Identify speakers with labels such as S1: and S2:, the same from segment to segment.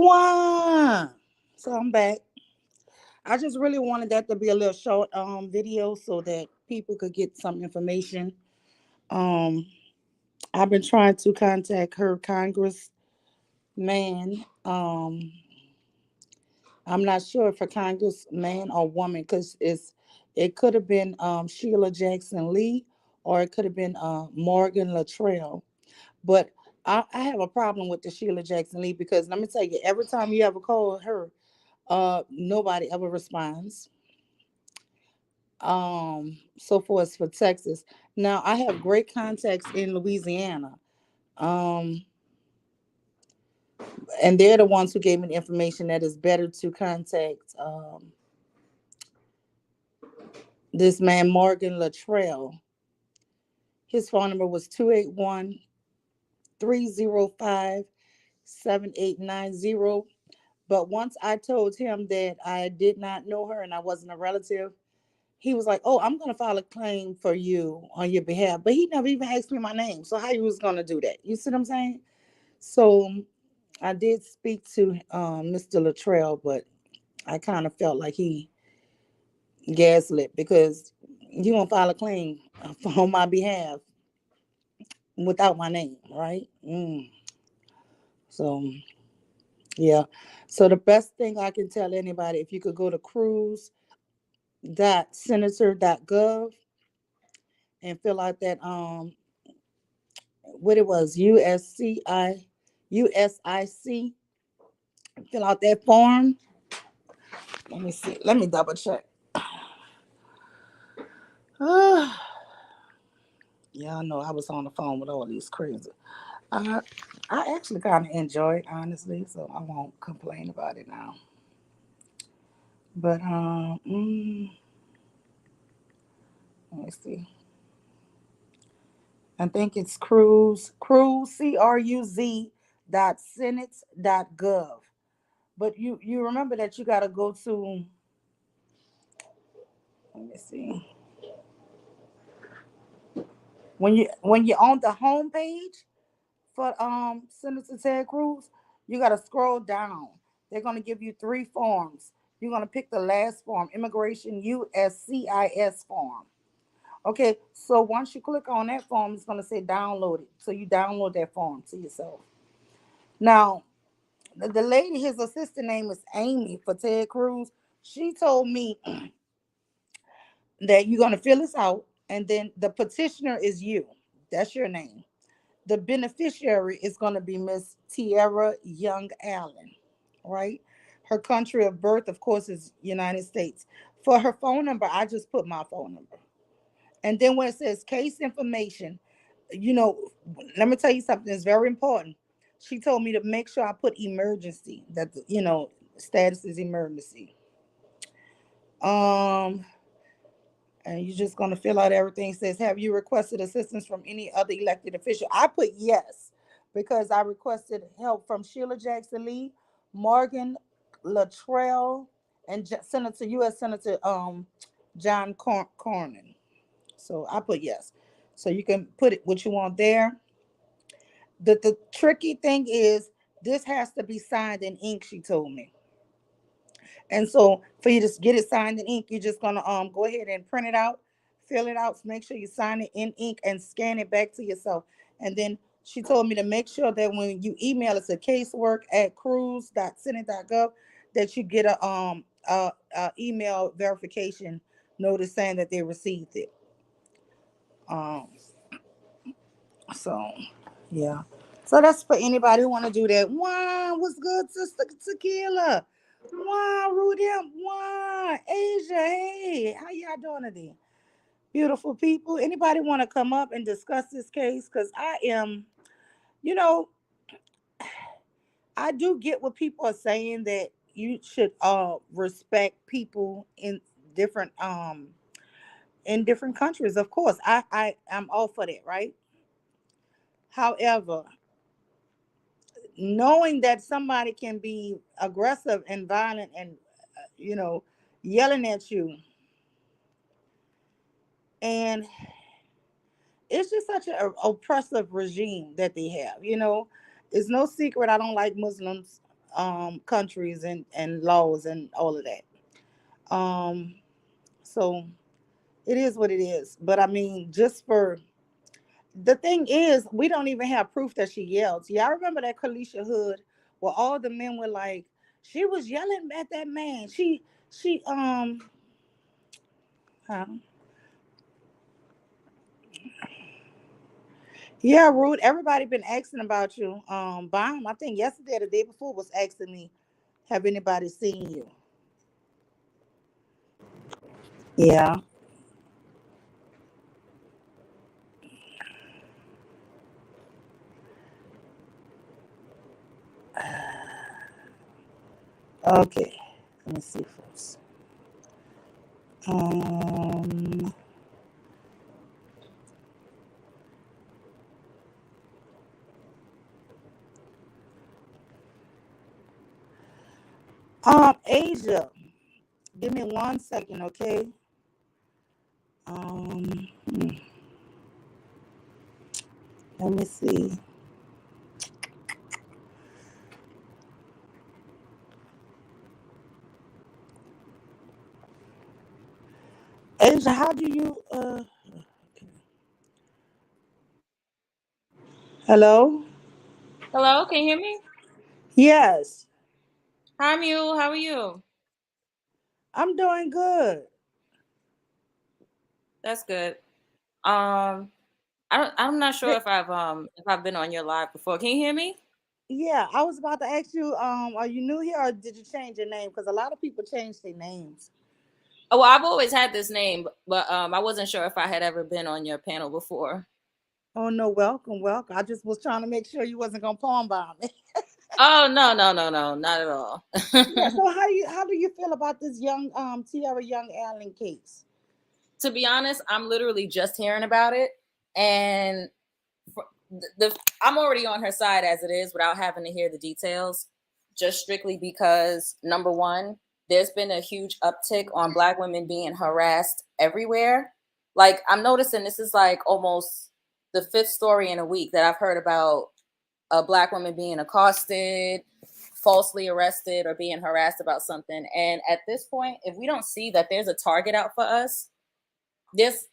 S1: Wow. So I'm back. I just really wanted that to be a little short video so that people could get some information. Um I've been trying to contact her congressman. I'm not sure if a congressman or woman because it could have been Sheila Jackson Lee or it could have been Morgan Luttrell. But I have a problem with the Sheila Jackson Lee because let me tell you, every time you ever call her, nobody ever responds. So forth for Texas. Now I have great contacts in Louisiana. Um, and they're the ones who gave me the information that is better to contact this man Morgan Luttrell. His phone number was 281-305-7890. But once I told him that I did not know her and I wasn't a relative, he was like, "Oh, I'm gonna file a claim for you on your behalf." But he never even asked me my name. So how you was gonna do that? You see what I'm saying? So I did speak to Mr. Luttrell, but I kind of felt like he gaslit because you gonna file a claim on my behalf without my name, right? So yeah. So the best thing I can tell anybody, if you could go to cruise.senator.gov and fill out that what it was, USIC, fill out that form. Let me see. Let me double check. Y'all know I was on the phone with all these crazy. I I actually kind of enjoy it, honestly, so I won't complain about it now. But let me see. I think it's cruise cruz.senate.gov. But you remember that you got to go to. Let me see. When you're on the home page for Senator Ted Cruz, you got to scroll down. They're gonna give you three forms. You're gonna pick the last form, Immigration USCIS form. Okay, so once you click on that form, it's gonna say download it. So you download that form to yourself. Now, the lady, his assistant name is Amy for Ted Cruz. She told me that you're gonna fill this out, and then the petitioner is you. That's your name. The beneficiary is going to be Miss Tiara Young Allen, right? Her country of birth, of course, is United States. For her phone number, I just put my phone number. And then when it says case information, you know, let me tell you something that's very important. She told me to make sure I put emergency, that, status is emergency. Um, and you're just going to fill out everything. It says, have you requested assistance from any other elected official? I put yes because I requested help from Sheila Jackson Lee, Morgan Luttrell, and Senator U.S. Senator John Cornyn. So I put yes. So you can put it what you want there. The tricky thing is this has to be signed in ink. She told me. And so for you to get it signed in ink, you're just gonna go ahead and print it out, fill it out, make sure you sign it in ink and scan it back to yourself. And then she told me to make sure that when you email it to casework@cruise.senate.gov that you get a email verification notice saying that they received it. Um so yeah. So that's for anybody who want to do that. Wow, what's good, Sister Tequila? Wow, Rudy, wow, Asia, hey, how y'all doing today? Beautiful people. Anybody want to come up and discuss this case? Because you know, I do get what people are saying that you should respect people different in different countries. Of course, I'm all for that, right? However, knowing that somebody can be aggressive and violent and you know yelling at you, and it's just such an oppressive regime that they have. It's no secret I don't like Muslims. countries and laws and all of that. So it is what it is. But I mean, just for the thing is, we don't even have proof that she yelled. Y'all remember that Kalisha Hood where all the men were like, she was yelling at that man. She huh? Yeah, Ruth. Everybody been asking about you. Bomb. I think yesterday or the day before was asking me, have anybody seen you? Yeah. Okay. Let me see first. Um. Asia. Give me 1 second, okay? Hmm, let me see. Asia, how do you hello?
S2: Hello, can you hear me?
S1: Yes.
S2: Hi, Mule. How are you?
S1: I'm doing good.
S2: That's good. I'm not sure
S1: Th-
S2: if I've been on your live before. Can you hear me?
S1: Yeah, I was about to ask you, are you new here or did you change your name? Because a lot of people change their names.
S2: Oh, well, I've always had this name, but I wasn't sure if I had ever been on your panel before.
S1: Oh no, welcome, welcome. I just was trying to make sure you wasn't gonna palm bomb me.
S2: Oh no, no, no, no, not at all.
S1: Yeah, so how do you feel about this young Tiara Young Allen case?
S2: To be honest, I'm literally just hearing about it, and I'm already on her side as it is without having to hear the details, just strictly because number one, there's been a huge uptick on Black women being harassed everywhere. Like I'm noticing this is like almost the fifth story in a week that I've heard about a Black woman being accosted, falsely arrested, or being harassed about something. And at this point, if we don't see that there's a target out for us, there's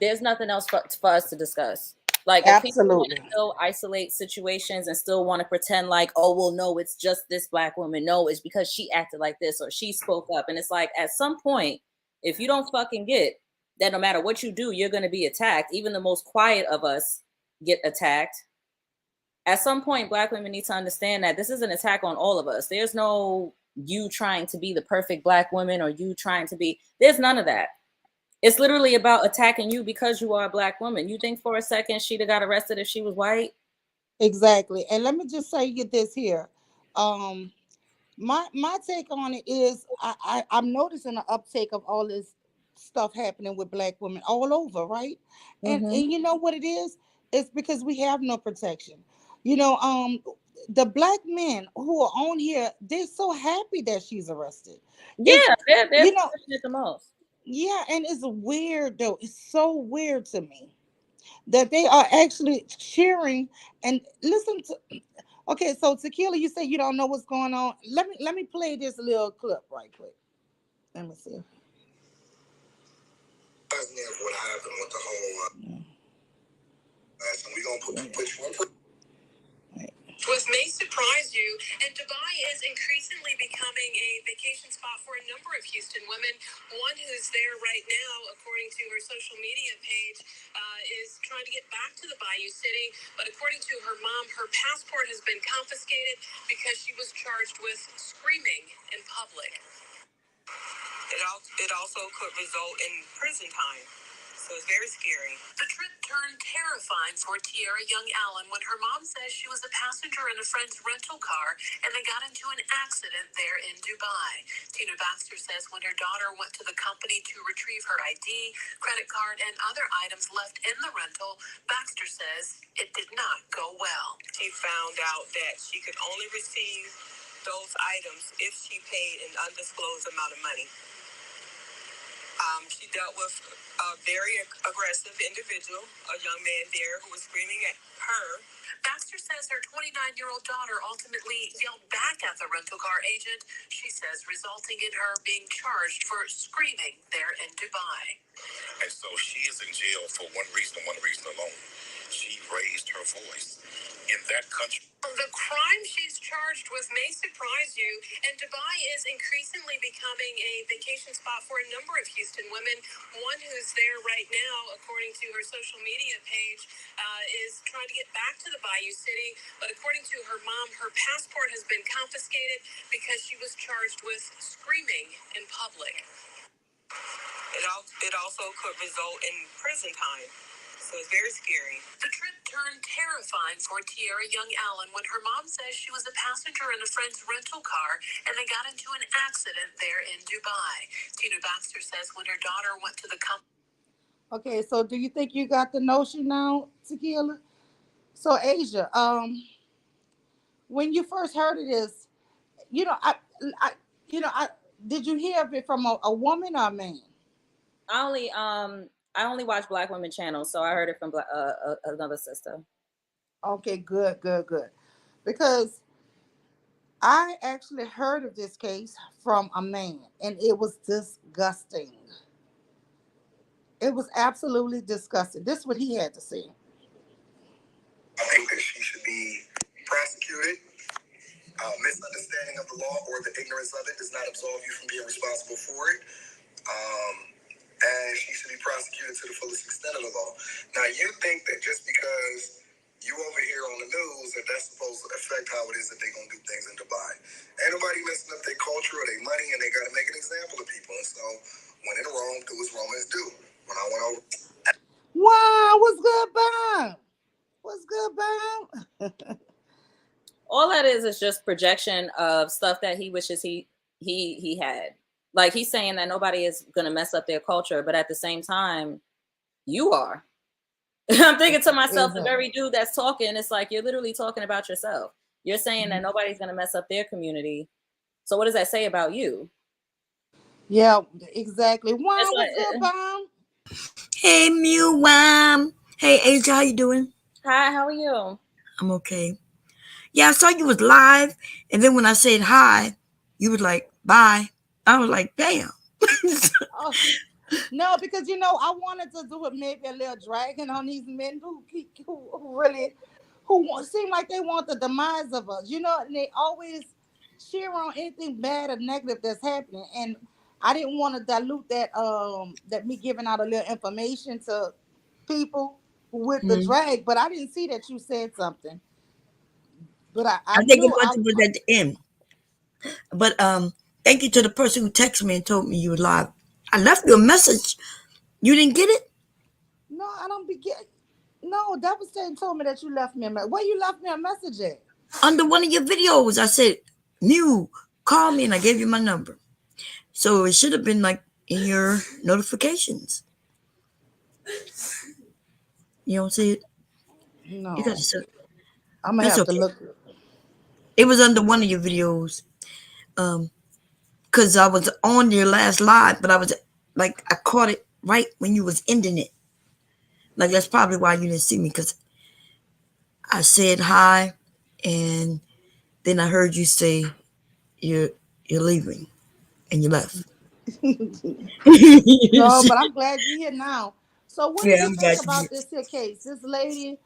S2: there's nothing else for us to discuss. Like if people want to
S1: Absolutely.
S2: still isolate situations and still want to pretend like, oh well, no, it's just this Black woman. No, it's because she acted like this or she spoke up. And it's like at some point, if you don't fucking get that, no matter what you do, you're going to be attacked. Even the most quiet of us get attacked. At some point, Black women need to understand that this is an attack on all of us. There's no you trying to be the perfect Black woman or you trying to be. There's none of that. It's literally about attacking you because you are a Black woman. You think for a second she'd have got arrested if she was white?
S1: Exactly. And let me just say you this here. Um, my take on it is I'm noticing an uptake of all this stuff happening with black women all over, right?
S2: Mm-hmm.
S1: And you know what it is? It's because we have no protection. You know, the black men who are on here, they're so happy that she's arrested. It's
S2: Yeah, they're
S1: you know,
S2: pushing it the most.
S1: yeah, and it's weird though. It's so weird to me that they are actually cheering and listen to. Okay, so Tequila, you say you don't know what's going on. Let me play this little clip right quick. Let me see. What happened with the whole? And we gonna put you up. What may surprise you, and Dubai is increasingly becoming a vacation spot for a number of Houston women. One who's there right now, according to her social media page, is trying to get back to the Bayou City. But according to her mom, her passport has been confiscated because she was charged with screaming in public. It also could result in prison time. So it's very scary. The trip turned terrifying for Tiara Young Allen when her mom says she was a passenger in a friend's rental car and they got into an accident there in Dubai. Tina Baxter says when her daughter went to the company to retrieve her ID, credit card, and other items left in the rental, Baxter says it did not go well. She found out that she could only receive those items if she paid an undisclosed amount of money.
S3: She dealt with a very aggressive individual, a young man there who was screaming at her. Baxter says her 29-year-old daughter ultimately yelled back at the rental car agent, she says, resulting in her being charged for screaming there in Dubai. And so she is in jail for one reason alone. She raised her voice in that country. The crime she's charged with may surprise you, and Dubai is increasingly becoming a vacation spot for a number of Houston women. One who's there right now, according to her social media page, is trying to get back to the Bayou City. But according to her mom, her passport has been confiscated because she was charged with screaming in public. It also could result in prison time. So it's very scary. The trip turned terrifying for Tiara Young Allen when her mom says she was a passenger in a friend's rental car and they got into an accident there in Dubai. Tina Baxter says when her daughter went to the company.
S1: Okay, so do you think you got the notion now, Tequila? So Asia, when you first heard of this, you know, I I did you hear of it from a woman or a man?
S2: I only watch Black women channels, so I heard it from another sister.
S1: Okay, good, good, good. Because I actually heard of this case from a man, and it was disgusting. It was absolutely disgusting. This is what he had to say.
S3: I think that she should be prosecuted. Misunderstanding of the law or the ignorance of it does not absolve you from being responsible for it. Um, and she should be prosecuted to the fullest extent of the law. Now, you think that just because you over here on the news that that's supposed to affect how it is that they're going to do things in Dubai. Ain't nobody messing up their culture or their money, and they got to make an example of people. And so, when in Rome, do as Romans do. When I went over.
S1: Wow, what's good, Bob? What's good, Bob?
S2: All that is just projection of stuff that he wishes he had. Like he's saying that nobody is gonna mess up their culture, but at the same time, you are. I'm thinking to myself, the
S1: Exactly.
S2: very dude that's talking, it's like you're literally talking about yourself. You're saying that nobody's gonna mess up their community. So what does that say about you?
S1: Yeah, exactly.
S2: It's
S1: Wow, what's good,
S2: like,
S1: Bob?
S4: Hey, Mew Wham. Hey, Asia, how you doing?
S2: hi, how are you?
S4: I'm okay. Yeah, I saw you was live, and then when I said hi, you was like, bye. I was like, damn.
S1: Oh, no, because I wanted to do it maybe a little dragging on these men who really seem like they want the demise of us. And they always cheer on anything bad or negative that's happening. And I didn't want to dilute that me giving out a little information to people with the
S4: Mhm.
S1: drag, but I didn't see that you said something. But I
S4: I think it
S1: knew
S4: was, it was at the end. But thank you to the person who texted me and told me you were live. I left you a message. You didn't get it?
S1: no, I don't be get. No, that was saying told me that you left me a message. Where you left me a message at?
S4: Under one of your videos, I said, Mew, call me, and I gave you my number. So it should have been like in your notifications. You don't see it? You got to
S1: No,
S4: see it.
S1: I'm gonna
S4: It's
S1: have to
S4: okay.
S1: look.
S4: It was under one of your videos. Um, because I was on your last live, but I was like, I caught it right when you was ending it. Like that's probably why you didn't see me, because I said hi, and then I heard you say you're you're leaving, and you left.
S1: No, but I'm glad you're here now. So, what do
S4: Yeah,
S1: you
S4: I'm
S1: think
S4: glad to be.
S1: about this here case? This lady,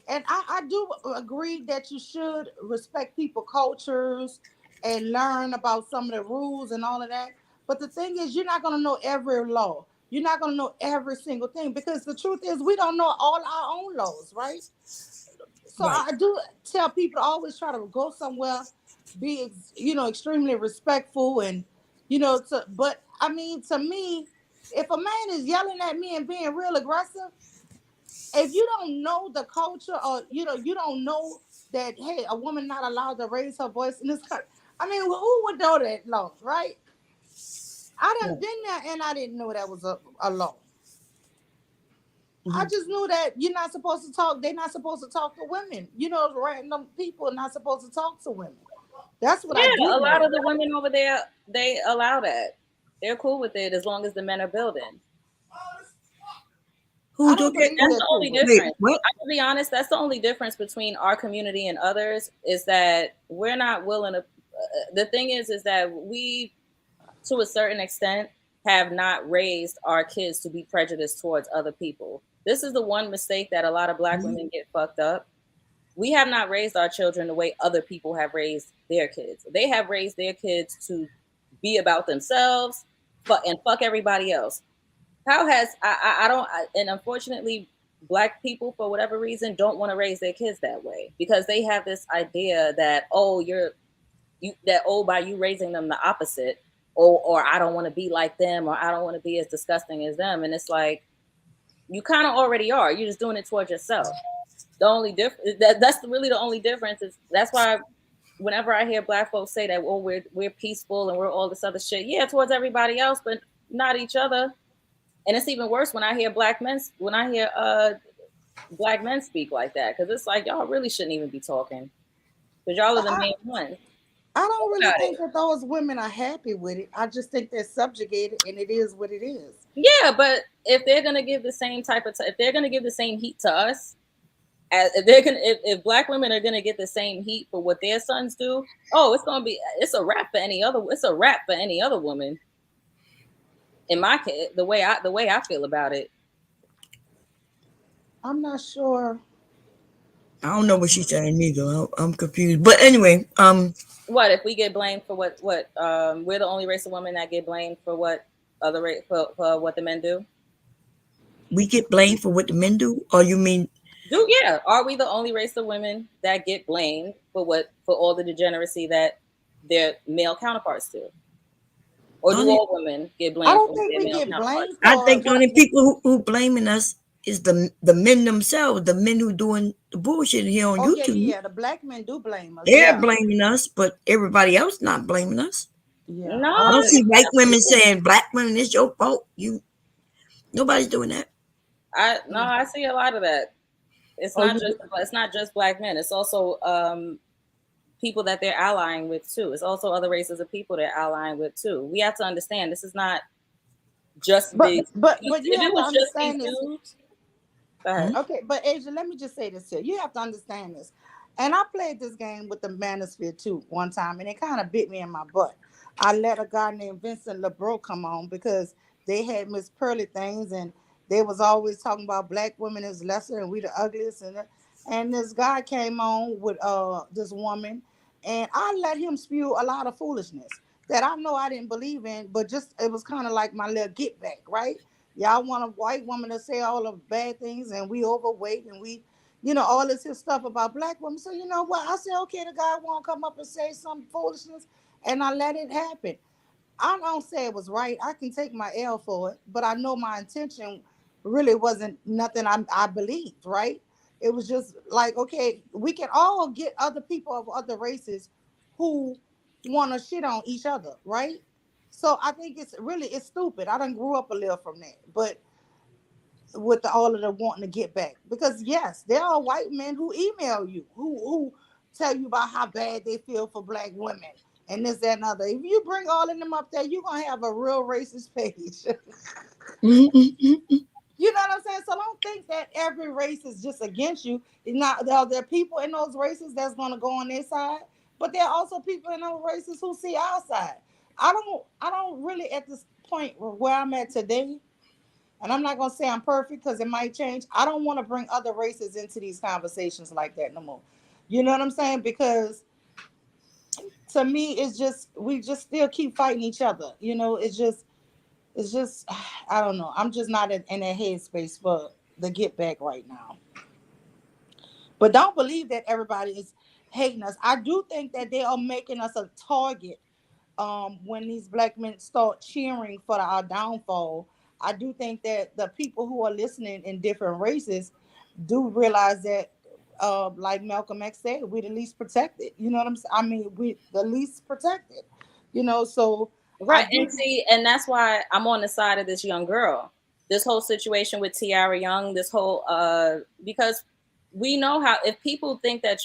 S1: and I do agree that you should respect people cultures and learn about some of the rules and all of that. But the thing is, you're not going to know every law. You're not going to know every single thing because the truth is, we don't know all our own laws, right? So
S4: Right.
S1: I do tell people to always try to go somewhere, be extremely respectful, and but I mean, to me, if a man is yelling at me and being real aggressive, if you don't know the culture, or you don't know that, hey, a woman not allowed to raise her voice in this country. I mean, who would know that law, right? I done
S4: Right.
S1: been there and I didn't know that was a law. I
S4: Mhm.
S1: just knew that you're not supposed to talk. They're not supposed to talk to women. Random people are not supposed to talk to women. That's what I
S2: Yeah,
S1: do
S2: a lot
S1: know.
S2: of the women over there, they allow that. They're cool with it as long as the men are building.
S4: Who
S1: I don't
S4: don't get
S1: believe
S2: That's
S1: they're
S2: the
S1: cool
S2: only
S1: with it.
S4: wait?
S2: difference.
S4: What?
S2: I can be honest. That's the only difference between our community and others is that we're not willing to. The thing is that we, to a certain extent, have not raised our kids to be prejudiced towards other people. This is the one mistake that a lot of black women get fucked up. We have not raised our children the way other people have raised their kids. They have raised their kids to be about themselves, and fuck everybody else. How has I don't and unfortunately black people for whatever reason don't want to raise their kids that way because they have this idea that by you raising them the opposite, or I don't want to be like them, or I don't want to be as disgusting as them, and it's like you kind of already are. You're just doing it towards yourself. The only that's really the only difference is that's why whenever I hear black folks say that, oh, we're peaceful and we're all this other shit, yeah, towards everybody else, but not each other. And it's even worse when I hear black men speak like that, because it's like y'all really shouldn't even be talking because y'all are the
S1: I,
S2: main ones.
S1: I don't really
S2: Got
S1: think
S2: it.
S1: that those women are happy with it. I just think they're subjugated, and it is what it is.
S2: Yeah, but if they're gonna give the same if they're gonna give the same heat to us, as if they're gonna if black women are gonna get the same heat for what their sons do, oh, it's a wrap for any other. It's a wrap for any other woman. In my case, the way I feel about it.
S1: I'm not sure.
S4: I don't know what she's saying neither. I'm confused. But anyway,
S2: What if we get blamed for we're the only race of women that get blamed for what for what the men do?
S4: we get blamed for what the men do, or you mean
S2: Yeah, are we the only race of women that get blamed for all the degeneracy that their male counterparts do, or
S4: the
S2: do
S4: only?
S2: all women get
S1: I
S2: blamed
S1: don't
S2: for what
S1: think
S2: their
S1: we
S2: male
S1: get blamed
S2: counterparts
S4: I
S2: do?
S1: for
S4: think the
S1: what.
S4: only people who blaming us is the men themselves, the men who doing the bullshit here on
S1: Oh yeah,
S4: YouTube.
S1: yeah, yeah. The black men do blame us.
S4: They're
S1: Yeah,
S4: blaming us, but everybody else not blaming us.
S1: yeah.
S2: No,
S4: I don't see
S2: it's
S4: white
S2: not
S4: women
S2: people.
S4: saying black women it's your fault. Nobody's doing that.
S2: I see a lot of that.
S1: Oh, you do.
S2: It's not just black men. It's also people that they're allying with too. It's also other races of people they're allying with too. We have to understand this is not just
S1: But
S2: these.
S1: but you
S2: If it
S1: have to
S2: was just these
S1: understand this.
S2: dudes, go ahead.
S4: Hmm?
S1: Okay, but Asia, let me just say this here. You have to understand this. And I played this game with the Manosphere too one time, and it kind of bit me in my butt. I let a guy named Vincent LeBreau come on because they had Miss Pearly things, and they was always talking about black women is lesser and we the ugliest, and this guy came on with this woman, and I let him spew a lot of foolishness that I know I didn't believe in, but just it was kind of like my little get back, right? Y'all want a white woman to say all the bad things, and we overweight, and we, all this his stuff about black women. So you know what? I said, okay, the guy won't come up and say some foolishness, and I let it happen. I don't say it was right. I can take my L for it, but I know my intention really wasn't nothing I believed, right? It was just like, okay, we can all get other people of other races who want to shit on each other, right? So I think it's stupid. I done grew up a little from that, but with all of the wanting to get back, because yes, there are white men who email you who tell you about how bad they feel for black women and this, that, and other. If you bring all of them up there, you're gonna have a real racist page.
S4: Mm-hmm.
S1: You know what I'm saying? So don't think that every race is just against you. It's not. There are people in those races that's gonna go on their side, but there are also people in those races who see our side. I don't really at this point where I'm at today, and I'm not gonna say I'm perfect because it might change. I don't want to bring other races into these conversations like that no more. You know what I'm saying? Because to me, it's just we just still keep fighting each other. It's just I don't know. I'm just not in that headspace for the get back right now. But don't believe that everybody is hating us. I do think that they are making us a target when these black men start cheering for our downfall. I do think that the people who are listening in different races do realize that, like Malcolm X said, we're the least protected. You know what I'm saying? I mean, we the least protected. So I
S2: Right,
S1: do.
S2: and see, and that's why I'm on the side of this young girl. This whole situation with Tiara Young, this whole because we know how, if people think that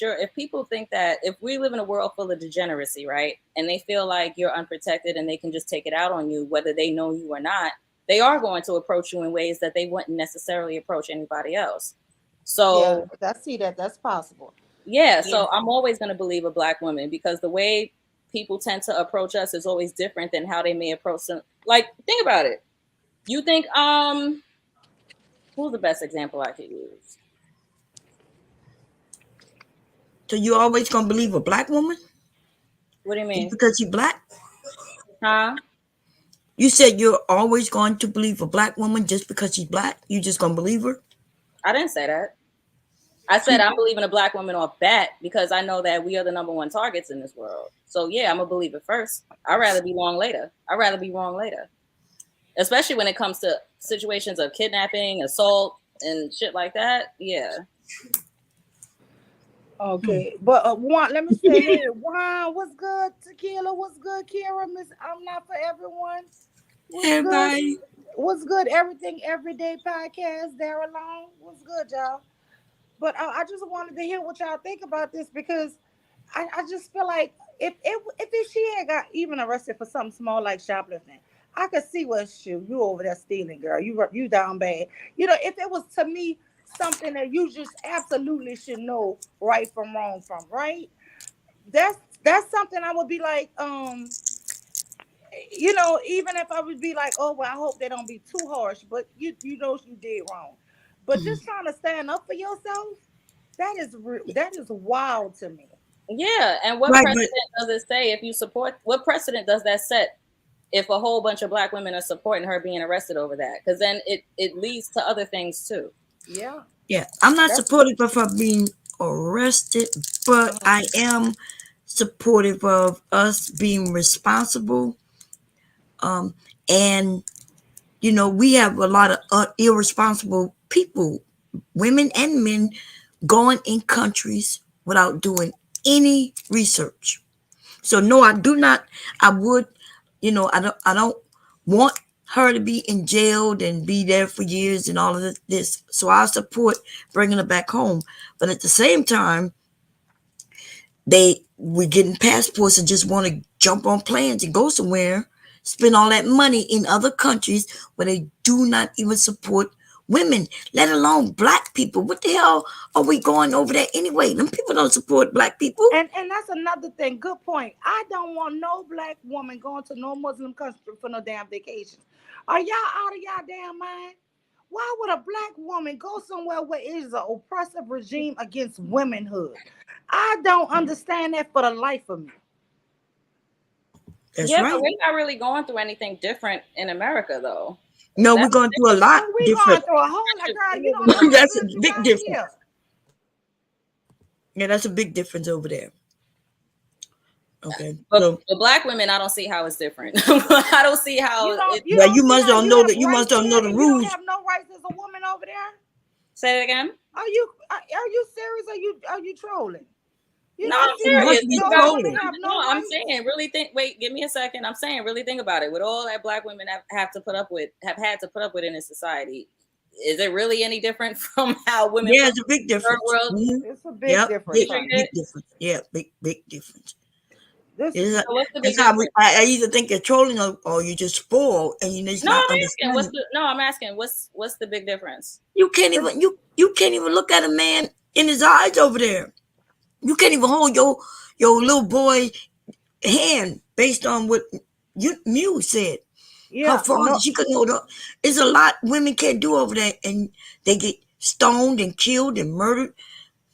S2: if we live in a world full of degeneracy, right, and they feel like you're unprotected and they can just take it out on you whether they know you or not, they are going to approach you in ways that they wouldn't necessarily approach anybody else.
S1: Yeah,
S2: So
S1: I see that. That's possible.
S2: yeah,
S4: Yeah.
S2: so I'm always going to believe a black woman because the way people tend to approach us is always different than how they may approach some. Like, think about it. You think who's the best example I could use?
S4: So you always gonna believe a black woman
S2: What do you
S4: just
S2: mean?
S4: because she black?
S2: Huh?
S4: You said you're always going to believe a black woman just because she's black. You just gonna believe her?
S2: I didn't say that. I said I'm believing a black woman off bat because I know that we are the number one targets in this world. So yeah, I'm gonna believe it first. I'd rather be wrong later. I'd rather be wrong later. Especially when it comes to situations of kidnapping, assault, and shit like that. Yeah.
S1: Okay, but one, let me say, hey, Juan, what's good? Tequila, what's good? Kira, Miss, I'm not for everyone. What's good?
S4: Everybody.
S1: What's good? Everything Everyday Podcast. There alone. What's good, y'all? But I just wanted to hear what y'all think about this because I just feel like if she had got even arrested for something small like shoplifting, I could see what shoot you over there stealing, girl. You down bad. You know, if it was to me something that you just absolutely should know right from wrong from right. That's something I would be like, even if I would be like, oh well, I hope they don't be too harsh, but you know you did wrong. But just trying to stand up for yourself, that is wild to me.
S2: Yeah. And what
S4: Right, but
S2: precedent does it say if you support what precedent does that set if a whole bunch of black women are supporting her being arrested over that? Because then it leads to other things too.
S1: Yeah,
S4: yeah, I'm not
S1: that's
S4: supportive of her being arrested, but I am supportive of us being responsible. Um, and we have a lot of irresponsible people, women and men, going in countries without doing any research. So no, I do not. I would, I don't want her to be in jail and be there for years and all of this. So I support bringing her back home. But at the same time, we're getting passports and just want to jump on planes and go somewhere, spend all that money in other countries where they do not even support women, let alone black people. What the hell are we going over there anyway? Them people don't support black people.
S1: and that's another thing. Good point. I don't want no black woman going to no Muslim country for no damn vacations. Are y'all out of y'all damn mind? Why would a black woman go somewhere where it is an oppressive regime against womanhood? I don't understand that for the life of me.
S4: That's
S2: Yeah,
S4: right.
S2: but we're not really going through anything different in America though.
S4: No, we're
S2: That's
S4: going through a lot
S1: Oh, we going
S4: different.
S1: through a whole lot, girl. You don't know how
S4: That's a
S1: good you
S4: big
S1: got it
S4: difference.
S1: here.
S4: Yeah, that's a big difference over there. Okay,
S2: but
S4: so
S2: for black women, I don't see how it's different. I don't see how it.
S1: You
S4: well,
S1: don't
S4: you
S1: see
S4: must
S1: how
S4: don't
S1: you
S4: know
S1: have
S4: that. You must
S1: rights
S4: don't know
S1: here
S4: the
S1: and you don't
S4: rules.
S1: have no rights as a woman over there.
S2: Say it again.
S1: Are you serious? Are you trolling? You're
S2: No,
S1: not
S2: I'm
S4: You
S1: serious.
S2: serious.
S4: must be
S2: Think
S1: No
S2: about it.
S1: women
S4: trolling.
S1: have
S2: No,
S1: no
S2: I'm
S1: rights.
S2: saying really think. Wait, give me a second. I'm saying really think about it. With all that black women have to put up with, have had to put up with in this society, is it really any different from how women
S4: Yeah,
S2: from
S4: it's a big
S2: the third
S4: difference.
S2: world
S1: It's a big
S4: Yep,
S1: difference,
S4: big,
S2: treated
S1: honey.
S4: big
S2: it?
S4: difference. Yeah, big difference.
S1: This
S4: It's
S2: So what's the big
S4: that's how
S2: difference?
S4: I either think you're trolling or you just spoiled and you just
S2: No,
S4: not
S2: I'm asking.
S4: understanding.
S2: I'm asking. What's the big difference?
S4: You can't even look at a man in his eyes over there. You can't even hold your little boy hand based on what you Muse said. Her
S1: yeah,
S4: father,
S1: no,
S4: she couldn't hold up. It's a lot women can't do over there, and they get stoned and killed and murdered.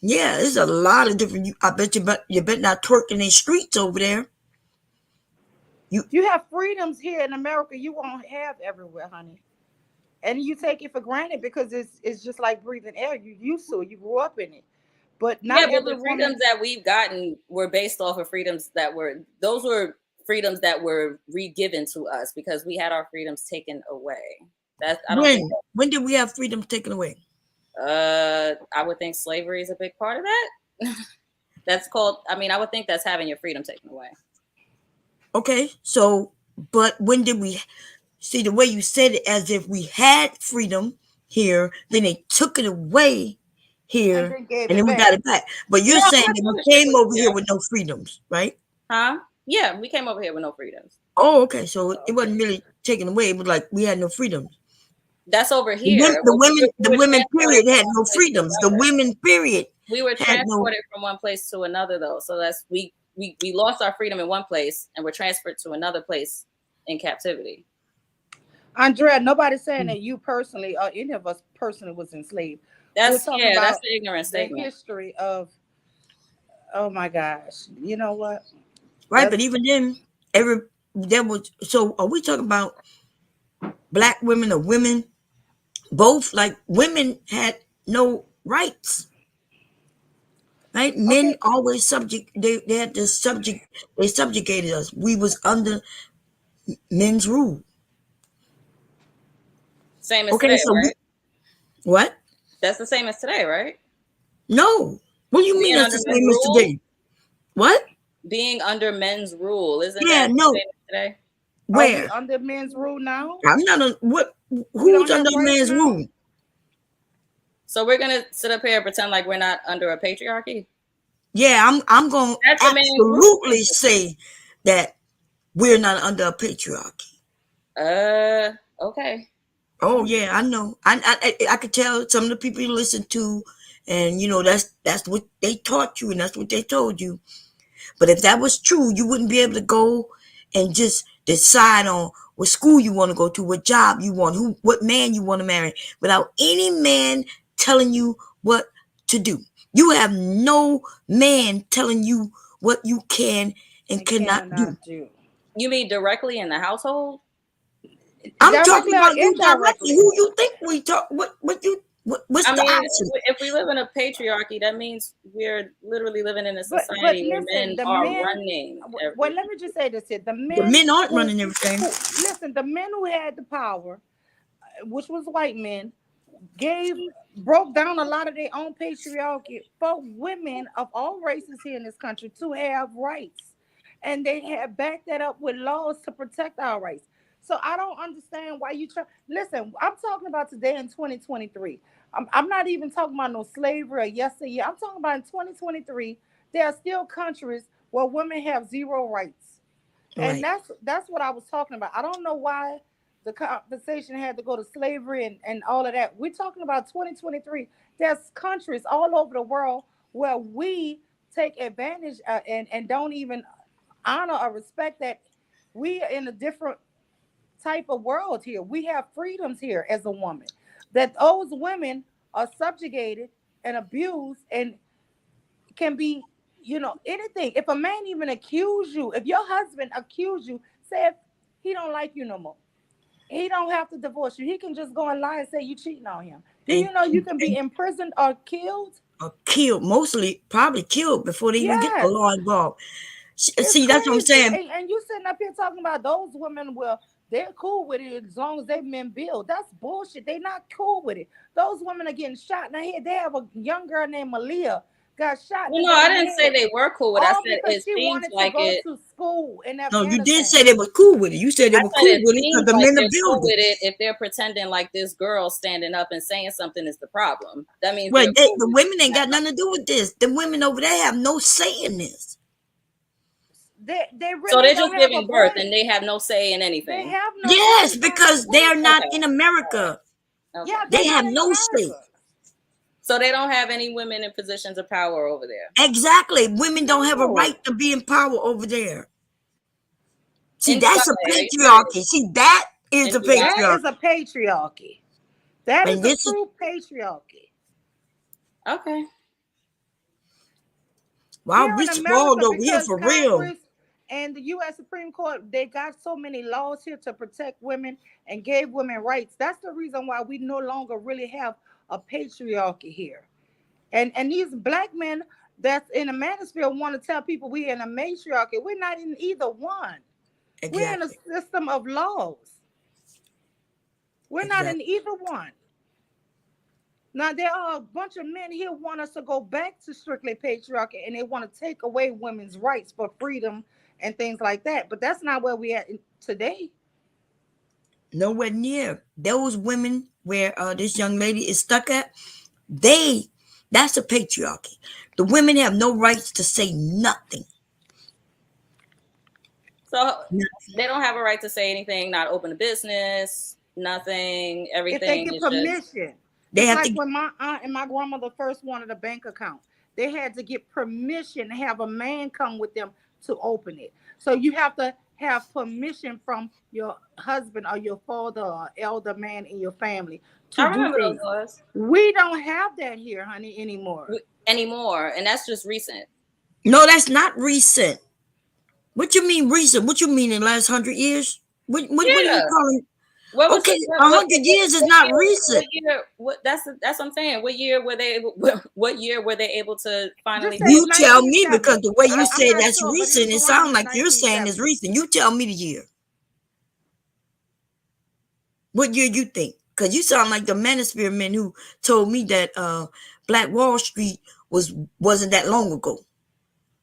S4: Yeah, there's a lot of different. I bet you bet not twerk in the streets over there. You
S1: you have freedoms here in America you won't have everywhere, honey. And you take it for granted because it's just like breathing air. You used to it. You grew up in it. But
S2: Yeah,
S1: not
S2: but
S1: every
S2: the freedoms
S1: woman.
S2: that we've gotten were based off of freedoms that were those were freedoms that were re-given to us because we had our freedoms taken away. That's I don't think
S4: when did we have freedom taken away?
S2: I would think slavery is a big part of that. That's called I mean, I would think that's having your freedom taken away.
S4: Okay, so but when did we see the way you said it as if we had freedom here, then they took it away.
S1: and
S4: here
S1: then gave
S4: and
S1: it
S4: then we got
S1: back.
S4: it back. But
S2: No,
S4: you're saying
S2: I
S4: that
S2: told
S4: we
S2: her she
S4: came
S2: was
S4: over here
S2: here.
S4: with no freedoms, right?
S2: Huh? Yeah, we came over here with no freedoms.
S4: Oh, okay. So it wasn't
S1: Okay.
S4: really taken away. It was like we had no freedoms.
S2: That's over
S4: The women,
S2: here.
S4: the
S2: But
S4: women,
S2: we
S4: the
S2: were
S4: women
S2: transported
S4: period
S2: from
S4: had
S2: one
S4: no
S2: place to
S4: freedoms. The
S2: another.
S4: women period
S2: We were
S4: had no.
S2: transported from one place to another, though. So that's we lost our freedom in one place and were transferred to another place in captivity.
S1: Andrea, nobody's saying that you personally or any of us personally was enslaved. We're
S2: That's
S1: talking
S2: yeah, that's
S1: about
S2: the ignorant
S1: the
S2: statement.
S1: history of, oh my gosh. You know what?
S4: Right, but
S1: That's
S4: even then, every there was. So are we talking about black women or women? Both, like women had no rights. Right, men
S1: okay.
S4: always subject. They had to subject. They subjugated us. We was under men's rule.
S2: Same as
S4: Okay,
S2: today,
S4: so we
S2: right?
S4: what?
S2: That's the same as today, right?
S4: No. What do you mean
S2: Being
S4: that's
S2: under
S4: the
S2: men's
S4: same as
S2: rule,
S4: today? What?
S2: being under men's rule, isn't
S4: Yeah,
S2: that the
S4: no.
S2: same as today?
S1: Are we
S4: Where?
S1: under men's rule now?
S4: I'm not on what
S1: We don't
S4: who's
S1: have
S4: under a
S1: rights
S4: man's
S1: now?
S4: rule?
S2: So we're gonna sit up here and pretend like we're not under a patriarchy.
S4: Yeah, I'm gonna
S2: That's the man's rule.
S4: absolutely say that we're not under a patriarchy.
S2: Okay.
S4: Oh yeah, I know. I could tell some of the people you listen to, and that's what they taught you, and that's what they told you. But if that was true, you wouldn't be able to go and just decide on what school you want to go to, what job you want, what man you want to marry, without any man telling you what to do. You have no man telling you what you can and
S1: And can
S4: cannot
S1: or
S4: do.
S1: not do.
S2: You mean directly in the household?
S4: I'm talking
S1: Directly or
S4: about you directly.
S1: indirectly.
S4: Who you think we talk? What's
S2: I
S4: the
S2: mean,
S4: option?
S2: if we live in a patriarchy, that means we're literally living in a
S1: But
S2: society where
S1: listen,
S2: men
S1: the
S2: are
S1: men.
S2: running
S1: Well,
S2: everything.
S1: let me just say this here: the
S4: The
S1: men
S4: men aren't running everything.
S1: who listen, the men who had the power, which was white men, gave broke down a lot of their own patriarchy for women of all races here in this country to have rights, and they have backed that up with laws to protect our rights. So I don't understand why you try. Listen, I'm talking about today in 2023. I'm not even talking about no slavery or yesteryear. I'm talking about in 2023. There are still countries where women have zero rights, and
S4: Right.
S1: that's what I was talking about. I don't know why the conversation had to go to slavery and all of that. We're talking about 2023. There's countries all over the world where we take advantage and don't even honor or respect that we are in a different type of world here. We have freedoms here as a woman. That those women are subjugated and abused and can be, anything. If a man even accuse you, if your husband accuse you, say if he don't like you no more, he don't have to divorce you. He can just go and lie and say you cheating on him. Do
S4: And,
S1: you know you can be
S4: and
S1: imprisoned or killed?
S4: killed, mostly probably killed before they even get the
S1: Yes.
S4: law involved.
S1: It's
S4: See, that's what I'm
S1: crazy.
S4: saying.
S1: And you sitting up here talking about those women, well, they're cool with it as long as they men build. That's bullshit. They not cool with it. Those women are getting shot in the head. They have a young girl named Malia got shot in
S2: Well,
S1: the
S2: no, I
S1: damn
S2: didn't say
S1: head.
S2: they were cool with it. I
S1: All
S2: said
S1: because
S2: it
S1: she
S2: seems
S1: wanted to
S2: like
S1: go
S2: it.
S1: to school in
S4: No, you did
S1: Afghanistan.
S4: say they were cool with it. You said they
S2: I
S4: were
S2: said
S4: cool
S2: it
S4: with it because
S2: seems
S4: the
S2: like
S4: men are
S2: they're cool
S4: building.
S2: with it if they're pretending like this girl standing up and saying something is the problem. That means
S4: Well,
S2: they're cool
S4: the
S2: with
S4: women ain't
S2: that.
S4: got nothing to do with this. The women over there have no say in this.
S1: They
S2: So
S1: really
S2: they're
S1: don't
S2: just
S1: have a
S2: giving birth and
S1: voice.
S2: they have no say in
S1: They
S2: anything.
S1: have no
S4: Yes,
S1: say. They're
S4: because they are
S1: women.
S4: not
S2: Okay.
S4: in America.
S1: Yeah,
S2: Okay.
S1: they're
S4: They
S1: not
S4: have
S1: in
S4: no say.
S1: America.
S2: So they don't have any women in positions of power over there.
S4: Exactly. Women don't have a
S1: No.
S4: right to be in power over there. See,
S2: In
S4: that's a
S2: Dubai, are you serious?
S4: patriarchy. See, that is
S2: In
S4: a
S1: That
S2: Dubai?
S1: is
S4: patriarchy.
S1: a patriarchy. That is
S4: And
S1: a
S4: this is
S1: true patriarchy.
S2: Okay.
S4: wow,
S1: Here
S4: we
S1: in
S4: spoiled
S1: America,
S4: over here
S1: because
S4: for real.
S1: Congress and the U.S. Supreme Court, they got so many laws here to protect women and gave women rights. That's the reason why we no longer really have a patriarchy here. And these black men that's in the manosphere want to tell people we're in a matriarchy. We're not in either one. We're in a
S4: Exactly.
S1: system of laws. We're not in
S4: Exactly.
S1: either one. Now there are a bunch of men here want us to go back to strictly patriarchy, and they want to take away women's rights for freedom and things like that. But that's not where we at today.
S4: Nowhere near those women where this young lady is stuck at. They That's a patriarchy. The women have no rights to say nothing.
S2: So they don't have a right to say anything, not open a business, nothing.
S1: If they
S2: Everything
S1: get
S2: is just.
S1: permission.
S4: They
S1: It's
S4: have
S1: like
S4: to.
S1: when my aunt and my grandmother first wanted a bank account. They had to get permission to have a man come with them to open it. So you have to have permission from your husband or your father or elder man in your family to
S2: I
S1: do
S2: remember those
S1: things.
S2: laws
S1: We don't have that here, honey, anymore.
S2: anymore, and that's just recent.
S4: No, that's not recent. What you mean recent? What you mean in the last 100 years? What are you
S2: Yeah.
S4: calling?
S2: What was
S4: Okay, a hundred years is
S2: what
S4: not
S2: year? What
S4: recent.
S2: year? What that's what I'm saying. What year were they able? What year were they able to
S1: Just
S2: finally
S1: say
S2: take?
S4: You tell me, because
S1: 1970.
S4: the way you
S1: I'm
S4: say
S1: not
S4: that's
S1: sure, but it
S4: recent,
S1: was
S4: it
S1: around
S4: sounds
S1: the
S4: like you're saying it's
S1: 1970s.
S4: recent. You tell me the year. What year you think? Because you sound like the Manosphere men who told me that Black Wall Street wasn't that long ago,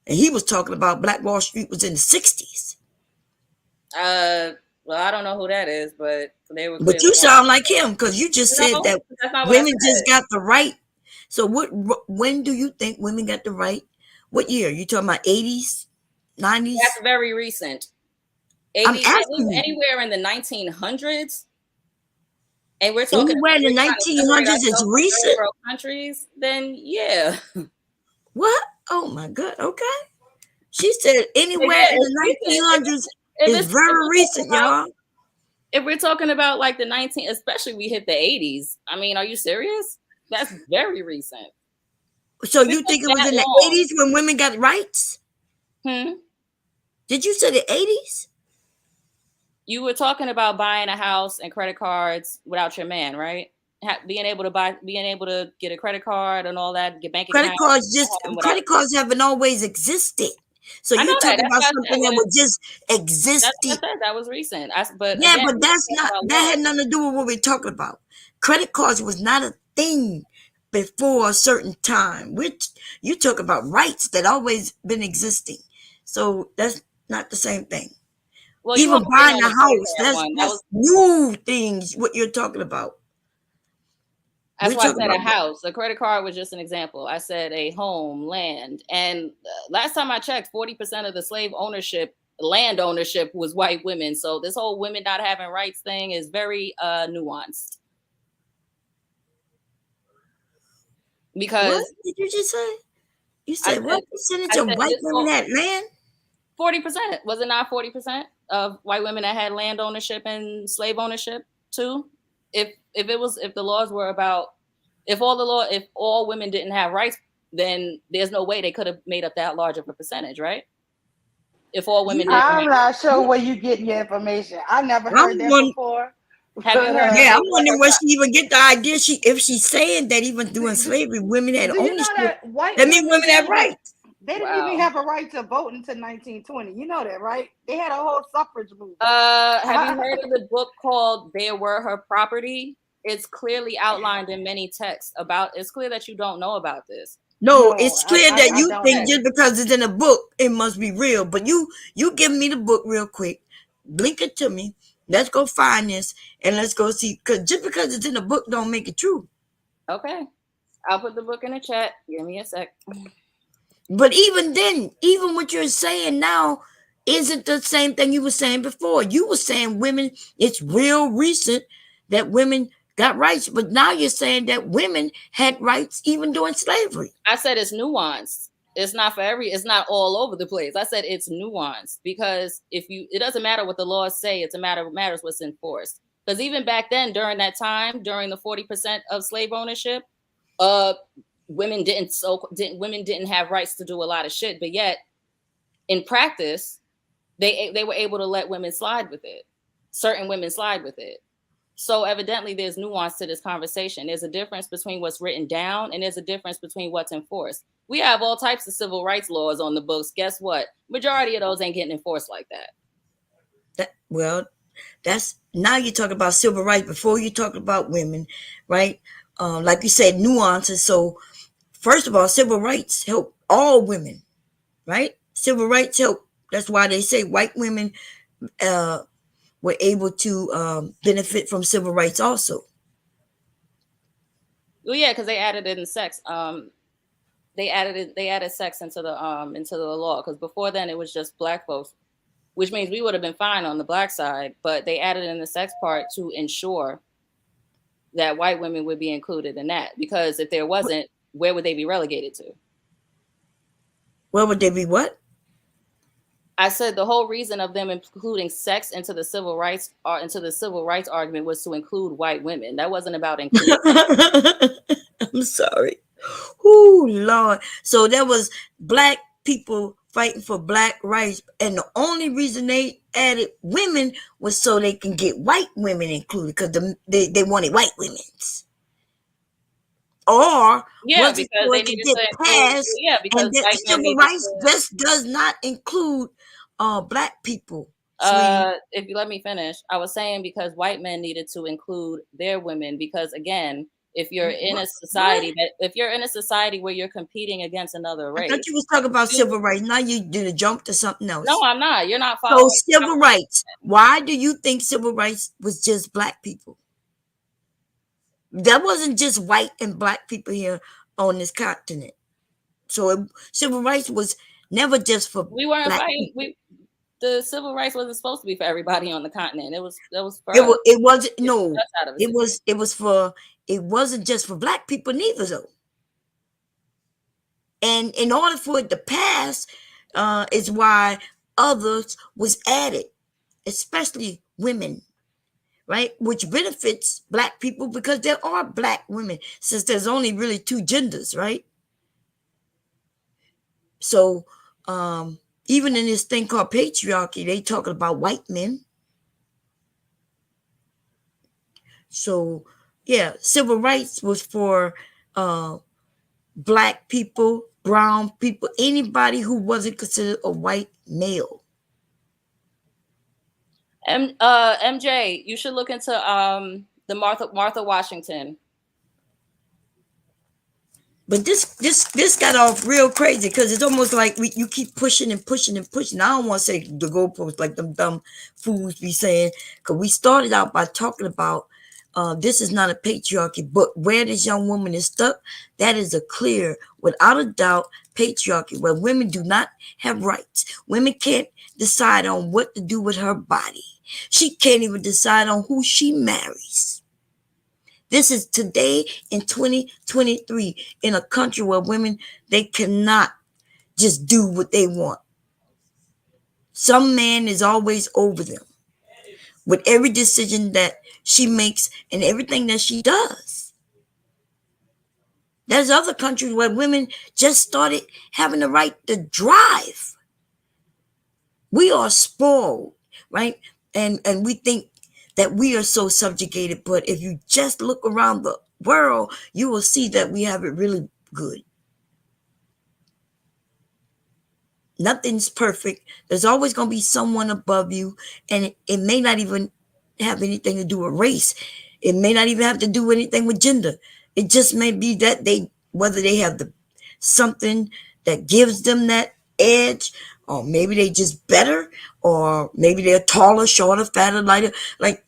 S4: and he was talking about Black Wall Street was in the '60s.
S2: Uh, well, I don't know who that is, but they were
S4: But
S2: clearly
S4: you
S2: wrong.
S4: sound like him because you just said
S2: No,
S4: that
S2: that's not what I
S4: women just
S2: said.
S4: got the right. So what? When do you think women got the right? What year? You talking about '80s,
S2: That's
S4: '90s?
S2: very recent.
S4: I'm
S2: 80
S4: asking you.
S2: anywhere in the 1900s, and we're talking
S4: Anywhere
S2: about
S4: in the
S2: we're trying to separate
S4: 1900s is
S2: ourselves from third
S4: recent.
S2: world countries. Then yeah,
S4: What? Oh my God. Okay. She said anywhere in
S2: it's
S4: the
S2: recent.
S4: 1900s
S2: If
S4: is
S2: it's if
S4: very
S2: we're talking
S4: recent,
S2: about
S4: y'all.
S2: if we're talking about like the 19, especially we hit the 80s. I mean, are you serious? That's very recent.
S4: So
S2: If it
S4: you
S2: took
S4: think it was
S2: that
S4: in the
S2: long,
S4: 80s when women got rights?
S2: hmm?
S4: Did you say the 80s?
S2: You were talking about buying a house and credit cards without your man, right? Being able to get a credit card and all that, get bank
S4: Credit
S2: account
S4: cards
S2: at
S4: just
S2: home without.
S4: credit cards haven't always existed. So
S2: I know
S4: you're
S2: that.
S4: talking
S2: That's
S4: about
S2: what I said.
S4: something that was just
S2: That's what
S4: existed.
S2: I said. That was recent. But
S4: Yeah,
S2: again,
S4: but
S2: we're
S4: that's
S2: talking
S4: not
S2: about
S4: that had
S2: laws.
S4: nothing to do with what we're talking about. Credit cards was not a thing before a certain time. Which you talk about rights that always been existing. So that's not the same thing.
S2: Well, you
S4: Even
S2: already
S4: buying
S2: on
S4: a
S2: the credit
S4: house,
S2: card
S4: that's
S2: one.
S4: that's new things. What you're talking about?
S2: That's
S4: We're
S2: why I
S4: talking
S2: said a
S4: about
S2: house. A credit card was just an example. I said a home, land, and last time I checked, 40% of the land ownership was white women. So this whole women not having rights thing is very nuanced
S4: what
S2: because
S4: did you just say? You
S2: I
S4: said
S2: said
S4: what percentage
S2: I
S4: of
S2: said
S4: white
S2: this
S4: women
S2: whole
S4: had land?
S2: 40%, was it not 40% of white women that had land ownership and slave ownership too? If the laws were about if all women didn't have rights, then there's no way they could have made up that large of a percentage, right? If all women didn't
S1: I'm
S2: have
S1: not sure where you getting your information. I never
S4: I'm
S1: heard that
S4: one.
S1: before.
S2: have you
S1: But
S2: heard that
S4: Yeah, I'm
S2: they were
S4: wondering where she even get the idea. If she's saying that even during slavery, women had
S1: do you know
S4: ownership,
S1: that white
S4: that means
S1: women
S4: women have
S1: didn't have
S4: rights.
S1: they didn't even
S2: wow.
S1: have a right to vote until 1920. You know that, right? They had a whole suffrage movement.
S2: Have you heard of the book called They Were Her Property? It's clearly outlined in many texts about it's clear that you don't know about this.
S4: No,
S1: No,
S4: it's clear that
S1: I
S4: you
S1: don't
S4: think
S1: know.
S4: just because it's in a book, it must be real. But you give me the book real quick, blink it to me. Let's go find this and let's go see. Because just because it's in a book, don't make it true.
S2: Okay. I'll put the book in the chat. Give me a sec.
S4: But even then, even what you're saying now isn't the same thing you were saying before. You were saying women, it's real recent that women got rights, but now you're saying that women had rights even during slavery.
S2: I said it's nuanced. It's not all over the place. I said it's nuanced because it doesn't matter what the laws say. Matters what's enforced. Because even back then, during that time, during the 40% of slave ownership, uh, women didn't have rights to do a lot of shit. But yet, in practice, they were able to let women slide with it. Certain women slide with it. So evidently there's nuance to this conversation. There's a difference between what's written down and there's a difference between what's enforced. We have all types of civil rights laws on the books. Guess what? Majority of those ain't getting enforced like that.
S4: Well, that's now you talk about civil rights before you talk about women, right? Like you said, nuances. So first of all, civil rights help all women, right? Civil rights help. That's why they say white women uh, were able to benefit from civil rights also.
S2: Well, yeah, because they added in sex. They added sex into the law, because before then it was just black folks, which means we would have been fine on the black side, but they added in the sex part to ensure that white women would be included in that, because if there wasn't, where would they be relegated to?
S4: Where would they be? What?
S2: I said the whole reason of them including sex into the civil rights argument was to include white women. That wasn't about inclusion.
S4: I'm sorry. Oh Lord. So there was black people fighting for black rights, and the only reason they added women was so they can get white women included, because they wanted white women's. Or
S2: Yeah,
S4: was it
S2: because
S4: so
S2: they
S4: it could
S2: needed
S4: get
S2: to include.
S4: passed,
S2: Yeah,
S4: and
S2: because
S4: that
S2: white men
S4: civil
S2: needed
S4: rights
S2: to.
S4: just does not include black people, sweetie.
S2: If you let me finish, I was saying because white men needed to include their women, because again, if you're in
S4: What?
S2: a
S4: What?
S2: society that if you're in a society where you're competing against another
S4: I thought
S2: race,
S4: you was talking about
S2: you,
S4: civil rights. Now you did a jump to something
S2: no,
S4: else.
S2: I'm not. You're not
S4: So
S2: following the
S4: civil
S2: conversation.
S4: rights. Why do you think civil rights was just black people? That wasn't just white and black people here on this continent. So civil rights was never just for
S2: We weren't
S4: black
S2: fighting.
S4: people.
S2: We The civil rights wasn't supposed to be for everybody on the continent. It was for
S4: It
S2: us.
S4: was. It wasn't.
S2: It took
S4: No.
S2: us out of a
S4: It
S2: situation.
S4: was. It was for. It wasn't just for black people neither though. And in order for it to pass, is why others was added, especially women, right? Which benefits black people because there are black women, since there's only really two genders, right? So even in this thing called patriarchy, they talking about white men. So yeah, civil rights was for uh, black people, brown people, anybody who wasn't considered a white male.
S2: MJ, you should look into the Martha Washington.
S4: But this got off real crazy because it's almost like you keep pushing and pushing and pushing. I don't want to say the goalposts like them dumb fools be saying, because we started out by talking about this is not a patriarchy, but where this young woman is stuck, that is a clear, without a doubt, patriarchy where women do not have rights. Women can't decide on what to do with her body. She can't even decide on who she marries. This is today in 2023 in a country where women, they cannot just do what they want. Some man is always over them with every decision that she makes and everything that she does. There's other countries where women just started having the right to drive. We are spoiled, right? And we think that we are so subjugated, but if you just look around the world, you will see that we have it really good. Nothing's perfect. There's always going to be someone above you, and it may not even have anything to do with race. It may not even have to do anything with gender. It just may be that they, whether they have the something that gives them that edge, or maybe they just better, or maybe they're taller, shorter, fatter, lighter. Like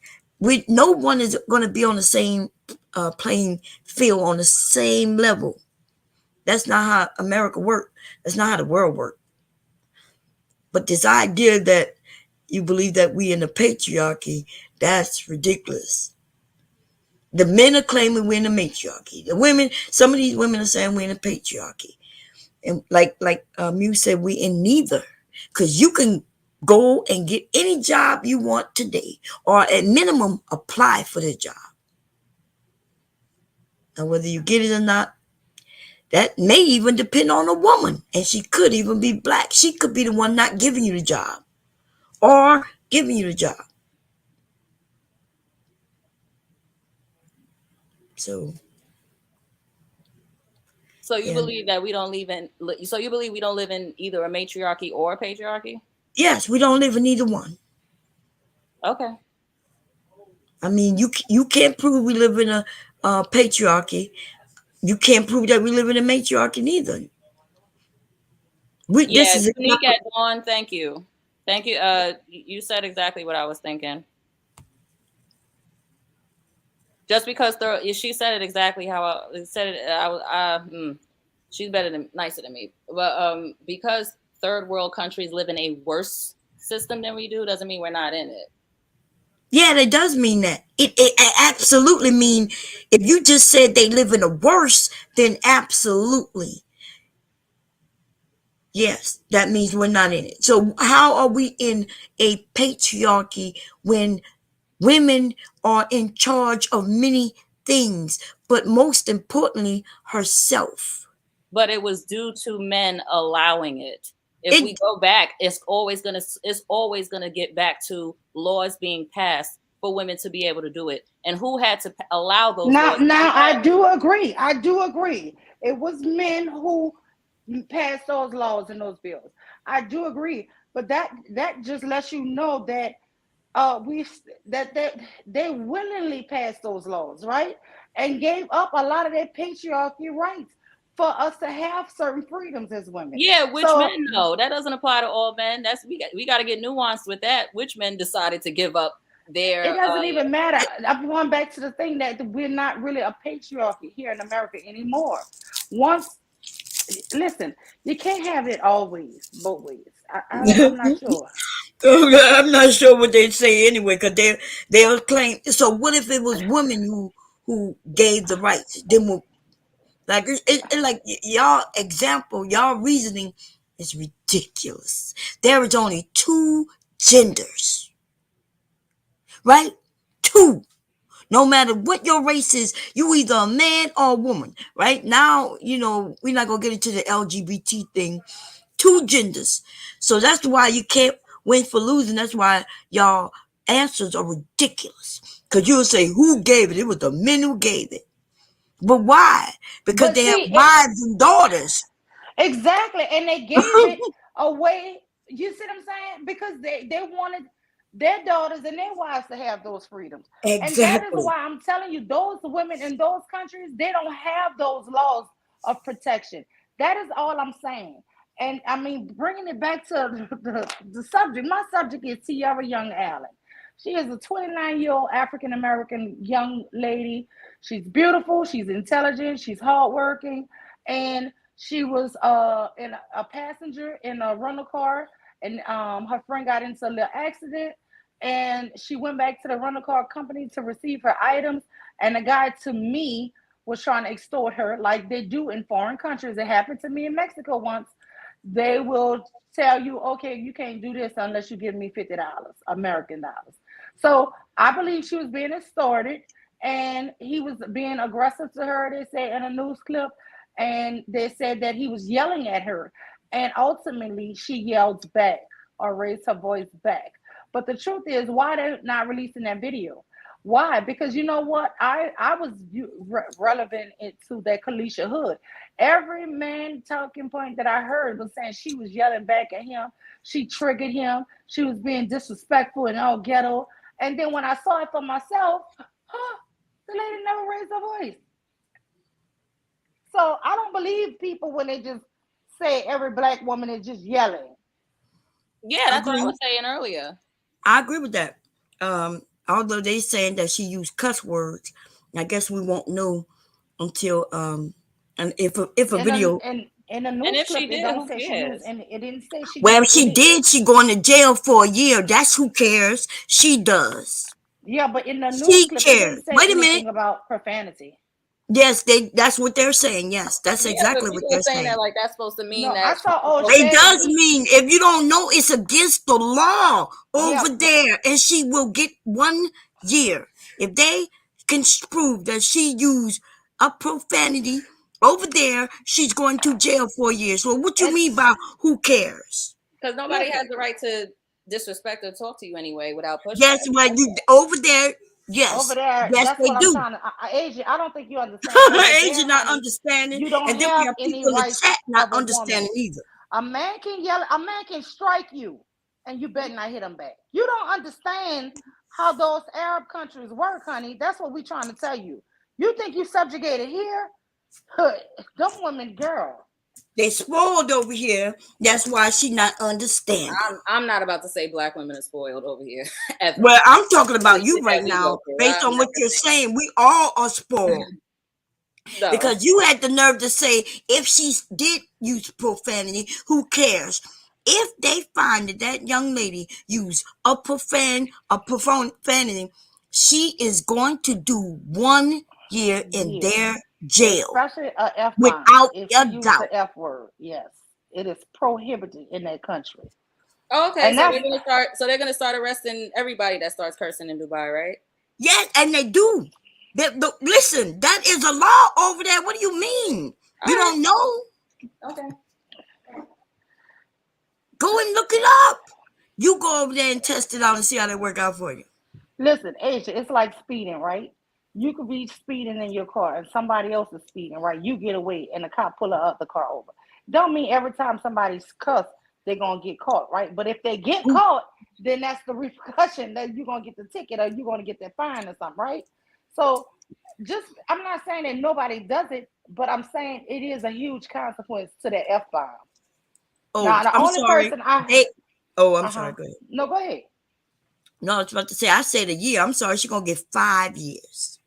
S4: no one is going to be on the same playing field on the same level. That's not how America works. That's not how the world works. But this idea that you believe that we in a patriarchy, that's ridiculous. The men are claiming we're in a matriarchy. The women, some of these women are saying we're in a patriarchy. And like you said, we in neither. Because you can go and get any job you want today, or at minimum apply for the job. And whether you get it or not, that may even depend on a woman. And she could even be black. She could be the one not giving you the job or giving you the job. So
S2: So you
S4: yeah.
S2: believe that we don't live in? So you believe we don't live in either a matriarchy or a patriarchy?
S4: Yes, we don't live in either one.
S2: Okay.
S4: I mean, you can't prove we live in a patriarchy. You can't prove that we live in a matriarchy neither. This
S2: Yeah,
S4: is
S2: Unique
S4: exactly.
S2: at dawn. Thank you. Thank you. You said exactly what I was thinking. Just because she said it exactly how I said it. She's better than nicer than me. But because third world countries live in a worse system than we do, doesn't mean we're not in it.
S4: Yeah, that does mean that. It absolutely mean if you just said they live in a worse, then absolutely. Yes, that means we're not in it. So how are we in a patriarchy when women are in charge of many things, but most importantly, herself?
S2: But it was due to men allowing it. If we
S4: It
S2: go back, it's always gonna get back to laws being passed for women to be able to do it. And who had to allow those
S1: Now,
S2: laws to be
S1: now I
S2: passed?
S1: do agree. I do agree. It was men who passed those laws and those bills. I do agree. But that just lets you know that we that they willingly passed those laws, right? And gave up a lot of their patriarchy rights for us to have certain freedoms as women.
S2: Yeah, which men
S1: So
S2: though? That doesn't apply to all men. That's we got to get nuanced with that. Which men decided to give up
S1: it
S2: their
S1: doesn't even matter. I'm going back to the thing that we're not really a patriarchy here in America anymore. Once, listen, you can't have it always both ways. I'm not sure.
S4: I'm not sure what they say anyway, because they'll claim. So what if it was women who gave the rights? Then like like y'all example, y'all reasoning is ridiculous. There is only two genders, right? Two. No matter what your race is, you either a man or a woman, right? Now, we're not gonna get into the LGBT thing. Two genders. So that's why you can't win for losing. That's why y'all answers are ridiculous. Because you'll say, who gave it? It was the men who gave it. But why? Because
S1: But
S4: they have
S1: see,
S4: wives and daughters.
S1: exactly, and they gave it away. You see what I'm saying? Because they wanted their daughters and their wives to have those freedoms, and that is
S4: Exactly.
S1: why I'm telling you, those women in those countries, they don't have those laws of protection. That is all I'm saying. And I mean, bringing it back to the subject, my subject is Tiara Young Allen. She is a 29-year-old African American young lady. She's beautiful, she's intelligent, she's hardworking, and she was in a passenger in a rental car, and her friend got into a little accident, and she went back to the rental car company to receive her items, and the guy, to me, was trying to extort her like they do in foreign countries. It happened to me in Mexico once. They will tell you, okay, you can't do this unless you give me $50, American dollars. So I believe she was being extorted, and he was being aggressive to her, they say in a news clip. And they said that he was yelling at her. And ultimately, she yelled back or raised her voice back. But the truth is, why they're not releasing that video? Why? Because you know what? I was relevant to that Kalisha Hood. Every man talking point that I heard was saying she was yelling back at him. She triggered him. She was being disrespectful and all ghetto. And then when I saw it for myself, the lady never raised her voice. So I don't believe people when they just say every black woman is just yelling.
S2: Yeah,
S4: I
S2: that's what I
S4: agree.
S2: was saying earlier.
S4: I agree with that. Although they saying that she used cuss words, I guess we won't know until and if a
S1: In a
S4: video.
S1: in a
S2: And
S1: news
S2: if
S1: clip,
S2: she
S1: it
S2: did,
S1: don't
S2: who
S1: say she used,
S2: cares?
S1: and it didn't say she
S4: Well, if
S1: used
S4: she
S1: any.
S4: did, she going to jail for a year. That's who cares. She does.
S1: Yeah, but in the news
S4: She
S1: clip, it didn't
S4: cares.
S1: say
S4: Wait a minute.
S1: anything about profanity.
S4: Yes, that's what they're saying. Yes, that's
S2: Yeah, but
S4: exactly what
S2: people
S4: they're
S2: are saying that
S4: saying.
S2: like that's supposed to mean
S1: No, I
S2: that
S1: saw
S2: she's supposed
S4: It
S2: to.
S1: O'Shea.
S4: does
S1: He,
S4: mean if you don't know, it's against the law
S1: yeah,
S4: over there, and she will get 1 year if they can prove that she used a profanity over there. She's going to jail for a year. So what you mean
S1: it's
S4: by who cares?
S2: Because nobody has
S1: listen
S2: the right to disrespect or talk to you anyway without
S4: Yes,
S2: pushback.
S4: what you over there?
S1: over
S4: Yes,
S1: there.
S4: yes,
S1: That's
S4: they
S1: what I'm
S4: do.
S1: trying to. Asia, I don't think you understand. Over there,
S4: Asian not
S1: honey,
S4: understanding,
S1: you don't
S4: and then we
S1: have
S4: have
S1: any
S4: people in the
S1: rights
S4: chat not
S1: of a woman.
S4: understanding either.
S1: A man can yell. A man can strike you, and you better not hit him back. You don't understand how those Arab countries work, honey. That's what we're trying to tell you. You think you subjugated here? Them women, girl.
S4: They spoiled over here. That's why she not understanding.
S2: I'm not about to say black women are spoiled over here ever.
S4: Well, I'm talking about you
S2: Anything
S4: right
S2: that we go
S4: now.
S2: through,
S4: Based
S2: I'm
S4: on what
S2: never
S4: you're
S2: saying
S4: saying, we all are spoiled.
S2: No.
S4: Because you had the nerve to say if she did use profanity, who cares? If they find that that young lady used a profanity, she is going to do 1 year in
S3: Yeah,
S4: their jail
S3: especially a F bomb.
S4: without
S3: If she
S4: a
S3: used
S4: doubt.
S3: the F word, yes, it is prohibited in that country,
S2: Oh, okay,
S3: and
S2: so
S3: that's
S2: they're gonna start. So they're gonna start arresting everybody that starts cursing in Dubai, right?
S4: Yes, and they do. Listen, that is a law over there. What do you mean?
S2: All
S4: You
S2: right.
S4: don't know?
S2: Okay.
S4: Go and look it up. You go over there and test it out and see how they work out for you.
S3: listen, Asia. It's like speeding, right? You could be speeding in your car, and somebody else is speeding, right? You get away, and the cop pull the other car over. Don't mean every time somebody's cussed, they're gonna get caught, right? But if they get caught, then that's the repercussion that you're gonna get the ticket or you're gonna get that fine or something, right? So just I'm not saying that nobody does it, but I'm saying it is a huge consequence to the F bomb.
S4: Oh,
S3: Now the
S4: I'm
S3: only
S4: sorry.
S3: person I
S4: They. Oh, I'm sorry.
S3: uh-huh.
S4: Go ahead.
S3: No, go ahead.
S4: No, I was about to say. I said a year. I'm sorry. She's gonna get 5 years.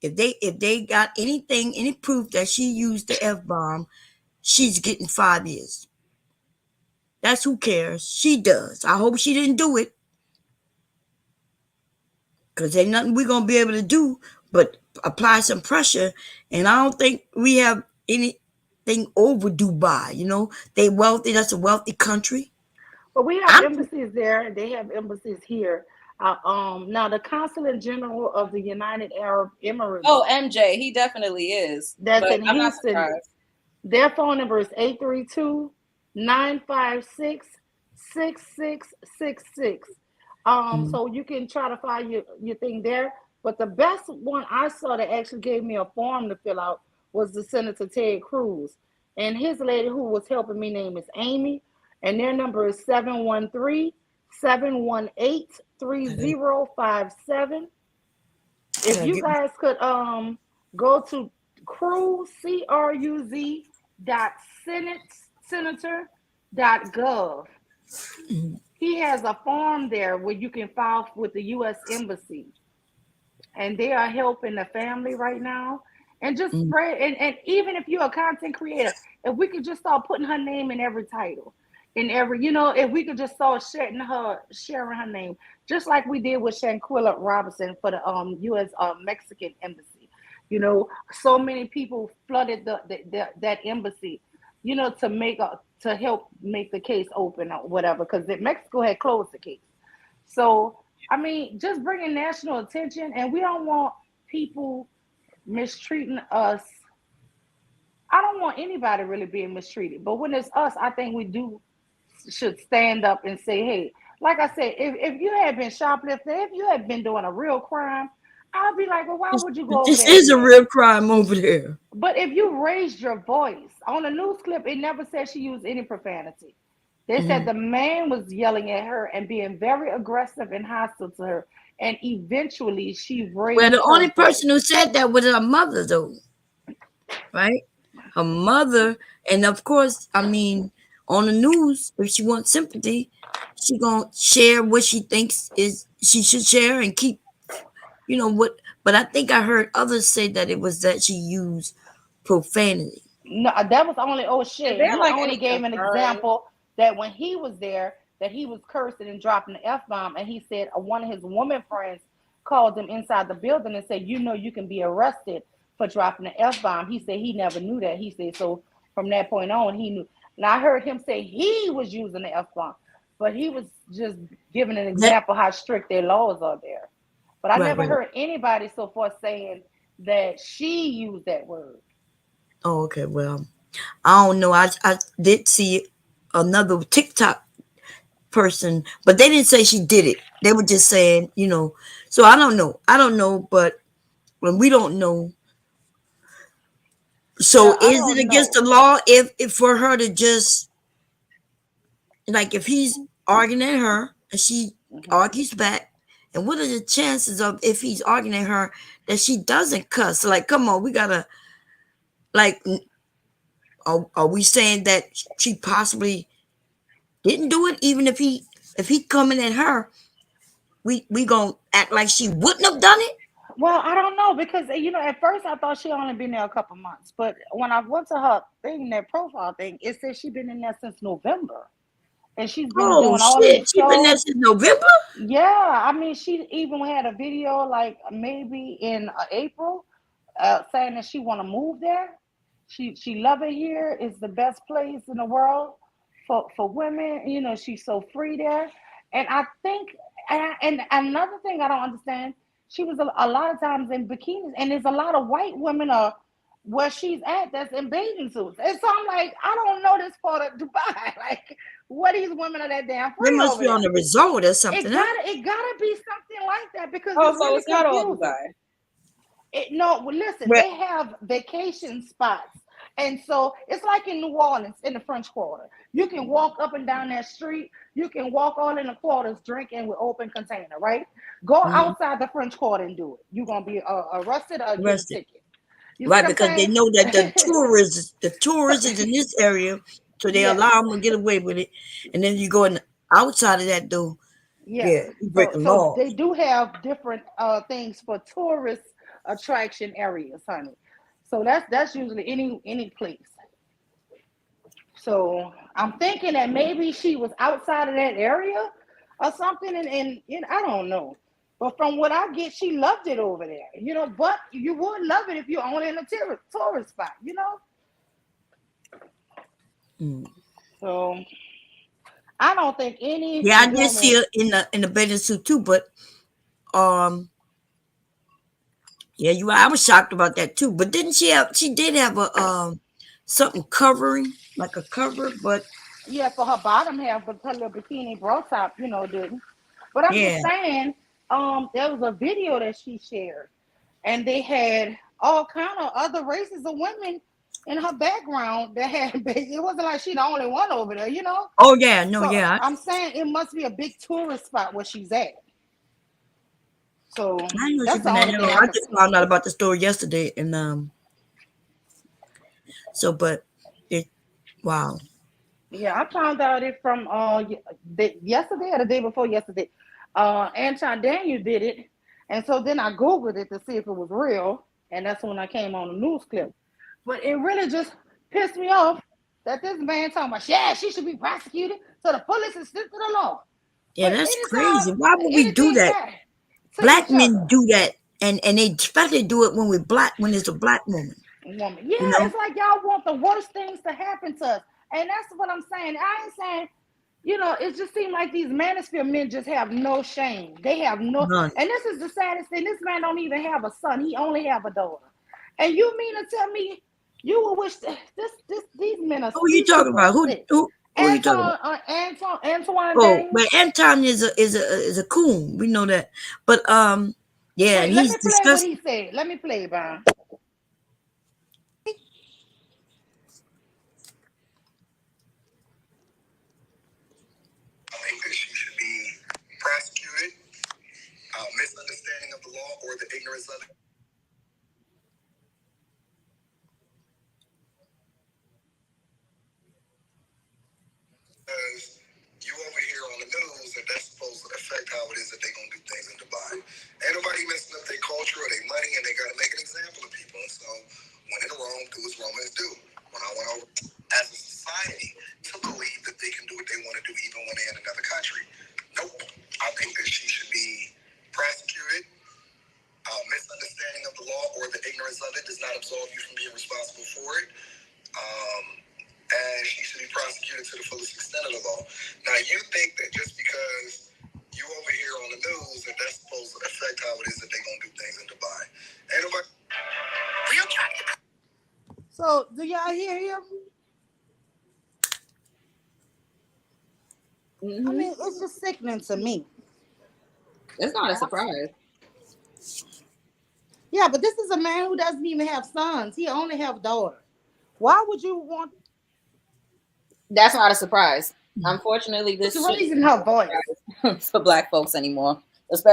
S4: If they got any proof that she used the F bomb, she's getting 5 years. That's who cares. She does. I hope she didn't do it, because ain't nothing we're gonna be able to do but apply some pressure. And I don't think we have anything over Dubai. They wealthy. That's a wealthy country.
S3: But we have
S4: I'm
S3: embassies there. They have embassies here. Now the consulate general of the United Arab Emirates
S2: Oh, MJ, he definitely is,
S3: that's
S2: but
S3: in
S2: I'm not
S3: Houston.
S2: surprised.
S3: Their phone number is 832-956-6666.
S4: mm,
S3: So you can try to find your thing there. But the best one I saw that actually gave me a form to fill out was the Senator Ted Cruz. And his lady who was helping me name is Amy. And their number is 713-718-3057.
S4: I
S3: If
S4: gotta
S3: you
S4: get.
S3: guys could go to cruz dot senator dot gov. He has a form there where you can file with the U.S. Embassy, and they are helping the family right now. And just
S4: Mm,
S3: spread, and even if you're a content creator, if we could just start putting her name in every title, in every, if we could just start sharing her name, just like we did with Shanquilla Robinson for the U.S. Mexican embassy. So many people flooded that embassy, to help make the case open or whatever, because Mexico had closed the case. So, I mean, just bringing national attention, and we don't want people mistreating us. I don't want anybody really being mistreated, but when it's us, I think we do should stand up and say, hey, like I said, if you had been shoplifting, if you had been doing a real crime, I'll be like, well, why
S4: this,
S3: would you go over
S4: this
S3: there and
S4: is
S3: do
S4: a
S3: that?
S4: real crime over there.
S3: But if you raised your voice on the news clip, it never said she used any profanity. They said
S4: Mhm.
S3: the man was yelling at her and being very aggressive and hostile to her. And eventually she
S4: Well, the
S3: raised her
S4: only
S3: voice.
S4: person who said that was her mother, though, right? Her mother, and of course, I mean, on the news, if she wants sympathy, she gonna share what she thinks is she should share and keep, what. But I think I heard others say that it was that she used profanity.
S3: No, that was only
S2: Is
S3: O'Shea.
S2: there
S3: He
S2: like
S3: only
S2: any
S3: gave an
S2: confirmed?
S3: example that when he was there, that he was cursing and dropping the F bomb, and he said one of his woman friends called him inside the building and said, you can be arrested for dropping the F bomb. He said he never knew that. He said so from that point on he knew. And I heard him say he was using the F bomb, but he was just giving an
S4: That
S3: example how strict their laws are there. But I
S4: right,
S3: never
S4: right.
S3: heard anybody so far saying that she used that word.
S4: Oh, okay. Well, I don't know. I did see another TikTok person, but they didn't say she did it. They were just saying. So I don't know. I don't know, but when we don't know, so
S3: Yeah, I
S4: is it
S3: don't
S4: against
S3: know.
S4: the law if for her to just like if he's arguing at her and she
S3: Mhm.
S4: argues back, and what are the chances of if he's arguing at her that she doesn't cuss? Like, come on, we gotta like, are we saying that she possibly didn't do it? Even if he coming at her, we gonna act like she wouldn't have done it?
S1: Well, I don't know because at first I thought she only been there a couple months, but when I went to her thing, that profile thing, it says she been in there since November, and she's been
S4: Oh
S1: doing all these
S4: shit, she been there
S1: shows.
S4: since November.
S1: Yeah, I mean, she even had a video like maybe in April, saying that she want to move there. She love it here. It's the best place in the world for women. She's so free there, and I think, and another thing I don't understand, she was a lot of times in bikinis, and there's a lot of white women where she's at that's in bathing suits, and so I'm like, I don't know this part of Dubai, like. What these women are that damn
S4: They
S1: free
S4: must
S1: over
S4: be on
S1: there?
S4: a resort or something,
S1: It
S4: huh?
S1: gotta it gotta be something like that because
S2: Oh,
S1: it's
S2: so
S1: really
S2: it's not all
S1: confusing.
S2: Dubai.
S1: No, well, listen,
S4: Well,
S1: they have vacation spots. And so it's like in New Orleans in the French Quarter. You can walk up and down that street. You can walk all in the quarters drinking with open container, right? Go
S4: mhm,
S1: outside the French Quarter and do it. You're going to be arrested or get a
S4: arrested.
S1: ticket. You see
S4: Right,
S1: what I'm
S4: because they
S1: saying?
S4: know that the tourists is in this area, so they
S1: Yes.
S4: allow them to get away with it. And then you go in outside of that door,
S1: Yes.
S4: yeah, you
S1: So
S4: breaking
S1: so they
S4: laws.
S1: do have different things for tourist attraction areas, honey. So that's usually any place. So I'm thinking that maybe she was outside of that area or something, and I don't know. But from what I get, she loved it over there, But you would love it if you're only in a tourist spot.
S4: Mm.
S1: So I don't think any
S4: Yeah, I did see
S1: woman.
S4: her in the bathing suit too, but um, yeah, I was shocked about that too. But didn't she have? She did have a something covering, like a cover, but
S1: Yeah, for her bottom half, but her little bikini bra top, didn't. But I'm
S4: yeah.
S1: just saying, there was a video that she shared, and they had all kind of other races of women in her background that had. It wasn't like she the only one over there.
S4: Oh yeah, no,
S1: So
S4: yeah.
S1: I'm saying it must be a big tourist spot where she's at. So
S4: I know she
S1: that's the
S4: been there.
S1: only
S4: No,
S1: thing I
S4: I
S1: can
S4: just
S1: say.
S4: found out about the story yesterday, and so but it wow.
S1: Yeah, I found out it from yesterday or the day before yesterday. Anton Daniel did it, and so then I googled it to see if it was real, and that's when I came on the news clip. But it really just pissed me off that this man talking about, yeah, she should be prosecuted, so the fullest extent of the law.
S4: Yeah,
S1: But
S4: that's
S1: anytime
S4: crazy. Why would we do
S1: anything
S4: that?
S1: matter to
S4: Black
S1: each
S4: men
S1: other,
S4: do that, and they especially do it when we're black, when it's a black woman.
S1: woman.
S4: You
S1: Yeah,
S4: know?
S1: it's like y'all want the worst things to happen to us. And that's what I'm saying. I ain't saying, it just seems like these manosphere men just have no shame. They have no,
S4: None.
S1: and this is the saddest thing. This man don't even have a son. He only have a daughter. And you mean to tell me you will wish these men are
S4: Who you
S1: species
S4: talking
S1: of
S4: about? Who
S1: sick.
S4: who who you talking about?
S1: Antoine
S4: Oh,
S1: Daniels.
S4: but Anton is a coon. We know that. But yeah, and
S1: Wait, let
S4: he's
S1: me play what he
S4: disgusting.
S1: said. Let me play, Brian.
S3: I think that she should be prosecuted. Misunderstanding of the law or the ignorance of it. Because you over here on the news that that's supposed to affect how it is that they're going to do things in Dubai. Ain't nobody messing up their culture or their money, and they got to make an example of people. And so when in Rome, do as Romans do. When I went over as a society to believe that they can do what they want to do even when they're in another country. Nope. I think that she should be prosecuted. Misunderstanding of the law or the ignorance of it does not absolve you from being responsible for it. And she should be prosecuted to the fullest extent of the law. Now, you think that just because you over here on the news that that's supposed to affect how it is that they're going to do things in Dubai. Ain't nobody. Real track.
S1: So do y'all hear him? I
S2: Hmm.
S1: mean, it's just sickening to me.
S2: It's not a surprise.
S1: Yeah, but this is a man who doesn't even have sons. He only have daughters. Why would you want
S2: That's not a surprise. Unfortunately,
S1: who's
S2: this shouldn't
S1: raising her voice?
S2: be a surprise for black folks anymore.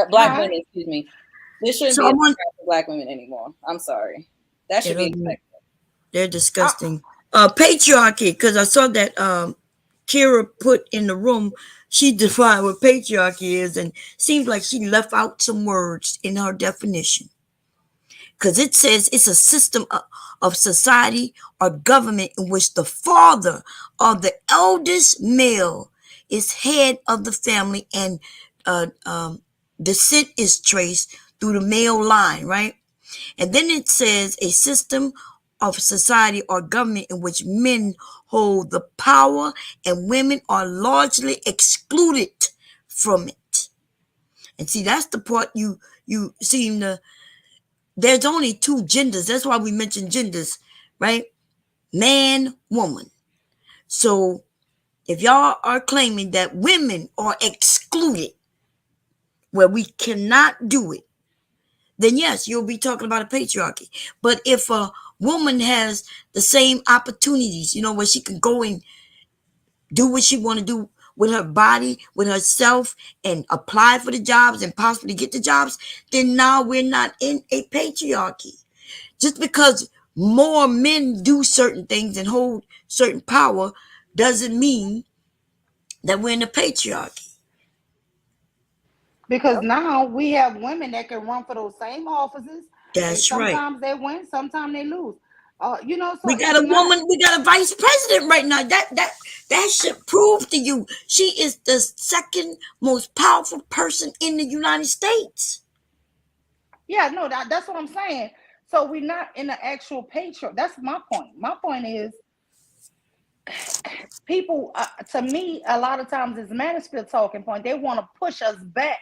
S2: Black
S1: Huh?
S2: women, excuse me. This shouldn't
S4: So
S2: be
S4: I
S2: a
S4: want
S2: surprise for black women anymore. I'm sorry. That
S4: yeah,
S2: should be expected.
S4: they're
S1: I,
S4: disgusting. Patriarchy, because I saw that Kira put in the room, she defined what patriarchy is, and seems like she left out some words in her definition. because it says it's a system of society or government in which the father or the eldest male is head of the family, and uh, um, descent is traced through the male line, right? And then it says a system of society or government in which men hold the power and women are largely excluded from it. And see, that's the part you seem to. There's only two genders. That's why we mention genders, right? Man, woman. So if y'all are claiming that women are excluded where we cannot do it, then yes, you'll be talking about a patriarchy. But if a woman has the same opportunities, where she can go and do what she want to do with her body, with herself, and apply for the jobs and possibly get the jobs, then now we're not in a patriarchy. Just because more men do certain things and hold certain power doesn't mean that we're in a patriarchy.
S1: Because now we have women that can run for those same offices, and
S4: That's right.
S1: sometimes they win, sometimes they lose. So
S4: We got
S1: it's
S4: a
S1: not.
S4: woman, we got a vice president right now. That should prove to you she is the second most powerful person in the United States.
S1: Yeah, no, that's what I'm saying. So we're not in the actual patriarchy. That's my point. My point is people, to me, a lot of times it's manosphere talking point. They want to push us back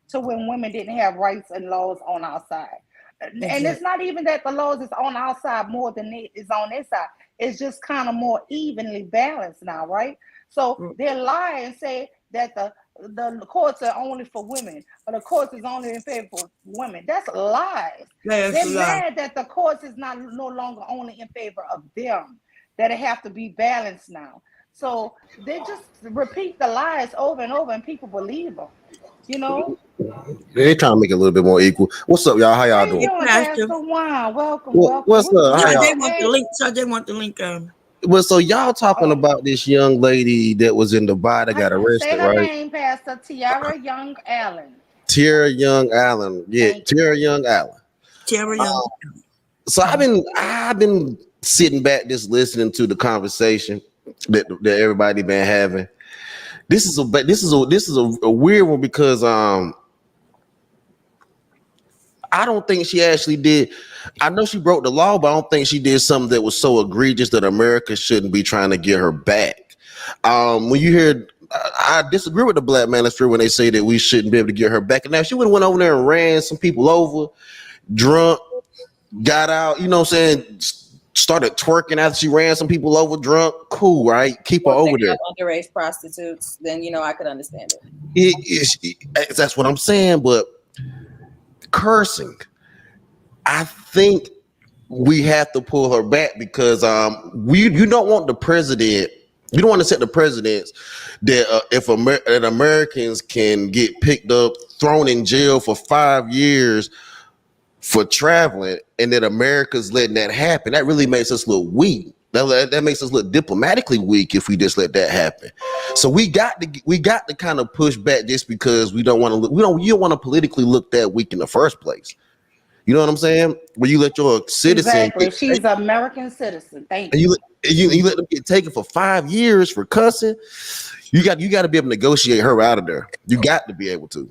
S1: to when women didn't have rights and laws on our side. And it's
S4: Exactly.
S1: not even that the laws is on our side more than it is on their side. It's just kind of more evenly balanced now, right? So they lie and say that the courts are only for women, or the courts is only in favor for women. That's lies.
S4: That's
S1: They're
S4: a lie.
S1: mad that the courts is not no longer only in favor of them. That it have to be balanced now. So they just repeat the lies over and over, and people believe them. You know.
S3: They trying to make it a little bit more equal. What's up, y'all? How
S1: How
S3: y'all
S1: you
S3: doing?
S4: Hey,
S1: doing,
S4: Pastor.
S1: Pastor Juan? Welcome, welcome.
S3: What's up? How y'all?
S4: Sade want the
S1: Hey,
S4: link. Sade want the link.
S3: Well, so y'all talking
S1: oh,
S3: about this young lady that was in Dubai that got
S1: say
S3: arrested,
S1: her
S3: right?
S1: name, Pastor Tiara Young Allen.
S3: Tiara Young Allen. Yeah,
S1: Thank you.
S3: Tiara Young Allen.
S4: Tiara Young.
S3: So I've been sitting back just listening to the conversation that everybody been having. This is a weird one because I don't think she actually did. I know she broke the law, but I don't think she did something that was so egregious that America shouldn't be trying to get her back. When you hear, I disagree with the Black Manosphere when they say that we shouldn't be able to get her back. And now if she would have went over there and ran some people over, drunk, got out, you know what I'm saying? Started twerking after she ran some people over, drunk. Cool, right? Keep her
S2: Or
S3: over
S2: picking
S3: there.
S2: up underage prostitutes, then I could understand it.
S3: That's what I'm saying. But cursing, I think we have to pull her back because you don't want the president. You don't want to set the precedents that that Americans can get picked up, thrown in jail for 5 years for traveling, and that America's letting that happen. That really makes us look weak. That makes us look diplomatically weak if we just let that happen. So we got to kind of push back just because we don't want to look. You don't want to politically look that weak in the first place. You know what I'm saying? When you let your citizen
S1: Exactly.
S3: get
S1: She's
S3: taken,
S1: an American citizen. Thank
S3: and
S1: you.
S3: you let them get taken for 5 years for cussing, you got to be able to negotiate her out of there. You got to be able to.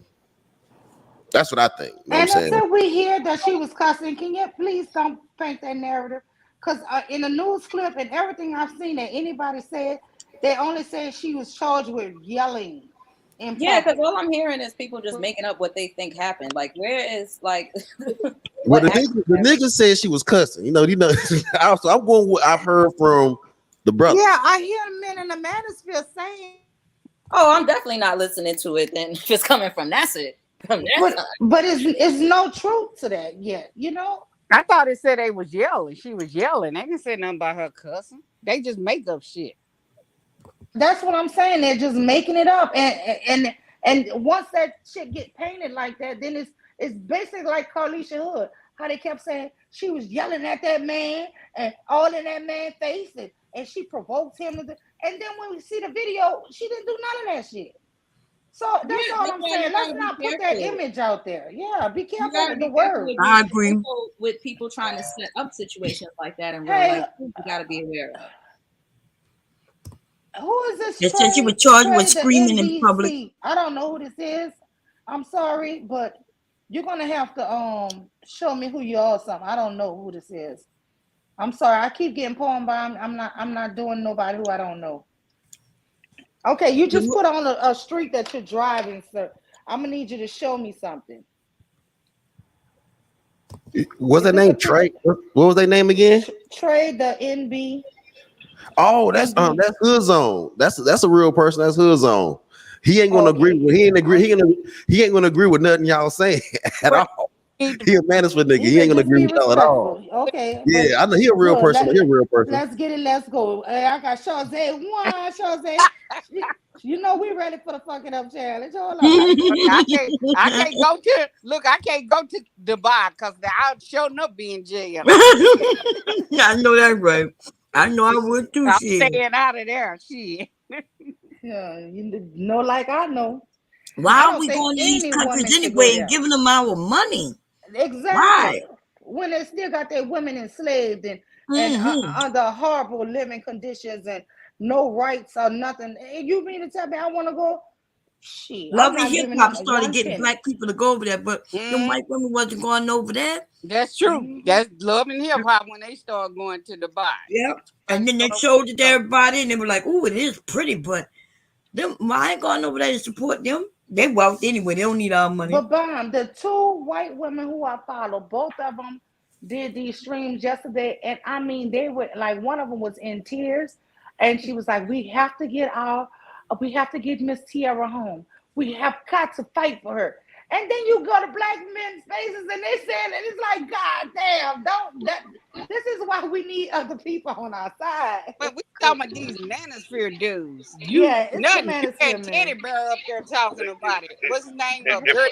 S3: That's what I think. You know what I'm
S1: And
S3: saying?
S1: until we hear that she was cussing, can you please don't paint that narrative? Because in the news clip and everything I've seen that anybody said, they only said she was charged with yelling in
S2: Yeah, because
S1: public.
S2: all I'm hearing is people just making up what they think happened. Like, where is
S3: Well,
S2: what
S3: the
S2: actually
S3: nigga, the
S2: happened?
S3: nigga said she was cussing. Also, I'm going with what I've heard from the
S1: Yeah,
S3: brothers.
S1: I hear men in the manosphere saying,
S2: Oh, I'm definitely not listening to it. Then if it's coming from from their
S1: but
S2: side.
S1: it's no truth to that yet. You know,
S5: I thought it said they was yelling. She was yelling. They didn't say nothing about her cussing. They just make up shit.
S1: that's what I'm saying. They're just making it up, and once that shit get painted like that, then it's basically like Carlisha Hood, how they kept saying she was yelling at that man and all in that man's face, and she provoked him to do, and then when we see the video, she didn't do none of that shit. So that's
S2: Yeah,
S1: all
S2: that's
S1: I'm
S2: why you
S1: saying. Let's
S2: gotta be
S1: not put that
S2: careful.
S1: image out there. Yeah, be
S2: You
S1: careful
S2: gotta
S1: with the
S2: be careful
S1: word.
S2: with
S4: I
S2: being
S4: agree.
S2: careful with people trying to set up situations like that in real life.
S1: Hey,
S2: You gotta be aware of.
S1: who is this
S4: They said she
S1: Trey?
S4: was charged with
S1: Trey, the
S4: screaming in public.
S1: NBC. I don't know who this is. I'm sorry, but you're gonna have to show me who you are or something. I don't know who this is. I'm sorry. I keep getting pawned by. I'm not doing nobody who I don't know. Okay, you just put on a street that you're driving, sir. I'm gonna need you to show me something.
S3: What's
S1: Is
S3: that
S1: this a
S3: name?
S1: picture?
S3: Trey? What was their name again?
S1: Trey, the NB,
S3: Oh,
S1: NB.
S3: that's Hood Zone. That's a real person. That's Hood Zone. He ain't gonna agree
S1: Okay.
S3: with he ain't agree
S1: Okay.
S3: he ain't gonna agree with nothing y'all saying at
S5: But
S3: all.
S5: he need to
S3: He a Manosphere nigga.
S1: He
S3: He ain't
S1: said
S3: gonna
S1: just
S3: agree
S1: be
S3: with y'all at all.
S1: respectful. Okay, but
S3: Yeah, I know he a real
S1: good.
S3: person. He a real person.
S1: Let's get it. Let's go. I got Shawzay. One Shawzay. You know we ready for the fucking up challenge. Hold on.
S5: I can't go to look. I can't go to Dubai because I'll show up be in jail.
S4: I know that right. I know I would too,
S5: I'm
S4: shit.
S5: staying out of there. Shit.
S1: Yeah, you know, like I know. I
S4: Why are
S1: don't
S4: we
S1: think
S4: going to these
S1: any
S4: countries
S1: woman should go
S4: anyway and
S1: there.
S4: giving them our money?
S1: Exactly.
S4: Why?
S1: When they still got their women enslaved and
S4: Mm-hmm.
S1: under horrible living conditions and no rights or nothing. You mean to tell me I want to go? Shit, I'm
S4: Love and
S1: not
S4: hip
S1: giving
S4: hop
S1: them
S4: started
S1: one
S4: getting
S1: penny.
S4: black people to go over there, but them
S5: Mm,
S4: white women wasn't going over there.
S5: that's true.
S1: Hmm.
S5: That's love and hip hop when they start going to Dubai.
S4: Yeah.
S5: Trying
S4: And
S5: to
S4: then they
S5: go
S4: showed it to
S5: over
S4: everybody and they were like, "Oh, it is pretty, but them I ain't going over there to support them. They wealthy anyway, they don't need our money."
S1: But Bomb, the two white women who I follow, both of them did these streams yesterday, and I mean, they were like, one of them was in tears, and she was like, we have to get Miss Tiara home. We have got to fight for her." And then you go to black men's faces, and they saying, and it's like, God damn, don't that. This is why we need other people on our side.
S5: But we talking about these manosphere dudes. You
S1: Yeah, it's the
S5: nothing. You
S1: manosphere
S5: had Teddy
S1: men.
S5: Bear up there talking about it. What's his name?
S6: If
S5: Gert.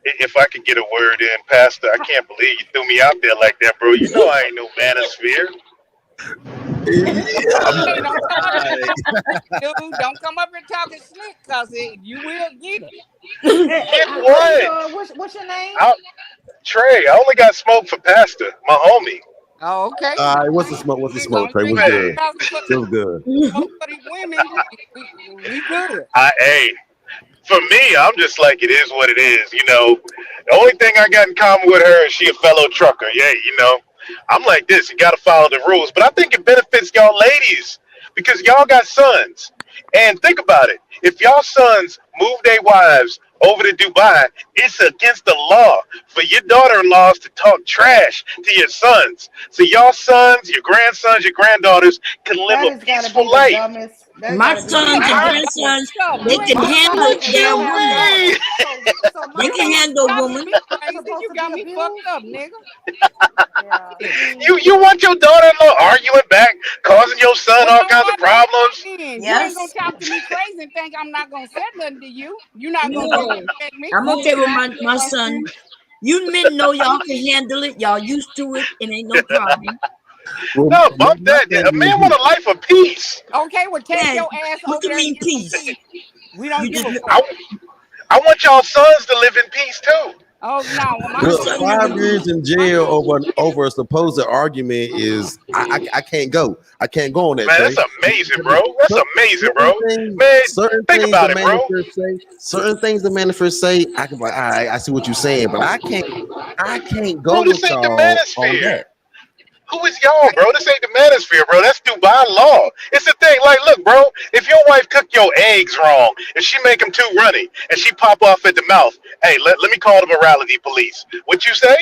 S6: if I could get a word in, Pastor, I can't believe you threw me out there like that, bro. You know I ain't no manosphere.
S3: Yeah,
S6: I'm
S5: Hey, don't come up here
S3: right.
S5: talking slick, dude. Don't come up here talking slick, cause you will get it.
S6: get
S1: How you
S6: what?
S1: doing? What's your name?
S6: I, Trey, I only got smoke for Pastor, my homie.
S5: Oh, okay.
S3: All right, what's the
S1: Okay.
S3: smoke? What's the
S5: As long
S3: smoke,
S5: as
S3: Trey?
S5: you ain't
S3: What's
S5: got
S6: Man,
S3: good?
S5: no problem
S3: What's good?
S5: for these women, we good.
S6: hey, for me, I'm just like it is what it is. You know, the only thing I got in common with her is she a fellow trucker. Yeah, you know, I'm like this. You got to follow the rules, but I think it benefits y'all ladies because y'all got sons. And think about it: if y'all sons move their wives over to Dubai, it's against the law for your daughter-in-laws to talk trash to your sons. So y'all sons, your grandsons, your granddaughters can live
S1: That
S6: a
S1: has got to
S6: peaceful
S1: be the
S6: life.
S1: dumbest. That's
S4: My
S1: got to be the
S4: sons and
S5: How
S1: dumbest
S5: dumb
S1: shit.
S4: grandsons,
S5: stuff?
S4: they
S5: You ain't
S4: can
S5: gonna
S1: My
S4: handle
S5: talk
S1: son
S5: to
S4: a
S1: is
S5: me.
S1: gonna
S4: damn
S1: have
S4: woman.
S6: Woo-wee!
S1: daughters. So my
S4: They
S5: You
S4: can
S5: ain't
S1: son
S4: handle a
S5: gonna talk to
S4: woman.
S5: me
S1: is
S5: crazy.
S1: supposed
S5: You
S1: to be
S5: got me fucked
S1: abused.
S5: up, nigga.
S1: Yeah.
S5: Shit.
S1: See.
S6: You want your daughter-in-law arguing back, causing your son
S5: Well,
S6: all
S5: don't
S6: kinds of
S5: argue with
S6: problems?
S5: me then. You ain't gonna
S4: Yes.
S5: talk to me crazy and think I'm not gonna say nothing to you. You're not gonna
S2: No,
S5: disrespect me.
S4: I'm
S2: no.
S4: okay
S2: Can
S4: with
S2: I ask you a
S4: my son.
S2: question?
S4: You men know y'all can handle it. Y'all used to it. It ain't no problem.
S3: Well,
S6: No, bump
S3: my
S6: that.
S3: thing
S6: A man want
S3: is
S6: a life of peace.
S5: Okay, well take
S4: Yeah.
S5: your ass
S4: What
S5: over
S4: you
S5: there and
S4: mean
S5: get some
S4: peace?
S5: peace. We don't
S4: You
S5: give
S4: just
S5: a
S6: I,
S5: fuck.
S6: I want y'all sons to live in peace too.
S5: Oh no, well my
S4: my
S3: look,
S5: son,
S4: son live in
S3: 5 years
S4: peace.
S3: in
S5: my
S3: jail
S5: son,
S3: over a supposed argument is I can't go. I can't go on that,
S6: Man, that's
S3: Trey.
S6: amazing, bro. That's amazing, bro. Man, think
S3: Things the
S6: about it, bro.
S3: manifest say, certain things the manifest say, I can be like, all right, I see what you're saying, but I can't go
S6: Bro, this
S3: with
S6: ain't the
S3: y'all on
S6: manosphere.
S3: that.
S6: Who is y'all, bro? This ain't the manosphere, bro. That's Dubai law. It's the thing. Like, look, bro. If your wife cook your eggs wrong, if she make them too runny, and she pop off at the mouth, hey, let me call the morality police. What you say?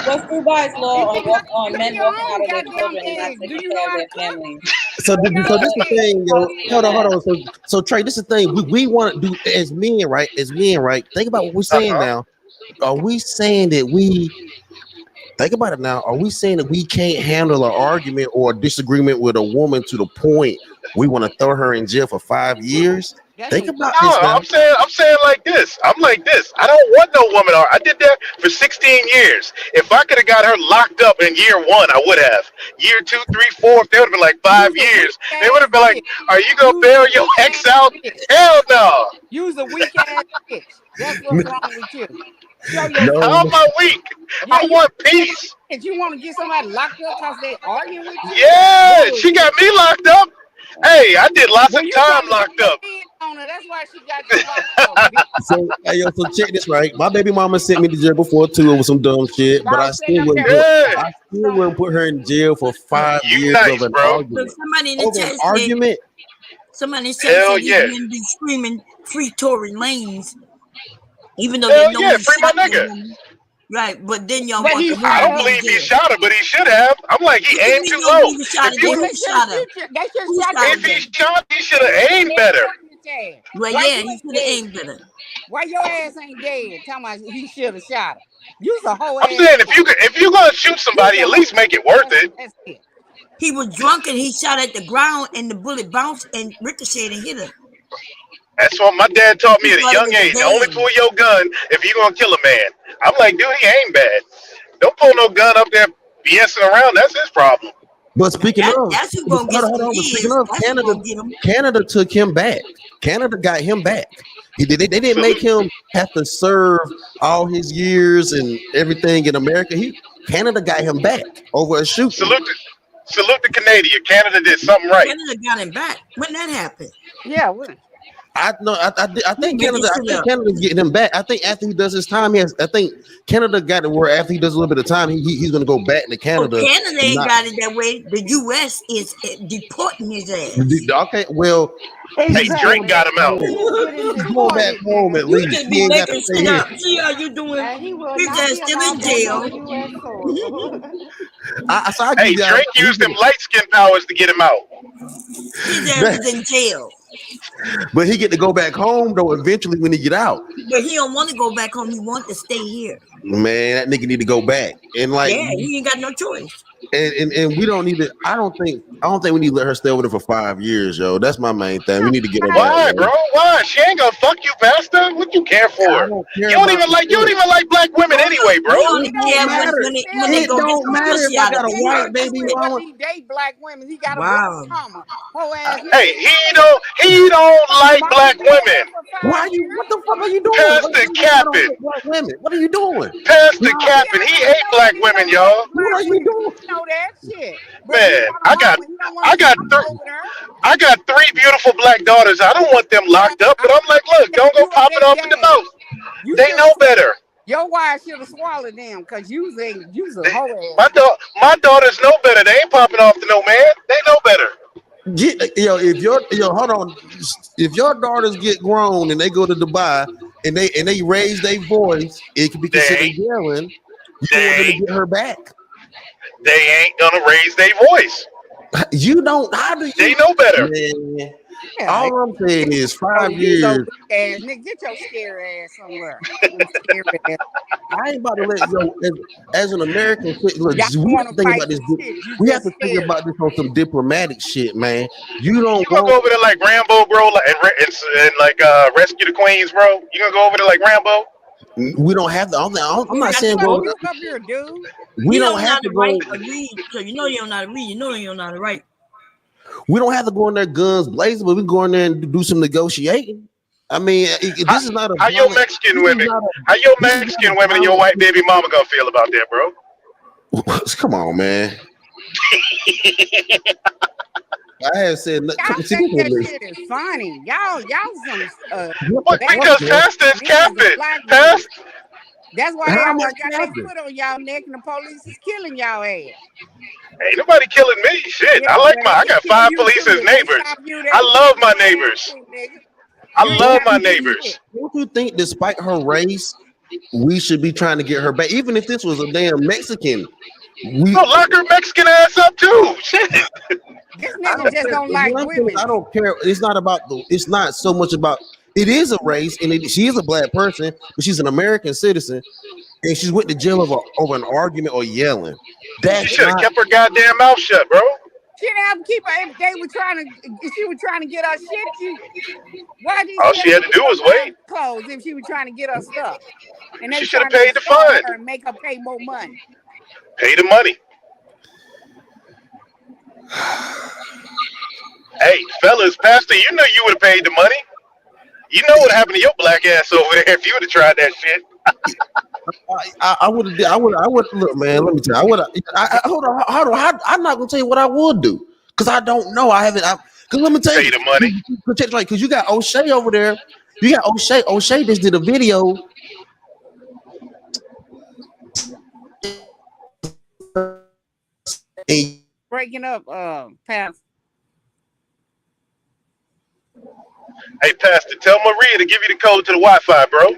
S2: What's Dubai's
S5: if
S2: law
S5: you
S2: on
S5: cook
S2: men
S5: your
S2: walking
S5: own
S2: out of their
S5: goddamn
S2: children and not
S5: eggs, do
S2: taking
S5: you know
S2: care of
S5: how to
S2: their
S5: cook?
S2: families?
S3: So,
S5: Cook your
S3: so
S5: own
S3: this the
S2: What's
S5: eggs.
S3: thing,
S2: your
S3: yo.
S2: policy
S3: Hold
S2: on
S3: on, hold
S2: that?
S3: on. So Trey, this is the thing. We want to do as men, right? As men, right? Think about what we're
S6: Uh
S3: saying
S6: huh.
S3: now. Are we saying that we
S7: Think about it now. Are we saying that we can't handle an argument or a disagreement with a woman to the point we want to throw her in jail for 5 years?
S5: That's
S7: Think
S5: some
S7: about
S6: No,
S7: this now.
S6: I'm saying like this. I'm like this. I don't want no woman. I did that for 16 years. If I could have got her locked up in year one, I would have. Year two, three, four. If they would have been like
S5: use
S6: five
S5: a weak
S6: years, they would
S5: ass
S6: have been like,
S5: bitch.
S6: "Are you gonna
S5: Use a
S6: bail your
S5: weak
S6: ex
S5: ass
S6: out?"
S5: bitch.
S6: Hell no.
S5: Use a weak ass bitch. That's what's wrong with you. Show your
S6: How am
S7: No,
S6: I weak?
S5: yeah,
S6: I
S5: you
S6: want peace.
S5: if you want to get somebody locked up because they arguing with you.
S6: Yeah,
S5: Whoa.
S6: she got me locked up. Hey, I did lots
S5: Well,
S6: of
S5: you
S6: time
S5: trying to
S6: locked
S5: get
S6: up.
S5: your head on her. That's why she got you locked up, bitch.
S7: so hey, yo, so check this right. My baby mama sent me to jail before too over some dumb shit, but
S5: Y'all
S7: I
S5: sitting
S7: still
S5: up
S7: wouldn't
S5: there
S7: put
S6: Yeah,
S7: I still wouldn't put her in jail for
S6: you
S7: 5 years
S6: nice,
S7: over an
S6: bro.
S4: Look,
S7: argument.
S4: somebody in the
S7: Over an
S4: chat said,
S7: argument?
S4: somebody in the chat
S6: Hell
S4: said these
S6: yeah.
S4: men be screaming free Tory Lanes, even though they
S6: Hell
S4: know
S6: yeah.
S4: he
S6: Free my
S4: shot that
S6: nigga.
S4: woman. Right, but then y'all
S5: But
S4: want
S5: he
S4: the
S6: I
S4: woman
S5: shot
S4: to
S6: don't
S5: her.
S4: be in
S6: believe he
S4: jail.
S6: shot her, but he should have. I'm like, he
S4: What you
S6: aimed
S4: mean
S6: too
S4: you don't
S6: low.
S4: believe he shot
S6: If
S4: her?
S6: you
S4: Then
S5: Well,
S4: who
S5: they should
S4: shot
S5: have
S4: her?
S5: shot. They should have
S4: Who
S5: shot
S4: shot
S5: your
S4: her
S6: if he
S4: then?
S6: shot, he should have aimed
S5: dead
S6: better.
S5: pregnant ass.
S4: Well,
S5: Why
S4: yeah,
S5: you
S4: he
S5: ain't
S4: should have
S5: dead?
S4: aimed better.
S5: Why your ass ain't dead? Talking about he should have shot her. You's a whole
S6: I'm
S5: ass
S6: saying
S5: bitch.
S6: if you gonna shoot
S5: You's
S6: somebody,
S5: a
S6: at
S5: whole.
S6: least make it worth it.
S5: That's it.
S4: He was drunk and he shot at the ground and the bullet bounced and ricocheted and hit her.
S6: That's what my dad taught me
S4: He
S6: at a
S4: thought it
S6: young
S4: was a
S6: age. Only
S4: game.
S6: pull your gun if you gonna kill a man. I'm like, dude, he ain't bad. Don't pull no gun up there BSing around. That's his problem.
S7: But
S4: Now
S7: speaking of,
S4: that's who
S7: hold
S4: gonna get
S7: on,
S4: some
S7: hold on. But speaking
S4: years.
S7: of,
S4: That's who
S7: Canada,
S4: gonna get him.
S7: Canada took him back. Canada got him back. They didn't make
S6: Salute,
S7: him have to serve all his years and everything in America. Canada got him back over a shooting.
S6: salute, salute the Canadian. Canada did something right.
S4: Canada got him back. When that happened?
S5: Yeah. Well,
S7: I know. I
S4: You
S7: think
S4: making
S7: Canada. I
S4: shit
S7: think
S4: up.
S7: Canada's getting him back. I think after he does his time, he has. I think Canada got it where after he does a little bit of time, he's going to go back to
S4: Oh,
S7: Canada.
S4: Canada
S7: And
S4: ain't
S7: not
S4: got it that way. The U.S. is deporting his ass.
S7: okay. Well,
S6: Hey,
S7: he's going
S6: Drake
S7: back
S6: got
S3: Exactly.
S6: him out.
S7: home.
S3: He is getting
S7: He's going back
S3: deported,
S7: home
S3: nigga.
S7: at
S4: You
S7: least.
S4: just
S7: He
S4: be
S7: ain't got to
S4: making
S7: stay
S4: shit
S7: here.
S4: up. See how you doing?
S3: And he will
S4: His
S3: not
S4: ass
S3: be
S4: still in
S3: allowed back on
S4: jail.
S3: the U.S. soil.
S7: So I give
S6: Hey,
S7: you
S6: Drake used them light skin powers to get him out.
S4: His ass is in jail.
S7: but he get to go back home though eventually when he get out.
S4: But he don't want to go back home. He want to stay here.
S7: Man, that nigga need to go back and like
S4: Yeah, he ain't got no choice.
S7: and we don't need to. I don't think we need to let her stay over there for 5 years, yo. That's my main thing. We need to get her back,
S6: Why, bro?
S7: yo.
S6: Why? She ain't gonna fuck you, bastard. What you care
S7: I
S6: for?
S7: don't care about the
S6: You don't
S7: shit.
S6: even like black women
S4: Oh
S6: anyway,
S4: no,
S6: bro.
S4: he
S5: he
S4: only
S5: don't
S4: care
S5: like.
S7: Matter.
S4: when they
S5: Hell,
S4: go
S7: It
S4: get
S7: don't
S4: some
S7: matter if
S4: pussy
S7: I
S4: out of
S7: got a
S4: him.
S5: he
S7: white
S5: ain't
S7: baby
S5: married, but
S7: mama.
S5: he date black women. He got a black
S4: Wow.
S5: mama. Whole ass nigga.
S6: Hey,
S5: He married.
S6: he don't like
S5: Why
S6: black
S5: you married her
S6: women.
S5: for
S7: Why
S5: 5
S7: you?
S5: years?
S7: What the fuck are you doing?
S6: Past
S7: What
S6: the
S7: you mean I don't
S6: capping.
S7: like black women? What are you doing?
S6: Past the
S7: No.
S5: We
S6: capping. He
S5: already
S6: hate
S5: know that
S6: black
S5: he
S6: women,
S5: don't like
S6: y'all.
S7: What
S5: black
S7: are you
S5: women.
S7: doing?
S5: We know that shit. But he
S6: Man,
S5: got a mama. He don't want
S6: I
S5: his
S6: got
S5: mama
S6: th-
S5: over there.
S6: I got three beautiful black daughters. I don't want them
S5: Yeah,
S6: locked up,
S5: I
S6: but I'm like, look,
S5: that
S6: don't go
S5: you are
S6: popping
S5: their
S6: off in the
S5: daddy.
S6: mouth.
S5: You
S6: They
S5: should have.
S6: know better.
S5: Your wife should have swallowed them because you's a
S6: They,
S5: whole ass.
S6: my daughters know better. They ain't popping off to no man. They know better.
S7: Hold on, if your daughters get grown and they go to Dubai and they raise their voice, it can be
S6: They
S7: considered
S6: ain't.
S7: yelling. You don't want them
S6: They
S7: to
S6: ain't.
S7: get her back.
S6: They ain't gonna raise their voice.
S7: You don't. How do
S6: They
S7: you,
S6: know better.
S7: man?
S5: Yeah,
S7: All I'm saying is
S5: oh,
S7: five
S5: you's a
S7: years.
S5: weak ass nigga. Get your scary ass somewhere. You scary ass.
S7: I ain't about to let as an American. Look,
S5: Y'all
S7: we have
S5: want
S7: to
S5: to
S7: think
S5: fight
S7: about this.
S5: for shit. You
S7: We have
S5: just
S7: to think
S5: scared.
S7: about this on some diplomatic shit, man. You
S6: You
S7: don't
S6: gonna
S7: want.
S6: go over there like Rambo, bro, like, and like rescue the queens, bro? You gonna go over there like Rambo?
S7: We don't have to. I'm
S4: You
S7: not
S4: ain't got
S7: saying
S5: Fuck
S7: go.
S4: to.
S5: you up here, dude.
S7: We
S4: He
S7: don't
S4: don't know
S7: have
S4: how
S7: to
S4: to write
S7: go.
S4: or read. So you know you don't know how to read. You know you don't know how to write.
S7: We don't have to go in there guns blazing, but we go in there and do some negotiating. I mean,
S6: How,
S7: this is not a
S6: how your
S7: violent.
S6: Mexican
S7: This is
S6: women?
S7: not a.
S6: How your
S7: This is not
S6: Mexican
S7: a
S6: women and your
S7: violent.
S6: white baby mama gonna feel about that, bro?
S7: Come on, man. I have said.
S5: Y'all
S7: See,
S5: think
S7: this
S5: that
S7: is
S5: shit is funny. Y'all some
S7: what the
S6: What?
S5: bad
S7: fuck,
S6: Because
S7: man?
S6: Pastor is
S5: niggas and
S6: capping.
S5: black men.
S6: Pastor,
S5: That's why they
S7: How am I
S5: always got their
S7: capping?
S5: foot on y'all neck and the police is killing y'all ass.
S6: ain't nobody killing me. Shit,
S5: Yeah,
S6: I like
S5: well,
S6: my.
S5: they
S6: I
S5: can
S6: got
S5: kill
S6: five
S5: you
S6: police
S5: too.
S6: as
S5: If they
S6: neighbors.
S5: stop you, they
S6: I
S5: can kill
S6: love my
S5: your ass
S6: neighbors.
S5: too, nigga.
S6: I
S5: You ain't
S6: love
S5: got
S6: my
S5: to do
S6: neighbors.
S5: shit.
S7: Don't you think, despite her race, we should be trying to get her back? Even if this was a damn Mexican,
S6: No,
S7: we.
S6: lock her Mexican ass up too. Shit.
S5: This
S7: I
S5: nigga
S7: don't
S5: just
S7: care.
S5: don't like
S7: What I'm saying is
S5: women.
S7: I don't care. It's not about the. It's not so much about. It is a race, and she is a black person, but she's an American citizen. and she's went to jail over an argument or yelling.
S6: She
S7: That's
S6: should have
S7: not.
S6: kept her goddamn mouth shut, bro.
S5: She didn't have to keep her if they were she was trying to get her shit. Why did
S6: All
S5: she
S6: she
S5: have
S6: had
S5: to
S6: to
S5: keep
S6: do was
S5: her
S6: wait.
S5: clothes if she was trying to get her stuff? And they
S6: She should have
S5: trying to
S6: paid the
S5: extort
S6: fine.
S5: her and make her pay more money.
S6: Pay the money. Hey, fellas, Pastor, you know you would have paid the money. You know what happened to your black ass over there if you would have tried that shit.
S7: I would have. I would look, man. Let me tell you. I would. Hold on. I'm not gonna tell you what I would do because I don't know. I haven't. Because let me tell
S6: Pay
S7: you.
S6: the money.
S7: Because you got O'Shea over there. You got O'Shea. O'Shea just did a video. And
S5: Breaking up, Pastor.
S6: Hey, Pastor, tell Maria to give you the code to the Wi-Fi, bro.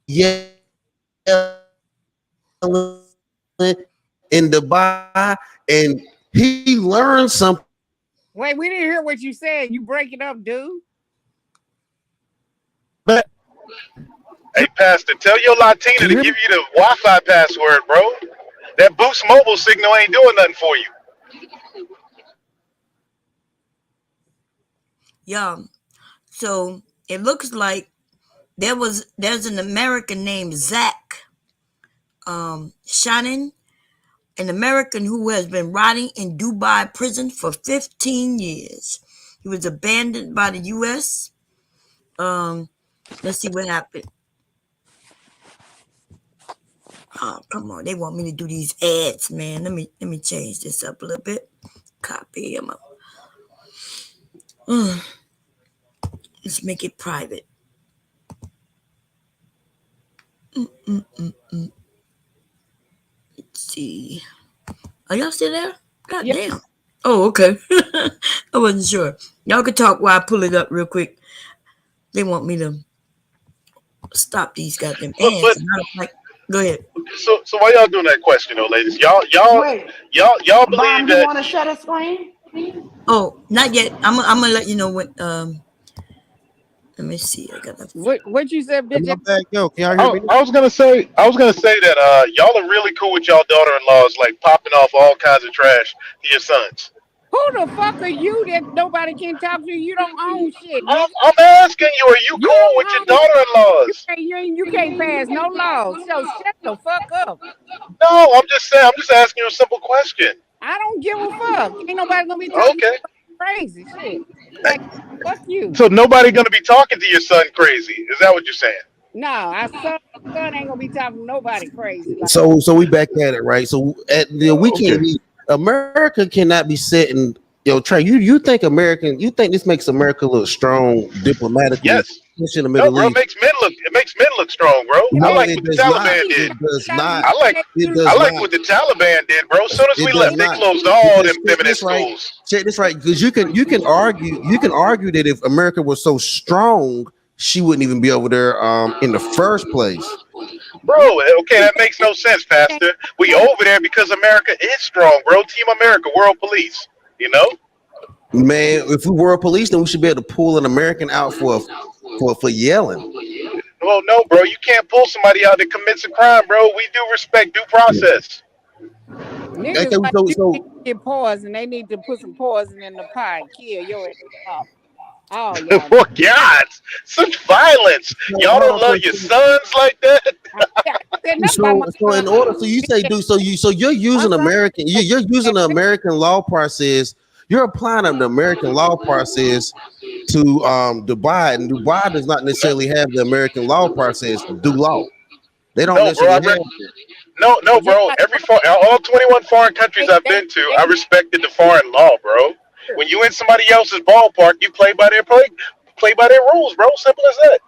S7: yeah, in Dubai, and he learned something.
S5: Wait, we didn't hear what you said. You breaking up, dude.
S7: But
S6: Hey, Pastor, tell your Latina to give you the Wi-Fi password, bro. That Boost Mobile signal ain't doing nothing for you.
S4: Yeah. So it looks like there's an American named Zach Shannon, an American who has been rotting in Dubai prison for 15 years. He was abandoned by the U.S. Let's see what happened. Oh, come on. They want me to do these ads, man. Let me change this up a little bit. Copy them up. Let's make it private. Let's see. Are y'all still there? God damn. Oh, okay. I wasn't sure. Y'all can talk while I pull it up real quick. They want me to stop these goddamn ads. Go ahead.
S6: So why y'all doing that question, though, ladies? Y'all
S1: Wait,
S6: believe
S1: Bomb, you
S6: that?
S1: want to shut a screen?
S4: Oh, not yet. I'm gonna let you know what. Let me see. I got
S5: what you said, bitch.
S7: Yo, can y'all hear me?
S6: I was gonna say that y'all are really cool with y'all daughter-in-laws, like popping off all kinds of trash to your sons.
S5: Who the fuck are you that nobody can talk to? You don't own shit, nigga.
S6: I'm asking you, are you
S5: You
S6: cool with
S5: don't
S6: your
S5: own
S6: daughter-in-laws?
S5: you can't pass no laws. So shut the fuck up.
S6: No, I'm just saying. I'm just asking you a simple question.
S5: I don't give a fuck. Ain't nobody gonna be talking
S6: Okay.
S5: crazy shit. Like fuck you.
S6: So nobody gonna be talking to your son crazy? Is that what you're saying?
S5: No, our son ain't gonna be talking to nobody crazy. Like
S7: So we back at it, right? So we can't
S6: Okay.
S7: be. America cannot be sitting. Yo, Trey, you think this makes America look strong diplomatically,
S6: Yes.
S7: especially in the
S6: No,
S7: Middle
S6: bro.
S7: East?
S6: It makes men look strong, bro. I
S7: No,
S6: like
S7: it
S6: what the
S7: does not.
S6: Taliban did.
S7: It does not.
S6: I like
S7: It
S6: I
S7: does
S6: like
S7: not.
S6: what the Taliban did, bro. As soon as
S7: It
S6: we
S7: does
S6: left, they
S7: not.
S6: closed all
S7: Because
S6: them
S7: check
S6: feminist
S7: this right.
S6: schools.
S7: Check this right. Because you can argue that if America was so strong, she wouldn't even be over there in the first place.
S6: Bro, okay, that makes no sense, Pastor. We over there because America is strong, bro. Team America, world police. You know?
S7: Man, if we were police, then we should be able to pull an American out for yelling.
S6: Well, no, bro. You can't pull somebody out that commits a crime, bro. We do respect due process.
S5: niggas
S7: Okay,
S5: like you
S7: so
S5: need to get poison. They need to put some poison in the pot and kill your ass off. Oh y'all.
S6: For God, such violence. Y'all don't love your sons like that?
S5: I said nothing about my
S7: So in
S5: son.
S7: order, so you say you're using
S5: My son-
S7: American, you're using the American law process. You're applying the American law process to Dubai, and Dubai does not necessarily have the American law process to do law. They don't
S6: No, bro.
S7: necessarily have it.
S6: No,
S5: Yeah,
S6: bro. All 21 foreign countries I've been to, I respected the foreign law, bro. When you in somebody else's ballpark, you play by their rules, bro. Simple as that.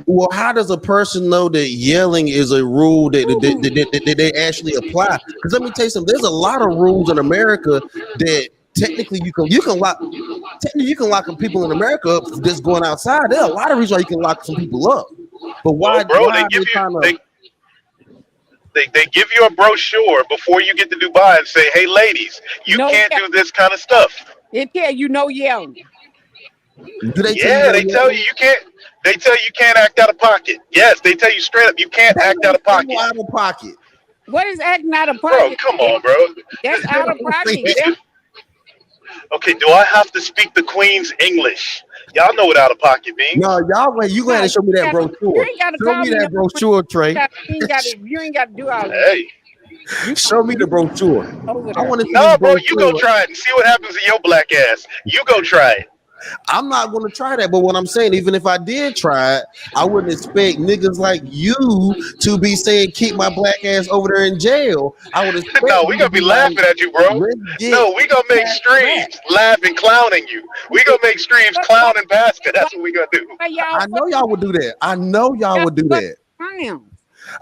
S7: Well, how does a person know that yelling is a rule that they actually apply? Because let me tell you something. There's a lot of rules in America that technically you can lock people in America up for just going outside. There are a lot of reasons why you can lock some people up. But
S6: Well,
S7: why?
S6: bro,
S7: Why
S6: they
S7: are
S6: give
S7: they trying
S6: you
S7: to?
S6: they give you a brochure before you get to Dubai and say, "Hey, ladies, you can't do this kind of stuff."
S5: It tell you no yelling.
S7: Do they tell you
S6: Yeah,
S7: no
S6: they tell you
S7: yelling?
S6: you can't. They tell you can't act out of pocket. Yes, they tell you straight up you can't
S7: That
S6: act out
S7: ain't
S6: of pocket.
S7: out of pocket.
S5: What is acting out of
S6: Bro,
S5: pocket?
S6: come on, bro.
S5: That's out of pocket.
S6: Okay, do I have to speak the Queen's English? Y'all know what out of pocket
S7: No,
S6: means.
S7: y'all wait. You go
S5: Nah,
S7: ahead and show me that
S5: you
S7: brochure.
S5: ain't got to
S7: Show
S5: call
S7: me
S5: me no.
S7: that brochure, Trey.
S5: You ain't got to do all this.
S6: Hey,
S5: You
S7: Show me the brochure.
S5: over
S7: I
S5: there.
S7: want to see this
S6: no, bro, you go
S7: brochure.
S6: try it and see what happens to your black ass. You go try it.
S7: I'm not going to try that, but what I'm saying, even if I did try it, I wouldn't expect niggas like you to be saying keep my black ass over there in jail. I would expect
S6: No, we
S7: you to
S6: gonna be
S7: be like,
S6: laughing at you, bro.
S7: let's get
S6: No, we gonna make
S7: past that.
S6: streams laughing, clowning you. We gonna make streams
S5: But
S6: clowning Pastor.
S5: why,
S6: That's what we gonna do.
S5: why y'all
S7: I know y'all would do that. I know y'all
S5: fuck
S7: would do that.
S5: clowns?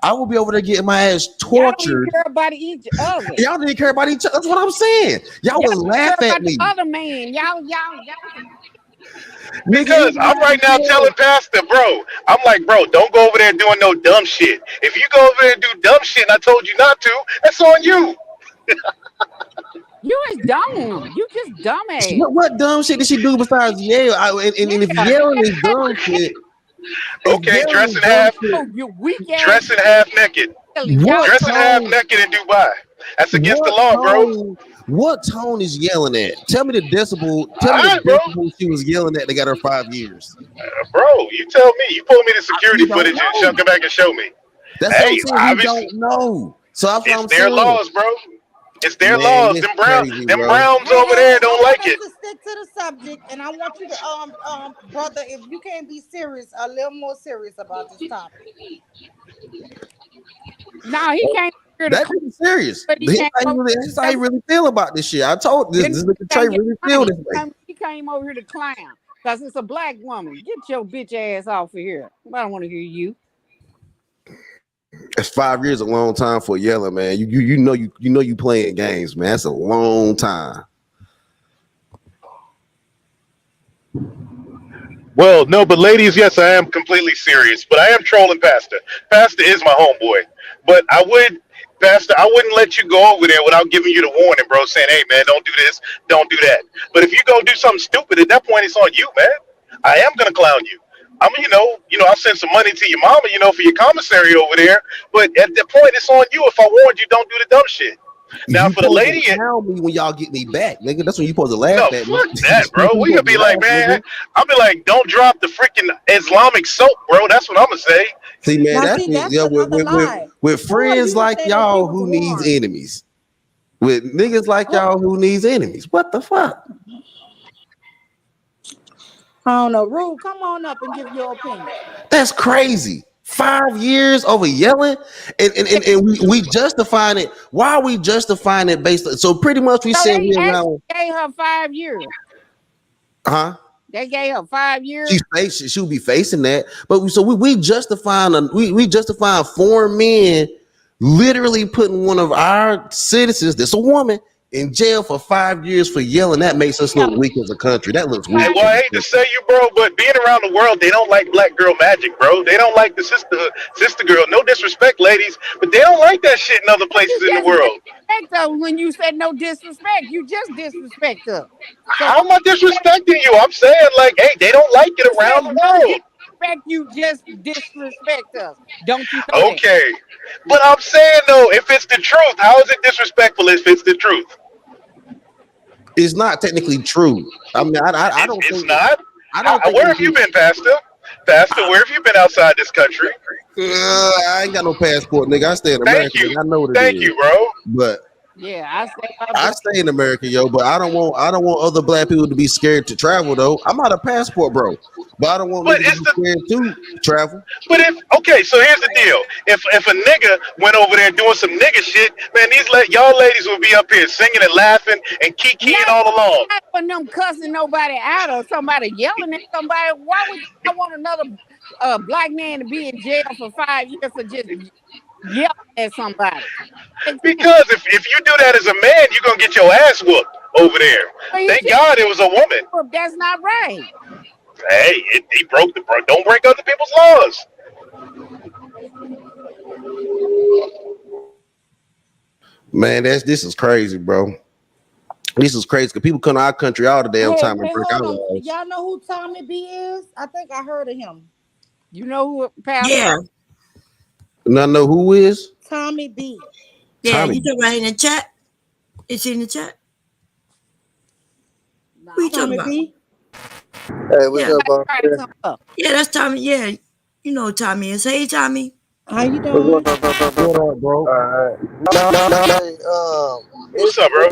S7: I will be over there getting my ass
S5: Y'all don't even
S7: tortured.
S5: care about each other.
S7: Y'all didn't care about each other. That's what I'm saying. Y'all
S5: Y'all
S7: would
S5: don't care
S7: laugh at
S5: about the
S7: me.
S5: other man. Y'all.
S7: Nigga,
S6: Because I'm right now telling Pastor, bro, I'm like, bro, don't go over there doing no dumb shit. If you go over there and do dumb shit and I told you not to, that's on you.
S5: You is dumb. You just dumbass.
S7: what dumb shit did she do besides yell? And if
S5: Yeah,
S7: yelling is dumb shit, if
S6: Okay,
S7: yelling is dumb shit,
S5: you weak ass
S6: dressing half naked.
S5: y'all.
S7: what
S6: Dressing half
S7: tone?
S6: naked in Dubai. That's against the
S7: What
S6: law, bro.
S7: tone? What tone is yelling at? Tell me the decibel. Tell
S6: All
S7: me the
S6: right, bro.
S7: decibel she was yelling at. They got her 5 years.
S6: Bro, you tell me. You pull me the security
S7: You don't
S6: footage and
S7: know.
S6: come back and show me.
S7: That's what I'm
S6: Hey,
S7: saying. You
S6: obviously,
S7: don't know. So that's what
S6: it's
S7: I'm
S6: their
S7: saying.
S6: laws, bro. It's their
S7: Man,
S6: laws.
S7: this crazy,
S6: Them
S7: bro.
S6: Browns
S1: Hey,
S6: over
S1: hey,
S6: there
S1: hey, I
S6: don't
S1: want
S6: like
S1: us
S6: it.
S1: to stick to the subject, and I want you to, brother, if you can't be serious, a little more serious about this topic.
S5: No, he came here to
S7: That
S5: claim,
S7: nigga serious.
S5: but he came over
S7: That's how he really feel about this shit. I told this
S5: then
S7: this nigga
S5: he
S7: Trey
S5: can't get
S7: really feel
S5: money.
S7: this way.
S5: He came over here to clown because it's a black woman. Get your bitch ass off of here. I don't want to hear you.
S7: That's 5 years, a long time for yelling, man. You know you playing games, man. That's a long time.
S6: Well, no, but ladies, yes, I am completely serious. But I am trolling Pastor. Pastor is my homeboy. But Pastor, I wouldn't let you go over there without giving you the warning, bro, saying, hey, man, don't do this, don't do that. But if you go do something stupid, at that point, it's on you, man. I am going to clown you. I'll send some money to your mama, for your commissary over there. But at that point, it's on you. If I warned you, don't do the dumb shit. Now,
S7: You
S6: for the
S7: supposed to
S6: lady,
S7: tell me when y'all get me back, nigga. That's when you supposed to laugh
S6: no,
S7: at me.
S6: fuck that, bro.
S7: You
S6: We gonna
S7: supposed to
S6: be like,
S7: laugh,
S6: man,
S7: nigga.
S6: I'll be like, don't drop the freaking Islamic soap, bro. That's what I'm gonna say.
S7: See, man,
S1: Now,
S7: that's
S1: see, that's another lie.
S7: with
S1: Who are
S7: friends
S1: you to
S7: like
S1: say that she
S7: y'all
S1: was
S7: who needs
S1: warned?
S7: enemies. With niggas like
S1: Who,
S7: y'all who needs enemies. What the fuck?
S1: I don't know. Rue, come on up and give your opinion.
S7: That's crazy. 5 years over yelling, and we justifying it. Why are we justifying it based on? So pretty much we
S5: So
S7: saying
S5: they
S7: we
S5: actually
S7: around,
S5: gave her 5 years.
S7: huh?
S5: They gave her 5 years.
S7: She'll be facing that. But we justifying we justifying foreign men literally putting one of our citizens, that's a woman, in jail for 5 years for yelling. That makes us
S5: Yeah,
S7: look weak as a country. That looks
S6: Hey,
S7: weak
S6: well,
S7: as
S6: I
S7: a
S6: hate to
S7: country.
S6: say you, bro, but being around the world, they don't like black girl magic, bro. They don't like the sister girl. No disrespect, ladies, but they don't like that shit in other
S5: you
S6: places in the
S5: just
S6: world.
S5: disrespect us when you said no disrespect. You just disrespect us. So
S6: How am I disrespecting you? I'm saying, like, hey, they don't like it
S5: you
S6: around
S5: said
S6: the
S5: no
S6: world.
S5: disrespect. You just disrespect us. Don't you know that?
S6: Okay, but I'm saying though, if it's the truth, how is it disrespectful if it's the truth?
S7: It's not technically true. I mean, I
S6: It's
S7: don't
S6: it's
S7: think
S6: not.
S7: I don't think
S6: Where have you been, Pastor? Pastor, where have you been outside this country?
S7: I ain't got no passport, nigga. I stay in
S6: Thank
S7: America,
S6: you,
S7: nigga. I know what it
S6: thank
S7: is.
S6: you, bro.
S7: But
S5: Yeah, I say
S7: I stay in America, yo, but I don't want other black people to be scared to travel though. I'm not a passport, bro. But I don't want
S6: But
S7: niggas to
S6: it's
S7: be
S6: the
S7: scared to travel.
S6: But if okay, so here's the deal. If a nigga went over there doing some nigga shit, man, y'all ladies would be up here singing and laughing and kikiing
S5: not
S6: all along.
S5: not when them cussing nobody out or somebody yelling at somebody. Why would I want another black man to be in jail for 5 years for just yelling at somebody? Makes sense.
S6: Because if you do that as a man, you're gonna get your ass whooped over there.
S5: But he
S6: Thank
S5: should
S6: God it was a woman.
S5: that's not right.
S6: Hey, he broke don't break other people's laws.
S7: Man, this is crazy, bro. This is crazy because people come to our country all the damn
S1: Hey,
S7: time and
S1: hey,
S7: break our
S1: hold on.
S7: laws.
S1: Y'all know who Tommy B is? I think I heard of him.
S5: You know who, Pastor?
S4: Yeah,
S7: And I know who is
S1: Tommy B.
S4: yeah.
S7: Tommy.
S4: You talking about in the chat? It's in the chat.
S5: No,
S4: What you
S5: I'm
S4: talking
S1: Tommy
S4: about?
S1: B.
S8: Hey, what's
S4: Yeah,
S8: up,
S5: trying to
S8: Bonnie?
S5: come up.
S4: yeah. That's Tommy. Yeah, you know who Tommy is. Hey, Tommy.
S1: How you
S8: What's
S1: doing?
S8: going on?
S7: What up, bro?
S8: Alright. Hey,
S6: What's up, bro?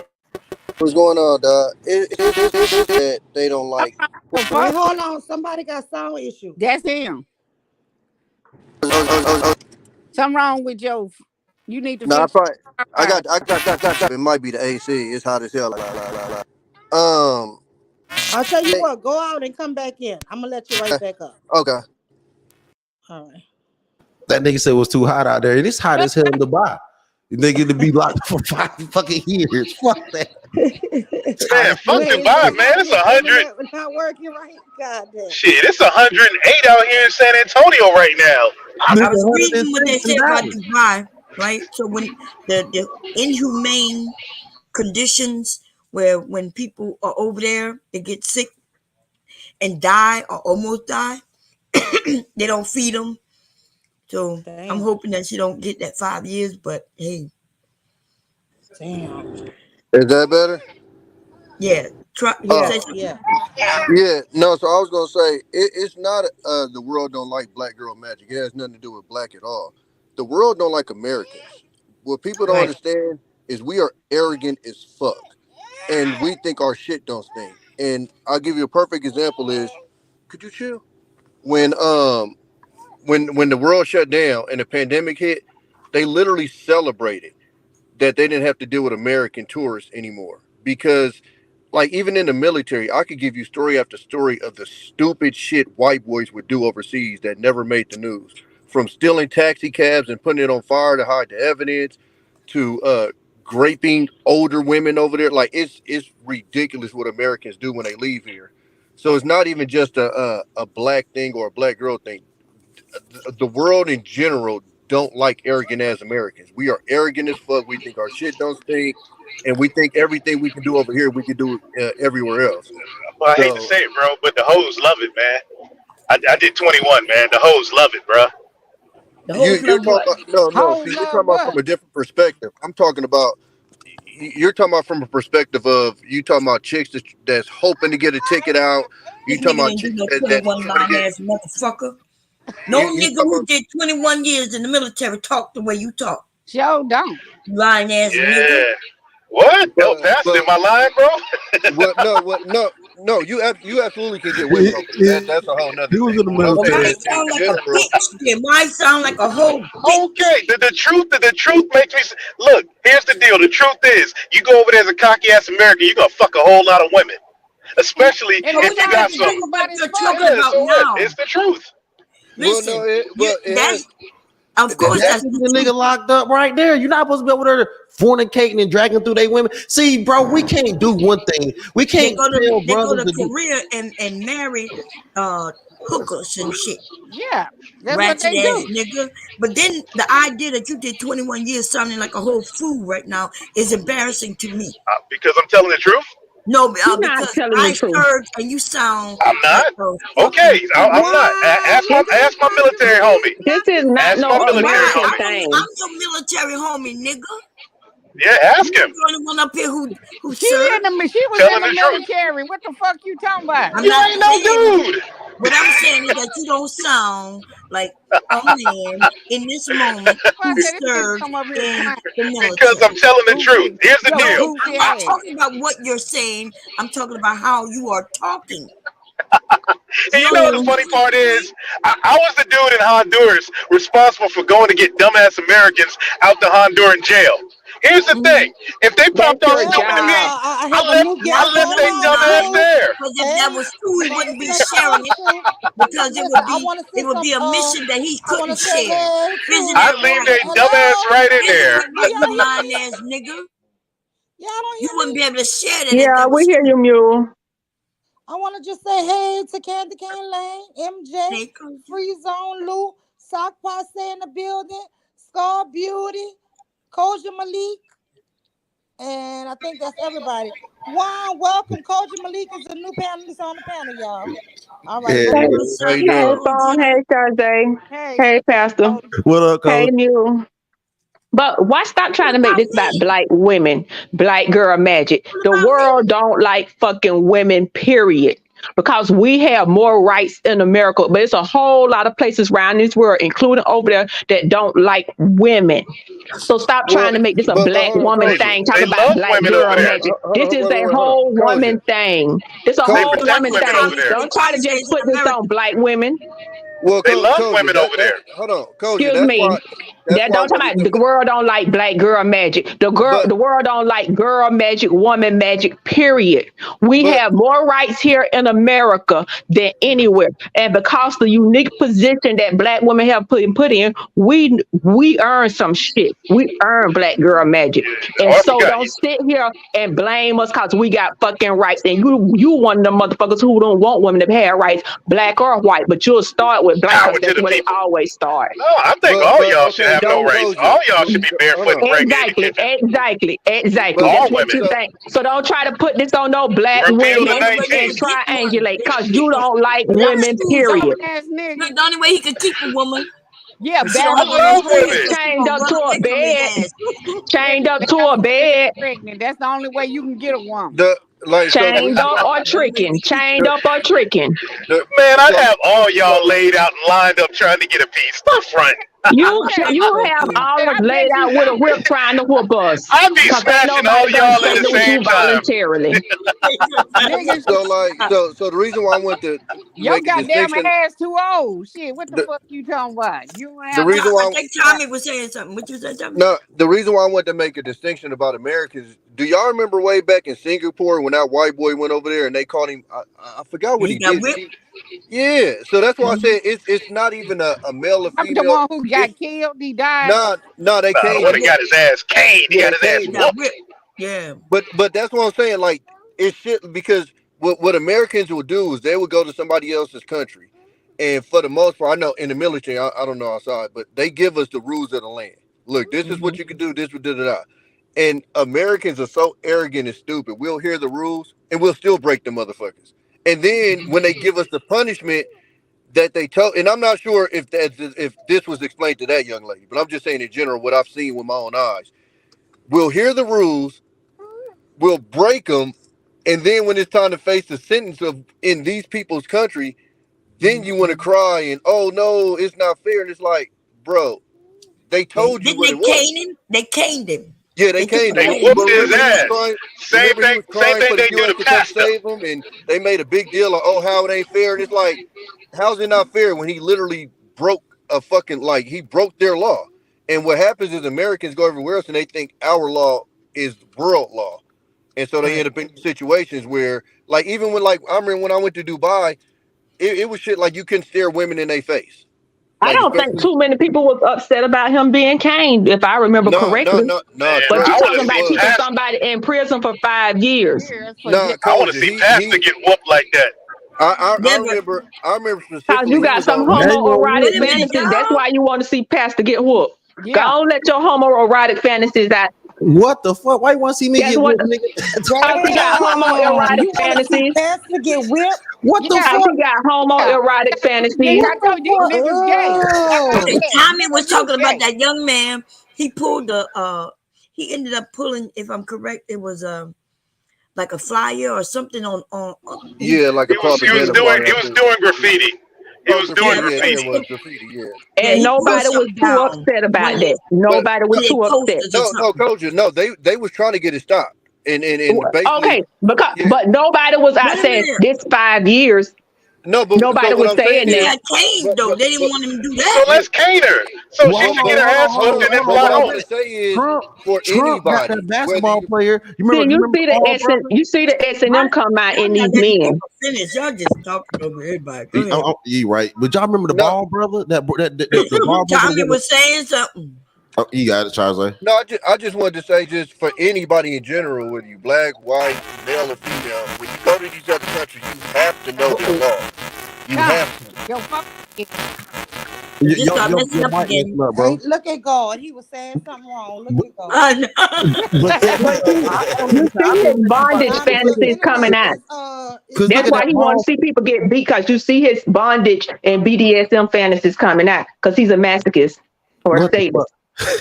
S8: what's going on, dog? It's that they don't like.
S5: Something wrong with the
S1: Wait,
S5: phone.
S1: hold on. Somebody got sound issue.
S5: That's him. Something wrong with your. You need to
S8: Nah, I
S5: fix
S8: probably.
S5: your Wi-Fi.
S8: It might be the AC. It's hot as hell. Um.
S1: I'll tell you
S8: Hey,
S1: what. Go out and come back in. I'm gonna let you right back up.
S8: okay.
S1: All right.
S7: That nigga said it was too hot out there. And it's hot
S5: Shut
S7: as hell in Dubai. You nigga to be locked for 5 fucking years. Fuck that. It's hot
S6: Man,
S7: as
S6: fuck
S7: hell.
S1: Wait, is
S6: Dubai,
S1: that
S6: man.
S1: why
S6: It's
S1: your
S6: 100.
S1: internet not working right? God damn.
S6: Shit, it's 108 out here in San Antonio right now.
S4: I
S7: Nigga,
S4: was reading what they
S7: 106 in
S4: said about
S7: Dallas.
S4: Dubai, right? So when the inhumane conditions where when people are over there, they get sick and die or almost die, they don't feed them. So I'm
S1: Damn.
S4: hoping that she don't get that 5 years. But hey,
S1: Damn.
S8: Is that better?
S4: yeah, try.
S1: Yeah.
S8: Oh,
S4: Say
S1: Yeah.
S8: yeah. No. So I was gonna say it's not. The world don't like black girl magic. It has nothing to do with black at all. The world don't like Americans. What people don't
S1: Right.
S8: understand is we are arrogant as fuck, and we think our shit don't stink. And I'll give you a perfect example. Is could you chill? When when the world shut down and the pandemic hit, they literally celebrated that they didn't have to deal with American tourists anymore. Because like even in the military, I could give you story after story of the stupid shit white boys would do overseas that never made the news. From stealing taxi cabs and putting it on fire to hide the evidence to raping older women over there. Like it's ridiculous what Americans do when they leave here. So it's not even just a black thing or a black girl thing. The world in general don't like arrogant as Americans. We are arrogant as fuck. We think our shit don't stink, and we think everything we can do over here we can do everywhere else.
S6: Well, I hate to
S8: So
S6: say it, bro, but the hoes love it, man. I did 21, man. The hoes love it, bro.
S4: the host
S8: you're
S4: love
S8: talking
S4: what?
S8: about no.
S5: Whole
S8: See, you're
S5: love
S8: talking about from
S5: what?
S8: a different perspective. I'm talking about you're talking about from a perspective of you talking about chicks that's hoping to get a ticket out. You
S4: This
S8: talking
S4: nigga
S8: about
S4: didn't do
S8: chicks
S4: no
S8: that's
S4: 21
S8: trying to
S4: line
S8: get
S4: ass motherfucker. No
S8: you
S4: nigga
S8: talking
S4: who
S8: about
S4: did 21 years in the military talk the way you talk.
S5: Sure don't.
S4: Lying ass nigga.
S6: Yeah. What? El Paso,
S8: but
S6: am I lying, bro?
S8: what no you absolutely can get women over there. That's a whole nother
S7: He was
S8: thing.
S7: in the
S8: What I'm
S4: Well,
S8: saying
S4: why
S7: military.
S4: he
S8: is in
S4: sound like a
S8: general.
S4: bitch then? Why he sound like a whole bitch?
S6: Okay, the truth makes me look. Here's the deal. The truth is, you go over there as a cocky ass American, you're gonna fuck a whole lot of women, especially
S5: And
S4: But
S5: that's
S6: if
S4: what
S6: you
S4: that
S5: how
S4: got
S6: got
S5: he
S4: to
S6: some.
S5: feel
S4: do with what
S5: about his
S4: you're talking
S5: fucking.
S6: Yeah,
S4: about
S6: so what?
S4: now?
S6: It's the truth.
S8: Well, no,
S4: Listen,
S8: well, it has.
S4: that's, of course,
S7: That's
S4: that's
S8: That,
S7: the
S4: the truth.
S7: nigga locked up right there. You're not supposed to be over there fornicating and dragging through they women. See, bro, we can't do one thing. We
S4: They
S7: can't
S4: go to
S7: tell
S4: they go
S7: brothers
S4: to
S7: to do.
S4: Korea and marry hookers and shit.
S5: Yeah, that's what
S4: Ratchet
S5: they
S4: ass
S5: do.
S4: nigga. But then the idea that you did 21 years sounding like a whole fool right now is embarrassing to me.
S6: Because I'm telling the truth.
S4: No,
S3: He not
S4: because
S3: telling the
S4: I
S3: truth.
S4: served and you sound
S6: I'm
S4: like
S6: not.
S4: a
S6: Okay,
S4: fucking fool.
S6: I'm not.
S1: Why?
S6: Ask my
S3: This
S1: Why you got to
S6: military
S1: be
S6: homie.
S3: this is
S1: snapping
S3: not
S6: Ask
S3: no
S6: my
S1: sexual?
S6: military
S4: Why?
S3: American
S6: homie.
S4: I'm
S3: thing.
S4: your military homie, nigga.
S6: Yeah, ask
S4: You
S6: him.
S4: ain't the only one up here who
S5: She
S4: served.
S5: she was in
S6: Telling
S5: the
S6: the truth.
S5: military. What the fuck you talking about?
S4: I'm
S6: You
S4: not
S6: ain't no
S4: saying
S6: dude.
S4: what I'm saying is that you don't sound like a man in this moment
S5: I
S4: who
S5: said this nigga
S4: served
S5: come up here
S4: in
S5: crying.
S4: the
S6: Because I'm
S4: military.
S6: telling the truth.
S5: Goofy,
S6: Here's the
S5: yo
S6: deal.
S4: No,
S5: goofy
S4: I'm not
S5: ass.
S4: talking about what you're saying. I'm talking about how you are talking.
S6: And
S4: You
S6: you
S4: know
S6: know
S4: what
S6: what
S4: I'm
S6: the
S3: Mm.
S6: funny part
S4: saying?
S6: is? I was the dude in Honduras responsible for going to get dumbass Americans out the Honduran jail. Here's the
S4: Mm-hmm.
S6: thing: if they
S3: That's
S6: popped off
S3: your
S1: Well,
S6: stupid to me,
S3: job.
S1: I have a new
S4: Yeah,
S6: I
S1: guest.
S6: left
S1: Hold
S4: no,
S6: they
S4: you're
S1: on,
S6: dumbass
S4: not.
S1: True.
S6: there.
S4: Because if that
S1: Hey,
S4: was true, he
S1: let me
S4: wouldn't be
S1: say something,
S4: sharing it
S1: True.
S4: because it
S1: Listen,
S4: would
S1: I
S4: be
S1: want to
S4: it
S1: say
S4: would be
S1: some.
S4: a mission that he
S1: I want to
S4: couldn't
S1: say,
S4: share.
S1: hey, True.
S6: I
S4: Visionary
S6: leave
S4: right.
S6: they dumbass
S1: Hello.
S6: right in there.
S4: Visionary
S1: Do
S4: right,
S1: y'all
S4: you
S1: hear
S4: lying
S1: me?
S4: ass nigga.
S1: Y'all don't
S4: You
S1: hear
S4: wouldn't
S1: me?
S4: be able to share that if
S3: Yeah,
S4: that
S3: we
S4: was
S3: hear
S4: true.
S3: you, Mule.
S1: I want to just say hey to Candy Cane Lane, MJ,
S4: Snake country.
S1: Free Zone Lou, Sock Passe in the building, Scar Beauty, Koja Malik, And I think that's everybody. Juan, welcome. Koji Malik is the new panelist on the panel, y'all. All right,
S7: Yeah.
S1: go
S9: Hey,
S1: ahead.
S4: What's
S8: How
S4: up,
S8: you
S9: hey,
S8: doing?
S9: Phone.
S4: Koji?
S9: Hey, Thursday.
S5: Hey,
S9: Hey, Pastor.
S5: oh,
S7: What up,
S9: Hey,
S7: Coach?
S9: Mule. But why stop trying
S4: What
S9: to make
S4: about
S9: this about
S4: me?
S9: black women, black girl magic?
S4: What
S9: The
S4: about me?
S9: world don't like fucking women, period. Because we have more rights in America, but it's a whole lot of places around this world, including over there, that don't like women. So stop
S8: Well,
S9: trying to make this a
S8: but
S9: black
S8: hold on,
S9: woman
S6: They
S8: Koja.
S9: thing. Talk
S6: they
S9: about
S6: love
S9: black
S6: women over
S9: girl
S6: there.
S9: magic.
S8: Hold
S9: This
S8: on,
S9: is
S8: wait,
S9: a
S8: wait, hold on,
S9: whole
S8: Koja.
S9: woman thing. It's a
S6: They
S8: Koja.
S9: whole
S6: protect
S9: woman
S6: women
S9: thing.
S6: over
S4: Because
S6: there.
S4: the
S9: Don't try to
S4: United
S9: just
S4: States of
S9: put this on
S4: America.
S9: black women.
S8: Well,
S6: They love
S8: Koja,
S6: women over
S8: that
S6: there.
S8: hold on, Koja.
S9: Excuse
S8: That's why.
S9: me.
S8: That's
S9: That
S8: why I
S9: don't talk
S8: wanted
S9: about
S8: to.
S9: the world don't like black girl magic.
S8: But
S9: The world don't like girl magic, woman magic, period. We
S8: but
S9: have more rights here in America than anywhere. And because the unique position that black women have put in, we earn some shit. We earn black girl magic.
S6: Yeah.
S9: And
S6: Oh, I
S9: so
S6: forgot.
S9: don't sit here and blame us because we got fucking rights. And you one of the motherfuckers who don't want women to have rights, black or white, but you'll start with black because
S6: Power to
S9: that's
S6: the
S9: where they
S6: people.
S9: always start.
S6: No, I think all
S8: but
S6: y'all should
S8: okay,
S6: have no
S8: so
S9: Don't
S6: rights.
S8: Koja,
S6: All y'all should be
S8: hold
S6: barefoot
S8: on.
S6: and pregnant in the
S9: Exactly,
S6: kitchen.
S9: exactly, exactly.
S8: But
S9: That's
S6: All
S9: what
S6: women.
S9: you
S8: so
S9: think. So don't try to put this on no black
S6: Repeal
S4: The
S6: the
S9: women
S4: only way he
S9: and
S6: 19.
S4: could get one,
S9: triangulate
S4: he
S9: because
S4: could get
S9: you
S4: one.
S9: don't like
S4: Bare
S9: women,
S4: shoes
S5: bum
S9: period.
S4: on.
S5: ass nigga.
S4: Look, the only way he could keep a woman
S5: Yeah,
S4: if she don't
S6: I
S4: have
S5: barefoot.
S4: on no
S6: love
S4: pants,
S6: women.
S4: so she
S9: Chained
S4: gonna
S9: up
S4: run
S9: to a
S4: away from his
S9: bed,
S4: ass.
S9: chained up to a
S5: Barefoot and
S9: bed,
S5: pregnant. That's the only way you can get a woman.
S8: the like so the
S9: chained
S8: reason
S9: up
S8: why
S9: or
S4: The only way
S9: tricking,
S4: we keep
S9: chained
S8: the
S9: up or tricking.
S8: the
S6: Man, I'd
S8: so
S6: have all y'all
S8: so
S6: laid out and lined up trying to get a piece. Stop fronting.
S9: You
S5: Okay,
S9: you
S8: so
S9: have all of us
S5: I
S9: laid
S5: bet you
S9: out with a
S5: got
S9: whip trying to whoop us
S6: I'd be
S9: because ain't
S6: smashing
S9: nobody
S6: all
S9: gonna
S6: y'all at
S9: stay
S6: the
S9: with
S6: same
S9: you
S6: time.
S9: voluntarily.
S5: niggas.
S8: so the reason why I want to
S5: Your
S8: make a
S5: goddamn
S8: distinction.
S5: ass too old. Shit, what the
S8: The
S5: fuck you talking about? You don't
S8: the
S5: have no
S8: reason
S4: I
S8: why
S4: think
S5: right.
S4: Tommy was saying something. What you say, Tommy?
S8: no the reason why I want to make a distinction about Americans. Do y'all remember way back in Singapore when that white boy went over there and they called him? I forgot what
S4: He
S8: he
S4: got
S8: did.
S4: whipped.
S8: Yeah, so that's why I
S4: Mm-hmm.
S8: said it's not even a male or
S5: I'm the
S8: female.
S5: one who
S8: It's
S5: got killed. He died.
S8: nah, they
S6: Nah,
S4: He
S8: caned
S6: would
S4: got
S6: have
S8: him.
S6: got
S4: whipped.
S6: his ass caned. He
S8: Yeah,
S6: got
S8: they
S6: his ass
S4: He
S8: caned him.
S4: got
S6: whooped.
S4: whipped. Yeah.
S8: But that's what I'm saying. Like it's shit because what Americans would do is they would go to somebody else's country, and for the most part, I know in the military, I don't know outside, but they give us the rules of the land. Look, this is
S4: Mm-hmm.
S8: what you can do. This would da da da. And Americans are so arrogant and stupid. We'll hear the rules and we'll still break the motherfuckers. And then when they give us the punishment that they told, and I'm not sure if this was explained to that young lady, but I'm just saying in general what I've seen with my own eyes. We'll hear the rules, we'll break them, and then when it's time to face the sentence of in these people's country, then you want to cry and oh no, it's not fair. And it's like, bro, they told you
S4: Didn't
S8: what
S4: they
S8: it was.
S4: cane him? They caned him.
S8: Yeah, they
S4: They took a
S8: caned him.
S6: They
S4: cane
S8: But
S6: whooped
S4: and
S6: his
S8: remember, he was
S6: ass.
S8: crying.
S6: Same
S8: Remember, he
S6: thing.
S8: was
S6: Same
S8: crying
S6: thing
S8: for the
S6: they do
S8: U.S.
S6: to
S8: to come
S6: Pastor.
S8: save him, and they made a big deal of, oh, how it ain't fair. And it's like, how's it not fair when he literally broke a fucking like he broke their law? And what happens is Americans go everywhere else and they think our law is world law, and so they
S4: right.
S8: end up in situations where, like, even when like I remember when I went to Dubai, it was shit like you couldn't stare women in their face,
S9: I
S8: like
S9: don't think
S8: especially
S9: too many people was upset about him being caned, if I remember
S8: no, no,
S9: correctly.
S8: no, no.
S6: Man,
S9: But
S8: Trust
S9: you
S6: I
S8: me,
S6: want to
S9: talking
S8: it
S6: see
S9: about
S8: was.
S9: keeping
S6: Pastor.
S9: somebody in prison for 5 years.
S5: years for
S8: Nah,
S5: just
S6: I want to
S8: Koja,
S6: see Pastor
S8: he
S6: get whooped like that.
S4: Yeah, but
S8: I remember
S9: Cause
S8: specifically
S9: you
S8: he
S9: got
S8: was
S9: some
S8: on.
S7: Now you want
S9: homoerotic
S4: wait a
S7: to
S4: minute,
S9: fantasies. That's
S4: y'all.
S9: why you want to see Pastor get whooped. Go
S5: yeah.
S9: on, let your homoerotic fantasies out.
S7: what the fuck? Why you want to see me
S9: Guess
S7: get
S9: what?
S7: whooped, nigga?
S9: Cause he got
S1: Damn.
S9: homoerotic
S1: You want to see
S9: fantasies.
S1: Pastor get whipped?
S7: What the
S5: Yeah,
S9: Cause
S7: fuck?
S9: he got
S5: yeah.
S9: homoerotic
S5: Nigga,
S9: fantasies.
S5: I
S1: What the
S5: told you
S1: fuck?
S5: these niggas gay. Like I
S1: Oh.
S4: Okay,
S5: said,
S4: Tommy was
S5: nigga, you
S4: talking about
S5: gay.
S4: that young man. He pulled the he ended up pulling, if I'm correct, it was like a flyer or something on he
S8: Yeah, like a
S6: He was
S8: propaganda
S6: doing
S8: flyer,
S6: he
S8: I
S6: was
S8: think.
S6: doing graffiti. He
S8: Oh,
S6: was doing
S8: graffiti.
S4: yeah,
S8: Yeah, it
S6: graffiti.
S8: was graffiti. Yeah.
S4: yeah,
S9: And
S4: he pulled
S9: nobody was
S4: something
S9: too
S4: down.
S9: upset
S4: one
S9: about
S4: of
S9: that.
S4: their
S8: But
S9: Nobody
S4: one
S9: was
S4: of their
S9: too upset.
S4: posters or
S8: no,
S4: something.
S8: Koja, no, they was trying to get it stopped, and basically,
S9: Okay, because
S8: yeah,
S9: but nobody was out
S4: Wait a
S9: saying
S4: minute.
S9: this 5 years.
S8: no, but so
S9: Nobody
S8: what
S9: was
S8: I'm saying
S9: saying
S4: He
S8: is,
S9: that.
S4: got caned
S8: but
S4: though.
S8: but
S4: They didn't
S8: but
S4: want him to do
S6: So
S4: that.
S6: let's cane her so
S7: Well,
S6: she
S8: but
S6: should
S8: but
S6: get her ass
S7: hold
S6: whooped
S7: on,
S6: and then
S7: hold on.
S8: but
S6: fly
S8: what I'm
S7: Wait a
S6: home.
S8: gonna
S7: minute.
S8: say is
S7: Trump,
S8: for
S7: Trump got that
S8: anybody, whether
S7: basketball
S8: you
S7: player.
S9: Then
S7: You
S9: you
S7: remember
S9: see
S7: the
S9: the
S7: ball
S9: S and
S7: brother?
S9: you see the S and
S4: Why
S9: M come out
S4: y'all
S9: in
S4: not
S9: these
S4: letting
S9: men.
S4: people finish? Y'all just talking over everybody. Go ahead.
S7: You right, but y'all remember the
S8: no
S7: ball brother? The ball brother.
S4: Tommy was saying something.
S7: Oh, you got it, Charles.
S8: no, I just wanted to say just for anybody in general, whether you black, white, male or female, when you go to these other countries, you have to know their law. You
S5: Tom,
S8: have to.
S5: your phone.
S4: Just start messing
S7: Your
S4: up
S7: mic
S4: again.
S7: messing up, bro.
S1: Ain't look at God. He was saying something wrong. Look
S7: But,
S1: at God.
S4: I know.
S7: but
S9: But see, you see his bondage
S1: Tommy, the
S9: fantasies coming
S1: internet
S9: out.
S1: is
S7: because look
S9: That's
S7: at
S1: kind
S9: why
S7: that
S1: of
S9: he want
S7: ball.
S9: to see people get beat because you see his bondage and BDSM fantasies coming out because he's a masochist or a
S7: What the
S9: sadist.
S7: fuck?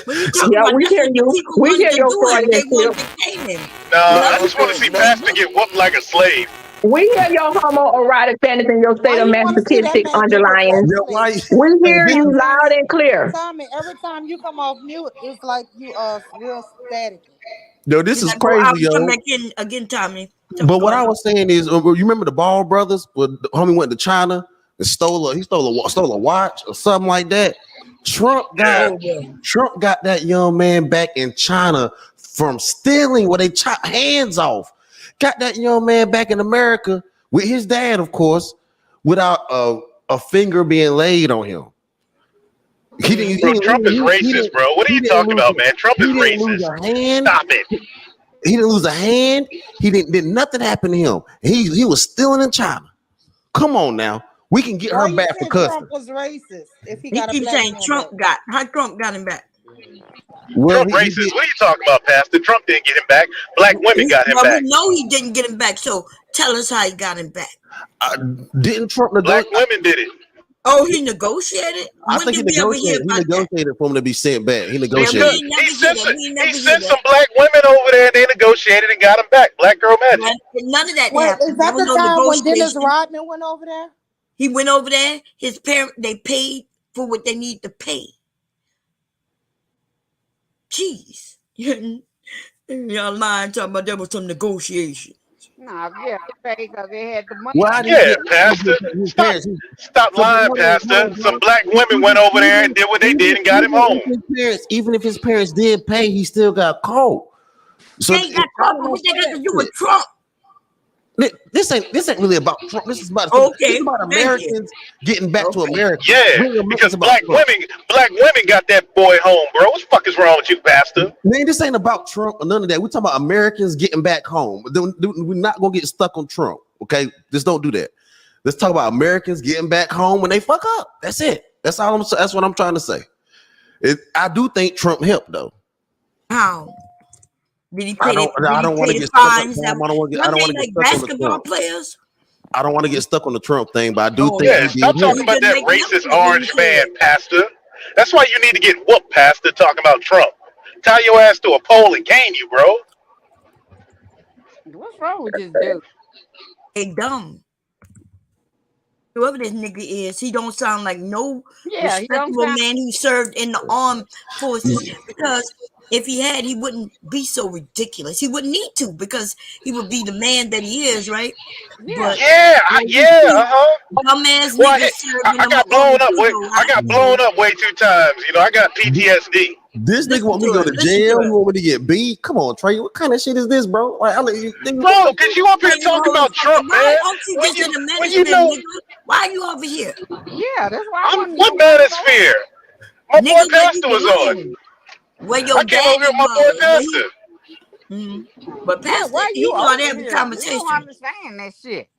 S4: What are you
S7: So,
S4: talking
S9: Yeah,
S4: about?
S9: we
S4: That's
S9: hear
S4: what the
S9: you.
S4: people
S9: We
S4: wanted
S9: hear
S4: to
S9: your
S4: do him.
S9: Freudian
S4: They wanted
S9: slip.
S4: to tame him.
S6: Nah,
S4: But
S6: I
S4: other
S6: just want to
S4: people
S6: see
S4: said,
S6: Pastor
S4: "What?
S6: get whooped like a slave.
S9: We hear your homoerotic fantasies and your
S1: why
S9: state of
S1: you want to see that
S9: masochistic
S1: man get whooped like
S9: underlying.
S1: a
S7: yeah,
S1: slave?
S7: why?
S1: Because
S9: We hear you loud
S1: Tommy,
S9: and clear.
S1: Tommy, every time you come off mute, it's like you real staticky.
S7: Yo, this
S4: Did
S7: is
S4: I go out
S7: crazy,
S4: and come
S7: yo.
S4: back in again, Tommy?
S7: But
S4: Go
S7: what I
S4: ahead.
S7: was saying is, you remember the Ball brothers? When the homie went to China and stole a watch or something like that. Trump got
S6: Yeah.
S4: Oh boy.
S7: Trump got that young man back in China from stealing where they chop hands off. Got that young man back in America with his dad, of course, without a finger being laid on him. He didn't. He
S4: Mm.
S6: Bro,
S7: didn't. He
S6: Trump is
S7: didn't. He
S6: racist,
S7: didn't.
S6: bro. What are
S7: He
S6: you
S7: didn't
S6: talking
S7: lose.
S6: about, man? Trump
S7: He
S6: is
S7: didn't lose
S6: racist.
S7: a hand.
S6: Stop it.
S7: He didn't lose a hand. He did nothing happen to him. He was stealing in China. Come on now. We can get
S1: Why
S7: her
S1: you
S7: back for
S1: said Trump
S7: cussing.
S1: was racist if he
S4: He
S1: got a
S4: keeps
S1: black
S4: saying
S1: man back?
S4: Trump got how Trump got him back.
S7: Well,
S6: Trump
S7: he
S6: racist.
S7: did.
S6: What are you talking about, Pastor? Trump didn't get him back. Black women got him
S4: Well, we
S6: back.
S4: know he didn't get him back. So tell us how he got him back.
S7: Uh, didn't Trump
S6: Black
S7: negotiate?
S6: women did it.
S4: Oh, he negotiated.
S7: I
S4: When
S7: think he
S4: did we ever hear
S7: negotiated. He
S4: about that?
S7: negotiated for him to be sent back. He
S4: Man, we
S7: negotiated.
S6: Because
S4: ain't
S6: he
S4: never hear
S6: sent
S4: that.
S6: some,
S4: We ain't
S6: he
S4: never hear
S6: sent
S4: that.
S6: some black women over there and they negotiated and got him back. Black girl magic.
S4: Well, none of that
S1: Wait, is
S4: happened. There
S1: that
S4: was
S1: the
S4: no
S1: time when Dennis
S4: negotiation.
S1: Rodman went over there?
S4: He went over there. His parents they paid for what they need to pay. Jeez. Y'all lying talking about there was some negotiation.
S5: Nah, yeah, they paid because they had the money.
S7: Why did he
S6: Yeah,
S7: get
S6: Pastor.
S7: his
S6: Stop
S7: parents?
S6: stop
S7: So, but
S6: lying,
S7: hold
S6: Pastor.
S7: on,
S6: Some
S7: bro.
S6: black women went over there and did what they did and got him home.
S7: Even if his parents did pay, he still got caught. So
S4: They ain't got
S7: I
S4: caught,
S7: don't
S4: but what they got to
S7: understand
S4: do with
S7: it.
S4: Trump?
S7: This ain't really about Trump. This is
S4: Okay,
S7: about
S4: thank you.
S7: Americans getting back to
S4: Okay.
S7: America.
S6: Yeah,
S7: It's
S6: because
S7: about Trump.
S6: black women got that boy home, bro. What the fuck is wrong with you, Pastor?
S7: Man, this ain't about Trump or none of that. We're talking about Americans getting back home. We're not gonna get stuck on Trump. Okay, just don't do that. Let's talk about Americans getting back home when they fuck up. That's it. That's all. That's what I'm trying to say. I do think Trump helped though.
S4: How? Did he
S7: I
S4: pay the
S7: don't. I don't want to
S4: the
S7: get stuck on
S4: fines?
S7: Trump. I don't
S4: Wasn't
S7: want
S4: they
S7: to get
S4: like
S7: stuck on the
S4: basketball
S7: Trump.
S4: players?
S7: I don't want to get stuck on the Trump thing, but I do
S4: Oh,
S7: think
S6: Yeah,
S7: he
S4: okay.
S7: did
S6: stop
S4: So
S7: help.
S6: talking
S4: you
S6: about
S4: just
S6: that
S4: making up
S6: racist
S4: shit when you
S6: orange
S4: say
S6: man,
S4: that.
S6: Pastor. That's why you need to get whooped, Pastor, talking about Trump. Tie your ass to a pole and cane you, bro.
S5: What's wrong with this dude?
S4: They dumb. Whoever this nigga is, he don't sound like no
S5: Yeah, he don't
S4: respectable
S5: sound.
S4: man who served in the armed forces. Because if he had, he wouldn't be so ridiculous. He wouldn't need to because he would be the man that he is, right?
S5: Yeah,
S4: But
S6: Yeah,
S4: when you
S6: yeah,
S4: see
S6: uh-huh.
S4: dumbass
S6: Well,
S4: niggas serving
S6: I
S4: in the
S6: got
S4: army
S6: blown up
S4: too,
S6: way
S4: though.
S6: I got blown up way too times. You know, I got PTSD.
S7: This nigga
S4: Listen
S7: want
S4: to
S7: me to go
S4: it.
S7: to
S4: Listen to
S7: jail. You
S4: it.
S7: want me to get beat? Come on, Trey. What kind of shit is this, bro? Like,
S6: Bro, cause you up here
S4: Why you
S6: talking
S4: holding
S6: about Trump,
S4: fucking? Why
S6: man.
S4: aren't you
S6: When
S4: just
S6: you
S4: in the
S6: when you
S4: management,
S6: know
S4: nigga? Why are you over here?
S5: yeah. That's why I
S6: I'm
S5: want to
S6: what
S5: know what's going
S6: manosphere? My boy
S4: Nigga, where you
S6: Pastor was on.
S4: belong. Where
S6: I
S4: your
S6: came over here
S4: daddy
S6: with my boy
S4: was. Where he
S6: Pastor.
S4: But
S5: on. Yeah,
S4: Pastor,
S5: why you
S4: he know how to
S5: over
S4: have a
S5: here? We don't
S4: conversation.
S5: understand that shit.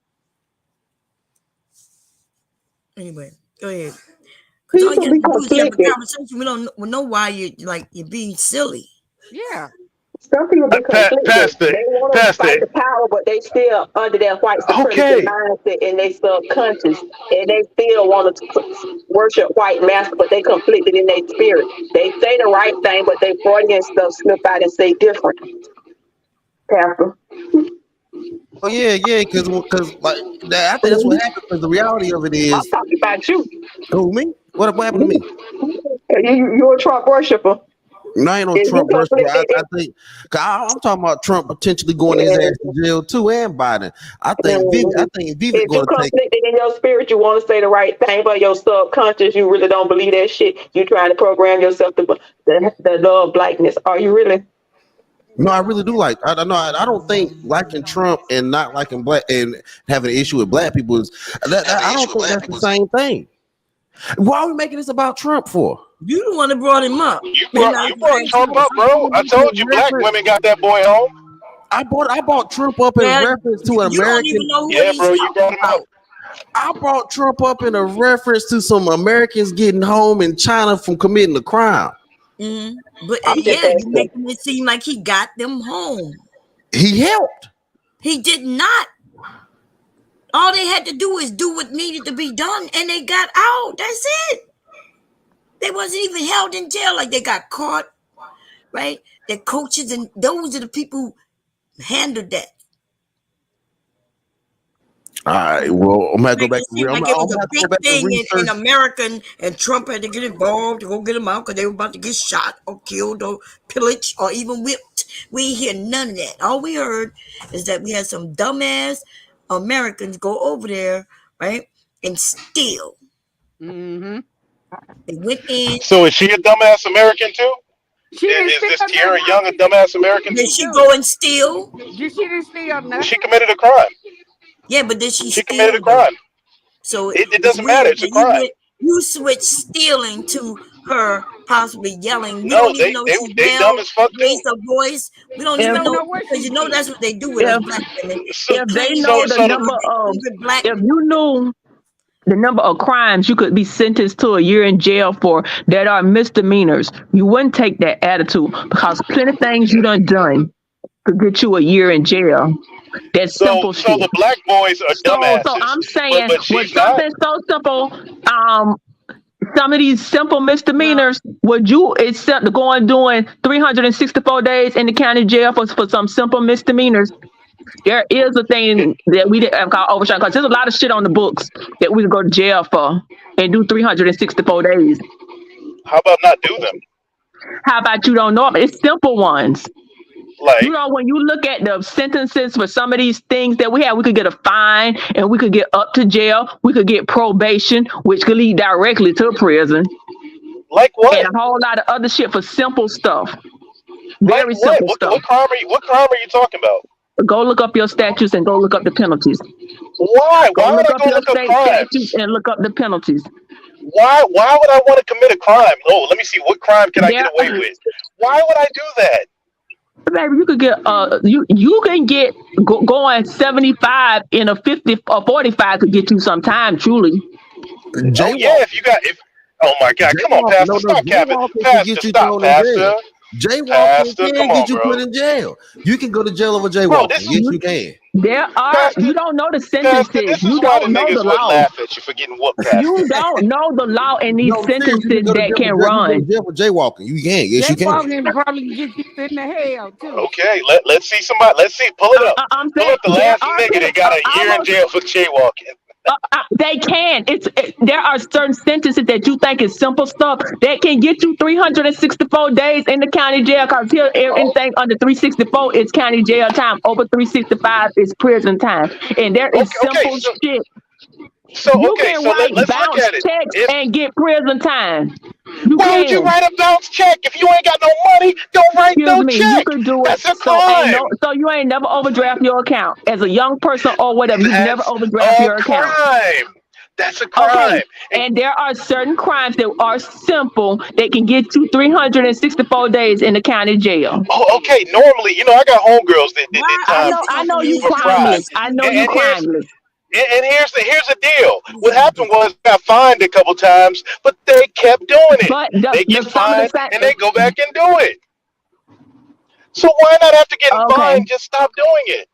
S4: Anyway, go ahead. Because all you
S9: People
S4: have
S9: be
S4: to do is have a
S9: conflicted.
S4: conversation. We know why you're being silly.
S5: Yeah,
S9: Some people be conflicted.
S6: Pastor,
S9: They want to fight
S6: Pastor.
S9: the power, but they still under that white supremacy
S6: Okay.
S9: mindset in their subconscious, and they still want to worship white master, but they conflicted in their spirit. They say the right thing, but they Freudian stuff slip out and say different. Pastor,
S7: Oh yeah, because like that, I think that's what happened. Because the reality of it
S9: I'm
S7: is,
S9: talking about you.
S7: who me? What happened to me?
S9: You're a Trump worshiper.
S7: No, I ain't no
S9: If you
S7: Trump worshiper.
S9: conflicted,
S7: I think I'm talking about Trump potentially going his
S9: in,
S7: ass to jail too, and Biden. I think Vivek
S9: if you
S7: going to take.
S9: conflicted in your spirit, you want to say the right thing, but your subconscious, you really don't believe that shit. You trying to program yourself to the love blackness. Are you really?
S7: No, I really do like. I don't know. I don't think liking Trump and not liking black and having an issue with black people is I don't think that's the same thing. Why are we making this about Trump for?
S4: You the one that brought him up.
S6: You
S4: And
S6: brought
S4: I
S6: you brought
S4: said
S6: Trump
S4: Trump.
S6: up, bro. I told you black women got that boy home.
S7: I brought Trump up in
S4: Well,
S7: reference to an
S4: you don't even
S7: American.
S4: know what
S6: Yeah,
S4: he's
S6: bro, you
S4: talking
S6: brought him up.
S4: about.
S7: I brought Trump up in a reference to some Americans getting home in China from committing a crime.
S4: But
S9: I'm just
S4: yeah, you
S9: asking.
S4: making it seem like he got them home.
S7: He helped.
S4: He did not. All they had to do is do what needed to be done, and they got out. That's it. They wasn't even held in jail. Like they got caught, right? The coaches and those are the people who handled that.
S7: All right. Well, I'm gonna go
S4: Like
S7: back
S4: it
S7: to
S4: seemed
S7: I'm
S4: like it was
S7: gonna
S4: a
S7: have to
S4: big
S7: go back and
S4: thing in
S7: research.
S4: America, and Trump had to get involved to go get them out because they were about to get shot or killed or pillaged or even whipped. We ain't hear none of that. All we heard is that we had some dumbass Americans go over there, right, and steal.
S5: Mm-hmm.
S4: They went in.
S6: So is she a dumbass American too?
S5: She didn't
S6: Is
S5: steal
S6: this
S5: nothing.
S6: Tiara
S5: All
S6: Young a
S5: she did
S6: dumbass
S5: was
S6: American
S4: Did
S6: too?
S4: she
S5: do.
S4: go and steal?
S5: She didn't steal
S6: She
S5: nothing.
S6: committed a crime.
S4: Yeah, but did she
S6: She committed a
S4: steal though?
S6: crime.
S4: So
S6: It
S4: it's
S6: doesn't matter.
S4: weird
S6: It's a
S4: that you
S6: crime.
S4: went, you switched stealing to her possibly yelling. We
S6: No,
S4: don't even know if she
S6: they dumb
S4: yelled,
S6: as fuck too.
S4: raised her voice. We don't
S5: We
S3: If
S4: even
S5: don't
S4: know
S5: know what
S4: because
S5: she
S4: you know
S5: did.
S4: that's what they do with us
S3: if
S4: black women.
S6: So
S4: They
S3: if they
S4: claim
S3: know
S6: so
S4: that
S3: the
S6: so
S4: they
S6: the
S3: number
S4: was the
S3: of
S4: favorite black.
S3: if you knew the number of crimes you could be sentenced to a year in jail for that are misdemeanors, you wouldn't take that attitude because plenty of things you done could get you a year in jail. That's simple
S6: so
S3: shit.
S6: the black boys are
S3: So
S6: dumbasses,
S3: I'm saying
S6: but
S3: with
S6: she's not.
S3: something so simple, some of these simple
S4: Well,
S3: misdemeanors, would you accept going doing 364 days in the county jail for some simple misdemeanors? There is a thing that we didn't call overshot because there's a lot of shit on the books that we could go to jail for and do 364 days.
S6: How about not do them?
S3: How about you don't know it? It's simple ones. You
S6: Like,
S3: know, when you look at the sentences for some of these things that we have, we could get a fine and we could get up to jail. We could get probation, which could lead directly to prison,
S6: like
S3: and
S6: what?
S3: a whole lot of other shit for simple stuff.
S6: Like
S3: Very
S6: what?
S3: simple stuff.
S6: What crime are you talking about?
S3: Go look up your statutes and go look up the penalties.
S6: Why?
S3: Go
S6: Why would
S3: look
S6: I
S3: up
S6: go
S3: your
S6: look up
S3: state statutes
S6: crimes?
S3: and look up the penalties.
S6: Why would I want to commit a crime? Oh, let me see. What crime can I get
S3: There,
S6: away with? Why would I do that?
S3: baby, you could get you can get going 75 in a 50 or 45 could get you some time. Truly,
S6: Oh yeah,
S7: Jaywalking.
S6: if you got if oh my god, come on,
S7: Jaywalking.
S6: Pastor,
S7: No,
S6: stop capping.
S7: jaywalking can
S6: Pastor,
S7: get you
S6: stop,
S7: thrown in
S6: Pastor.
S7: jail. Jaywalking
S6: Pastor, come
S7: can get
S6: on,
S7: you put
S6: bro.
S7: in jail. You can go to jail over
S6: Bro,
S7: jaywalking.
S6: this is
S7: Yes,
S3: you
S7: you can.
S3: there are
S6: Pastor,
S3: you don't know the
S6: Pastor,
S3: sentences.
S6: this is
S3: You
S6: why the
S3: don't know the
S6: niggas would
S3: law.
S6: laugh at you for getting whooped, Pastor.
S3: You don't know the law in these
S7: No, I'm serious. You can
S3: sentences
S7: go to
S3: that
S7: jail for
S3: can
S7: you can go to
S3: run.
S7: jail for jaywalking. You can. Yes, you can.
S5: Jaywalking probably get you sent to hell too.
S6: Okay, let's see somebody. Let's see. Pull it up.
S3: I'm
S6: Pull
S3: saying
S6: up the
S3: there
S6: last
S3: are
S6: nigga that got a year in
S3: almost
S6: jail for jaywalking.
S3: they can. There are certain sentences that you think is simple stuff that can get you 364 days in the county jail. Because here, anything under 364 is county jail time. Over 365 is prison time, and there is
S6: Okay,
S3: simple shit. You
S6: okay,
S3: can
S6: so
S3: write
S6: let's look
S3: bounce
S6: at it.
S3: checks
S6: If
S3: and get prison time. You
S6: Why would you
S3: can.
S6: write a bounce check if you ain't got no money? Don't write
S3: Excuse
S6: no
S3: me, you
S6: check.
S3: could do it.
S6: That's a
S3: So ain't no.
S6: crime.
S3: So you ain't never overdraft your account as a young person or whatever. You've never
S6: That's
S3: overdraft
S6: a
S3: your account.
S6: crime. That's a
S3: Okay.
S6: crime. And
S3: And there are certain crimes that are simple that can get you 364 days in the county jail.
S6: oh, okay, normally, I got homegirls that
S4: why
S6: did
S4: are
S6: time
S4: we
S3: I
S4: talking
S3: know you
S6: for
S4: this
S6: crime.
S3: crimeless.
S4: information?
S3: I know
S6: And,
S3: you
S6: and here's
S3: crimeless.
S6: here's the deal.
S4: What is
S6: What
S4: this
S6: happened
S4: ridiculous?
S6: was I got fined a couple times, but they kept doing it.
S3: But
S6: They get
S3: some of the
S6: fined and they go back and do it. So why not after getting
S3: okay,
S6: fined just stop doing it?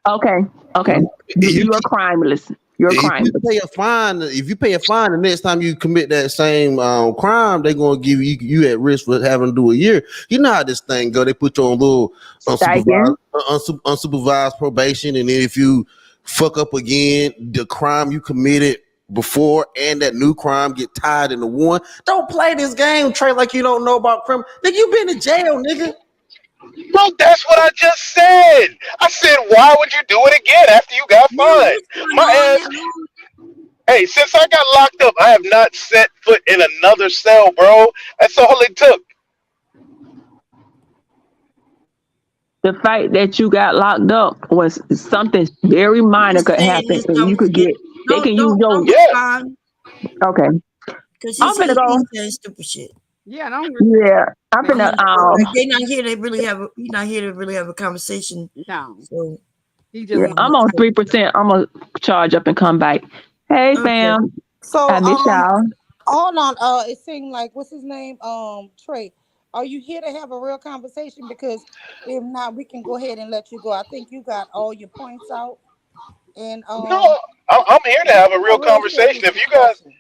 S3: okay, okay.
S7: You
S3: You're crimeless. You're
S7: if you
S3: crimeless.
S7: pay a fine, the next time you commit that same crime, they're gonna give you at risk for having to do a year. You know how this thing go? They put you on little
S3: Stipend.
S7: unsupervised probation, and then if you fuck up again, the crime you committed before and that new crime get tied into one. Don't play this game, Trey, like you don't know about crime. Nigga, you been in jail, nigga.
S6: Well, that's what I just said. I said, why would you do it again after you got
S4: Yeah,
S6: fined?
S4: what's going
S6: My
S4: on
S6: ass.
S4: here?
S6: Hey, since I got locked up, I have not set foot in another cell, bro. That's all it took.
S3: The fact that you got locked up was something very
S4: I'm
S3: minor
S4: just
S3: could
S4: saying
S3: happen,
S4: this.
S3: and you
S4: Don't
S3: could
S4: forget.
S3: get. They can use your.
S4: Don't
S6: Yeah.
S4: respond
S3: Okay,
S4: because
S3: I'm finna go.
S4: he's saying stupid shit.
S5: Yeah, don't
S3: Yeah, I'm
S4: Like
S3: finna.
S4: they not here. They really have. He's not here to really have a conversation.
S5: no.
S4: So
S5: He just
S3: Yeah,
S5: wants
S3: I'm
S5: to
S3: on
S5: talk.
S3: 3%. I'm gonna charge up and come back. Hey
S4: Okay.
S3: fam, I
S1: So
S3: miss y'all.
S1: hold on. It seemed like what's his name? Trey. Are you here to have a real conversation? Because if not, we can go ahead and let you go. I think you got all your points out, and
S6: No, I'm here to have a real
S1: a real
S6: conversation.
S1: serious
S6: If you guys,
S1: discussion.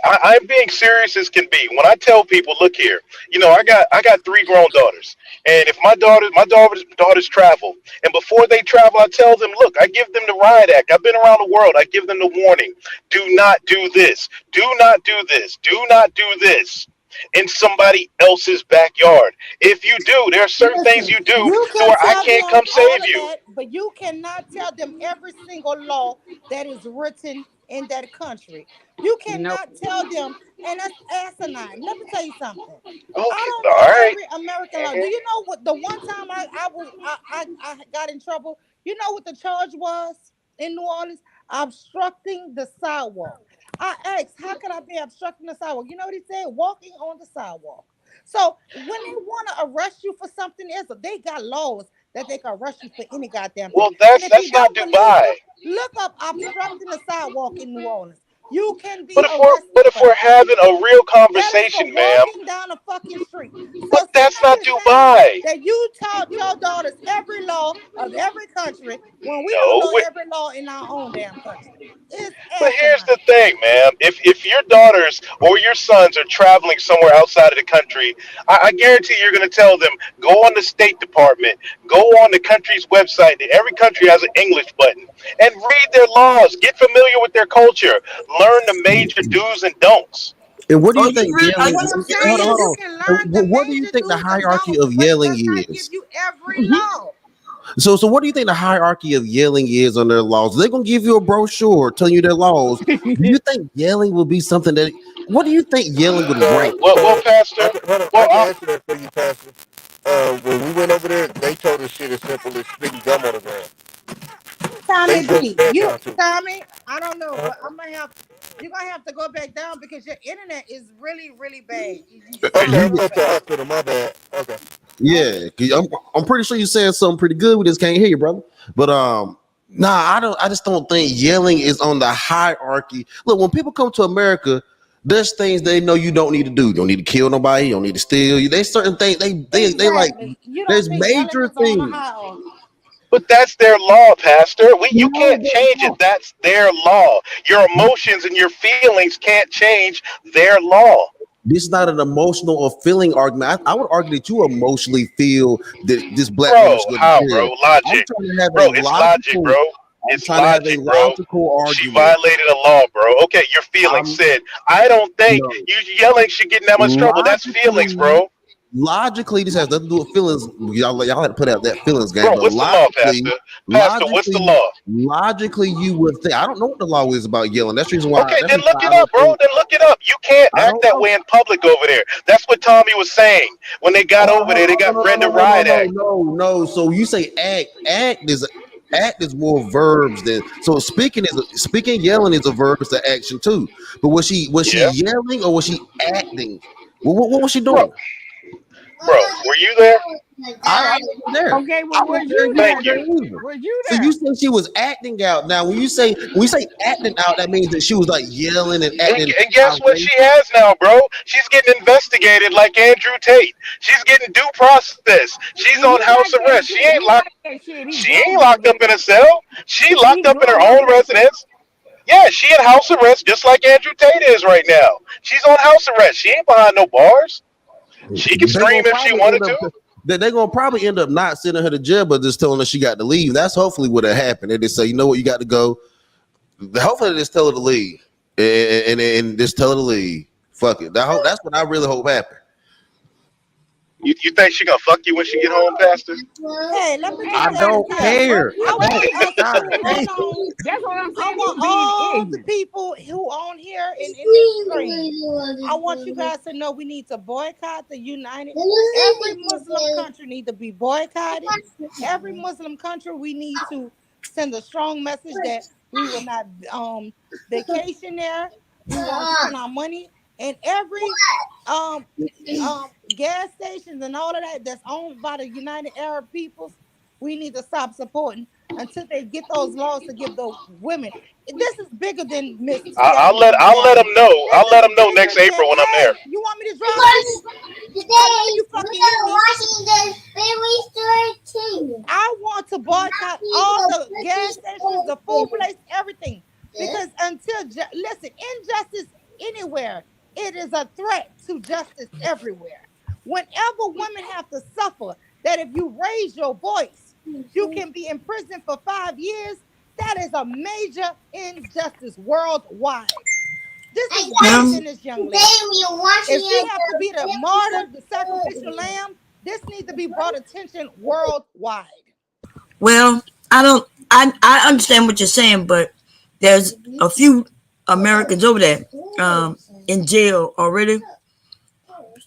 S6: I'm being serious as can be. When I tell people, look here, I got three grown daughters, and if my daughters travel, and before they travel, I tell them, look, I give them the riot act. I've been around the world. I give them the warning: do not do this. Do not do this. Do not do this in somebody else's backyard. If you do, there are certain things
S1: Listen,
S6: you do
S1: you
S6: to
S1: can
S6: where I
S1: tell
S6: can't
S1: them
S6: come
S1: all
S6: save
S1: of
S6: you.
S1: that, but you cannot tell them every single law that is written in that country. You
S5: No.
S1: cannot tell them, and that's asinine. Let me tell you something. I
S6: Okay,
S1: don't
S6: all
S1: know
S6: right.
S1: every American law. Do
S6: Mhm.
S1: you know what the one time I got in trouble? You know what the charge was in New Orleans? Obstructing the sidewalk. I asked, how can I be obstructing the sidewalk? You know what he said? Walking on the sidewalk. So when they want to arrest you for something else, they got laws that they can arrest you for any goddamn thing.
S6: Well,
S1: And
S6: that's
S1: if you
S6: that's not
S1: don't believe
S6: Dubai.
S1: me, look up obstructing the sidewalk in New Orleans. You can
S6: But
S1: be
S6: if we're
S1: arrested
S6: but if
S1: for
S6: we're
S1: that.
S6: having a real
S1: That is for
S6: conversation, ma'am,
S1: walking down a fucking street. So
S6: but
S1: sitting
S6: that's
S1: up
S6: not
S1: here saying
S6: Dubai.
S1: that you taught your daughters every law of every country when we don't
S6: No,
S1: know every law in our own damn country. It's
S6: but here's the
S1: asinine.
S6: thing, ma'am. If your daughters or your sons are traveling somewhere outside of the country, I guarantee you're going to tell them go on the State Department, go on the country's website. Every country has an English button, and read their laws. Get familiar with their culture. Learn the major do's and don'ts.
S7: And what do
S4: Oh,
S7: you
S4: you
S7: think
S4: read? Are
S7: yelling?
S1: What
S4: you
S1: I'm
S7: Hold on,
S1: saying is
S7: hold
S1: you
S4: serious?
S7: on.
S1: can
S7: And
S1: learn the
S7: what do you
S1: major
S7: think the
S1: do's and
S7: hierarchy
S1: don'ts,
S7: of
S1: but it
S7: yelling
S1: does not give
S7: is?
S1: you every
S4: Mhm.
S1: law.
S7: So what do you think the hierarchy of yelling is on their laws? They're gonna give you a brochure telling you their laws. Do you think yelling will be something that? What do you think yelling would rank?
S6: Well, Pastor.
S8: Hold on,
S6: Well,
S8: I can answer that for you, Pastor. When we went over there, they told us shit as simple as spitting gum on the ground. They
S1: Tommy
S8: broke
S1: B,
S8: that
S1: you
S8: down too.
S1: Tommy, I don't know, but you're gonna have to go back down because your internet is really, really bad. It's
S8: Okay,
S1: sounding
S8: I'm
S1: real
S8: at the
S1: bad.
S8: hospital. My bad. Okay.
S7: Yeah,
S1: Okay.
S7: 'cause I'm pretty sure you're saying something pretty good. We just can't hear you, brother. But nah, I don't. I just don't think yelling is on the hierarchy. Look, when people come to America, there's things they know you don't need to do. You don't need to kill nobody. You don't need to steal. There's certain things they like.
S1: Exactly. You don't
S7: There's
S1: think yelling
S7: major
S1: is on a
S7: things.
S1: hierarchy.
S6: but that's their law, Pastor. You
S7: No,
S6: can't change it. That's their law. Your emotions and your feelings can't change their law.
S7: this is not an emotional or feeling argument. I would argue that you emotionally feel that this black
S6: Bro,
S7: woman should go to
S6: how,
S7: jail.
S6: bro?
S7: I'm
S6: Logic.
S7: trying to have
S6: Bro,
S7: a
S6: it's logic,
S7: logical.
S6: bro.
S7: I'm
S6: It's
S7: trying to have a
S6: logic, bro.
S7: logical
S6: She
S7: argument.
S6: violated a law, bro. Okay, your feelings
S7: I'm
S6: said. I don't think
S7: no
S6: you yelling should get in that much trouble. That's feelings,
S7: logically.
S6: bro.
S7: Logically, this has nothing to do with feelings. Y'all had to put out that feelings game,
S6: Bro,
S7: but
S6: what's the law, Pastor? Pastor, what's the
S7: logically,
S6: law?
S7: logically, you would think. I don't know what the law is about yelling. That's the reason why.
S6: Okay,
S7: That's the
S6: then
S7: reason
S6: look
S7: why I
S6: it
S7: don't
S6: up, bro.
S7: think.
S6: Then look it up. You can't
S7: I
S6: act
S7: don't
S6: that
S7: know.
S6: way in public over there. That's what Tommy was saying. When they got over there, they got read the riot act.
S7: No. So you say act. Act is more verbs than so speaking yelling is a verb, it's an action too. But was she
S6: Yeah,
S7: yelling or was she acting? What was she
S6: bro,
S7: doing?
S6: bro, were you there?
S7: I wasn't there.
S5: Okay, well,
S7: I wasn't
S5: was
S7: there.
S5: you
S7: You
S6: Thank
S5: there?
S7: weren't there
S6: you.
S7: either.
S5: Was you
S7: So you
S5: there?
S7: said she was acting out. Now, when you say acting out, that means that she was like yelling and acting
S6: And guess what
S7: outrageous.
S6: she has now, bro? She's getting investigated like Andrew Tate. She's getting due process. She's
S5: And
S6: on house arrest.
S5: he like that shit. He
S6: She
S5: grew
S6: ain't
S5: up on
S6: locked up
S5: that
S6: in a
S5: shit.
S6: cell. She locked
S5: He
S6: up in her
S5: grew up
S6: own
S5: on that shit.
S6: residence. Yeah, she in house arrest just like Andrew Tate is right now. She's on house arrest. She ain't behind no bars. She can
S7: They gonna
S6: scream if she
S7: probably
S6: wanted
S7: end up.
S6: to.
S7: They gonna probably end up not sending her to jail, but just telling her she got to leave. That's hopefully what happened. They just say, you know what, you got to go. Hopefully, they just tell her to leave, and just tell her to leave. Fuck it. That's what I really hope happened.
S6: You think she gonna fuck you when she get home, Pastor?
S1: Hey, let me
S7: I
S1: just say this
S7: don't
S1: here.
S5: Hell,
S7: care. I
S1: I
S5: what?
S1: want
S7: don't.
S1: us
S7: God
S1: to hold
S7: damn.
S1: on.
S5: That's what I'm
S1: I
S5: saying.
S1: want
S5: He being
S1: all the
S5: ignorant.
S1: people who on here and in this stream. I want you guys to know we need to boycott the United. Every Muslim country need to be boycotted. Every Muslim country we need to send a strong message that we will not vacation there. We won't spend our money. And every um gas stations and all of that that's owned by the United Arab Peoples, we need to stop supporting until they get those laws to give the women. This is bigger than Miss
S6: I'll
S1: Tiara
S6: let
S1: Young
S6: I'll let
S1: Allen.
S6: them know.
S1: This
S6: I'll let
S1: is
S6: them know next
S1: bigger than,
S6: April when I'm there.
S1: hey, you want me to drive to you? I know you fucking hear me. I want to boycott all the gas stations, the food place, everything. Because listen, injustice anywhere, it is a threat to justice everywhere. Whenever women have to suffer, that if you raise your voice, you can be in prison for 5 years, that is a major injustice worldwide. This is bigger
S4: Um,
S1: than this young lady. If she have to be the martyr, the sacrificial lamb, this needs to be brought attention worldwide.
S4: well, I don't. I understand what you're saying, but there's a few Americans over there in jail already.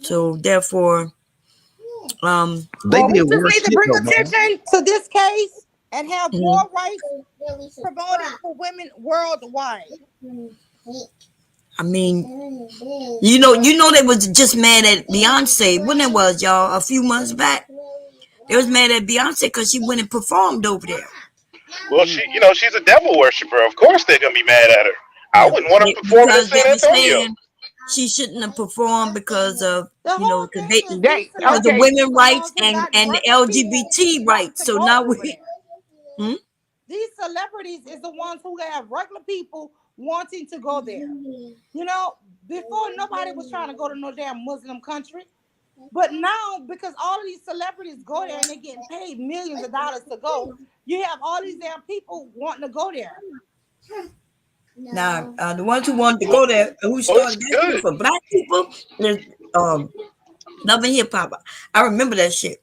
S4: So therefore,
S7: They
S1: Well, we
S7: did
S1: just
S7: worse
S1: need to
S7: shit
S1: bring
S7: though, man.
S1: attention to this case and have
S4: mhm.
S1: more rights promoted for women worldwide.
S4: I mean, you know, they was just mad at Beyonce when it was y'all a few months back. They was mad at Beyonce because she went and performed over there.
S6: Well, she's a devil worshiper. Of course they're gonna be mad at her. I
S4: Yeah,
S6: wouldn't want to perform in
S4: because they
S6: San
S4: were
S6: Antonio.
S4: saying she shouldn't have performed because of
S1: The whole thing is these
S5: They
S4: because of
S5: okay.
S1: celebrities is
S4: women
S1: the
S4: rights
S1: ones who got
S4: and the
S1: regular people
S4: LGBT
S1: wanting
S4: rights.
S1: to
S4: So
S1: go
S4: now
S1: over
S4: we,
S1: there.
S4: hmm?
S1: These celebrities is the ones who have regular people wanting to go there. You know, before nobody was trying to go to no damn Muslim country. But now, because all of these celebrities go there and they're getting paid millions of dollars to go, you have all these damn people wanting to go there.
S4: Now the ones who wanted to go there, who
S6: Well, it's
S4: started that shit
S6: good.
S4: for black people, there's Love and Hip Hop. I remember that shit.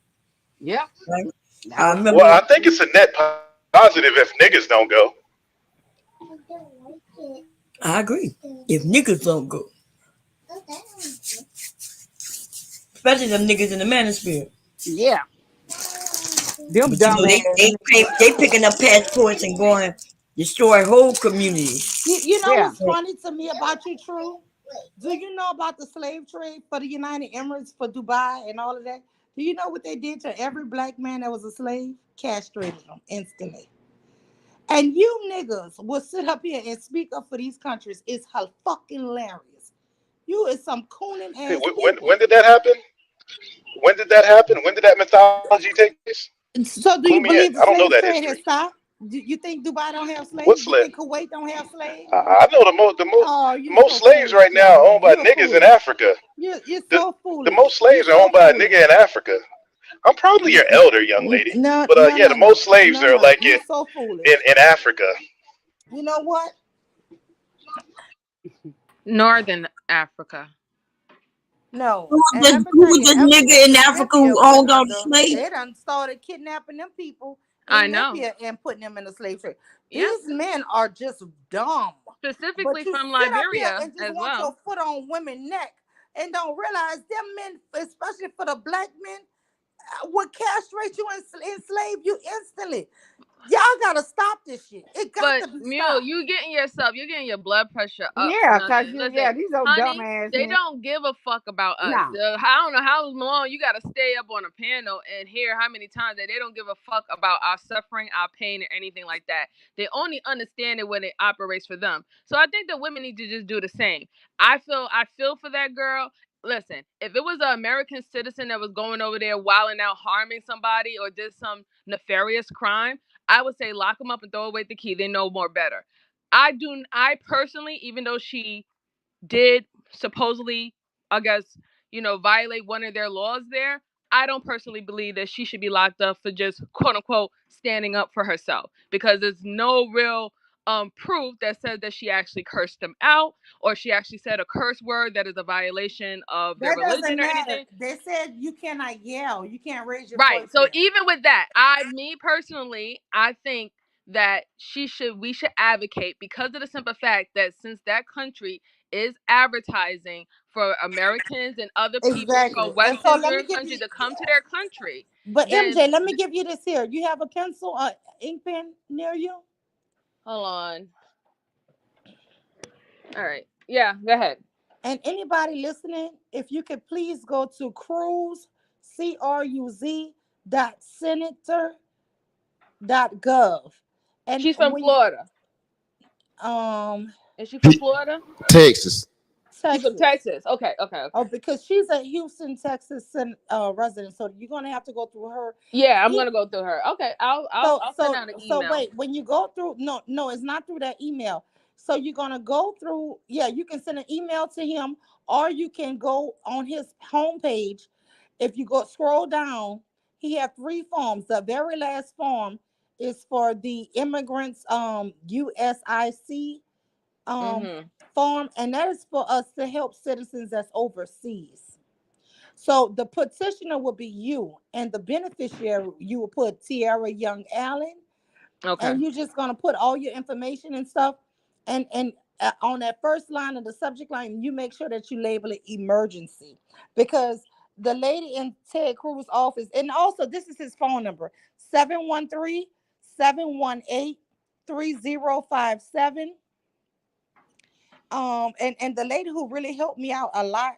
S5: Yep,
S4: Right?
S5: that
S4: I
S5: was
S6: Well,
S4: remember.
S6: I think it's a net positive if niggas don't go.
S4: I agree. If niggas don't go, especially them niggas in the manosphere.
S5: yeah. Them
S4: But you know
S5: dumbass niggas.
S4: they picking up passports and going destroy whole communities.
S1: You know
S5: Yeah.
S1: what's funny to me about you, True? Do you know about the slave trade for the United Emirates, for Dubai and all of that? Do you know what they did to every black man that was a slave? Castrated them instantly. And you niggas will sit up here and speak up for these countries. It's fucking hilarious. You is some cooning
S6: Hey,
S1: ass
S6: when
S1: people.
S6: did that happen? When did that happen? When did that mythology take place?
S1: So do
S6: Clue
S1: you
S6: me in.
S1: believe
S6: I
S1: the
S6: don't know
S1: slave
S6: that
S1: trade has
S6: history.
S1: stopped? Do you think Dubai don't have
S6: What
S1: slaves? You
S6: slave?
S1: think Kuwait don't have slaves?
S6: I know
S1: Oh,
S6: the
S1: you're
S6: most
S1: so
S6: slaves
S1: foolish,
S6: right now
S1: young
S6: are owned
S1: man.
S6: by
S1: You're
S6: niggas in
S1: foolish.
S6: Africa.
S1: You're
S6: The
S1: so
S6: the
S1: foolish.
S6: most
S1: You're
S6: slaves are
S1: so
S6: owned by a
S1: foolish.
S6: nigga in Africa. I'm probably your elder, young lady.
S1: No,
S6: But
S1: no,
S6: yeah,
S1: no,
S6: the most
S1: no,
S6: slaves
S1: no,
S6: are
S1: no.
S6: like
S1: You're so foolish.
S6: in Africa.
S1: You know what?
S3: Northern Africa.
S1: No,
S4: Who was
S1: and
S4: this,
S1: let me
S4: who
S1: tell
S4: was
S1: you,
S4: this
S1: ever
S4: nigga
S1: since
S4: in Africa
S1: Namibia
S4: who
S1: went
S4: owned all the
S1: under,
S4: slaves?
S1: they done started kidnapping them people
S3: I
S1: in
S3: know.
S1: Namibia and putting them in the slave trade.
S3: Yep.
S1: These men are just dumb. But
S3: Specifically
S1: you
S3: from
S1: sit up here
S3: Liberia
S1: and just
S3: as
S1: want your
S3: well.
S1: foot on women's neck and don't realize them men, especially for the black men, would castrate you and enslave you instantly. Y'all gotta stop this shit. It got
S3: But
S1: to be
S3: Mule,
S1: stopped.
S3: you're getting your blood pressure up for
S5: Yeah, cause
S3: nothing.
S5: you
S3: Listen,
S5: yeah, these old
S3: honey,
S5: dumbass
S3: they
S5: men.
S3: don't give a fuck about us.
S5: Nah.
S3: I don't know how long you got to stay up on a panel and hear how many times that they don't give a fuck about our suffering, our pain, or anything like that. They only understand it when it operates for them. So I think that women need to just do the same. I feel for that girl. Listen, if it was an American citizen that was going over there wilding out, harming somebody, or did some nefarious crime, I would say lock them up and throw away the key. They know more better. I personally, even though she did supposedly, I guess, violate one of their laws there, I don't personally believe that she should be locked up for just quote unquote standing up for herself, because there's no real proof that says that she actually cursed them out, or she actually said a curse word that is a violation of their
S1: That
S3: religion
S1: doesn't
S3: or
S1: matter.
S3: anything.
S1: They said you cannot yell. You can't raise your
S3: Right.
S1: voice
S3: So
S1: there.
S3: even with that, me personally, I think that we should advocate, because of the simple fact that since that country is advertising for Americans and other people
S1: Exactly.
S3: from
S1: And
S3: Western
S1: so let me
S3: European
S1: give you.
S3: countries to come to their country,
S1: But
S3: then
S1: MJ, let me give you this here. You have a pencil, ink pen near you?
S3: hold on. All right. Yeah, go ahead.
S1: And anybody listening, if you could please go to Cruz, CRUZ dot Senator .gov. And
S5: She's from
S1: when you
S5: Florida.
S1: um
S5: Is she from Florida?
S7: Texas.
S5: She's from
S1: Texas.
S5: Texas. Okay, okay,
S1: Oh,
S5: okay.
S1: because she's a Houston, Texas resident, so you're gonna have to go through her.
S5: Yeah, I'm
S1: E-
S5: gonna go through her. Okay, I'll I'll
S1: So
S5: I'll send
S1: so
S5: out an
S1: so
S5: email.
S1: wait, when you go through, no, no, it's not through that email. So you're gonna go through, yeah, you can send an email to him, or you can go on his homepage. If you go scroll down, he have three forms. The very last form is for the immigrants USIC um
S5: Mm-hmm.
S1: form, and that is for us to help citizens that's overseas. So the petitioner will be you, and the beneficiary you will put Tiara Young Allen,
S5: Okay.
S1: and you're just gonna put all your information and stuff, and on that first line of the subject line, you make sure that you label it emergency, because the lady in Ted Cruz's office, and also this is his phone number 713-718-3057. And the lady who really helped me out a lot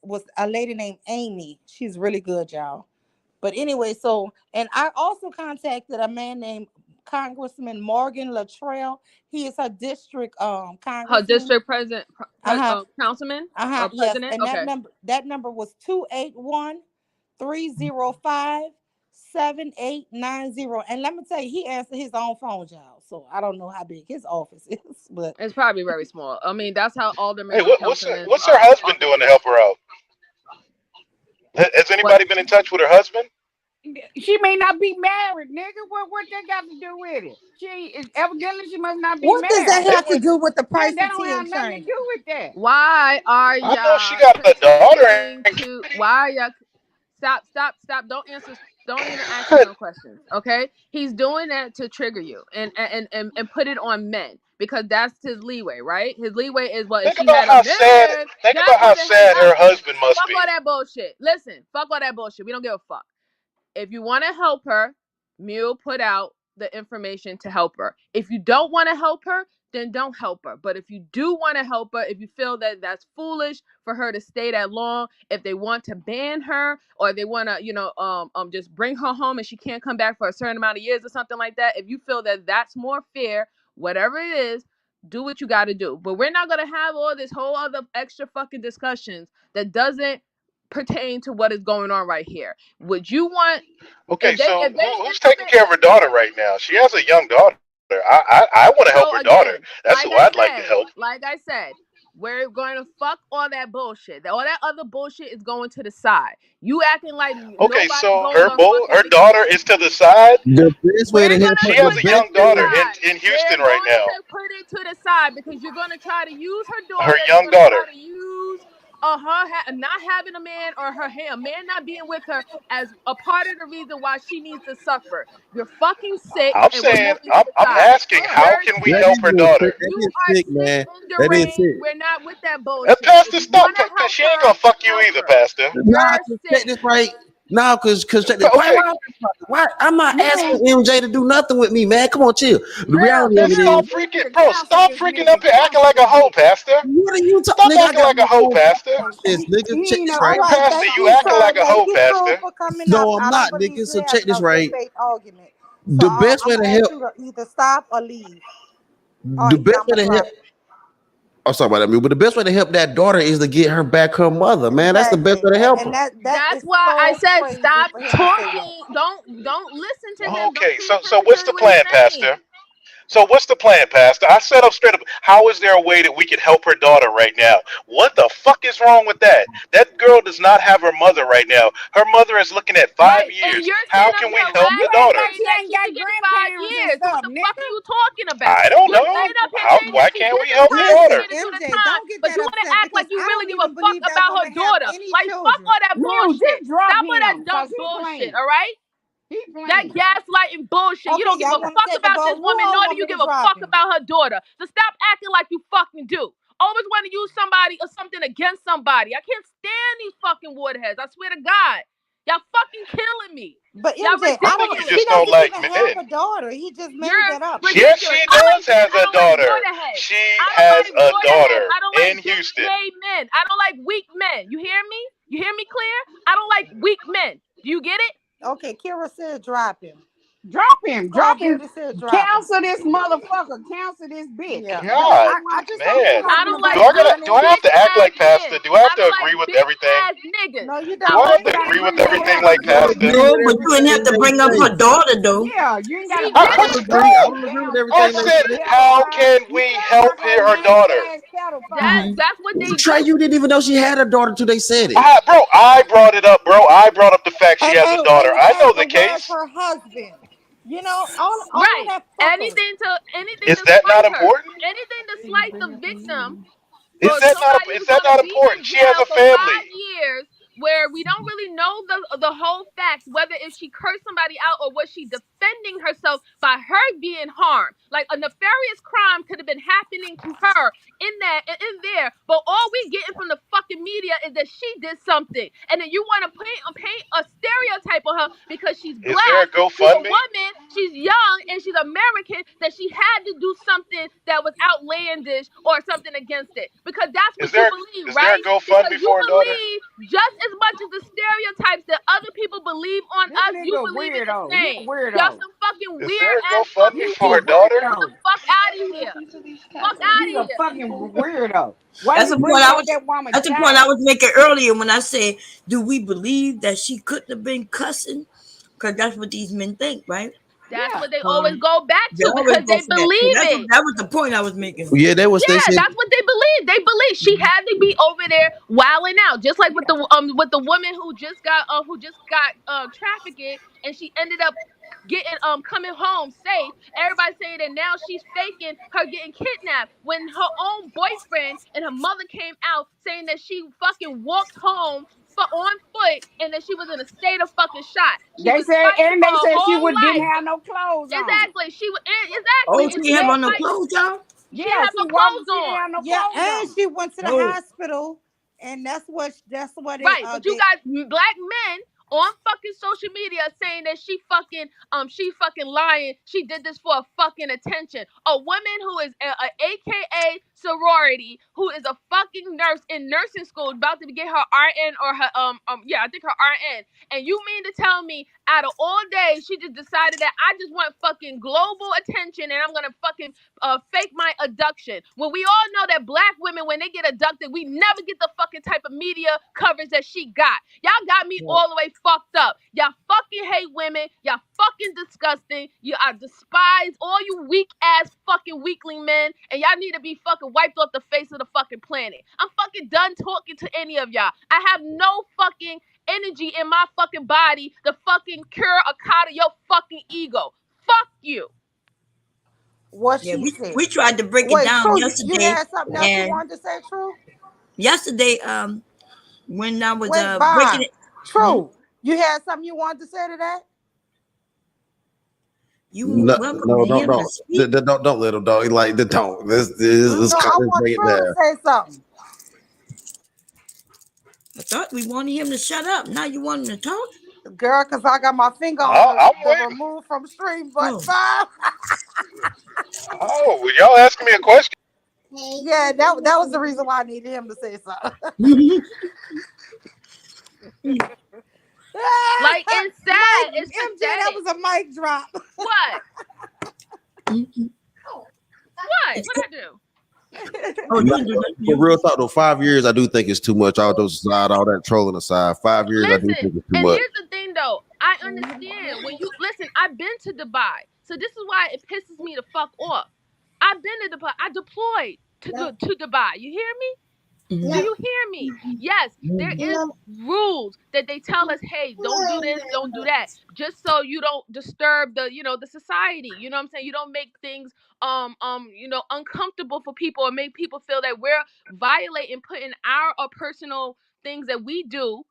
S1: was a lady named Amy. She's really good, y'all. But anyway, so, and I also contacted a man named Congressman Morgan Luttrell. He is her district
S5: Her
S1: congressman.
S5: district president,
S1: Uh-huh.
S5: councilman
S1: Uh-huh.
S5: or
S1: Yes.
S5: president.
S1: And
S5: Okay.
S1: that number was 281-305-7890. And let me tell you, he answered his own phone, y'all. So I don't know how big his office is, but
S5: It's probably very small. I mean, that's how aldermen
S6: Hey,
S5: and
S6: what's
S5: councilmen
S6: what's her husband doing to
S5: operate.
S6: help her out? Has
S5: What?
S6: anybody been in touch with her husband?
S5: She may not be married, nigga. What they got to do with it? Evidently she must not be
S1: what does that
S5: married.
S6: Hey,
S1: have to do with the
S5: That
S1: price
S5: that
S1: of
S5: don't
S1: tea
S5: have
S1: and
S5: nothing to
S1: train?
S5: do with that. Why are
S6: I know she
S5: y'all
S6: got a daughter.
S5: continuing to? Why are y'all? Stop. Don't answer. Don't even ask me no questions. Okay? He's doing that to trigger you and put it on men because that's his leeway, right? His leeway is, well, if
S6: Think
S5: she
S6: about
S5: had a
S6: how sad.
S5: man,
S6: Think
S5: that's
S6: about how
S5: what it
S6: sad her
S5: listen.
S6: husband must
S5: Fuck all
S6: be.
S5: that bullshit. Listen, fuck all that bullshit. We don't give a fuck. If you want to help her, Mule put out the information to help her. If you don't want to help her, then don't help her. But if you do want to help her, if you feel that that's foolish for her to stay that long, if they want to ban her or they want to, just bring her home and she can't come back for a certain amount of years or something like that, if you feel that that's more fair, whatever it is, do what you got to do. But we're not going to have all this whole other extra fucking discussions that doesn't pertain to what is going on right here. Would you want
S6: Okay,
S5: if they
S6: so
S5: if they
S6: who's taking care of her daughter right now? She has a young daughter. I want to help her
S5: so
S6: daughter.
S5: again,
S6: That's who I'd like to help.
S5: like I said, we're going to fuck all that bullshit. All that other bullshit is going to the side. You acting like
S6: Okay,
S5: nobody
S6: so
S5: goes on fucking
S6: her daughter
S5: vacation.
S6: is to the side.
S7: The best way to
S5: We're
S7: help
S5: gonna
S6: She
S7: her,
S5: put
S6: has
S7: the
S6: a
S5: it to
S7: best
S6: young
S5: the
S6: daughter
S7: way,
S5: side.
S6: in
S5: We're
S6: Houston right
S5: going
S6: now.
S5: to put it to the side because you're gonna try to use her
S6: Her
S5: daughter. You're
S6: young
S5: gonna try
S6: daughter.
S5: to use not having a man or a man not being with her as a part of the reason why she needs to suffer. You're fucking sick,
S6: I'm
S5: and we're
S6: saying,
S5: moving to the
S6: I'm
S5: side.
S6: asking, how
S5: You're
S6: can we
S7: that
S6: help
S5: sick.
S6: her
S7: is sick.
S6: daughter?
S7: That
S5: You
S7: is
S5: are
S7: sick,
S5: sick
S7: man.
S5: and
S7: That is
S5: deranged.
S7: sick.
S5: We're not with that
S6: And
S5: bullshit. If
S6: Pastor,
S5: you
S6: stop,
S5: want to
S6: cause
S5: help
S6: she ain't
S5: her,
S6: gonna fuck you
S5: help
S6: either,
S5: her.
S6: Pastor.
S7: Nah,
S5: You're
S7: cause check
S5: sick.
S7: this right. Nah, cause check this. Why,
S6: Okay,
S7: why I'm not
S5: You
S7: asking MJ to do nothing with me, man. Come on, chill. The
S5: girl,
S7: reality
S6: then
S7: of it
S5: girl,
S6: stop
S7: is,
S5: you need
S6: freaking,
S5: to
S6: bro.
S5: counsel
S6: Stop
S5: this
S6: freaking up
S5: nigga.
S6: here acting
S5: Counsel
S6: like a
S5: this
S6: hoe,
S5: nigga.
S6: Pastor.
S7: what are you
S6: Stop
S7: talking, nigga? I
S6: acting
S7: got
S6: like
S7: my
S6: a hoe,
S7: own
S6: Pastor.
S7: this, nigga.
S5: He
S7: Check
S5: ain't
S7: this
S5: no
S1: All
S7: right.
S1: right,
S5: hoe.
S6: Pastor,
S1: thank
S6: you
S1: you,
S6: acting
S1: sir.
S6: like a
S1: Thank
S6: hoe,
S1: you, True,
S6: Pastor.
S1: for coming up.
S7: No, I'm
S1: I don't
S7: not,
S1: believe
S7: nigga.
S1: you
S7: So check
S1: having
S7: this
S1: no good
S7: right.
S1: faith argument. So
S7: The best
S1: I'm
S7: way
S1: gonna
S7: to
S1: ask
S7: help,
S1: you to either stop or leave. Or
S7: the
S1: either
S7: best
S1: I'm
S7: way
S1: gonna
S7: to help.
S1: drop you.
S7: I'm sorry about that, but the best way to help that daughter is to get her back her mother, man. That's the best
S1: Exactly.
S7: way to help
S1: And
S7: her.
S1: that
S5: That's
S1: is
S5: why I
S1: so
S5: said
S1: crazy
S5: stop
S1: for him to say that.
S5: talking. Don't listen to him. Don't
S6: Okay,
S5: pay
S6: so
S5: attention
S6: what's
S5: to
S6: the
S5: what he's
S6: plan,
S5: saying.
S6: Pastor? So what's the plan, Pastor? I set up straight up. How is there a way that we could help her daughter right now? What the fuck is wrong with that? That girl does not have her mother right now. Her mother is looking at five
S5: Right. And
S6: years.
S5: you're
S6: How
S5: sitting up
S6: can we
S5: here
S6: help
S5: laughing
S6: the
S5: and
S1: You act
S6: daughter?
S1: like
S5: saying
S1: she
S5: that
S1: ain't
S5: she
S1: got
S5: should get 5
S1: grandparents and
S5: years. So what
S1: stuff,
S5: the fuck are
S1: nigga.
S5: you talking about?
S6: I don't
S5: You're
S6: know.
S5: sitting up here
S6: How?
S5: saying
S6: Why
S5: that she
S6: can't
S5: did
S6: we
S5: the
S6: help the
S5: time, she
S6: daughter?
S1: Listen,
S5: didn't do the
S1: MJ,
S5: time,
S1: don't get
S5: but
S1: that
S5: you want to
S1: upset
S5: act
S1: because
S5: like you
S1: I
S5: really
S1: don't
S5: give a
S1: even
S5: fuck
S1: believe that
S5: about her
S1: woman have
S5: daughter.
S1: any
S5: Like fuck
S1: children.
S5: all that No, bullshit. just drop Stop all that him, cause dumb he bullshit, playing. all right? He That playing. gaslighting bullshit. You
S1: Okay,
S5: don't give
S1: y'all
S5: a
S1: want to
S5: fuck
S1: take a
S5: about this
S1: vote? Who
S5: woman,
S1: all
S5: nor do
S1: want
S5: you
S1: me to
S5: give a
S1: drop
S5: fuck
S1: him?
S5: about her daughter. So stop acting like you fucking do. Always want to use somebody or something against somebody. I can't stand these fucking woodheads. I swear to God. Y'all fucking killing me.
S1: But
S5: Y'all
S1: MJ,
S6: I think you
S5: ridiculous.
S1: she
S6: just don't
S1: doesn't
S6: like
S1: even have
S6: men.
S1: a daughter. He just made
S5: You're
S1: that up.
S6: Yes,
S5: ridiculous.
S6: she does has
S5: I
S6: a
S5: don't like
S6: daughter.
S5: waterheads.
S6: She
S5: I don't
S6: has
S5: like
S6: a
S5: waterheads.
S6: daughter
S5: I don't like
S6: in
S5: big
S6: Houston.
S5: gay men. I don't like weak men. You hear me? You hear me clear? I don't like weak men. Do you get it?
S1: Okay, Kira said drop him. Oh,
S5: drop him,
S1: Beauty said drop him.
S5: cancel this motherfucker, cancel this bitch.
S1: Yeah,
S5: Cause
S1: but
S6: God,
S1: I just don't feel
S6: man.
S1: like
S2: I don't
S6: Do
S2: like
S1: nobody
S6: I
S2: big
S6: gotta? Do
S1: running.
S6: I have
S2: bitch
S6: to act
S2: ass
S6: like Pastor?
S2: men.
S6: Do I have
S2: I don't
S6: to
S2: like
S6: agree with
S2: bitch
S6: everything?
S2: ass niggas.
S1: No, you
S6: Do
S2: I
S6: I
S1: don't.
S6: have
S1: You
S6: to
S2: want
S1: ain't got to
S6: agree
S2: bitch
S6: with
S1: agree with
S7: I
S6: everything
S2: ass
S6: like
S1: everything.
S7: don't
S2: niggas.
S6: Pastor?
S7: agree
S4: No,
S7: with
S4: but you didn't have
S7: everything
S4: to
S7: they
S4: bring up
S7: say.
S4: her daughter though.
S5: yeah, you ain't gotta
S2: She
S5: bring
S6: I,
S7: I
S2: did
S5: up
S7: don't
S2: it
S5: the
S7: agree. I
S5: daughter,
S2: too.
S7: don't agree with
S5: damn
S6: I
S7: everything they
S5: fucking
S6: said,
S7: say.
S6: how
S5: pedophile.
S6: can
S5: You
S6: we
S5: sound
S6: help
S5: like a
S6: her
S5: lying
S6: daughter?
S5: ass pedophile.
S4: Hmm.
S2: That's what they
S7: Trey,
S2: do.
S7: you didn't even know she had a daughter till they said it.
S6: Bro, I brought it up, bro. I brought up the fact she
S1: And
S6: has a daughter. I know the
S1: the word
S6: case.
S1: her husband. You know, all of
S2: Right.
S1: that fuckers.
S2: Anything
S6: Is
S2: to
S6: that not
S2: slight her.
S6: important?
S2: Anything to slight the victim
S6: Is
S2: for
S6: that not?
S2: somebody
S6: Is
S2: who's
S6: that
S2: gonna
S6: not
S2: be in
S6: important? She has
S2: jail
S6: a
S2: for
S6: family.
S2: 5 years, where we don't really know the whole facts, whether if she cursed somebody out or was she defending herself by her being harmed. Like a nefarious crime could have been happening to her in there, but all we getting from the fucking media is that she did something, and then you want to paint a stereotype of her because she's
S6: Is there a
S2: black. She's a
S6: GoFundMe?
S2: woman, she's young, and she's American, that she had to do something that was outlandish or something against it. Because that's
S6: Is
S2: what you
S6: there
S2: believe,
S6: is there a
S2: right? Because
S6: GoFundMe
S2: you
S6: for her daughter?
S2: believe just as much as the stereotypes that other people believe on
S5: This
S2: us, you
S5: nigga a
S2: believe it the
S5: weirdo. He a
S2: same. Y'all
S5: weirdo.
S2: some fucking
S6: Is
S2: weird
S6: there a
S2: ass
S6: GoFundMe
S2: fucking
S5: He's
S6: for
S5: a
S6: her
S2: people.
S6: daughter?
S2: Get the
S5: weirdo.
S2: fuck out of here. Fuck out
S5: He's
S2: of
S5: a
S2: here.
S5: fucking weirdo. Why
S4: That's
S5: you
S4: the point
S5: bringing
S4: I
S5: up
S4: was.
S5: that woman
S4: That's the point I
S5: child?
S4: was making earlier when I said, "Do we believe that she couldn't have been cussing?" Because that's what these men think, right?
S2: That's
S5: Yeah.
S2: what they always go back
S4: They
S2: to
S4: always
S2: because
S4: go
S2: they
S4: for that. So
S2: believe
S4: that's what,
S2: it.
S4: that was the point I was making.
S7: Yeah, that was they
S2: Yeah,
S7: said.
S2: that's what they believe. They believe she had to be over there wilding out, just like with the woman who just got trafficked, and she ended up getting coming home safe. Everybody's saying that now she's faking her getting kidnapped when her own boyfriend and her mother came out saying that she fucking walked home on foot and that she was in a state of fucking shock. She was fighting for
S5: They
S2: her
S5: said she
S2: whole
S5: would didn't
S2: life.
S5: have no clothes on.
S2: Exactly. Exactly,
S4: Oh,
S2: and
S4: she
S2: she
S4: have
S2: was
S4: on no
S2: fighting.
S4: clothes, y'all.
S2: She didn't
S5: Yeah,
S2: have no
S5: she walked.
S2: clothes
S5: She didn't
S2: on.
S5: have no
S1: Yeah,
S5: clothes
S1: and
S5: on.
S1: she went to the
S4: Oh,
S1: hospital, and that's what
S2: Right, but you got black men on fucking social media saying that she fucking lying. She did this for a fucking attention. A woman who is a AKA sorority, who is a fucking nurse in nursing school, about to get her RN or her yeah, I think her RN. And you mean to tell me out of all day she just decided that I just want fucking global attention and I'm gonna fucking fake my abduction. When we all know that black women, when they get abducted, we never get the fucking type of media coverage that she got. Y'all got me all the way fucked up. Y'all fucking hate women. Y'all fucking disgusting. You I despise all you weak ass fucking weakling men, and y'all need to be fucking wiped off the face of the fucking planet. I'm fucking done talking to any of y'all. I have no fucking energy in my fucking body to fucking cure a cot of your fucking ego. Fuck you.
S1: what
S4: yeah.
S1: she
S4: We
S1: said.
S4: tried to break it
S1: Wait,
S4: down
S1: True, you
S4: yesterday,
S1: had something else you
S4: and
S1: wanted to say, True?
S4: yesterday, when I was
S1: Wait,
S4: breaking
S1: Bond.
S4: it, hmm,
S1: True, you had something you wanted to say to that?
S4: you
S7: No,
S4: welcome
S7: no,
S4: to
S7: don't,
S4: him to
S7: don't,
S4: speak.
S7: don't let him, dog. Like the don't.
S1: No, I
S7: Let's
S1: want
S7: bring it
S1: True to
S7: down.
S1: say something.
S4: I thought we wanted him to shut up. Now you want him to talk?
S1: Girl, because I got my finger on
S6: I'm
S1: the
S6: waiting.
S1: remove from stream
S4: Oh,
S1: button, Bob.
S6: Oh, y'all asking me a question?
S1: Yeah, that was the reason why I needed him to say something.
S2: Like, it's sad.
S1: Mike,
S2: It's
S1: MJ, that
S2: pathetic.
S1: was a mic drop.
S2: What?
S4: it's,
S2: What? What I do?
S4: oh, you
S7: No,
S4: didn't do nothing.
S7: for
S4: You
S7: real talk though, 5 years I do think it's too much. All those aside, all that trolling aside, 5 years I do
S2: Listen,
S7: think it's too
S2: and
S7: much.
S2: here's the thing though. I understand when you listen, I've been to Dubai. So this is why it pisses me the fuck off. I've been to Dubai. I deployed to Dubai. You hear me? Do
S4: Mhm.
S2: you hear me? Yes, there is rules that they tell us, hey, don't do this, don't do that, just so you don't disturb the society. You know what I'm saying? You don't make things uncomfortable for people or make people feel that we're violating, putting our personal things that we do,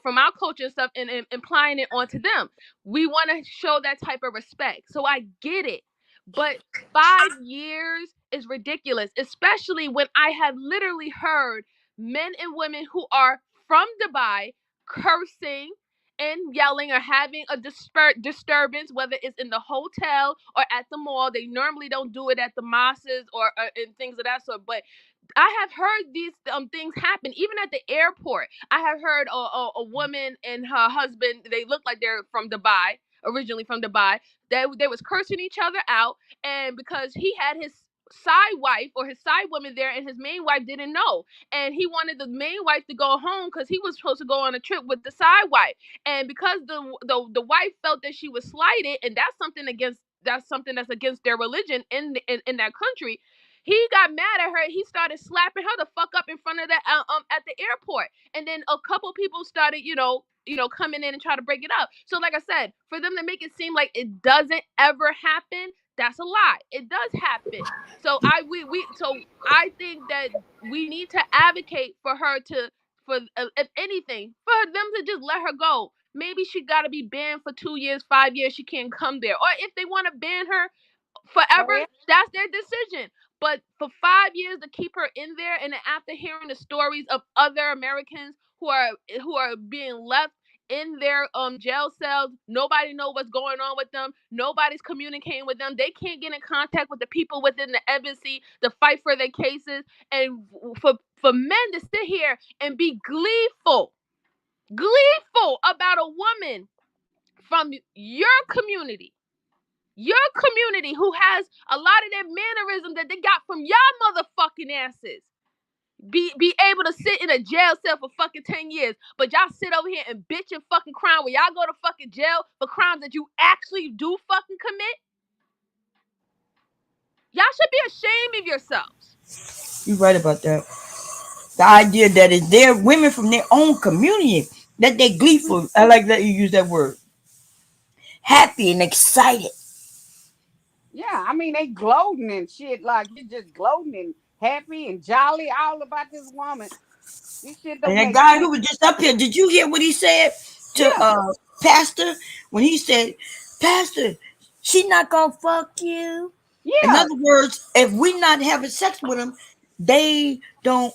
S2: from our culture and stuff, and implying it onto them. We want to show that type of respect. So I get it. But 5 years is ridiculous, especially when I have literally heard men and women who are from Dubai cursing and yelling or having a disturbance, whether it's in the hotel or at the mall. They normally don't do it at the mosques or and things of that sort. But I have heard these things happen even at the airport. I have heard a woman and her husband. They look like they're from Dubai.
S10: originally from Dubai. They was cursing each other out, and because he had his side wife or his side woman there, and his main wife didn't know, and he wanted the main wife to go home because he was supposed to go on a trip with the side wife, and because the wife felt that she was slighted, and that's something that's against their religion in that country. He got mad at her. He started slapping her the fuck up in front of the at the airport, and then a couple people started, coming in and try to break it up. So, like I said, for them to make it seem like it doesn't ever happen, that's a lie. It does happen. So I think that we need to advocate for her for if anything, for them to just let her go. Maybe she got to be banned for 2 years, 5 years. She can't come there, or if they want to ban her forever,
S5: Forever.
S10: that's their decision. But for 5 years to keep her in there, and then after hearing the stories of other Americans who are being left in their jail cells, nobody know what's going on with them. Nobody's communicating with them. They can't get in contact with the people within the embassy to fight for their cases. And for men to sit here and be gleeful about a woman from your community who has a lot of their mannerisms that they got from y'all motherfucking asses. Be able to sit in a jail cell for fucking 10 years, but y'all sit over here and bitch and fucking cry when y'all go to fucking jail for crimes that you actually do fucking commit. Y'all should be ashamed of yourselves.
S4: You're right about that. The idea that it's their women from their own community that they gleeful. I like that you use that word. Happy and excited.
S5: Yeah, I mean they gloating and shit, like you just gloating and happy and jolly all about this woman. This shit
S4: And
S5: don't
S4: that
S5: make
S4: guy who
S5: sense.
S4: was just up here, did you hear what he said to
S5: Yeah,
S4: Pastor when he said, Pastor, she not gonna fuck you? In
S5: yeah,
S4: other words, if we not having sex with them, they don't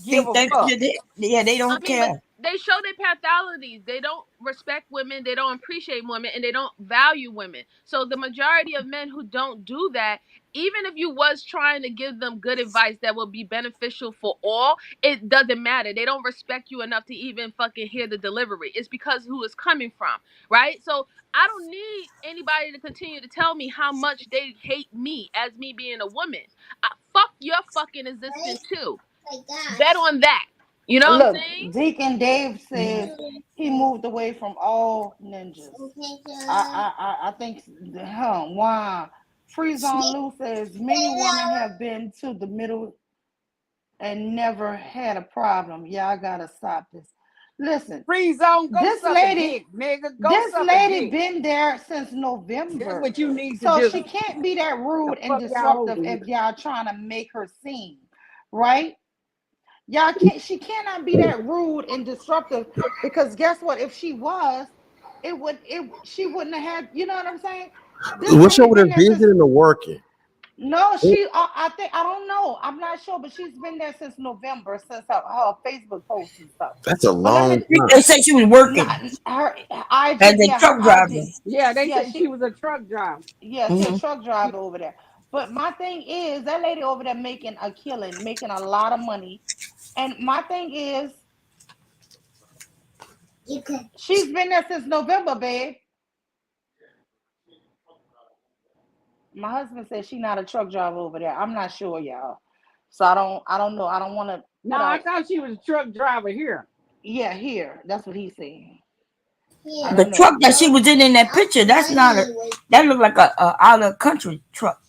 S5: give
S4: think
S5: a
S4: that
S5: fuck.
S4: yeah, they
S10: I
S4: don't
S10: mean, but
S4: care.
S10: they show their pathologies. They don't respect women. They don't appreciate women, and they don't value women. So the majority of men who don't do that, even if you was trying to give them good advice that will be beneficial for all, it doesn't matter. They don't respect you enough to even fucking hear the delivery. It's because who it's coming from, right? So I don't need anybody to continue to tell me how much they hate me as me being a woman. Fuck your fucking existence too. Bet on that. You know what I'm
S1: Look,
S10: saying?
S1: Deacon Dave says he moved away from all ninjas. I think, wow. Freeze on Lou says many women have been to the middle and never had a problem. Y'all gotta stop this. Listen,
S5: Free zone, go
S1: this
S5: suck a
S1: lady,
S5: dick, nigga. Go
S1: this
S5: suck a
S1: lady
S5: dick.
S1: been there since
S5: That's
S1: November.
S5: what you need to
S1: So
S5: do.
S1: she can't be that
S5: The
S1: rude and
S5: fuck y'all
S1: disruptive
S5: over
S1: if
S5: here.
S1: y'all trying to make her seem right. Y'all can't. She cannot be that rude and disruptive because guess what? If she was, it would. It she wouldn't have had. You know what I'm saying? This
S7: Was she
S1: lady
S7: over there
S1: been there since.
S7: visiting or working?
S1: No, she. I think I don't know. I'm not sure, but she's been there since November, since her Facebook posts and stuff.
S7: That's a
S1: But let
S7: long
S1: me.
S4: They
S7: time.
S4: said she was working
S1: Not her IG.
S4: as a
S1: Yeah, her
S4: truck driver.
S1: IG.
S5: Yeah, they
S1: Yeah,
S5: said she was a truck driver.
S1: she a
S4: Hmm.
S1: truck driver over there. But my thing is that lady over there making a killing, making a lot of money. And my thing is, she's been there since November, babe. My husband said she's not a truck driver over there. I'm not sure, y'all. So I don't know. I don't want to
S5: No,
S1: put
S5: I
S1: out.
S5: thought she was a truck driver here.
S1: Yeah, here. That's what he's saying. I
S4: The
S1: don't
S4: truck
S1: know.
S4: that she was in that picture, that's not a that looked like a out of country truck.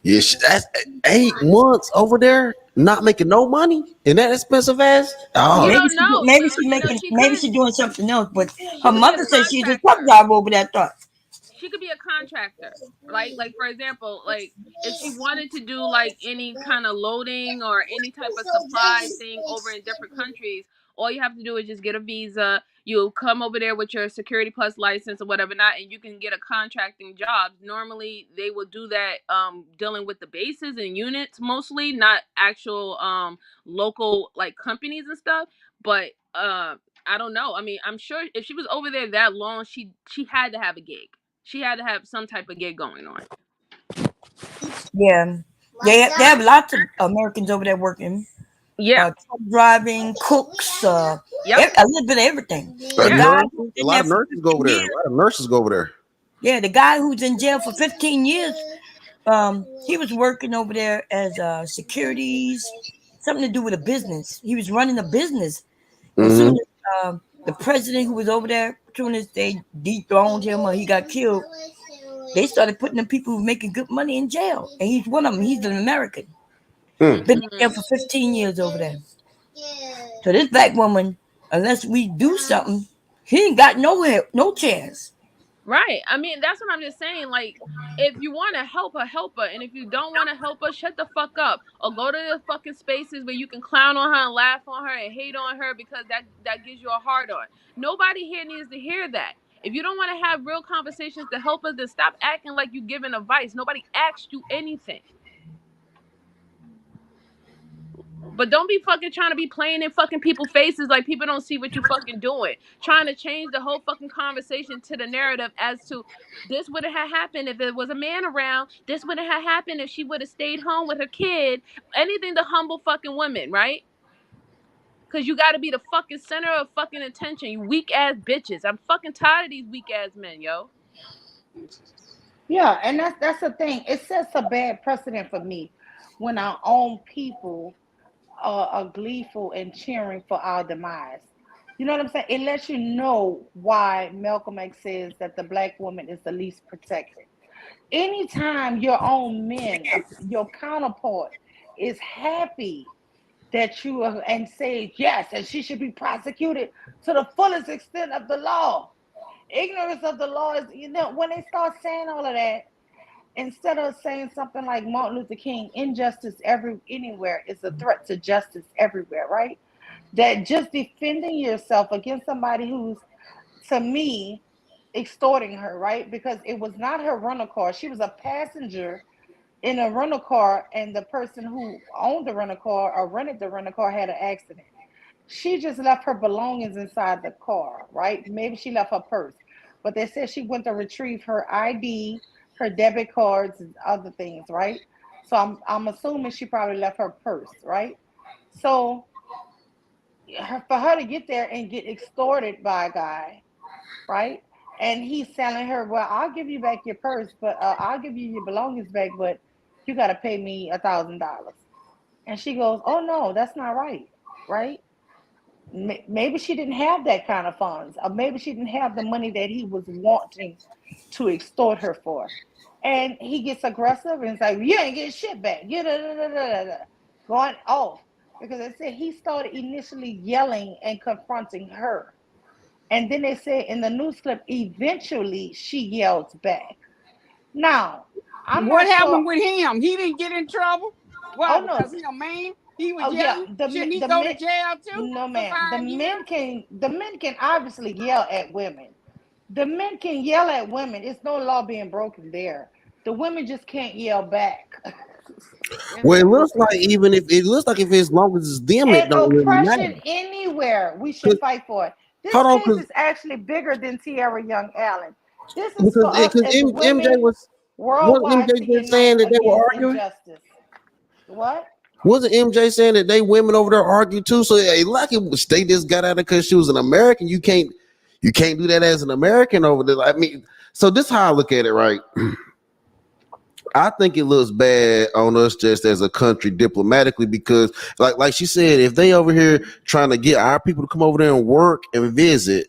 S7: Yeah, that's 8 months over there, not making no money in that expensive ass.
S10: You
S7: Oh,
S4: Maybe
S10: don't
S4: she
S10: know.
S4: maybe she
S10: You know,
S4: making maybe she doing something else, but
S10: she
S4: her
S10: could be a
S4: mother said she's a truck
S10: contractor.
S4: driver over there. I thought.
S10: She could be a contractor. Like for example, like if she wanted to do like any kind of loading or any type of supply thing over in different countries, all you have to do is just get a visa. You'll come over there with your security plus license or whatever not, and you can get a contracting job. Normally they will do that dealing with the bases and units mostly, not actual local like companies and stuff. But I don't know. I mean, I'm sure if she was over there that long, she had to have a gig. She had to have some type of gig going on.
S4: Yeah, they have lots of Americans over there working,
S10: Yeah.
S4: truck driving, cooks,
S10: Yep.
S4: a little bit of everything. The
S10: Yeah.
S4: guy
S7: nurses.
S4: who's
S7: A
S4: in
S7: lot
S4: there
S7: of
S4: for
S7: nurses go over
S4: 15
S7: there. A
S4: years,
S7: lot of nurses go over there.
S4: Yeah, the guy who's in jail for 15 years, he was working over there as securities, something to do with a business. He was running a business. And soon
S7: Mm-hmm.
S4: as the president who was over there, soon as they dethroned him or he got killed, they started putting the people who making good money in jail. And he's one of them. He's an American.
S7: Mm.
S4: Been in
S10: Mhm.
S4: jail for 15 years over there. So this black woman, unless we do something, he ain't got no help, no chance.
S10: Right. I mean, that's what I'm just saying. Like, if you want to help her, help her. And if you don't want to help her, shut the fuck up. Or go to the fucking spaces where you can clown on her and laugh on her and hate on her because that gives you a hard on. Nobody here needs to hear that. If you don't want to have real conversations to help us, then stop acting like you giving advice. Nobody asked you anything. But don't be fucking trying to be playing in fucking people's faces like people don't see what you fucking doing. Trying to change the whole fucking conversation to the narrative as to this would have happened if there was a man around. This would have happened if she would have stayed home with her kid. Anything to humble fucking women, right? Because you got to be the fucking center of fucking attention. You weak ass bitches. I'm fucking tired of these weak ass men, yo.
S1: Yeah, and that's the thing. It sets a bad precedent for me when our own people are gleeful and cheering for our demise. You know what I'm saying? It lets you know why Malcolm X says that the black woman is the least protected. Anytime your own men, your counterpart, is happy that you are, and say yes, and she should be prosecuted to the fullest extent of the law. Ignorance of the law is, when they start saying all of that, instead of saying something like Martin Luther King, injustice anywhere is a threat to justice everywhere, right? That just defending yourself against somebody who's, to me, extorting her, right? Because it was not her rental car. She was a passenger in a rental car, and the person who owned the rental car or rented the rental car had an accident. She just left her belongings inside the car, right? Maybe she left her purse, but they said she went to retrieve her ID, her debit cards, and other things, right? So I'm assuming she probably left her purse, right? So for her to get there and get extorted by a guy, right? And he's telling her, "Well, I'll give you back your purse, but I'll give you your belongings back, but you got to pay me $1,000." And she goes, "Oh no, that's not right, right?" Maybe she didn't have that kind of funds, or maybe she didn't have the money that he was wanting to extort her for. And he gets aggressive and it's like, "You ain't getting shit back." Going off. Because they said he started initially yelling and confronting her. And then they said in the news clip, eventually she yells back. Now, I'm
S5: What
S1: not sure.
S5: happened with him? He didn't get in trouble. Why?
S1: Oh no.
S5: Because he a man. He was
S1: Oh yeah.
S5: yelling.
S1: The
S5: Shouldn't he
S1: the
S5: go to
S1: men.
S5: jail too
S1: No
S5: for
S1: man. The
S5: 5 years?
S1: men can the men can obviously yell at women. The men can yell at women. It's no law being broken there. The women just can't yell back.
S7: Well, it looks like even if it looks like if as long as it's them, it
S1: And
S7: don't really
S1: oppression
S7: matter.
S1: anywhere, we should
S7: 'Cause-
S1: fight for it. This
S7: hold on,
S1: case
S7: because
S1: is actually bigger than Tiara Young Allen. This is
S7: because
S1: for us
S7: because
S1: as
S7: MJ
S1: women
S7: wasn't
S1: worldwide
S7: MJ
S1: to
S7: just
S1: unite
S7: saying that they were
S1: against
S7: arguing?
S1: injustice. What?
S7: Wasn't MJ saying that they women over there argue too? So hey, lucky they just got out of because she was an American. You can't do that as an American over there. I mean, so this is how I look at it, right? I think it looks bad on us just as a country diplomatically because, like she said, if they over here trying to get our people to come over there and work and visit,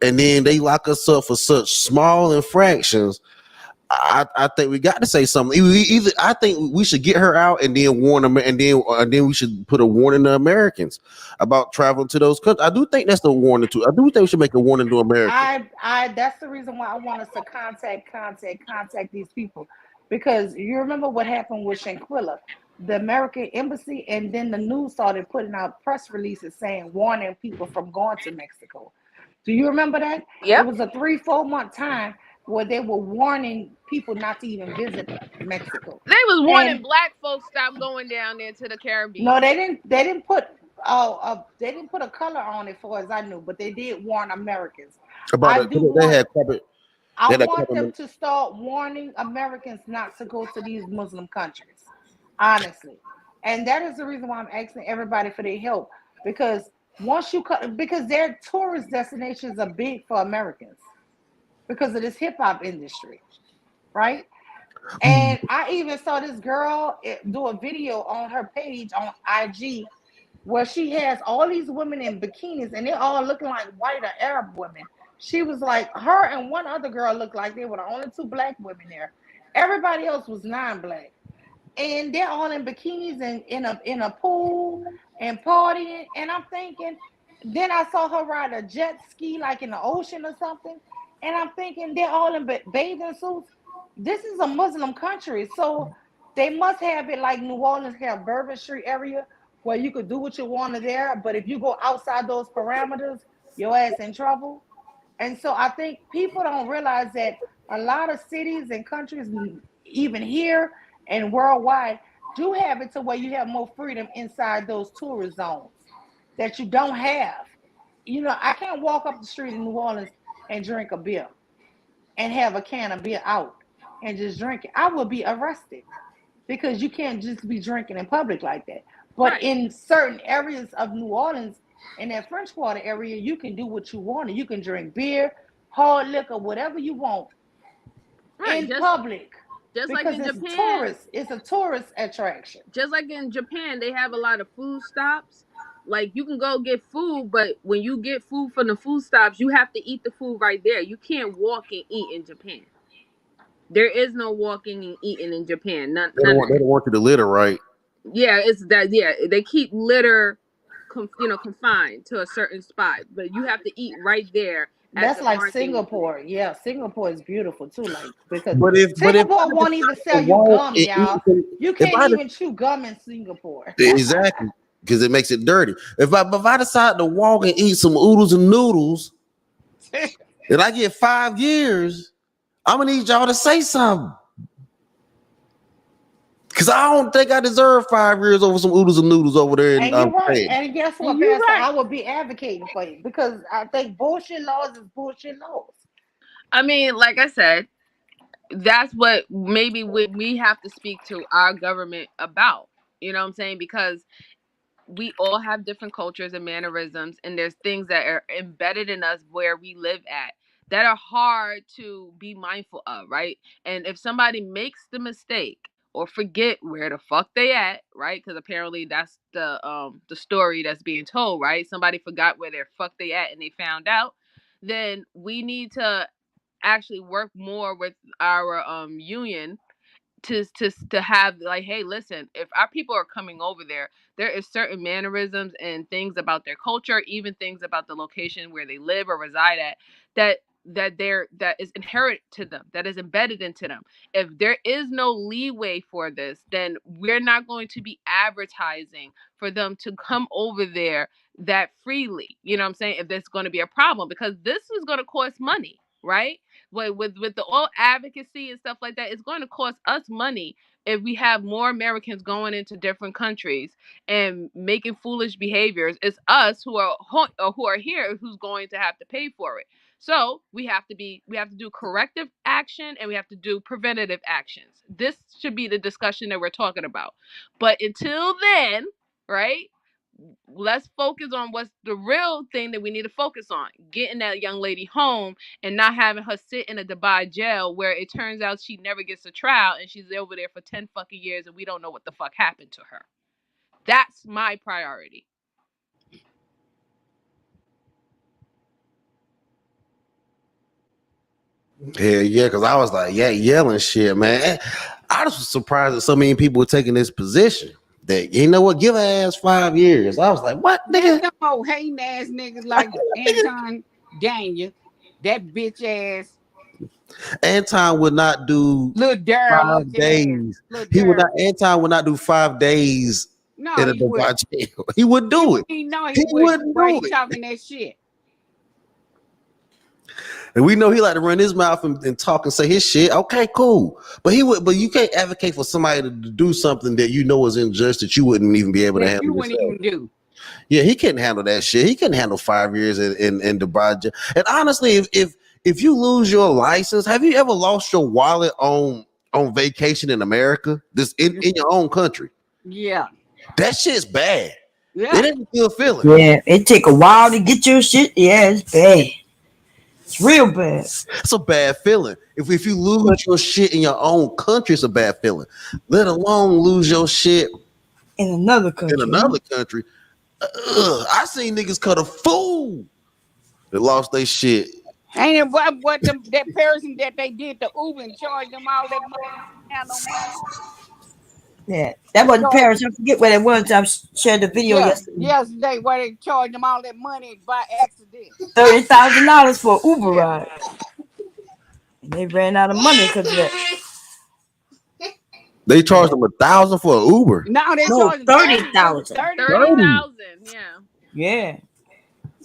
S7: and then they lock us up for such small infractions, I think we got to say something. Either I think we should get her out and then warn them, and then we should put a warning to Americans about traveling to those countries. I do think that's the warning to. I do think we should make a warning to Americans.
S1: I that's the reason why I want us to contact these people, because you remember what happened with Shanquilla, the American embassy, and then the news started putting out press releases saying warning people from going to Mexico. Do you remember that? It
S10: Yep.
S1: was a 3 4 month time where they were warning people not to even visit Mexico,
S10: They was
S1: and
S10: wanting black folks stop going down there to the
S1: no,
S10: Caribbean.
S1: they didn't put they didn't put a color on it, for as I knew, but they did warn Americans.
S7: About
S1: I
S7: it,
S1: do
S7: they
S1: want
S7: had carpet.
S1: I
S7: They had a
S1: want them
S7: couple.
S1: to start warning Americans not to go to these Muslim countries, honestly. And that is the reason why I'm asking everybody for their help, because once you cut, because their tourist destinations are big for Americans. because of this hip hop industry, right? And I even saw this girl do a video on her page on IG where she has all these women in bikinis and they're all looking like white or Arab women. She was like, her and one other girl looked like they were the only two black women there. Everybody else was non-black, and they're all in bikinis and in a pool and partying. And I'm thinking, then I saw her ride a jet ski like in the ocean or something, and I'm thinking they're all in bathing suits. This is a Muslim country, so they must have it like New Orleans have Bourbon Street area where you could do what you want to there. But if you go outside those parameters, your ass in trouble. And so I think people don't realize that a lot of cities and countries, even here and worldwide, do have it to where you have more freedom inside those tourist zones that you don't have. You know, I can't walk up the street in New Orleans and drink a beer and have a can of beer out and just drink it. I would be arrested because you can't just be drinking in public like that. But
S10: Right.
S1: in certain areas of New Orleans, in that French Quarter area, you can do what you want. You can drink beer, hard liquor, whatever you want
S10: Right.
S1: in public
S10: Just like
S1: because
S10: in
S1: it's
S10: Japan,
S1: tourist. It's a tourist attraction.
S10: they have a lot of food stops. Like you can go get food, but when you get food from the food stops, you have to eat the food right there. You can't walk and eat in Japan. There is no walking and eating in Japan. None of
S7: They
S10: that.
S7: don't want you to litter right.
S10: Yeah, it's that. Yeah, they keep litter, confined to a certain spot, but you have to eat right there at
S1: That's
S10: the
S1: like
S10: market.
S1: Singapore. Yeah, Singapore is beautiful too. Like because
S7: But if I
S1: Singapore
S7: had to
S1: won't even
S7: start to
S1: sell you
S7: walk
S1: gum,
S7: and eat
S1: y'all.
S7: some,
S1: You
S7: if
S1: can't
S7: I had
S1: even chew gum in Singapore.
S7: exactly, because it makes it dirty. If I decide to walk and eat some oodles and noodles, and I get 5 years, I'm gonna need y'all to say something. Cause I don't think I deserve 5 years over some oodles and noodles over there in
S1: And you're right.
S7: Japan.
S1: And guess
S10: And
S1: what,
S10: you're
S1: Pastor?
S10: right.
S1: I would be advocating for you because I think bullshit laws is bullshit laws.
S10: I mean, like I said, that's what maybe we have to speak to our government about. You know what I'm saying? Because we all have different cultures and mannerisms, and there's things that are embedded in us where we live at that are hard to be mindful of, right? And if somebody makes the mistake or forget where the fuck they at, right? Because apparently that's the story that's being told, right? Somebody forgot where their fuck they at and they found out. Then we need to actually work more with our union to have like, hey, listen, if our people are coming over there is certain mannerisms and things about their culture, even things about the location where they live or reside at, that is inherent to them, that is embedded into them. If there is no leeway for this, then we're not going to be advertising for them to come over there that freely. You know what I'm saying? If there's going to be a problem, because this is going to cost money, right? With the all advocacy and stuff like that, it's going to cost us money if we have more Americans going into different countries and making foolish behaviors. It's us who are here who's going to have to pay for it. So we have to do corrective action and we have to do preventative actions. This should be the discussion that we're talking about. But until then, right? Let's focus on what's the real thing that we need to focus on: getting that young lady home and not having her sit in a Dubai jail where it turns out she never gets a trial and she's over there for 10 fucking years and we don't know what the fuck happened to her. That's my priority.
S7: Hell yeah, because I was like, yeah, yelling shit, man. I just was surprised that so many people were taking this position. That you know what, give her ass 5 years. I was like, what,
S5: That's
S7: nigga?
S5: them old hating ass niggas like Anton Daniel, that bitch ass
S7: Anton would not do
S5: little Daryl
S7: 5
S5: looking ass.
S7: days.
S5: Little
S7: He would
S5: Daryl.
S7: not. Anton would not do 5 days
S5: No,
S7: in a
S5: he would.
S7: Dubai jail. He would
S5: He
S7: do
S5: would
S7: it.
S5: he know he
S7: He
S5: wouldn't.
S7: wouldn't
S5: Why
S7: do
S5: he
S7: it.
S5: talking that shit?
S7: And we know he like to run his mouth and talk and say his shit. Okay, cool. But he would. But you can't advocate for somebody to do something that you know is unjust that you wouldn't even be able to
S5: That you
S7: handle
S5: wouldn't
S7: yourself.
S5: even do.
S7: Yeah, he couldn't handle that shit. He couldn't handle 5 years in Dubai jail. And honestly, if you lose your license, have you ever lost your wallet on vacation in America? This in your own country.
S5: Yeah.
S7: That shit's bad.
S5: Yeah.
S7: It ain't a good feeling.
S4: Yeah, it take a while to get your shit. Yeah, it's bad. It's real bad.
S7: It's a bad feeling. If you lose your shit in your own country, it's a bad feeling. Let alone lose your shit
S4: In another
S7: in
S4: country.
S7: another country. I seen niggas cut a fool that lost their shit.
S5: Ain't it what that person that they did the Uber and charged them all that money? Have no money.
S4: Yeah, that
S5: They
S4: wasn't
S5: charged,
S4: Paris. I forget where that was. I shared the video
S5: yeah,
S4: yesterday.
S5: yesterday where they charged them all that money by accident.
S4: $30,000 for an Uber ride, and they ran out of money because of that.
S7: They charged
S4: Yeah.
S7: them $1,000 for an Uber.
S5: Now they
S4: No,
S5: charging
S4: 30,000.
S7: 30.
S10: 30,000. Yeah.
S4: Yeah,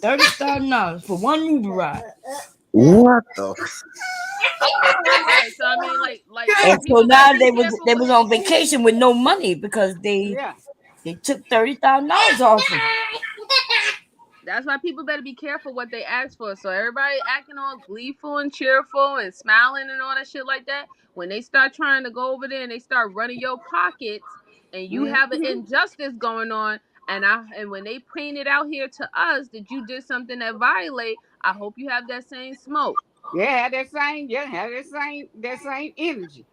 S4: $30,000 for one Uber ride.
S7: What the?
S10: Yeah. So I mean, like
S4: And so
S10: people better
S4: now
S10: be
S4: they was
S10: careful
S4: they
S10: what.
S4: was on vacation with no money because
S5: Yeah.
S4: they took $30,000 off them.
S10: That's why people better be careful what they ask for. So everybody acting all gleeful and cheerful and smiling and all that shit like that. When they start trying to go over there and they start running your pockets and you have an
S5: Mm-hmm.
S10: injustice going on, and when they paint it out here to us that you did something that violate, I hope you have that same smoke.
S5: Have that same energy.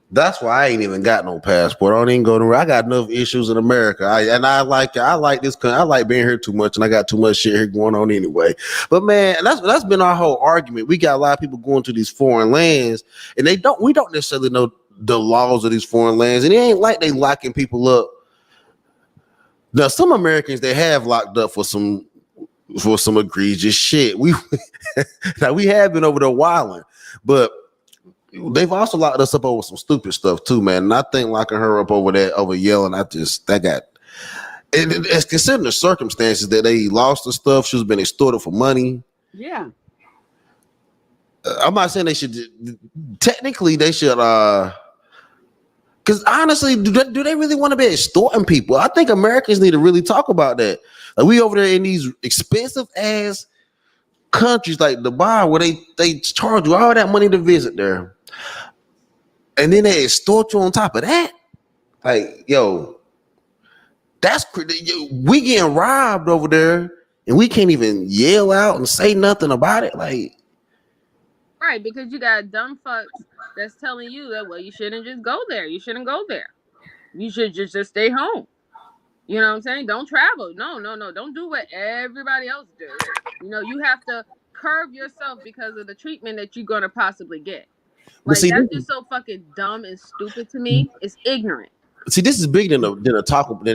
S7: That's why I ain't even got no passport. I don't even go nowhere. I got enough issues in America. I like this country. I like being here too much, and I got too much shit here going on anyway. But man, that's been our whole argument. We got a lot of people going to these foreign lands, and we don't necessarily know the laws of these foreign lands, and it ain't like they locking people up. Now, some Americans they have locked up for some egregious shit. Now we have been over there wilding, but they've also locked us up over some stupid stuff too, man. And I think locking her up over yelling, it's considering the circumstances that they lost the stuff. She's been extorted for money.
S5: Yeah.
S7: I'm not saying they should. Technically, they should. Because honestly, do they really want to be extorting people? I think Americans need to really talk about that. Like we over there in these expensive ass countries like Dubai, where they charge you all that money to visit there, and then they extort you on top of that. Like, yo, we getting robbed over there, and we can't even yell out and say nothing about it. Like,
S10: Right, because you got dumb fucks that's telling you that, well, you shouldn't just go there. You shouldn't go there. You should just stay home. You know what I'm saying? Don't travel. No, no, no. Don't do what everybody else do. You know, you have to curb yourself because of the treatment that you're gonna possibly get.
S7: but
S10: Like that's just so fucking dumb and stupid to me. It's ignorant.
S7: this is bigger than an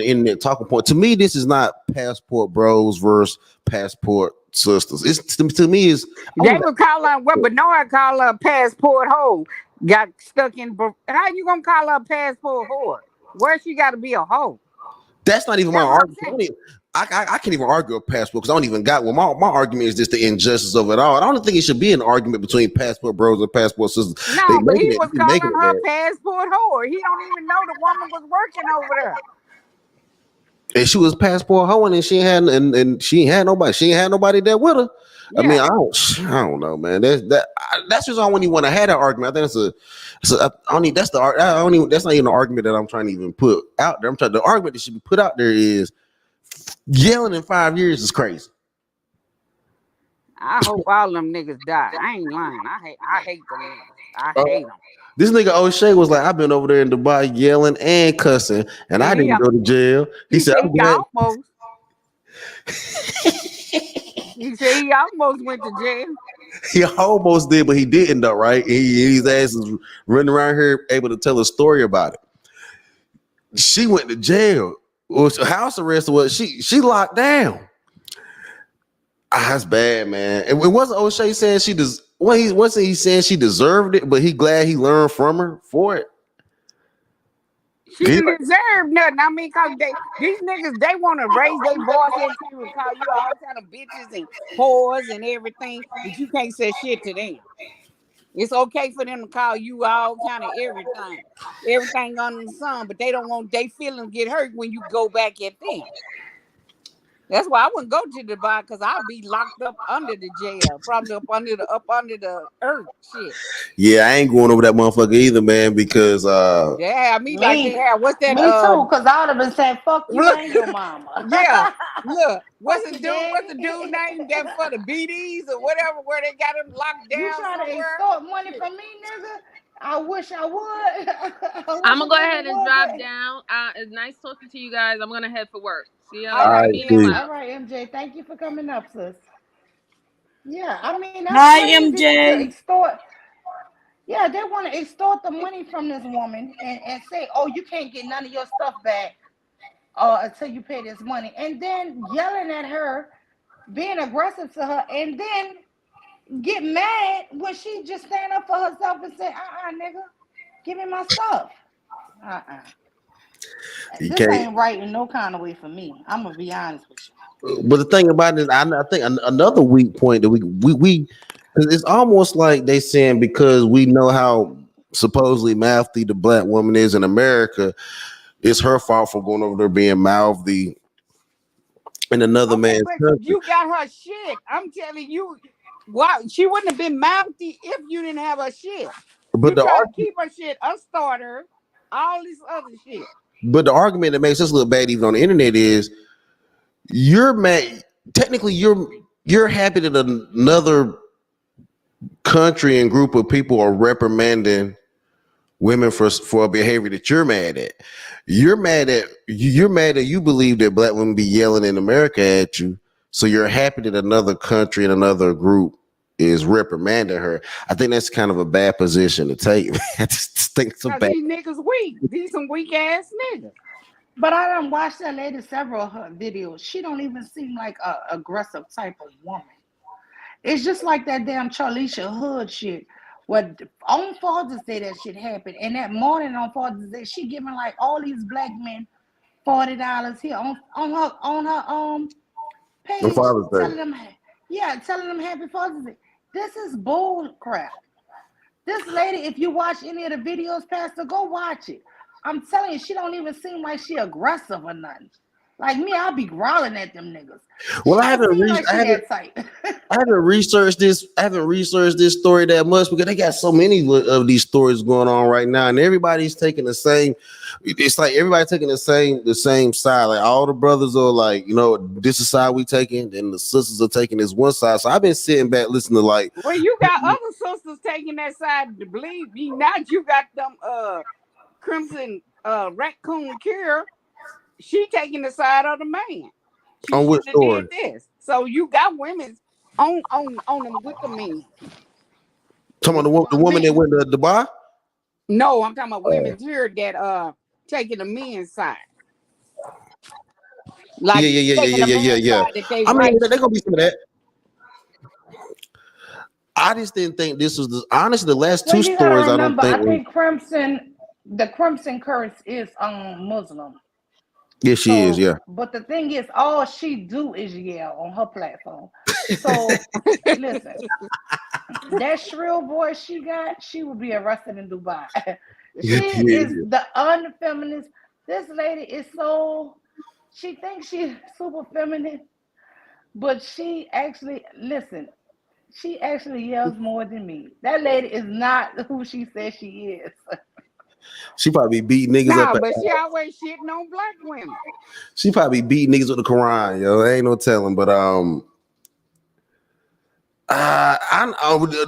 S7: internet talking point. To me, this is not passport bros versus passport sisters. It's to me is
S5: They would call her what Bernard call her a passport hoe. Got stuck in. How you gonna call her a passport whore? Where she got to be a hoe?
S7: that's not even my
S5: That's what I'm
S7: argument.
S5: saying.
S7: I can't even argue a passport because I don't even got one. My argument is just the injustice of it all. I don't think it should be an argument between passport bros and passport sisters.
S5: No, but he was calling
S7: making it
S5: her
S7: bad.
S5: passport whore. He don't even know the woman was working over there.
S7: And she was passport hoeing, and she ain't had nobody. She ain't had nobody there with her. I mean,
S5: Yeah.
S7: I don't know, man. That's just I don't even want to have that argument. I think that's not even an argument that I'm trying to even put out there. The argument that should be put out there is yelling in 5 years is crazy.
S5: I hope all them niggas die. I ain't lying. I hate them niggas. I hate them.
S7: This nigga O'Shea was like, I've been over there in Dubai yelling and cussing, and I didn't go to jail. He said, I'm
S5: he
S7: glad.
S5: almost. He said he almost went to jail.
S7: He almost did, but he didn't though, right? His ass is running around here able to tell a story about it. She went to jail. Well, house arrest was she locked down. That's bad, man. And it wasn't O'Shea saying she does. Wasn't he saying she deserved it, but he glad he learned from her for it.
S5: She didn't deserve nothing. I mean, cause these niggas they want to raise their voice at you and call you all kind of bitches and whores and everything, but you can't say shit to them. It's okay for them to call you all kind of everything under the sun, but they don't want their feelings get hurt when you go back at them. That's why I wouldn't go to Dubai because I'd be locked up under the jail, probably up under the earth. Shit.
S7: Yeah, I ain't going over that motherfucker either, man, because
S5: Yeah, me like they
S1: Me,
S5: have. What's that?
S1: me too, because I would have been saying, fuck you
S5: Look,
S1: and your mama.
S5: yeah. Look,
S1: Fuck
S5: what's the
S1: you,
S5: dude? What's the
S1: daddy.
S5: dude name that for the BDs or whatever, where they got him locked
S1: You
S5: down
S1: trying to
S5: somewhere?
S1: extort money
S5: Shit.
S1: from me, nigga? I wish I would. I
S10: I'm
S1: wish a
S10: gonna go
S1: nigga
S10: ahead and
S1: would,
S10: drop
S1: but
S10: down. It's nice talking to you guys. I'm gonna head for work. See y'all
S5: All
S10: later.
S5: right,
S7: I
S10: Peace.
S5: yeah.
S10: I'm
S7: see.
S1: all
S10: out.
S1: right, MJ. Thank you for coming up, sis. Yeah, I mean that's
S4: Hi,
S1: crazy to
S4: MJ.
S1: extort. Yeah, they want to extort the money from this woman and say, oh, you can't get none of your stuff back until you pay this money, and then yelling at her, being aggressive to her, and then get mad when she just stand up for herself and say, nigga, give me my stuff. Uh-uh.
S7: You
S1: This
S7: can't.
S1: ain't right in no kind of way for me. I'm gonna be honest with you.
S7: But the thing about it, I think another weak point that we 'cause it's almost like they saying because we know how supposedly mouthy the black woman is in America, it's her fault for going over there being mouthy in another
S5: Okay,
S7: man's
S5: but
S7: country.
S5: you got her shit. I'm telling you, why she wouldn't have been mouthy if you didn't have her shit.
S7: But
S5: You
S7: the
S5: try to
S7: arg-
S5: keep her shit, unstart her, all this other shit.
S7: but the argument that makes us look bad even on the internet is you're mad. Technically, you're happy that another country and group of people are reprimanding women for a behavior that you're mad at. You're mad that you believe that black women be yelling in America at you. So you're happy that another country and another group is reprimanding her. I think that's kind of a bad position to take. I just think it's a
S5: Cause
S7: bad.
S5: these niggas weak. These some weak ass niggas.
S1: But I done watched that lady several of her videos. She don't even seem like a aggressive type of woman. It's just like that damn Charlisha Hood shit. What on Father's Day that shit happened, and that morning on Father's Day, she giving like all these black men $40 here on her
S7: On
S1: page,
S7: Father's Day.
S1: telling them, yeah, telling them Happy Father's Day. This is bull crap. This lady, if you watch any of the videos, Pastor, go watch it. I'm telling you, she don't even seem like she aggressive or nothing. Like me, I'll be growling at them niggas.
S7: Well,
S1: She don't seem like
S7: I
S1: she
S7: haven't
S1: that type.
S7: I haven't researched this. I haven't researched this story that much because they got so many of these stories going on right now, and everybody's taking the same. It's like everybody taking the same side. Like all the brothers are like, this is side we taking, and the sisters are taking this one side. So I've been sitting back listening to like,
S5: Well, you got other sisters taking that side to believe me. Not you got them Crimson Raccoon Cure. She taking the side of the man. She
S7: on which
S5: shouldn't have
S7: story?
S5: did this. So you got women on them with the men.
S7: Talking about the woman that
S1: Man,
S7: went to Dubai.
S5: No, I'm talking about
S7: Oh,
S5: women here that taking the men's side.
S7: yeah,
S5: Like
S7: yeah, yeah,
S5: taking
S7: yeah,
S5: the
S7: yeah, yeah,
S5: man's
S7: yeah.
S5: side that they
S7: I mean,
S5: right.
S7: they gonna be some of that. I just didn't think this was honestly the last
S1: well,
S7: two
S1: you gotta
S7: stories. I don't
S1: remember,
S7: think
S1: I
S7: was.
S1: think the Crimson Curse is Muslim.
S7: Yeah, she is.
S1: So,
S7: Yeah.
S1: but the thing is, all she do is yell on her platform. So, listen, that shrill voice she got, she will be arrested in Dubai. She
S7: Yeah,
S1: is
S7: yeah.
S1: the unfeminist. This lady is so. She thinks she's super feminine, but she actually listen. She actually yells more than me. That lady is not who she says she is.
S7: She probably beat niggas up.
S5: Nah, but she always shitting on black women.
S7: She probably beat niggas with the Quran, yo. Ain't no telling. But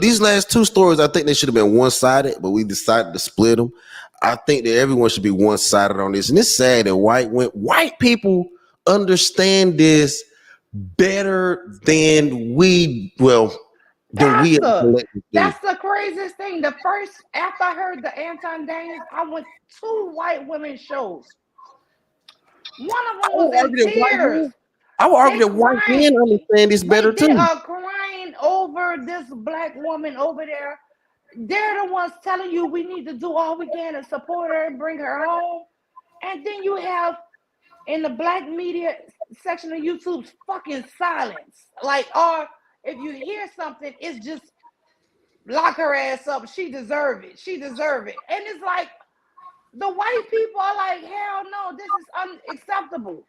S7: these last two stories, I think they should have been one sided, but we decided to split them. I think that everyone should be one sided on this, and it's sad that white people understand this better than we. Well, than we as a
S1: Pastor,
S7: collective do.
S1: that's the craziest thing. The first after I heard the Anton Daniels, I went two white women shows. One of
S7: I
S1: them was
S7: would
S1: in
S7: argue that white
S1: tears.
S7: men. I would
S1: They
S7: argue that white men
S1: crying.
S7: understand this better
S1: Wait, they
S7: too.
S1: are crying over this black woman over there. They're the ones telling you we need to do all we can to support her and bring her home. And then you have in the black media section of YouTube's fucking silence. Like, or if you hear something, it's just lock her ass up. She deserve it. She deserve it. And it's like the white people are like, hell no, this is unacceptable.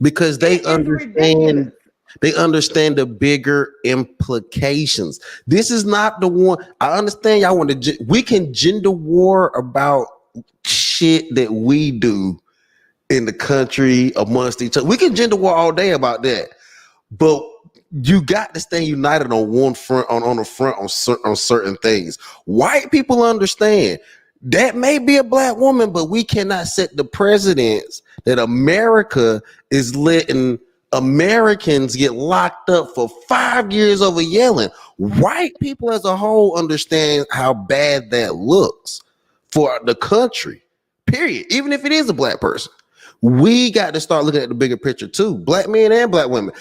S7: because
S1: It is ridiculous.
S7: they understand the bigger implications. This is not the one. I understand y'all want to we can gender war about shit that we do in the country amongst each other. We can gender war all day about that. But you got to stay united on one front, on a front on certain things. White people understand that may be a black woman, but we cannot set the precedence that America is letting Americans get locked up for 5 years over yelling. White people as a whole understand how bad that looks for the country. Period. Even if it is a black person, we got to start looking at the bigger picture too. Black men and black women.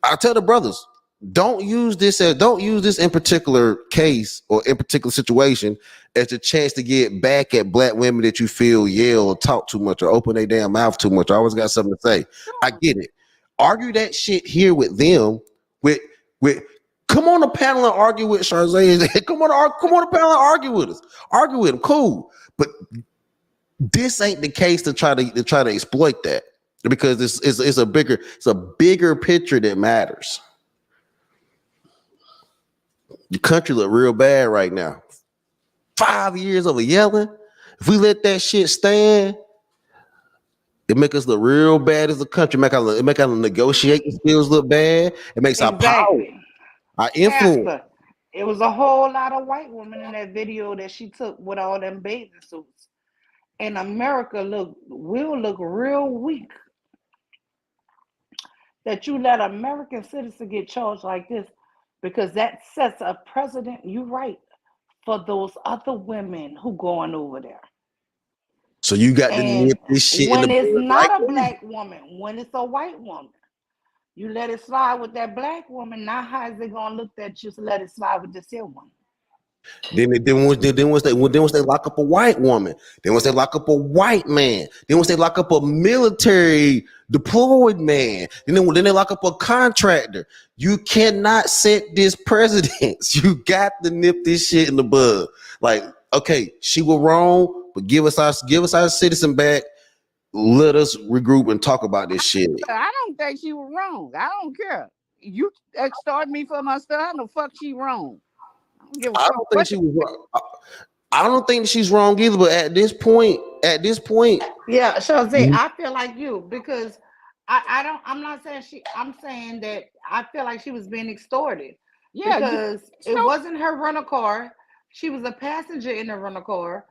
S7: I tell the brothers, don't use this in particular case or in particular situation as a chance to get back at black women that you feel yell or talk too much or open their damn mouth too much. I always got something to say. I get it. Argue that shit here with them. With come on the panel and argue with Charze. come on the panel and argue with us. Argue with them. Cool. But this ain't the case to try to exploit that, because it's a bigger picture that matters. The country look real bad right now. 5 years of yelling. If we let that shit stand, it make us look real bad as a country. It make our negotiating skills look bad. It makes our power,
S1: Exactly.
S7: our influence.
S1: Pastor, it was a whole lot of white women in that video that she took with all them bathing suits. And America will look real weak that you let American citizens get charged like this, because that sets a precedent. You right, for those other women who going over there.
S7: So you got to
S1: And
S7: nip this shit in the
S1: when it's
S7: bud like
S1: not a
S7: that.
S1: black woman, when it's a white woman, you let it slide with that black woman. Now how is it gonna look that just let it slide with this here one?
S7: Once they lock up a white woman, then once they lock up a white man, then once they lock up a military deployed man, then they lock up a contractor. You cannot set this precedence. You got to nip this shit in the bud. Like, okay, she was wrong, but give us our citizen back. Let us regroup and talk about this shit.
S5: I don't think she was wrong. I don't care. You extort me for my stuff. How the fuck she wrong? I don't give a
S7: I
S5: fuck
S7: don't think
S5: what
S7: she
S5: the
S7: was wrong. I don't think she's wrong either. But at this point,
S1: Yeah, Jose,
S7: you-
S1: I feel like you, because I don't. I'm not saying she. I'm saying that I feel like she was being extorted,
S5: yeah, you
S1: because it
S5: extort.
S1: wasn't her rental car. She was a passenger in the rental car,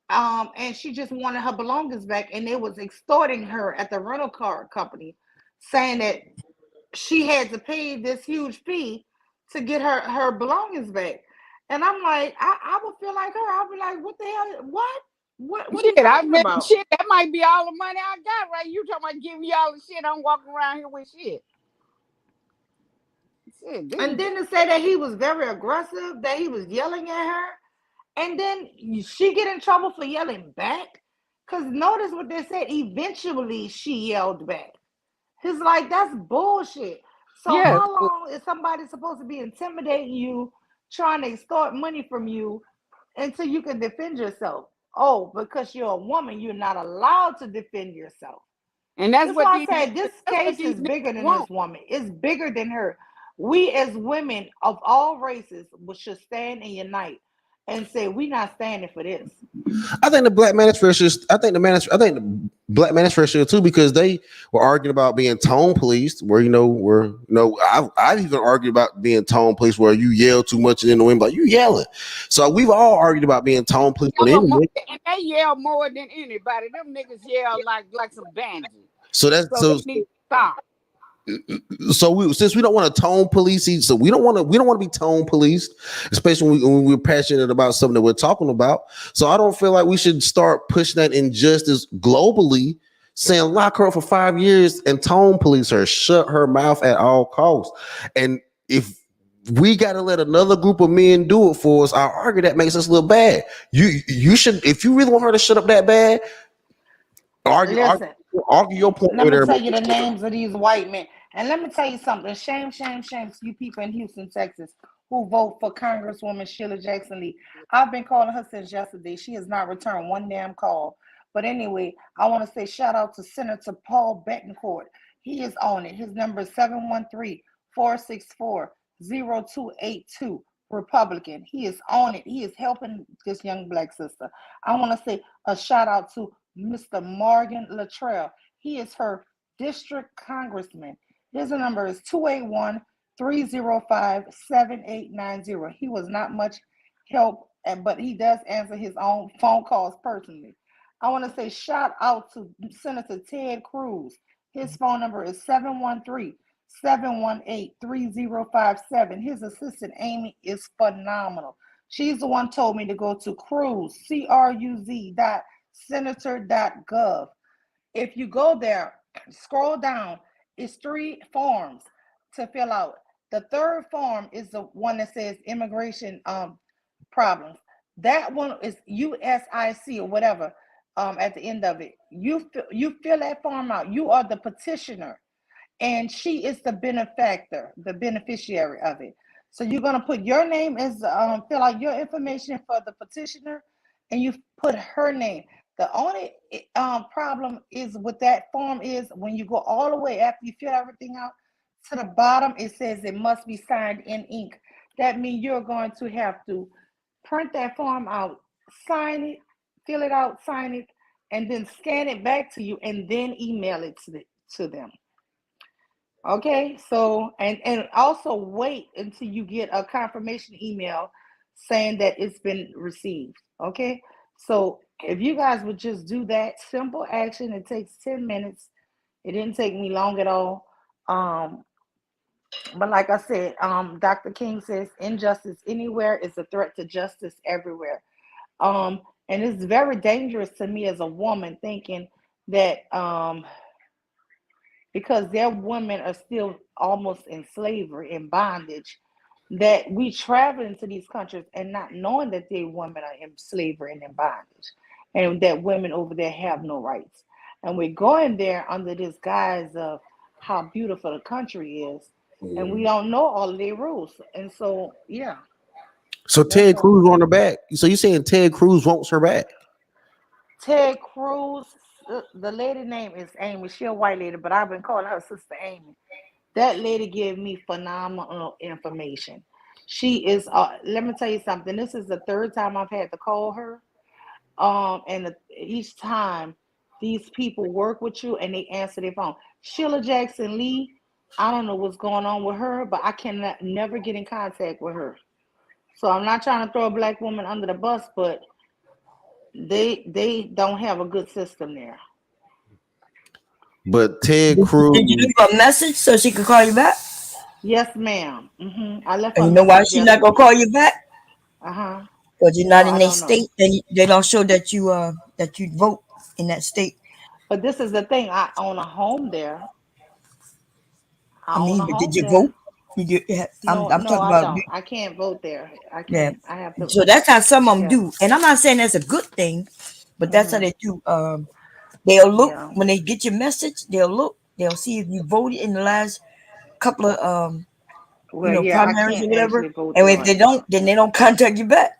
S1: and she just wanted her belongings back, and they was extorting her at the rental car company, saying that she had to pay this huge fee to get her belongings back. And I'm like, I would feel like her. I'll be like, what the hell? What are you
S5: Shit, I
S1: talking
S5: mean,
S1: about?
S5: shit, that might be all the money I got, right? You talking about giving y'all the shit? I'm walking around here with shit. Shit,
S1: And
S5: dude.
S1: then to say that he was very aggressive, that he was yelling at her, and then she get in trouble for yelling back. Cause notice what they said. Eventually, she yelled back. He's like, that's bullshit. So
S5: Yeah,
S1: how long is somebody supposed to be intimidating you, trying to extort money from you until you can defend yourself? Oh, because you're a woman, you're not allowed to defend yourself.
S5: and that's
S1: That's
S5: what
S1: why I
S5: these
S1: said this
S5: that's what
S1: case
S5: these
S1: is
S5: niggas
S1: bigger than
S5: want.
S1: this woman. It's bigger than her. We as women of all races should stand and unite and say we're not standing for this.
S7: I think the black manosphere. I think the black manosphere too, because they were arguing about being tone policed. Where I've even argued about being tone policed, where you yell too much and in the wind, like you yelling. So we've all argued about being tone policed on the internet.
S5: And they yell more than anybody. Them niggas yell like some bandits.
S7: So that's
S5: So they need to stop.
S7: since we don't want to tone police, so we don't want to be tone policed, especially when we're passionate about something that we're talking about. So I don't feel like we should start pushing that injustice globally, saying lock her up for 5 years and tone police her, shut her mouth at all costs. And if we got to let another group of men do it for us, I argue that makes us look bad. You should, if you really want her to shut up that bad, argue argue,
S1: Listen,
S7: argue your point
S1: let
S7: with
S1: me
S7: her.
S1: tell you the names of these white men. And let me tell you something. Shame, shame, shame to you people in Houston, Texas, who vote for Congresswoman Sheila Jackson Lee. I've been calling her since yesterday. She has not returned one damn call. But anyway, I want to say shout out to Senator Paul Betancourt. He is on it. His number is 713-464-0282. Republican. He is on it. He is helping this young black sister. I want to say a shout out to Mr. Morgan Luttrell. He is her district congressman. His number is 281-305-7890. He was not much help, but he does answer his own phone calls personally. I want to say shout out to Senator Ted Cruz. His phone number is 713-718-3057. His assistant, Amy, is phenomenal. She's the one told me to go to Cruz, CRUZ dot senator.gov. If you go there, scroll down, it's 3 forms to fill out. The third form is the one that says immigration problems. That one is USIC or whatever. At the end of it, you fill that form out. You are the petitioner, and she is the benefactor, the beneficiary of it. So you're gonna put your name as fill out your information for the petitioner, and you put her name. The only problem is with that form is when you go all the way after you fill everything out to the bottom, it says it must be signed in ink. That means you're going to have to print that form out, sign it, fill it out, sign it, and then scan it back to you, and then email it to them. Okay, so and also wait until you get a confirmation email saying that it's been received. Okay, so if you guys would just do that simple action, it takes 10 minutes. It didn't take me long at all. But like I said, Dr. King says injustice anywhere is a threat to justice everywhere. And it's very dangerous to me as a woman thinking that because their women are still almost in slavery, in bondage, that we travel into these countries and not knowing that their women are in slavery and in bondage, and that women over there have no rights. And we're going there under this guise of how beautiful the country is, and we don't know all of their rules. And so, yeah,
S7: So
S1: that's
S7: Ted
S1: all I'm
S7: Cruz on
S1: saying.
S7: her back. So you saying Ted Cruz wants her back?
S1: Ted Cruz, the lady name is Amy. She a white lady, but I've been calling her Sister Amy. That lady gave me phenomenal information. She is. Let me tell you something. This is the third time I've had to call her. Each time these people work with you and they answer their phone. Sheila Jackson Lee. I don't know what's going on with her, but I cannot never get in contact with her. So I'm not trying to throw a black woman under the bus, but they don't have a good system there.
S7: But Ted
S4: Did you
S7: Cruz,
S4: leave a message so she could call you back?
S1: Yes, ma'am. I left
S4: And
S1: her a
S4: you know why
S1: message
S4: she not gonna
S1: yesterday.
S4: call you back?
S1: Uh-huh.
S4: Because you're
S1: No,
S4: not in
S1: I
S4: a
S1: don't know.
S4: state, and they don't show that you vote in that state.
S1: But this is the thing. I own a home there.
S4: I
S1: I own
S4: mean,
S1: a
S4: but did
S1: home
S4: you vote?
S1: there.
S4: I'm
S1: No,
S4: I'm
S1: no,
S4: talking
S1: I
S4: about
S1: don't. I can't vote there. I
S4: yeah.
S1: can't. I have to.
S4: So that's how some of them
S1: Yeah.
S4: do, and I'm not saying that's a good thing, but that's how
S1: Hmm.
S4: they do. They'll look
S1: Yeah.
S4: when they get your message. They'll look. They'll see if you voted in the last couple of
S1: Well, yeah, I
S4: primaries or
S1: can't
S4: whatever.
S1: actually vote
S4: And
S1: there
S4: if they
S1: right
S4: don't,
S1: now.
S4: then they don't contact you back.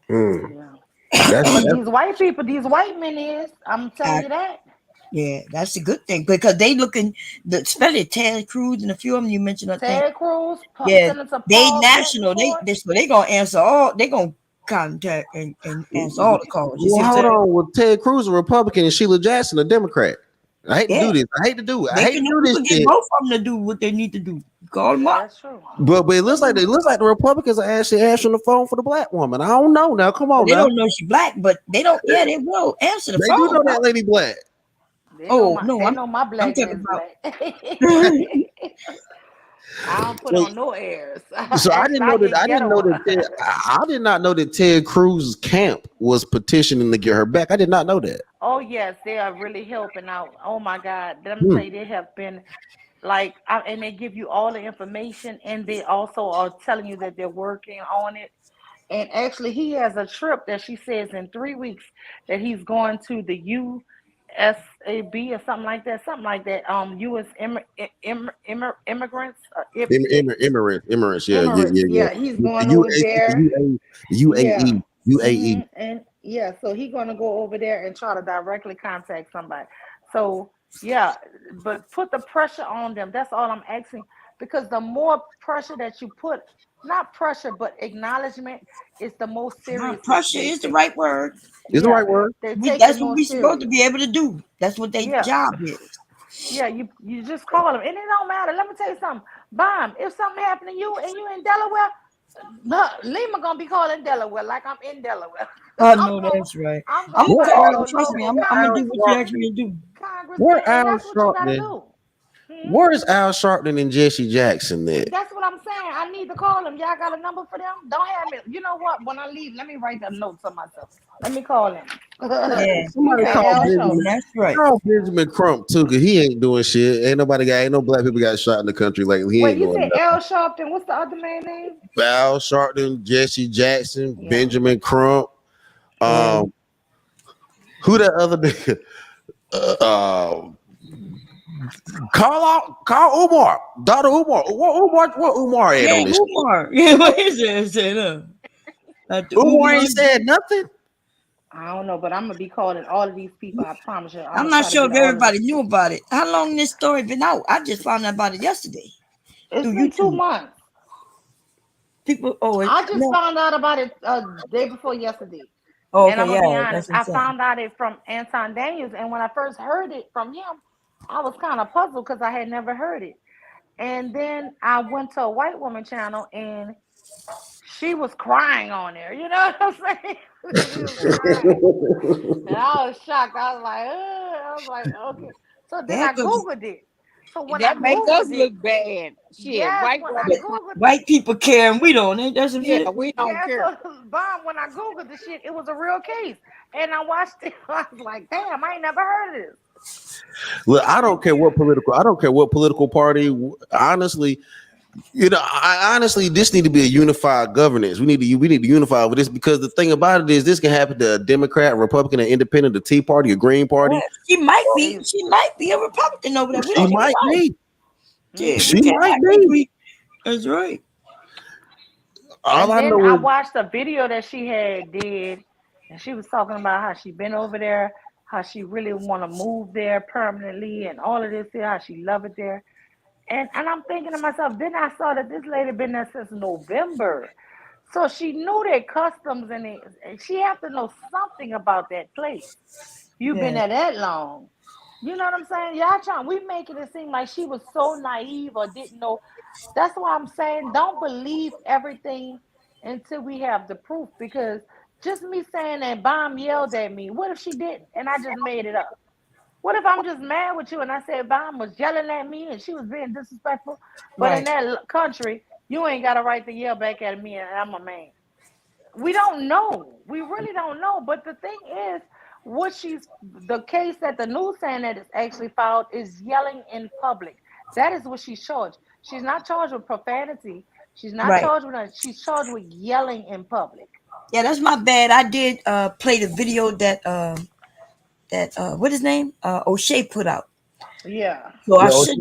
S1: Yeah.
S7: that's
S1: But
S7: that's
S1: these white people, these white men is, I'm telling
S4: Uh,
S1: you that.
S4: yeah, that's a good thing because they looking especially Ted Cruz and a few of them you mentioned. I think
S1: Ted Cruz,
S4: yeah,
S1: Senator
S4: they
S1: Paul
S4: national.
S1: Betancourt.
S4: They gonna answer all. They gonna contact and answer all the calls. You see
S7: well,
S4: what I'm
S7: hold
S4: saying?
S7: on. Well, Ted Cruz a Republican and Sheila Jackson a Democrat. I hate to
S4: Yeah,
S7: do this. I hate to do it. I
S4: they
S7: hate
S4: can.
S7: to do
S4: You
S7: this
S4: can get
S7: shit.
S4: both of them to do what they need to do. Call them
S1: Yeah,
S4: up.
S1: that's true.
S7: But it looks like the Republicans are actually answering the phone for the black woman. I don't know now. Come
S4: Well,
S7: on
S4: they
S7: now.
S4: don't know she black, but they don't. Yeah, they will answer the
S7: They do
S4: phone.
S7: know that lady black.
S4: Oh no,
S1: They know my
S4: I'm
S1: blackness
S4: talking
S1: is
S4: about.
S1: black. I don't put
S7: So,
S1: on no airs.
S7: so I
S1: Actually,
S7: didn't
S1: I
S7: know that.
S1: get
S7: I didn't know
S1: ghetto.
S7: that. I did not know that Ted Cruz's camp was petitioning to get her back. I did not know that.
S1: Oh yes, they are really helping out. Oh my God, let me tell
S7: Hmm.
S1: you, they have been and they give you all the information, and they also are telling you that they're working on it. And actually, he has a trip that she says in 3 weeks that he's going to the USAB or something like that. U.S. Immigrants,
S7: Emirates. Yeah, yeah,
S1: immigrants.
S7: yeah, yeah.
S1: Yeah, he's
S7: The
S1: going over
S7: UA,
S1: there.
S7: the
S1: Yeah.
S7: UAE, UAE.
S1: And yeah, so he's gonna go over there and try to directly contact somebody. So Yeah, but put the pressure on them. That's all I'm asking. Because the more pressure that you put, not pressure, but acknowledgement, is the more serious
S4: Pressure
S1: they
S4: is the
S1: take
S4: right
S1: it.
S4: word.
S7: Is the
S1: Yeah,
S7: right word?
S1: they
S4: We
S1: take it
S4: that's what
S1: more
S4: we supposed to
S1: serious.
S4: be able to do. That's what their
S1: Yeah,
S4: job is.
S1: yeah. You just call them, and it don't matter. Let me tell you something. Bomb. If something happened to you and you in Delaware, no, Lima gonna be calling Delaware like I'm in Delaware.
S4: I
S1: I'm
S4: know
S1: going.
S4: that's right.
S1: I'm
S4: I'm
S1: gonna
S4: gonna
S7: What
S1: call
S4: call
S7: Al
S4: him.
S1: your
S4: Trust me.
S1: local
S4: I'm gonna
S7: Al
S4: do what you asked
S1: congressman,
S4: me to do.
S7: Where
S1: congressman, and
S7: Al
S1: that's what you gotta
S7: Sharpton?
S1: do. Hmm?
S7: Where is Al Sharpton and Jesse Jackson at?
S1: That's what I'm saying. I need to call them. Y'all got a number for them? Don't have me. You know what? When I leave, let me write them notes to myself. Let me call him.
S4: Yeah,
S7: Somebody
S1: Okay,
S7: call
S1: Al
S7: Benjamin.
S1: Sharpton.
S4: that's right.
S7: Call Benjamin Crump too, cause he ain't doing shit. Ain't no black people got shot in the country lately. He
S1: Wait,
S7: ain't
S1: you
S7: doing
S1: say
S7: nothing.
S1: Al Sharpton? What's the other man name?
S7: Al Sharpton, Jesse Jackson,
S1: Yeah.
S7: Benjamin Crump.
S4: Yeah.
S7: Um, who that other nigga? Uh, call Umar, daughter Umar. What Umar at
S4: Yeah,
S7: on this shit?
S4: Umar. Yeah, what is it? Like the
S7: Umar
S4: Umar.
S7: ain't said nothing.
S1: I don't know, but I'm gonna be calling all of these people. I promise you. I'm
S4: I'm
S1: gonna
S4: not
S1: try to
S4: sure
S1: get
S4: if
S1: all of them.
S4: everybody knew about it. How long this story been out? I just found out about it yesterday
S1: It's
S4: through
S1: been two
S4: YouTube.
S1: months.
S4: People, oh,
S1: I just
S4: no.
S1: found out about it day before yesterday.
S4: Oh,
S1: And
S4: okay,
S1: I'm gonna
S4: yeah,
S1: be
S4: that's
S1: honest,
S4: what I'm
S1: I
S4: saying.
S1: found out it from Anton Daniels, and when I first heard it from him, I was kind of puzzled because I had never heard it. And then I went to a white woman channel, and she was crying on there. You know what I'm saying? She was crying, and I was shocked. I was like, ugh. I was like, okay. So then
S4: Yeah,
S1: I
S4: because
S1: googled it. So when I
S5: That make us
S1: googled it,
S5: look bad. Shit,
S1: yes,
S5: white
S1: when I
S5: woman cry.
S1: googled it,
S4: white people care and we don't. Ain't that some
S5: Yeah,
S4: shit?
S5: we don't
S1: yeah.
S5: care.
S1: So bomb when I googled the shit, it was a real case, and I watched it. I was like, damn, I ain't never heard of this.
S7: Look, I don't care what political party. Honestly, I honestly, this need to be a unified governance. We need to unify with this because the thing about it is, this can happen to a Democrat, Republican, an Independent, the Tea Party, a Green
S4: Yeah,
S7: Party.
S1: Hey,
S4: she might be a Republican over there. We
S7: She
S4: don't even
S7: might
S4: know.
S7: be.
S4: Yeah,
S1: mm-hmm.
S4: we
S7: She
S4: can't
S7: might
S4: act like
S7: be.
S4: we. That's right.
S7: All
S1: And
S7: I
S1: then
S7: know
S1: I
S7: is
S1: watched a video that she had did, and she was talking about how she been over there, how she really want to move there permanently, and all of this here, how she love it there. And I'm thinking to myself, then I saw that this lady been there since November, so she knew their customs and she have to know something about that place. You've been
S4: Yeah,
S1: there that long. You know what I'm saying? Y'all trying we making it seem like she was so naive or didn't know. That's why I'm saying don't believe everything until we have the proof. Because just me saying that bomb yelled at me, what if she didn't? And I just made it up. What if I'm just mad with you and I said bomb was yelling at me and she was being disrespectful? But in
S4: right,
S1: that country, you ain't got a right to yell back at me and I'm a man. We don't know. We really don't know. But the thing is, what she's the case that the news saying that is actually filed is yelling in public. That is what she's charged. She's not charged with profanity. She's not
S4: right.
S1: charged with that. She's charged with yelling in public.
S4: Yeah, that's my bad. I did play the video that what his name O'Shea put out.
S1: Yeah.
S4: So
S7: yeah, O'Shea.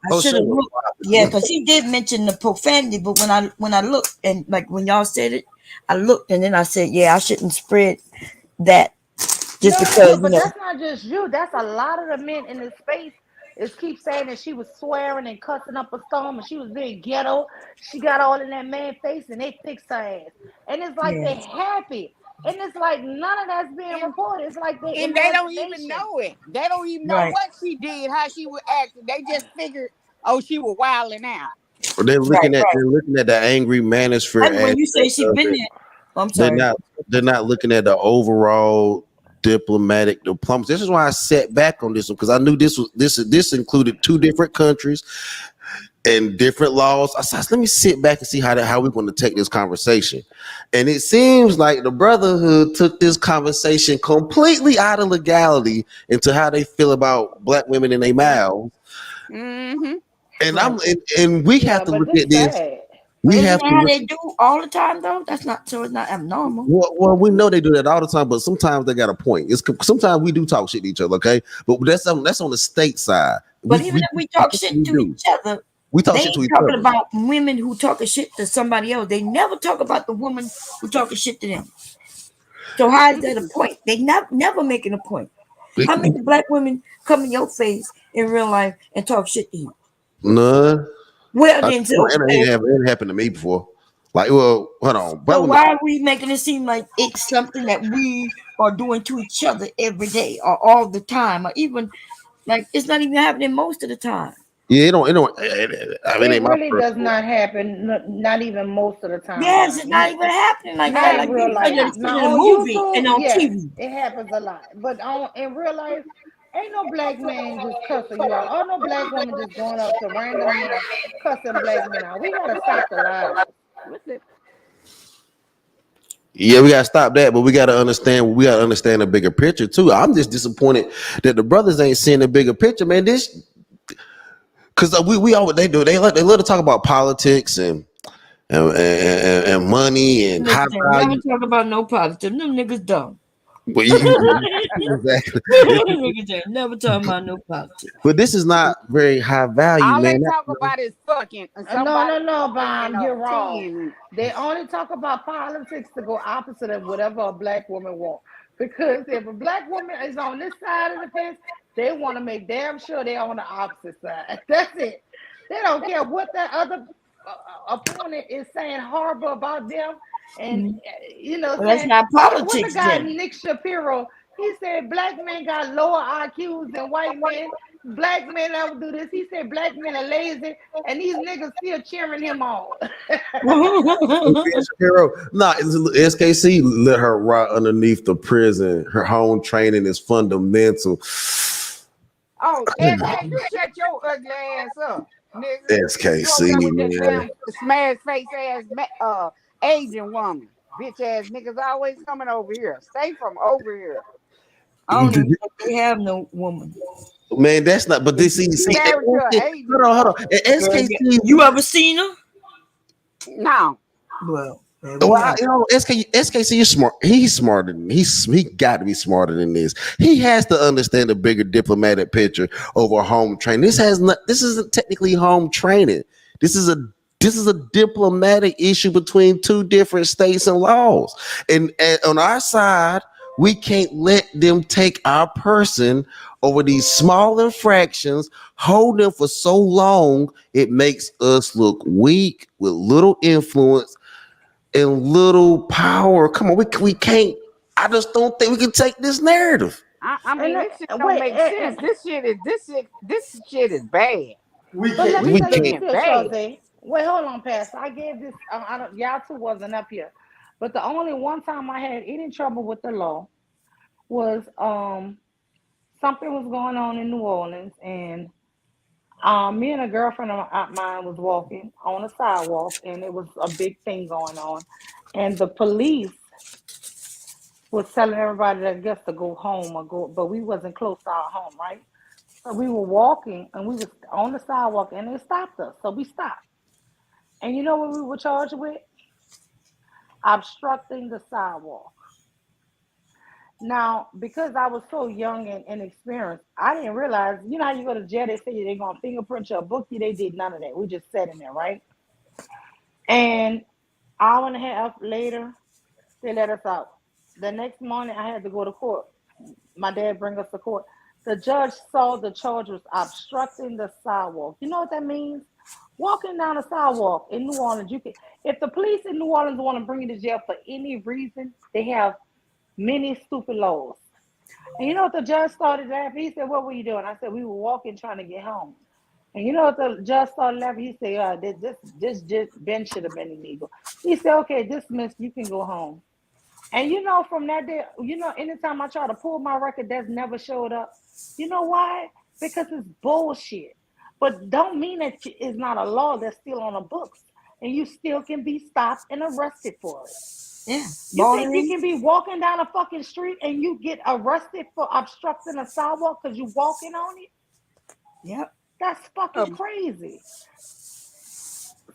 S4: I should
S7: O'Shea
S4: have
S7: was
S4: looked. Yeah, because he did mention the profanity, but when I looked and like when y'all said it, I looked and then I said, yeah, I shouldn't spread that just
S1: No, no, no.
S4: because
S1: But that's not just you. That's a lot of the men in this space is keep saying that she was swearing and cussing up a storm and she was being ghetto. She got all in that man face and they fixed her ass. And it's like
S4: yeah,
S1: they happy. And it's like none of that's being
S5: And
S1: reported. It's like their
S5: and they don't even
S1: imagination.
S5: know it. They don't even know
S4: right,
S5: what she did, how she would act. They just figured, oh, she was wilding out.
S4: right, right.
S7: they're looking at the angry manosphere
S4: And when you say
S7: aspect
S4: she
S7: of
S4: been
S7: it.
S4: there, I'm
S7: They're
S4: sorry.
S7: not they're not looking at the overall diplomatic diplomacy. This is why I sat back on this one because I knew this included two different countries and different laws. I said, let me sit back and see how we're going to take this conversation. And it seems like the Brotherhood took this conversation completely out of legality into how they feel about black women in their mouths.
S5: Mm-hmm.
S7: And
S4: Right.
S7: and we have
S1: Yeah,
S7: to
S1: but
S7: look
S1: this
S7: at this.
S1: sad.
S7: We
S4: But isn't
S7: have
S4: that
S7: to
S4: how
S7: look.
S4: they do all the time though? That's not so. It's not abnormal.
S7: Well, we know they do that all the time, but sometimes they got a point. Sometimes we do talk shit to each other, okay? But that's on the state side.
S4: But even if we talk shit
S7: We
S4: to
S7: do.
S4: each other,
S7: We talk
S4: they
S7: shit to
S4: ain't
S7: each
S4: talking
S7: other.
S4: about women who talking shit to somebody else. They never talk about the woman who talking shit to them. So how is that a point? They never making a point. How many black women come in your face in real life and talk shit to you?
S7: None.
S4: Well,
S7: I,
S4: then, so,
S7: it ain't happened to me before. Like, well, hold on. Black
S4: so
S7: women.
S4: why are we making it seem like it's something that we are doing to each other every day or all the time, or even like it's not even happening most of the time?
S7: Yeah, it don't. It don't. I mean, it
S1: It
S7: ain't my
S1: really does
S7: personal.
S1: not happen, not even most of the time,
S4: Yes,
S1: Bob.
S4: it's not even happening like
S1: Not
S4: that.
S1: in
S4: Like
S1: real
S4: we
S1: life.
S4: just seen in
S1: Now
S4: a
S1: on
S4: movie
S1: YouTube,
S4: and on
S1: yes,
S4: TV.
S1: it happens a lot. But in real life, ain't no black man just cussing you out. Or no black woman just going up to random men cussing black men out. We gotta stop the lies.
S7: Yeah, we gotta stop that, but we gotta understand. We gotta understand the bigger picture too. I'm just disappointed that the brothers ain't seeing the bigger picture, man. This because we always they do. They love to talk about politics and money and high
S4: Niggas ain't never
S7: value.
S4: talk about no politics. Them niggas dumb.
S7: But exactly.
S4: Niggas ain't never talking about no politics.
S7: But this is not very high value,
S5: All they
S7: man.
S5: talk about is fucking and
S1: No,
S5: somebody
S1: no, no,
S5: walking in
S1: Bob,
S5: a
S1: you're wrong.
S5: ten.
S1: They only talk about politics to go opposite of whatever a black woman wants. Because if a black woman is on this side of the fence, they want to make damn sure they're on the opposite side. That's it. They don't care what that other opponent is saying horrible about them. And,
S4: Mhm.
S1: you know,
S4: Well, that's
S1: saying,
S4: not
S1: what the
S4: politics
S1: guy
S4: then.
S1: Nick Shapiro, he said black men got lower IQs than white men. Black men never do this. He said black men are lazy and these niggas still cheering him on.
S7: Shapiro, nah, SKC let her rot underneath the prison. Her home training is fundamental.
S5: Oh, SK, you shut your ugly ass up, nigga. You over
S7: SKC,
S5: there with that
S7: man.
S5: damn smash face ass Asian woman. Bitch ass niggas always coming over here. Stay from over here.
S4: I don't even think they have no woman.
S7: Man, that's not. But this,
S5: She
S7: see,
S5: married to an
S7: hold
S5: Asian
S7: on, hold
S5: woman.
S7: on.
S4: Girl,
S7: SKC.
S4: you ever seen her?
S5: No.
S4: Well, there we
S7: Well,
S4: have
S7: you know, SKC is smart. He's smarter than he got to be smarter than this. He has to understand the bigger diplomatic picture over home training. This isn't technically home training. This is a this is a diplomatic issue between two different states and laws. And on our side, we can't let them take our person over these small infractions, hold them for so long. It makes us look weak with little influence and little power. Come on, we can't. I just don't think we can take this narrative.
S5: I
S1: And
S5: mean, this shit don't
S1: wait,
S5: make sense. This shit is bad.
S1: but let me
S7: We
S1: say
S5: Completely
S1: this
S7: can't.
S1: here,
S5: bad.
S1: Shawty. Wait, hold on, Pastor. I gave this. I don't. Y'all two wasn't up here, but the only one time I had any trouble with the law was something was going on in New Orleans, and me and a girlfriend of mine was walking on a sidewalk, and it was a big thing going on, and the police was telling everybody that I guess to go home or go, but we wasn't close to our home, right? So we were walking, and we was on the sidewalk, and they stopped us, so we stopped. And you know what we were charged with? Obstructing the sidewalk. Now, because I was so young and inexperienced, I didn't realize, you know how you go to jail, they say they're going to fingerprint you or book you. They did none of that. We just sat in there, right? And hour and a half later, they let us out. The next morning, I had to go to court. My dad bring us to court. The judge saw the charge was obstructing the sidewalk. You know what that means? Walking down the sidewalk in New Orleans, you can. If the police in New Orleans want to bring you to jail for any reason, they have many stupid laws. And you know what the judge started laughing? He said, "What were you doing?" I said, "We were walking trying to get home." And you know what the judge started laughing? He said, this just Ben should have been illegal." He said, "Okay, dismissed. You can go home." And you know, from that day, you know, anytime I try to pull my record, that's never showed up. You know why? Because it's bullshit. But don't mean that it's not a law that's still on the books, and you still can be stopped and arrested for it.
S4: yeah,
S1: You think you
S4: loitering.
S1: can be walking down a fucking street and you get arrested for obstructing a sidewalk because you walking on it?
S4: Yep.
S1: That's fucking
S5: Um,
S1: crazy.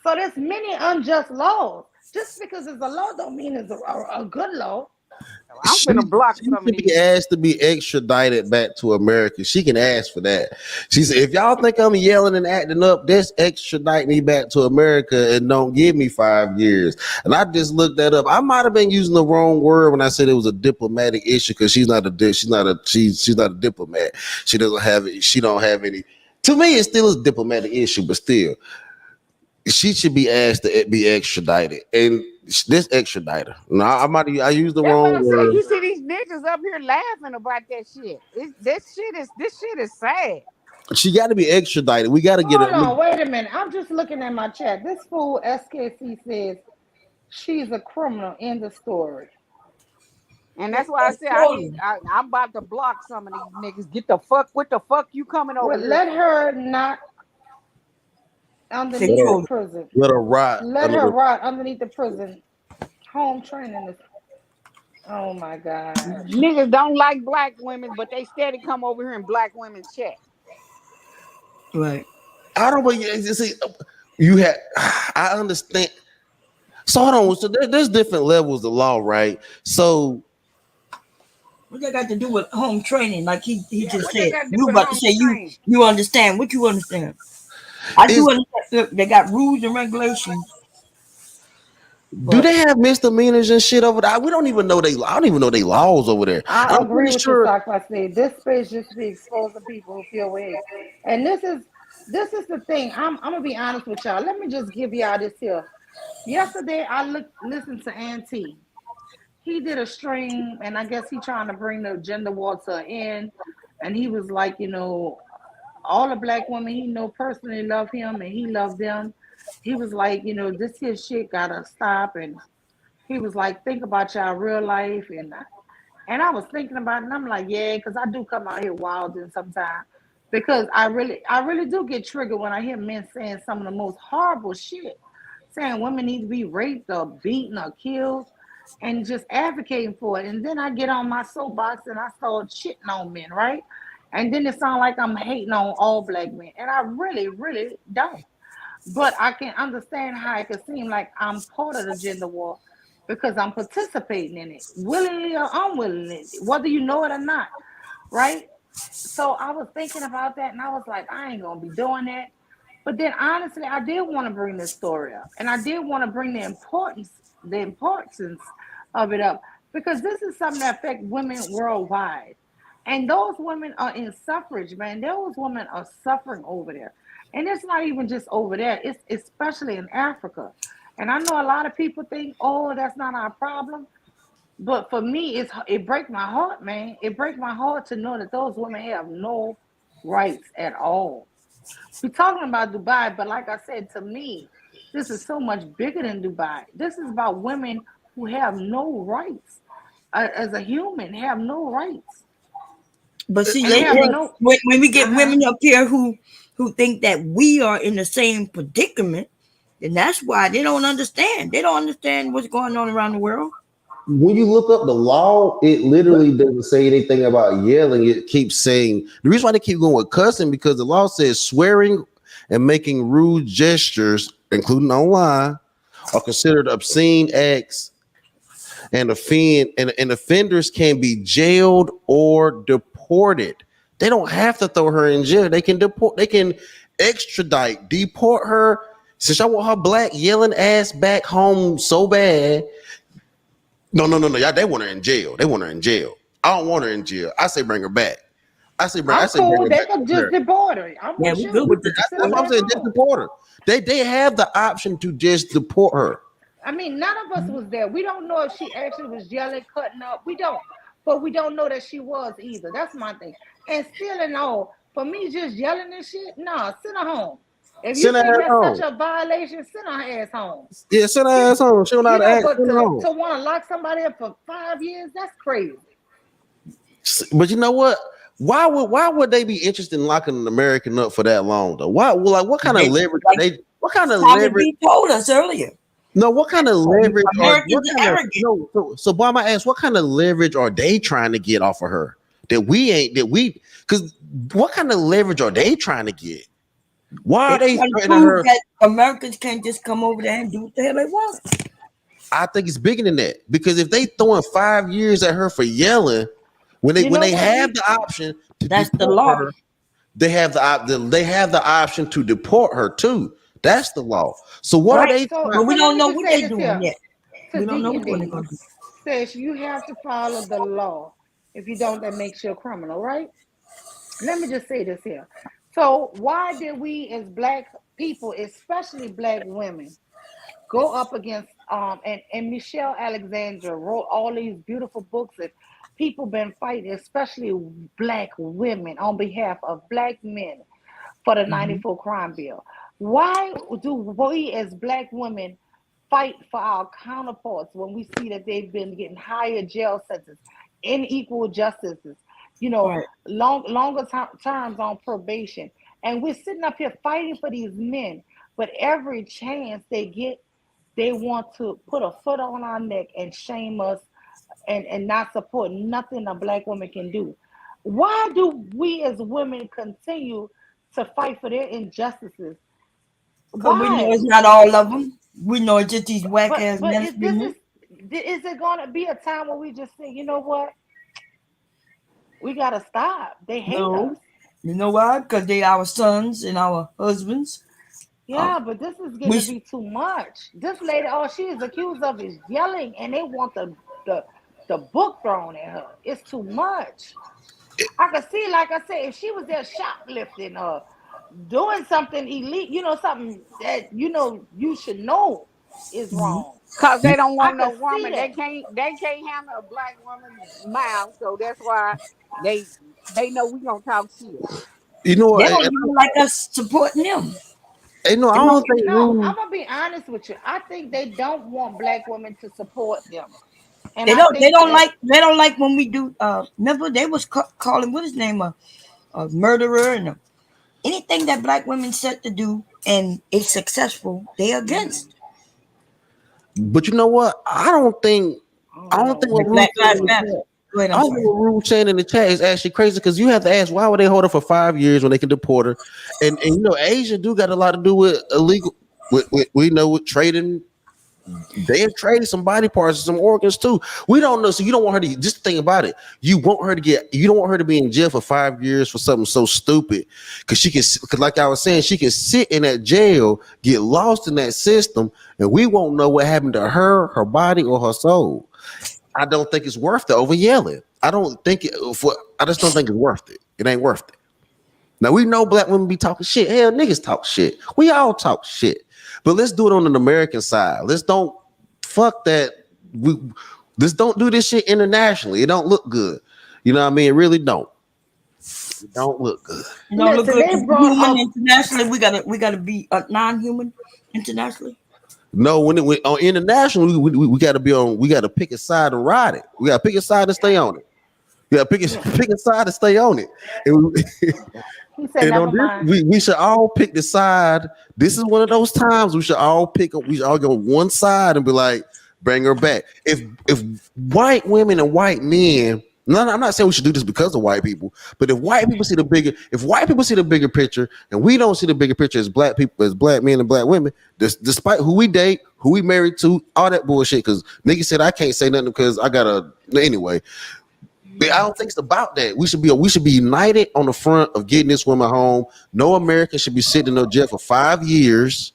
S1: So there's many unjust laws. Just because it's a law don't mean it's a good law.
S5: I'm finna block
S7: She
S5: some of
S7: should be
S5: these.
S7: asked to be extradited back to America. She can ask for that. She said, if y'all think I'm yelling and acting up, just extradite me back to America and don't give me 5 years. And I just looked that up. I might have been using the wrong word when I said it was a diplomatic issue because she's not a diplomat. She doesn't have it. She don't have any. To me, it still is a diplomatic issue, but still, she should be asked to be extradited. And this extraditor. Now I used the
S5: That's what
S7: wrong
S5: I'm saying.
S7: word.
S5: You see these niggas up here laughing about that shit. This shit is sad.
S7: She got to be extradited. We got to get
S1: Hold
S7: her.
S1: on, wait a minute. I'm just looking at my chat. This fool SKC says she's a criminal in the story.
S5: And
S4: Yeah,
S5: that's why I
S4: that's
S5: said
S4: trolling.
S5: I'm about to block some of these niggas. Get the fuck what the fuck you coming over
S1: Well,
S5: here
S1: let
S5: for?
S1: her not
S4: They
S1: underneath
S7: Let
S1: the
S7: her,
S4: trolling.
S1: prison.
S7: let her rot
S1: Let
S7: under
S1: her
S7: the.
S1: rot underneath the prison. Home training is. Oh my gosh.
S5: Niggas don't like black women, but they steady come over here in black women's chat.
S4: Right.
S7: I don't. But you see, you had. I understand. So hold on. So there's different levels of law, right? So
S4: What that got to do with home training? Like he
S5: Yeah,
S4: just
S5: what they
S4: said.
S5: got to do
S4: You
S5: with
S4: about to
S5: home
S4: say
S5: training?
S4: you understand. What you understand? I do
S7: is
S4: understand. Look, they got rules and regulations,
S7: do
S4: but
S7: they have misdemeanors and shit over there? We don't even know they. I don't even know they laws over there.
S1: I
S7: I'm
S1: agree
S7: pretty
S1: with you,
S7: sure.
S1: Sock. I say this space just be exposed to people who feel ways, and this is the thing. I'm gonna be honest with y'all. Let me just give y'all this here. Yesterday, listened to Auntie. He did a stream, and I guess he trying to bring the gender war to an end. And he was like, all the black women he know personally love him, and he loved them. He was like, this here shit gotta stop, and he was like, think about y'all real life, and I was thinking about it, and I'm like, yeah, because I do come out here wild and sometimes. Because I really do get triggered when I hear men saying some of the most horrible shit, saying women need to be raped or beaten or killed, and just advocating for it. And then I get on my soapbox and I start shitting on men, right? And then it sounds like I'm hating on all black men, and I really, really don't. But I can understand how it could seem like I'm part of the gender war because I'm participating in it, willingly or unwillingly, whether you know it or not, right? So I was thinking about that and I was like, I ain't gonna be doing that. But then honestly, I did want to bring this story up. And I did want to bring the importance of it up because this is something that affects women worldwide. And those women are in suffrage, man. Those women are suffering over there. And it's not even just over there, it's especially in Africa. And I know a lot of people think, oh, that's not our problem. But for me, it breaks my heart, man. It breaks my heart to know that those women have no rights at all. We're talking about Dubai, but like I said, to me, this is so much bigger than Dubai. This is about women who have no rights. As a human, have no rights
S4: see,
S1: and have no.
S4: when we get
S1: Uh-huh.
S4: women up here who think that we are in the same predicament, then that's why they don't understand. They don't understand what's going on around the world.
S7: When you look up the law, it literally doesn't say anything about yelling. It keeps saying the reason why they keep going with cussing because the law says swearing and making rude gestures, including online, are considered obscene acts and offenders can be jailed or deported. They don't have to throw her in jail. They can deport her. Since I want her black yelling ass back home so bad. No. Y'all, they want her in jail. They want her in jail. I don't want her in jail. I say bring her back. I
S1: I'm
S7: say bring
S1: cool.
S7: her
S1: They
S7: back
S1: could
S7: to
S1: just
S7: America.
S1: deport her. I'm
S4: Yeah,
S1: with
S4: we good
S1: you.
S4: with the
S1: Send her
S7: That's what I'm
S4: deporting.
S1: back
S7: saying. Just
S1: home.
S7: deport her. They have the option to just deport her.
S1: I mean, none of us was there. We don't know if she actually was yelling, cutting up. We don't. But we don't know that she was either. That's my thing. And still and all, for me just yelling and shit, nah, send her home. If you
S7: Send her
S1: think
S7: ass
S1: that's such
S7: home.
S1: a violation, send her ass home.
S7: Yeah, send her
S1: She,
S7: ass home. She don't know how to act.
S1: but
S7: Send her home.
S1: to want to lock somebody up for 5 years, that's crazy.
S7: But you know what? Why would they be interested in locking an American up for that long though? Why? Well, like what kind of
S4: They,
S7: leverage are
S4: like
S7: they? What kind of
S4: Tommy
S7: leverage?
S4: B told us earlier,
S7: No, what kind of leverage or what
S4: Americans
S7: kind
S4: are
S7: of
S4: arrogant.
S7: no? So Bob, I ask, what kind of leverage are they trying to get off of her that we ain't that we? Because what kind of leverage are they trying to get? Why
S4: They
S7: are they
S4: trying to
S7: threatening
S4: prove
S7: her?
S4: that Americans can't just come over there and do what the hell they want.
S7: I think it's bigger than that because if they throwing 5 years at her for yelling,
S1: You
S7: when
S1: know
S7: they
S1: what?
S7: have the option to
S4: That's the
S7: deport
S4: law.
S7: her, they have the option to deport her too. That's the law. So what are
S1: Right.
S7: they
S1: So
S7: trying?
S4: But we
S1: so let
S4: don't
S1: me
S4: know
S1: just
S4: what
S1: say
S4: they
S1: this
S4: doing
S1: here.
S4: yet.
S1: To
S4: We don't know
S1: D
S4: which
S1: and
S4: one they're
S1: D
S4: gonna do.
S1: says you have to follow the law. If you don't, that makes you a criminal, right? Let me just say this here. So why did we as black people, especially black women, go up against and Michelle Alexandra wrote all these beautiful books and people been fighting, especially black women on behalf of black men for the
S4: Mhm.
S1: 94 crime bill. Why do we as black women fight for our counterparts when we see that they've been getting higher jail sentences, unequal justices,
S4: Right.
S1: longer terms on probation, and we're sitting up here fighting for these men, but every chance they get, they want to put a foot on our neck and shame us and not support nothing a black woman can do. Why do we as women continue to fight for their injustices?
S4: Cause we know
S1: Why?
S4: it's not all of them. We know it's just these whack
S1: But
S4: ass
S1: but
S4: men
S1: is this
S4: screaming.
S1: is it going to be a time where we just say, you know what, we got to stop? They hate
S4: No.
S1: us.
S4: You know why? Because they our sons and our husbands.
S1: Yeah, but this is getting
S4: We
S1: to be too much. This lady, all she is accused of is yelling, and they want the the book thrown at her. It's too much. I could see, like I said, if she was there shoplifting or doing something elite, something that you should know is
S4: Mhm.
S1: wrong.
S5: Cause they don't
S1: I
S5: want no
S1: could see
S5: woman. They
S1: that.
S5: can't handle a black woman's mouth. So that's why they they know we gonna talk shit.
S7: You know
S4: They
S7: what?
S4: don't even like us supporting them.
S7: No, I
S4: They
S7: don't
S4: don't.
S7: think
S1: No, I'm
S7: rude.
S1: gonna be honest with you. I think they don't want black women to support them, and
S4: They
S1: I
S4: don't. They
S1: think
S4: don't
S1: that
S4: like. They don't like when we do. Remember they was calling what his name a murderer and anything that black women said to do and it's successful. They
S1: mhm,
S4: against.
S7: But you know what?
S1: I
S7: I
S1: don't
S7: don't think
S1: know.
S7: what
S4: Like
S7: Rude
S4: Black
S7: saying
S4: Lives
S7: in the
S4: Matter.
S7: chat.
S4: Go ahead.
S7: I
S4: I'm
S7: don't think
S4: sorry.
S7: what Rude saying in the chat is actually crazy because you have to ask why would they hold her for 5 years when they can deport her? And Asia do got a lot to do with illegal with we know with trading. They have traded some body parts and some organs too. We don't know. So you don't want her to just think about it. You don't want her to be in jail for 5 years for something so stupid. Cause like I was saying, she can sit in that jail, get lost in that system, and we won't know what happened to her, her body, or her soul. I don't think it's worth it over yelling. I just don't think it's worth it. It ain't worth it. Now we know black women be talking shit. Hell, niggas talk shit. We all talk shit. But let's do it on an American side. Let's don't fuck that. We let's don't do this shit internationally. It don't look good. You know what I mean? It really don't. It don't look good.
S4: You don't look
S1: Listen,
S4: good
S1: they
S4: to be
S1: brought
S4: human
S1: up.
S4: internationally. We gotta be non-human internationally.
S7: No, when on international, we got to be on. We got to pick a side and ride it. We got to pick a side and stay on it. We got to pick a,
S1: Yeah,
S7: pick a side and stay on it. And
S1: he said,
S7: And on
S1: never
S7: this,
S1: mind.
S7: we should all pick the side. This is one of those times we should all pick. We should all go on one side and be like, bring her back. If white women and white men, no, I'm not saying we should do this because of white people, but if white people see the bigger picture, and we don't see the bigger picture as black people, as black men and black women, despite who we date, who we married to, all that bullshit. Because niggas said I can't say nothing because I got a anyway. But I don't think it's about that. We should be united on the front of getting this woman home. No American should be sitting in no jail for 5 years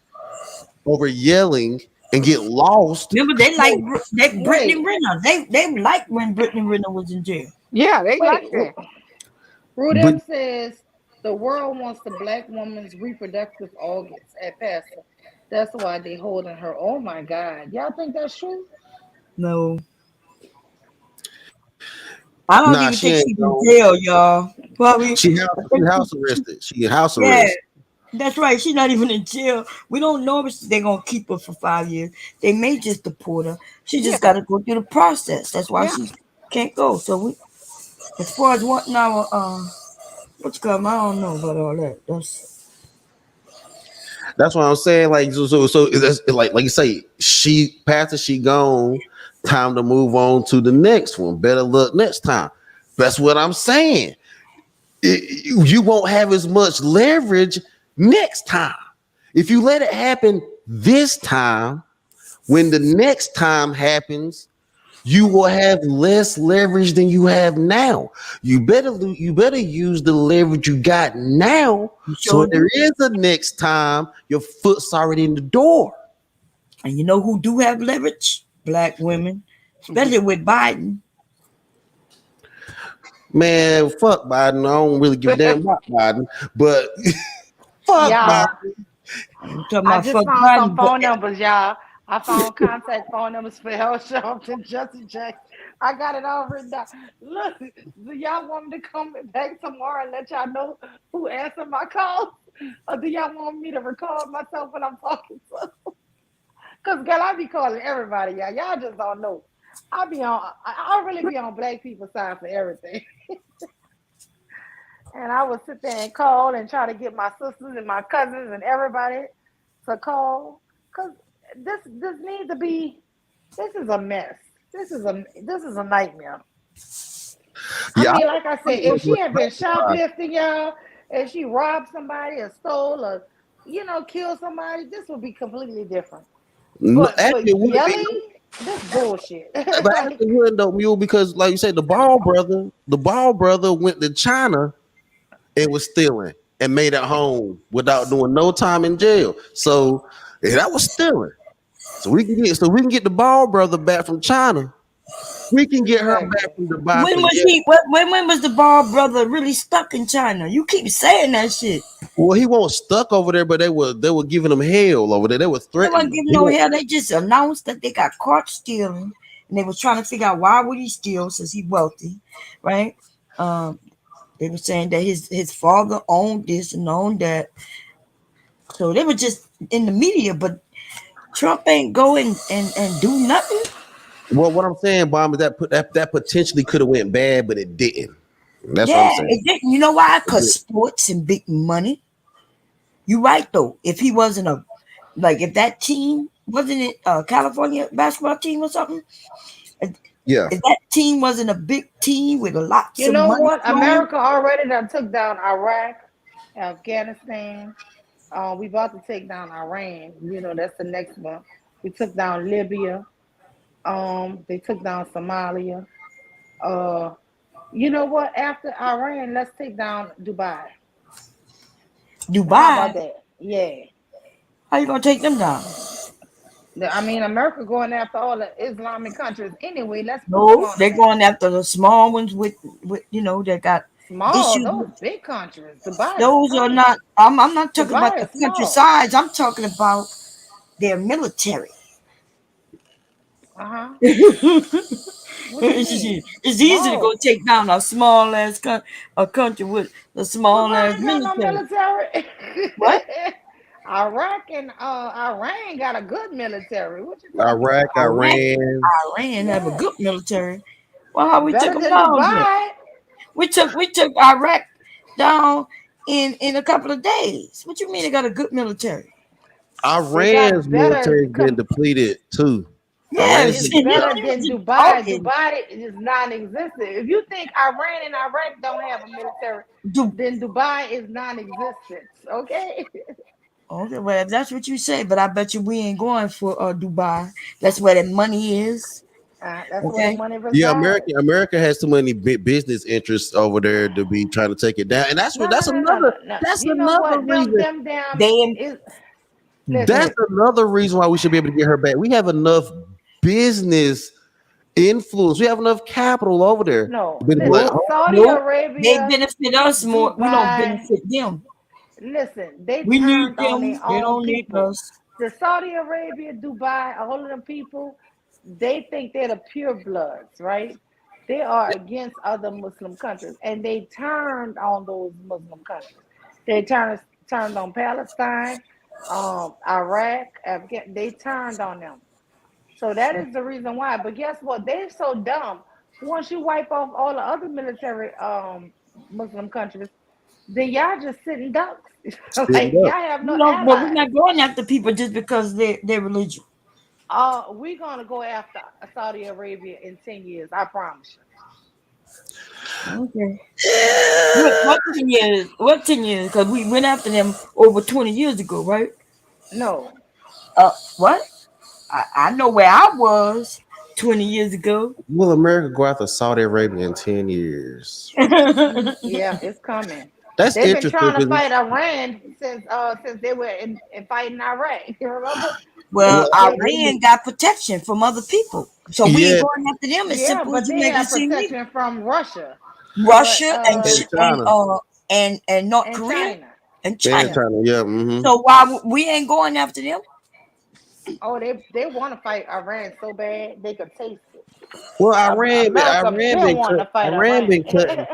S7: over yelling and get lost.
S4: Remember, they like Brittany
S1: Wait,
S4: Renner. They liked when Brittany Renner was in jail.
S5: Yeah, they
S1: wait.
S5: like that.
S7: But
S1: Rudem says the world wants the black woman's reproductive organs at Pastor. That's why they holding her. Oh my God, y'all think that's true?
S4: No, I don't
S7: nah,
S4: even
S7: she
S4: think
S7: ain't
S4: she's in
S7: gone.
S4: jail, y'all. Probably. I
S7: She
S4: think
S7: house arrested. She in house
S4: yeah,
S7: arrest.
S4: that's right. She's not even in jail. We don't know if they're gonna keep her for 5 years. They may just deport her. She just got
S5: Yeah,
S4: to go through the process. That's why
S5: yeah.
S4: she can't go. So we, as far as wanting our what's called, I don't know about all that. That's
S7: That's what I'm saying. Like so that's like you say, she passed it, she gone. Time to move on to the next one. Better luck next time. That's what I'm saying. You won't have as much leverage next time. If you let it happen this time, When the next time happens, you will have less leverage than you have now. You better use the leverage you got now.
S4: You
S7: So
S4: sure
S7: if there
S4: do.
S7: is a next time, your foot's already in the door.
S4: And you know who do have leverage? Black women, especially with Biden.
S7: Man, fuck Biden. I don't really give a damn about Biden, but fuck Biden.
S1: Y'all,
S4: I'm talking
S1: I
S4: about
S1: just
S4: fuck
S1: found some
S4: Biden, but
S1: phone numbers, y'all. I found contact phone numbers for El Shelton, Jesse Jackson. I got it all written down. Look, do y'all want me to come back tomorrow and let y'all know who answered my calls? Or do y'all want me to record myself when I'm talking to? Because, girl, I be calling everybody, y'all. Y'all just don't know. I really be on black people's side for everything. And I would sit there and call and try to get my sisters and my cousins and everybody to call. Because this needs to be, this is a mess. This is a nightmare. I
S7: Yeah,
S1: mean, like I said, if she had been
S7: I,
S1: shoplifting, y'all, if she robbed somebody or stole or, killed somebody, this would be completely different. But
S7: actually, it wouldn't be.
S1: yelling, this bullshit.
S7: But
S1: Like,
S7: actually, it wouldn't though, Mule, because like you said, the Ball brother went to China and was stealing and made it home without doing no time in jail. So yeah, that was stealing. So we can get the Ball brother back from China. We can get her back
S1: exactly.
S7: from Dubai
S4: when
S7: for
S4: was
S7: yeah.
S4: he? When was the Ball brother really stuck in China? You keep saying that shit.
S7: Well, he won't stuck over there, but they were giving him hell over there. They were
S4: They
S7: threatening
S4: wasn't
S7: him.
S4: giving
S7: He
S4: no
S7: won't.
S4: hell. They just announced that they got caught stealing, and they was trying to figure out why would he steal since he wealthy, right? Um, they were saying that his father owned this and owned that, so they were just in the media. But Trump ain't go and do nothing.
S7: Well, what I'm saying, Bomb, is that potentially could have went bad, but it didn't. That's what I'm
S4: Yeah,
S7: saying.
S4: it didn't. You know why?
S7: It
S4: Cause
S7: didn't.
S4: sports and big money. You right though. If he wasn't a like if that team wasn't it a California basketball team or something, if
S7: Yeah.
S4: if that team wasn't a big team with a lots
S1: You
S4: of
S1: know
S4: money
S1: what?
S4: flowing,
S1: America already done took down Iraq, Afghanistan. We about to take down Iran. That's the next one. We took down Libya. They took down Somalia. Uh, you know what? After Iran, let's take down Dubai. How
S4: Dubai,
S1: about that? Yeah.
S4: how you gonna take them down?
S1: I mean, America going after all the Islamic countries anyway. Let's put them
S4: No,
S1: on
S4: they're
S1: there.
S4: going after the small ones with that got
S1: Small,
S4: issues.
S1: those big countries. Dubai is
S4: Those are
S1: tiny.
S4: not. I'm not talking about
S1: Dubai
S4: the
S1: is
S4: country
S1: small.
S4: size. I'm talking about their military.
S1: Uh huh. What you mean?
S4: It's easy to go
S1: Small.
S4: take down a small ass a country with a small
S1: Dubai
S4: ass
S1: ain't got no
S4: military.
S1: military.
S4: What?
S1: Iraq and Iran got a good military. What you talking
S7: Iraq,
S1: about?
S4: Iran,
S7: Iran.
S4: Iran have a
S1: Yeah,
S4: good military. Well, how we took
S1: better
S4: them
S1: than
S4: down then?
S1: Dubai.
S4: We took Iraq down in a couple of days. What you mean they got a good military?
S1: They
S7: Iran's
S1: got better.
S7: military has been depleted too.
S4: Yeah,
S1: But
S7: Iran's
S1: it's
S7: been
S4: shit, you
S1: better
S4: don't
S1: than
S4: even just
S1: Dubai.
S4: talking.
S1: Dubai is non-existent. If you think Iran and Iraq don't have a military,
S4: Du-
S1: then Dubai is non-existent. Okay.
S4: okay, well if that's what you say, but I bet you we ain't going for Dubai. That's where the money is.
S1: That's where the
S4: Okay.
S1: money
S7: Yeah,
S1: resides.
S7: America has too many business interests over there to be trying to take it down, and
S1: No, no,
S7: that's
S1: no, no,
S7: another
S1: no, no.
S7: that's
S1: You know
S7: another
S1: what? Them,
S7: reason.
S1: them, damn.
S4: They
S1: Is
S7: That's
S1: listen.
S7: another reason why we should be able to get her back. We have enough business influence. We have enough capital over there.
S1: No,
S7: But like,
S1: listen.
S4: nope,
S7: oh,
S1: Saudi
S4: nope. They
S1: Arabia,
S4: benefit us more. We don't
S1: Dubai.
S4: benefit them.
S1: Listen, they
S4: We need
S1: turned on
S4: them.
S1: their
S4: They
S1: own
S4: don't need
S1: people.
S4: us.
S1: The Saudi Arabia, Dubai, all of them people, they think they're the pure bloods, right? They are against other Muslim countries, and they turned on those Muslim countries. They turned on Palestine, Iraq, Afghanistan. They turned on them. So that is the reason why. But guess what? They're so dumb. Once you wipe off all the other military Muslim countries, then y'all just sitting ducks.
S7: sitting
S1: Like
S7: up.
S1: y'all have no
S4: But we're
S1: allies.
S4: not going after people just because they're religion.
S1: We're gonna go after Saudi Arabia in 10 years. I promise you.
S4: Okay. What 10 years? What 10 years? Because we went after them over 20 years ago, right?
S1: No,
S4: What? I know where I was 20 years ago.
S7: Will America go after Saudi Arabia in 10 years?
S1: Yeah, it's coming.
S7: That's
S1: They've been
S7: interesting
S1: trying to
S7: because,
S1: fight Iran since they were in fighting Iraq. You remember?
S4: Well,
S1: They
S7: well,
S1: they
S4: Iran got protection from other people, so we ain't
S7: yeah,
S4: going after them. As
S1: Yeah,
S4: simple as
S1: but
S4: you
S1: they
S4: make it
S1: have
S4: seem. Either.
S1: protection from Russia, but
S4: Russia
S7: and China.
S4: and North
S1: and
S4: Korea
S1: China.
S4: and
S7: And
S4: China.
S1: Yeah.
S7: China, yeah. Hmm.
S4: So why we ain't going after them?
S1: Oh, they want to fight Iran so bad they could taste it.
S7: Well,
S1: America been wanting to fight Iran.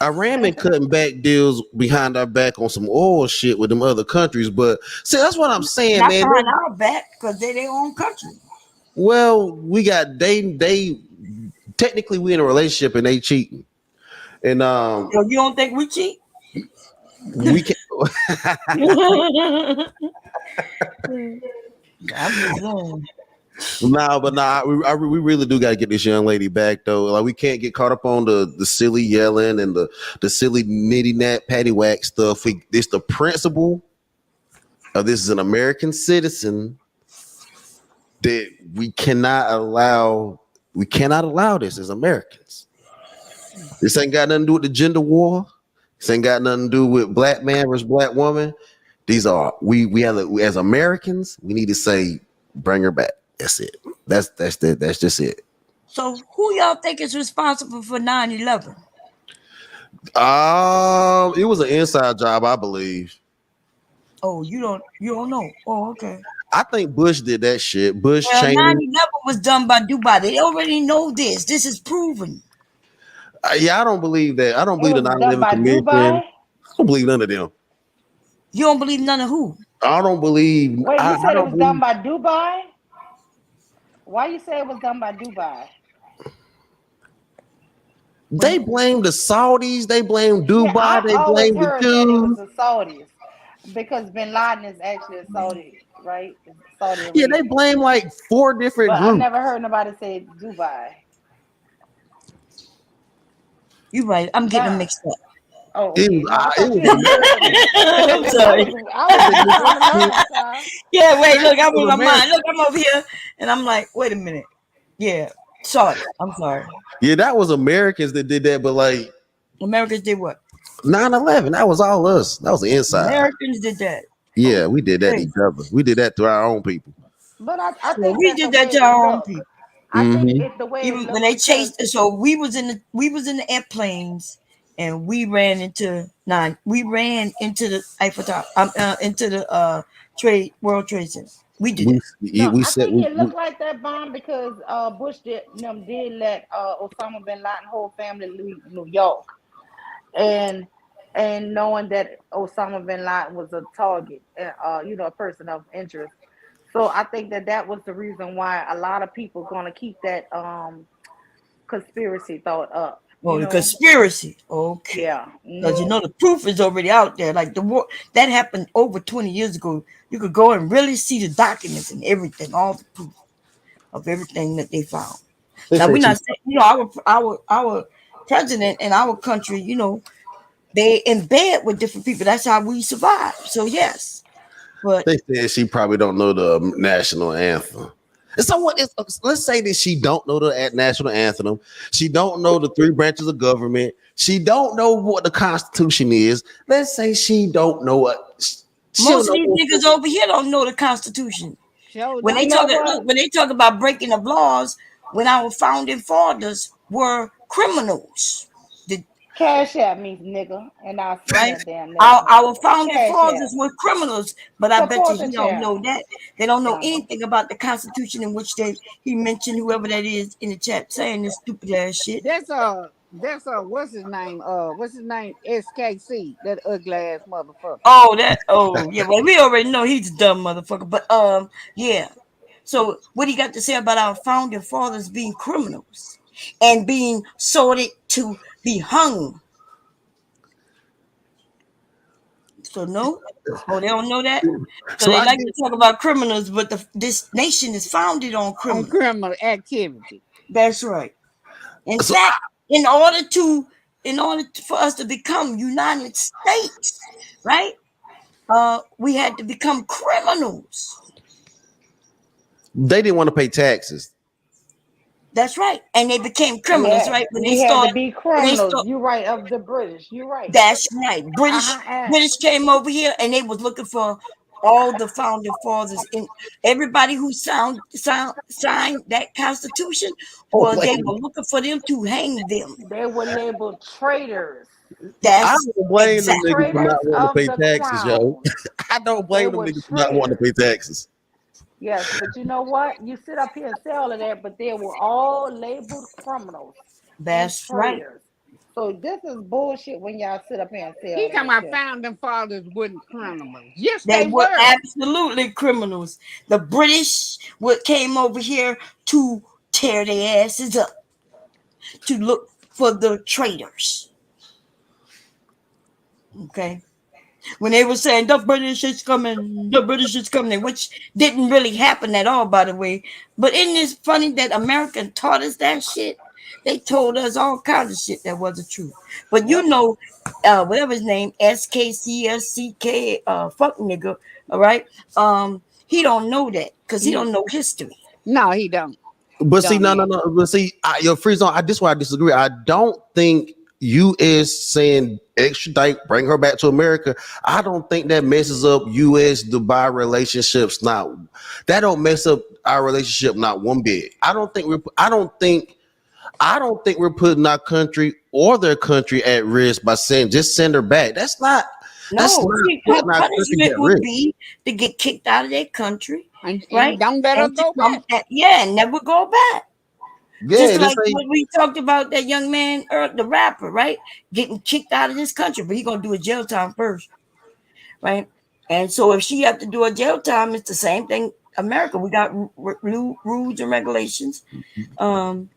S7: Iran been cutting back deals behind our back on some oil shit with them other countries. But see, that's what I'm saying,
S4: Not
S7: man.
S4: behind our back because they their own country.
S7: Well, we got they technically we in a relationship and they cheating, and
S4: So you don't think we cheat?
S7: we can.
S4: I'm just saying.
S7: Nah, but nah, we really do got to get this young lady back though. Like we can't get caught up on the silly yelling and the silly nitty nat patty whack stuff. It's the principle of this is an American citizen that we cannot allow. We cannot allow this as Americans. This ain't got nothing to do with the gender war. This ain't got nothing to do with black man versus black woman. These are we have as Americans. We need to say bring her back. That's it. That's just it.
S4: So who y'all think is responsible for 9/11?
S7: It was an inside job, I believe.
S4: Oh, you don't know. Oh, okay.
S7: I think Bush did that shit. Bush
S4: Well,
S7: Cheney.
S4: 9/11 was done by Dubai. They already know this. This is proven.
S7: Yeah, I don't believe that. I don't
S1: It
S7: believe the
S1: was done
S7: 9/11
S1: by
S7: Commission.
S1: Dubai.
S7: I don't believe none of them.
S4: You don't believe none of who?
S7: I don't believe.
S1: Wait,
S7: I,
S1: you
S7: I
S1: said it
S7: don't
S1: was done
S7: believe.
S1: by Dubai? Why you say it was done by Dubai?
S7: They blame the Saudis. They blame
S1: Yeah,
S7: Dubai.
S1: I
S7: They
S1: always
S7: blame the
S1: heard that it was
S7: Jews.
S1: the Saudis because Bin Laden is actually a Saudi, right? It's Saudi
S7: Yeah, they
S1: Arabian.
S7: blame like four different
S1: But I
S7: groups.
S1: never heard nobody say Dubai.
S4: You right. I'm getting them
S1: Nah.
S4: mixed up.
S1: Oh,
S7: It
S1: okay.
S7: was,
S1: No, I
S7: it
S1: thought you
S7: was
S1: had said
S7: American.
S1: something.
S4: I'm
S1: I
S4: sorry.
S1: was I was just trying to
S7: It
S1: learn, child.
S4: Yeah, wait, look, I'm in
S7: was
S4: my mind.
S7: American.
S4: Look, I'm over here and I'm like, wait a minute. Yeah, sorry. I'm sorry.
S7: Yeah, that was Americans that did that. But like
S4: Americans did what?
S7: 9/11, that was all us. That was the inside.
S4: Americans did that. Oh,
S7: Yeah, we did that to
S4: crazy.
S7: each other. We did that to our own people.
S1: But I
S4: So
S1: think
S4: we
S1: that the
S4: did that to
S1: way it
S4: our own
S1: look,
S4: people.
S1: I think
S7: Hmm.
S1: it the way it
S4: Even when
S1: look
S4: they
S1: because
S4: chased us, so we was in the airplanes and we ran into the Eiffel Tower, into the World Trade Center. We did
S7: We
S4: that.
S7: yeah,
S1: no,
S7: we
S1: I
S7: said
S1: think it looked like that bomb because Bush did let Osama bin Laden whole family leave New York, and knowing that Osama bin Laden was a target, a person of interest. So I think that was the reason why a lot of people gonna keep that conspiracy thought up.
S4: Oh, the conspiracy. Okay.
S1: Yeah.
S4: Because the proof is already out there. Like the war that happened over 20 years ago. You could go and really see the documents and everything, all the proof of everything that they found.
S7: they
S4: Now
S7: say
S4: we're
S7: she
S4: not saying, our president and our country, they in bed with different people. That's how we survive. So yes. But
S7: they said she probably don't know the national anthem. And so what is let's say that she don't know the national anthem. She don't know the three branches of government. She don't know what the Constitution is. Let's say she don't know what she don't
S4: most of these
S7: know.
S4: niggas over here don't know the Constitution.
S5: Sure
S4: When they
S1: You
S5: don't.
S1: know
S4: talk
S1: what?
S4: look, when they talk about breaking of laws, when our founding fathers were criminals, the,
S1: Cash at me, nigga, and I'll send
S4: right?
S1: that damn
S4: Our,
S1: national
S4: our
S1: anthem.
S4: founding
S1: Cash
S4: fathers
S1: at me.
S4: were criminals, but I bet you
S1: Support the
S4: he don't know
S1: channel.
S4: that. They don't know
S1: Younger.
S4: anything about the Constitution in which he mentioned whoever that is in the chat saying this stupid ass shit.
S5: That's what's his name? What's his name? SKC, that ugly ass motherfucker.
S4: Oh yeah, well we already know he's a dumb motherfucker, but yeah. So what he got to say about our founding fathers being criminals and being sorted to be hung? So no, oh they don't know that. So
S7: So
S4: they
S7: I
S4: like
S7: get
S4: to talk about criminals, but this nation is founded on
S5: On
S4: criminals.
S5: criminal activity.
S4: That's right. In
S7: so
S4: fact, for us to become United States, right? We had to become criminals.
S7: They didn't want to pay taxes.
S4: That's right. And they became criminals,
S5: Yeah,
S4: right?
S5: we had to be criminals. You right, of the British. You right.
S4: That's right.
S5: Uh-huh.
S4: British came over here and they was looking for all the founding fathers and everybody who signed that constitution.
S7: Oh,
S4: Well,
S7: wait.
S4: they were looking for them to hang them.
S5: They were labeled traitors.
S7: I
S4: That's
S7: don't blame them
S4: exactly
S7: niggas for
S4: right.
S7: not
S5: Traitors
S7: wanting to
S5: of
S7: pay
S5: the
S7: taxes, yo.
S5: crown.
S7: I don't
S5: They
S7: blame them
S5: were
S7: niggas for not wanting to pay
S5: traitors.
S7: taxes.
S5: Yes, but you know what? You sit up here and say all of that, but they were all labeled criminals and
S4: That's right.
S5: traitors. So this is bullshit when y'all sit up here and say
S3: He
S5: all
S3: talking
S5: that
S3: about
S5: shit.
S3: founding fathers wasn't criminals. Yes,
S4: They
S3: they
S4: were
S3: were.
S4: absolutely criminals. The British what came over here to tear their asses up, to look for the traitors. Okay. When they were saying the British is coming, which didn't really happen at all, by the way. But isn't it funny that America taught us that shit? They told us all kinds of shit that wasn't true. But
S5: Yep.
S4: you know, whatever his name, SKCSCK, fuck nigga, all right? He don't know that because he don't know history.
S3: No, he don't.
S7: But see, no, no,
S3: Dumbass.
S7: no. But see, your free zone. This is why I disagree. I don't think U.S. saying extradite, bring her back to America. I don't think that messes up U.S. Dubai relationships. Not that don't mess up our relationship not one bit. I don't think we're. I don't think we're putting our country or their country at risk by saying just send her back. That's not. That's
S4: No,
S7: not
S4: see, her
S7: putting our country
S4: punishment
S7: at
S4: would
S7: risk.
S4: be to get kicked out of their country,
S3: And
S4: right?
S3: don't let her
S4: And to
S3: go
S4: come
S3: back.
S4: back, yeah, and never go back. Just
S7: Yeah, this
S4: like
S7: ain't.
S4: what we talked about that young man, the rapper, right? Getting kicked out of this country, but he gonna do a jail time first, right? And so if she have to do a jail time, it's the same thing. America, we got new rules and regulations. Um,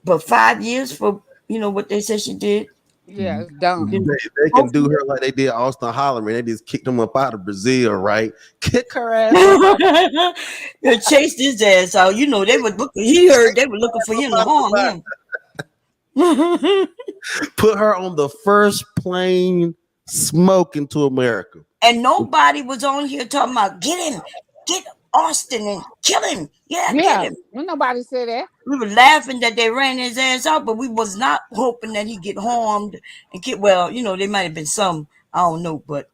S4: but 5 years for what they said she did.
S3: Yeah, it's dumb.
S4: You know,
S7: They can do
S4: hopefully,
S7: her like they did Austin Holloman. They just kicked him up out of Brazil, right? Kick her ass up,
S4: they chased his ass out. You know, they were looking. He heard they were looking for him to
S7: out of
S4: harm
S7: Dubai.
S4: him.
S7: Put her on the first plane smoking to America.
S4: And nobody was on here talking about get Austin and kill him. Yeah, get
S3: Yeah,
S4: him.
S3: when nobody said that.
S4: We were laughing that they ran his ass out, but we was not hoping that he get harmed and get well. There might have been some, I don't know, but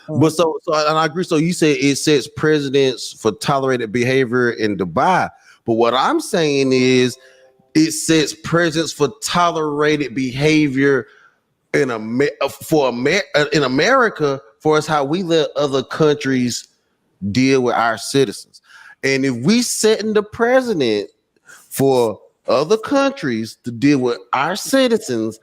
S7: But
S4: um,
S7: so and I agree. So you said it sets precedents for tolerated behavior in Dubai. But what I'm saying is it sets precedents for tolerated behavior in in America for us how we let other countries deal with our citizens. And if we setting the precedent for other countries to deal with our citizens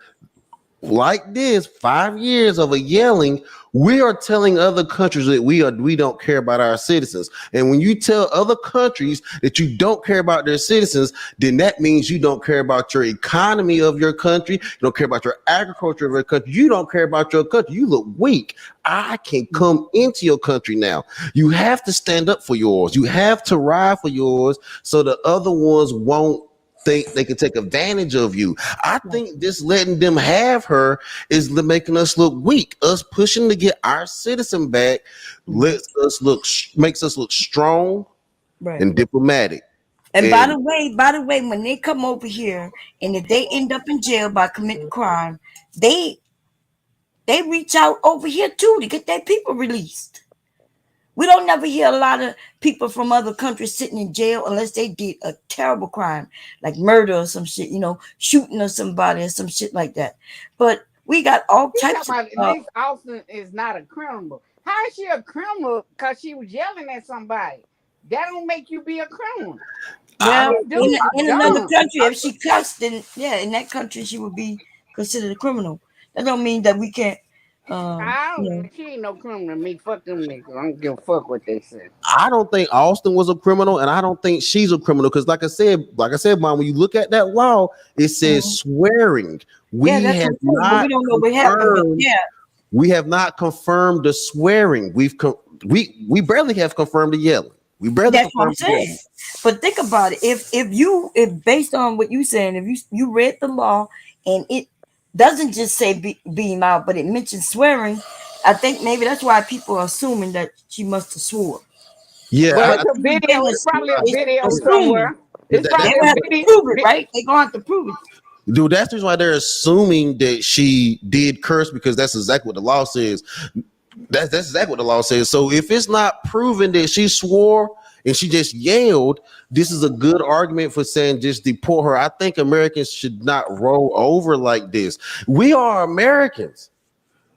S7: like this, 5 years of a yelling, we are telling other countries that we don't care about our citizens. And when you tell other countries that you don't care about their citizens, then that means you don't care about your economy of your country, you don't care about your agriculture of your country, you don't care about your country. You look weak. I can come into your country now. You have to stand up for yours. You have to ride for yours so the other ones won't think they can take advantage of you. I think just letting them have her is making us look weak. Us pushing to get our citizen back makes us look strong
S4: right.
S7: and diplomatic.
S4: And by
S7: And
S4: the way, when they come over here and if they end up in jail by committing crime, they reach out over here too to get their people released. We don't never hear a lot of people from other countries sitting in jail unless they did a terrible crime, like murder or some shit, shooting of somebody or some shit like that. But we got all
S3: He talking
S4: types of
S3: about at least Austin is not a criminal. How is she a criminal? Because she was yelling at somebody. That don't make you be a criminal.
S7: I
S3: All
S4: well,
S3: you
S7: don't
S3: do is
S4: in another
S3: dumb.
S4: country, if she cussed, then yeah, in that country she would be considered a criminal. That don't mean that we can't.
S3: I don't. She ain't no criminal to me. Fuck them niggas. I don't give a fuck what they say.
S7: I don't think Austin was a criminal, and I don't think she's a criminal because, like I said, Mom, when you look at that law, it says
S4: Mhm.
S7: swearing.
S4: Yeah,
S7: We
S4: that's
S7: have
S4: what I'm saying. But we
S7: not
S4: don't know what happened. But
S7: confirmed.
S4: yeah,
S7: We have not confirmed the swearing. We barely have confirmed the yelling. We barely
S4: that's what I'm
S7: confirmed the yelling.
S4: saying. But think about it. If based on what you saying, if you read the law and it doesn't just say beam out, but it mentions swearing, I think maybe that's why people are assuming that she must have swore.
S7: Yeah,
S5: Well,
S4: But
S5: it's a
S4: the thing
S5: video. It's
S4: is,
S5: probably a
S4: it's
S5: video
S4: assuming
S5: somewhere. It's
S7: that,
S4: they
S5: probably
S4: will
S5: a
S4: have to
S5: video.
S4: prove it, right? They're gonna have to prove it.
S7: dude, that's the reason why they're assuming that she did curse because that's exactly what the law says. That's exactly what the law says. So if it's not proven that she swore and she just yelled, this is a good argument for saying just deport her. I think Americans should not roll over like this. We are Americans.